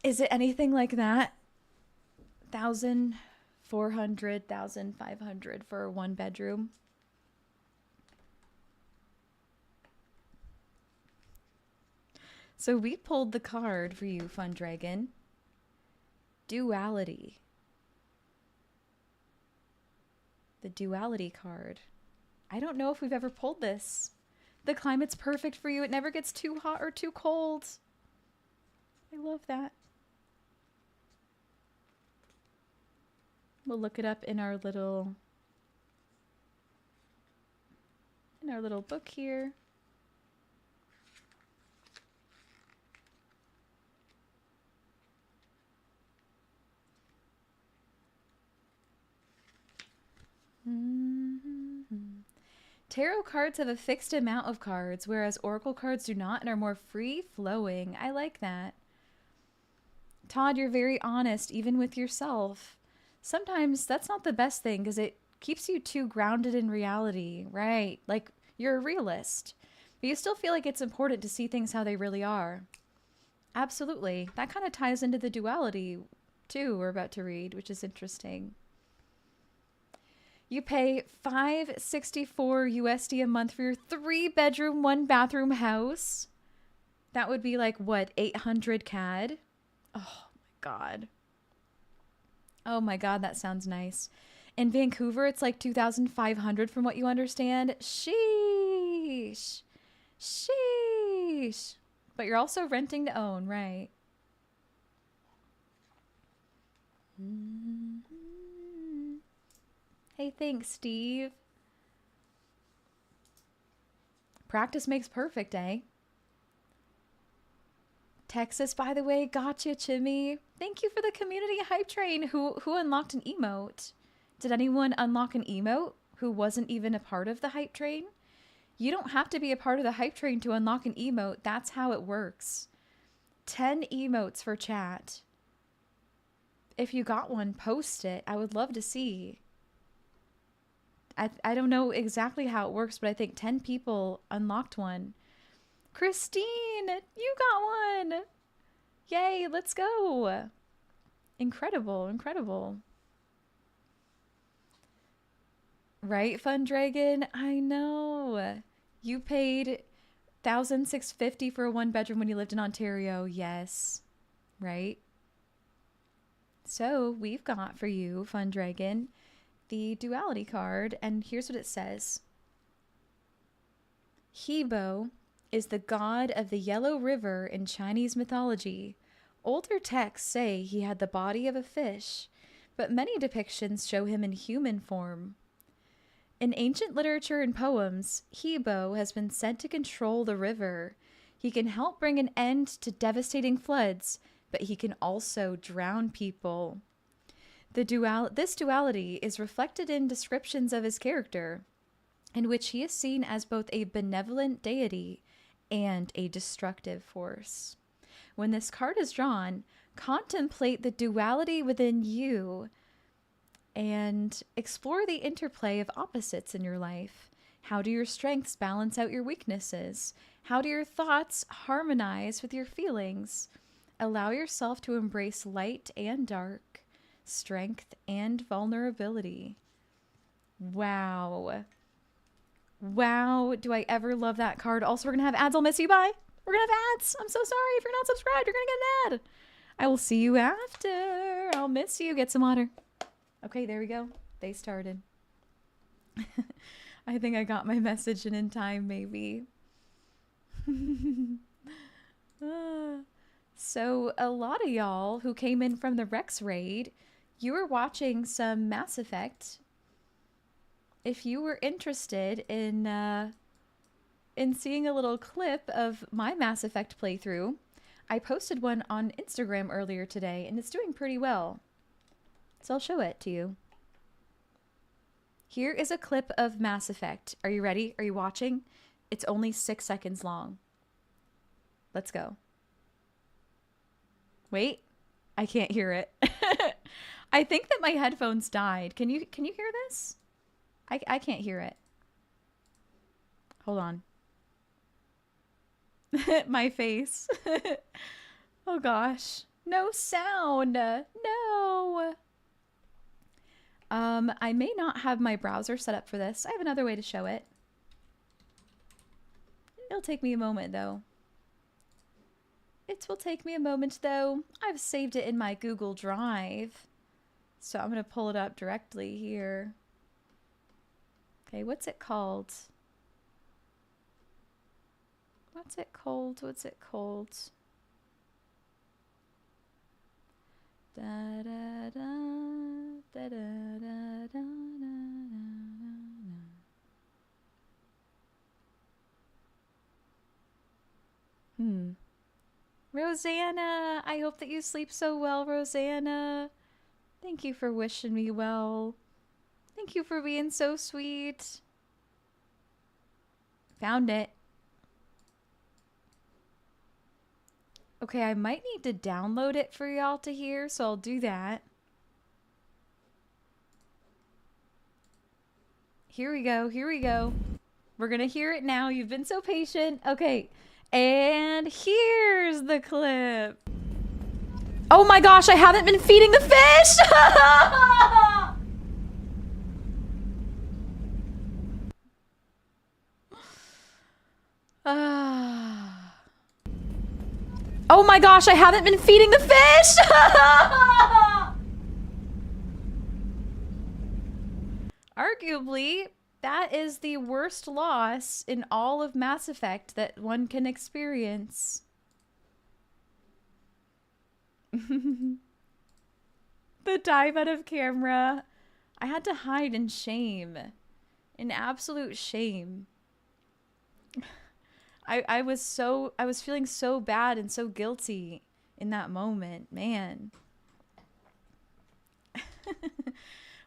Is it anything like that? 1,400, 1,500 for a 1-bedroom. So we pulled the card for you, Fun Dragon. Duality. The duality card. I don't know if we've ever pulled this. The climate's perfect for you. It never gets too hot or too cold. I love that. We'll look it up in our little book here. Tarot cards have a fixed amount of cards, whereas oracle cards do not and are more free-flowing. I like that. Todd, you're very honest, even with yourself. Sometimes that's not the best thing because it keeps you too grounded in reality, right? Like, you're a realist. But you still feel like it's important to see things how they really are. Absolutely. That kind of ties into the duality, too, we're about to read, which is interesting. You pay $564 USD a month for your 3-bedroom, 1-bathroom house. That would be like, what, 800 CAD? Oh my God. Oh my God, that sounds nice. In Vancouver, it's like 2,500 from what you understand. Sheesh. Sheesh. But you're also renting to own, right? Hey, thanks, Steve. Practice makes perfect, eh? Texas, by the way, gotcha, Chimmy. Thank you for the community hype train. Who unlocked an emote? Did anyone unlock an emote who wasn't even a part of the hype train? You don't have to be a part of the hype train to unlock an emote. That's how it works. 10 emotes for chat. If you got one, post it. I would love to see. I don't know exactly how it works, but I think 10 people unlocked one. Christine, you got one. Yay, let's go. Incredible, incredible. Right, Fun Dragon? I know. You paid $1,650 for a one bedroom when you lived in Ontario. Yes. Right? So we've got for you, Fun Dragon, the duality card, and here's what it says. Hebo is the god of the Yellow River in Chinese mythology. Older texts say he had the body of a fish, but many depictions show him in human form. In ancient literature and poems, Hebo has been said to control the river. He can help bring an end to devastating floods, but he can also drown people. This duality is reflected in descriptions of his character, in which he is seen as both a benevolent deity and a destructive force. When this card is drawn, contemplate the duality within you and explore the interplay of opposites in your life. How do your strengths balance out your weaknesses? How do your thoughts harmonize with your feelings? Allow yourself to embrace light and dark, strength and vulnerability. Wow. Wow, do I ever love that card. Also, we're going to have ads. I'll miss you. Bye. We're going to have ads. I'm so sorry. If you're not subscribed, you're going to get an ad. I will see you after. I'll miss you. Get some water. Okay, there we go. They started. I think I got my message in time, maybe. So a lot of y'all who came in from the Rex raid, you were watching some Mass Effect. If you were interested in seeing a little clip of my Mass Effect playthrough, I posted one on Instagram earlier today, and it's doing pretty well. So I'll show it to you. Here is a clip of Mass Effect. Are you ready? Are you watching? It's only 6 seconds long. Let's go. Wait, I can't hear it. I think that my headphones died. Can you hear this? I can't hear it. Hold on. My face. Oh gosh. No sound. No. I may not have my browser set up for this. I have another way to show it. It'll take me a moment though. It will take me a moment though. I've saved it in my Google Drive. So I'm going to pull it up directly here. Okay, what's it called? What's it called? What's it called? Da da da da da da da da. Rosanna, I hope that you sleep so well, Rosanna. Thank you for wishing me well. Thank you for being so sweet. Found it. Okay, I might need to download it for y'all to hear, so I'll do that. Here we go. Here we go. We're gonna hear it now. You've been so patient. Okay. And here's the clip. Oh my gosh, I haven't been feeding the fish! Oh my gosh, I haven't been feeding the fish! Arguably, that is the worst loss in all of Mass Effect that one can experience. The dive out of camera. I had to hide in shame. In absolute shame. I was feeling so bad and so guilty in that moment, man.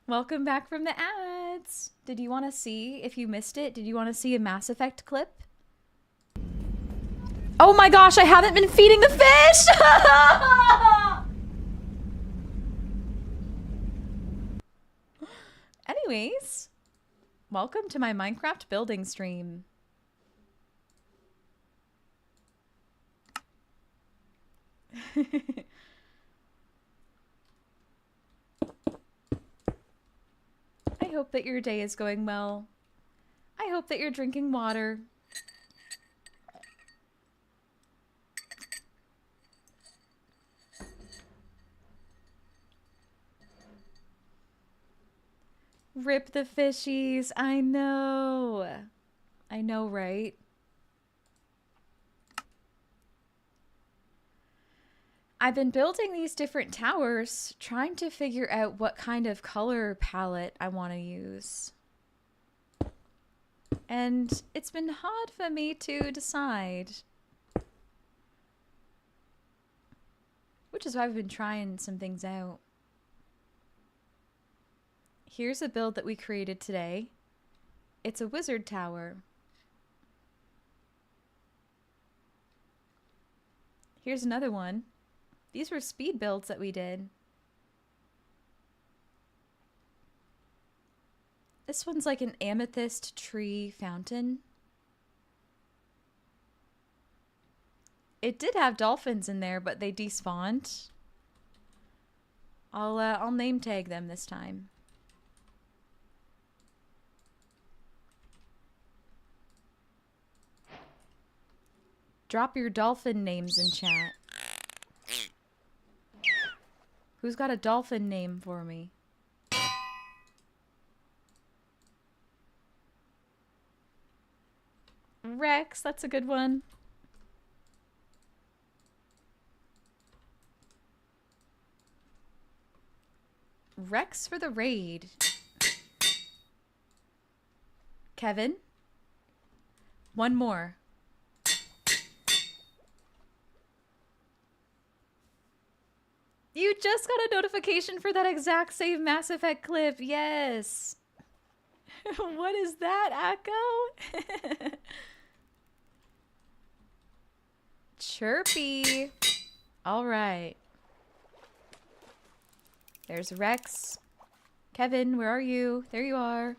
Welcome back from the ads. Did you want to see, if you missed it, did you want to see a Mass Effect clip? Oh my gosh, I haven't been feeding the fish! Anyways, welcome to my Minecraft building stream. I hope that your day is going well. I hope that you're drinking water. Rip the fishies. I know. I know, right? I've been building these different towers, trying to figure out what kind of color palette I want to use. And it's been hard for me to decide. Which is why I've been trying some things out. Here's a build that we created today. It's a wizard tower. Here's another one. These were speed builds that we did. This one's like an amethyst tree fountain. It did have dolphins in there, but they despawned. I'll name tag them this time. Drop your dolphin names in chat. Who's got a dolphin name for me? Rex, that's a good one. Rex for the raid. Kevin? One more. You just got a notification for that exact same Mass Effect clip. Yes. What is that, Echo? Chirpy. All right. There's Rex. Kevin, where are you? There you are.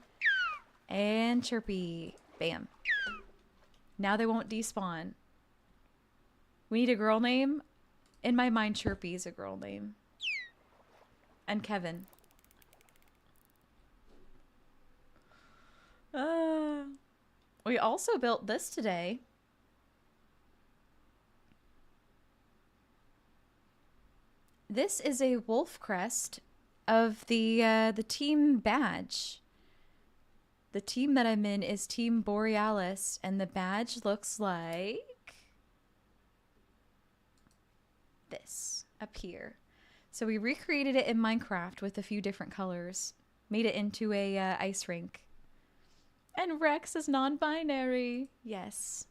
And Chirpy. Bam. Now they won't despawn. We need a girl name. In my mind, Chirpy is a girl name. And Kevin. We also built this today. This is a wolf crest of the team badge. The team that I'm in is Team Borealis, and the badge looks like this up here. So we recreated it in Minecraft with a few different colors, made it into a ice rink. And Rex is non-binary. Yes.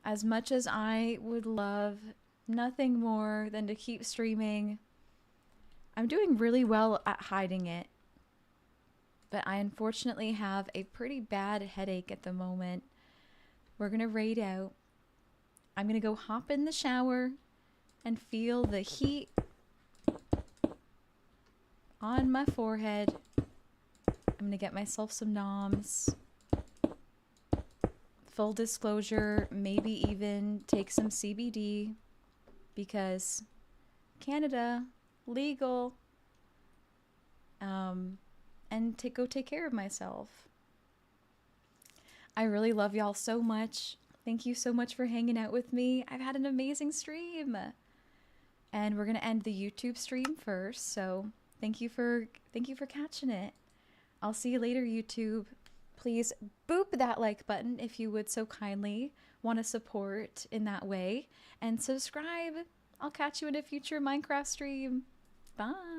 As much as I would love nothing more than to keep streaming, I'm doing really well at hiding it. But I unfortunately have a pretty bad headache at the moment. We're gonna raid out. I'm gonna go hop in the shower and feel the heat on my forehead. I'm gonna get myself some noms. Full disclosure, maybe even take some CBD because Canada, legal. And to go take care of myself. I really love y'all so much. Thank you so much for hanging out with me. I've had an amazing stream. And we're gonna end the YouTube stream first, so thank you for catching it. I'll see you later, YouTube. Please boop that like button if you would so kindly want to support in that way. And subscribe I'll catch you in a future Minecraft stream. Bye.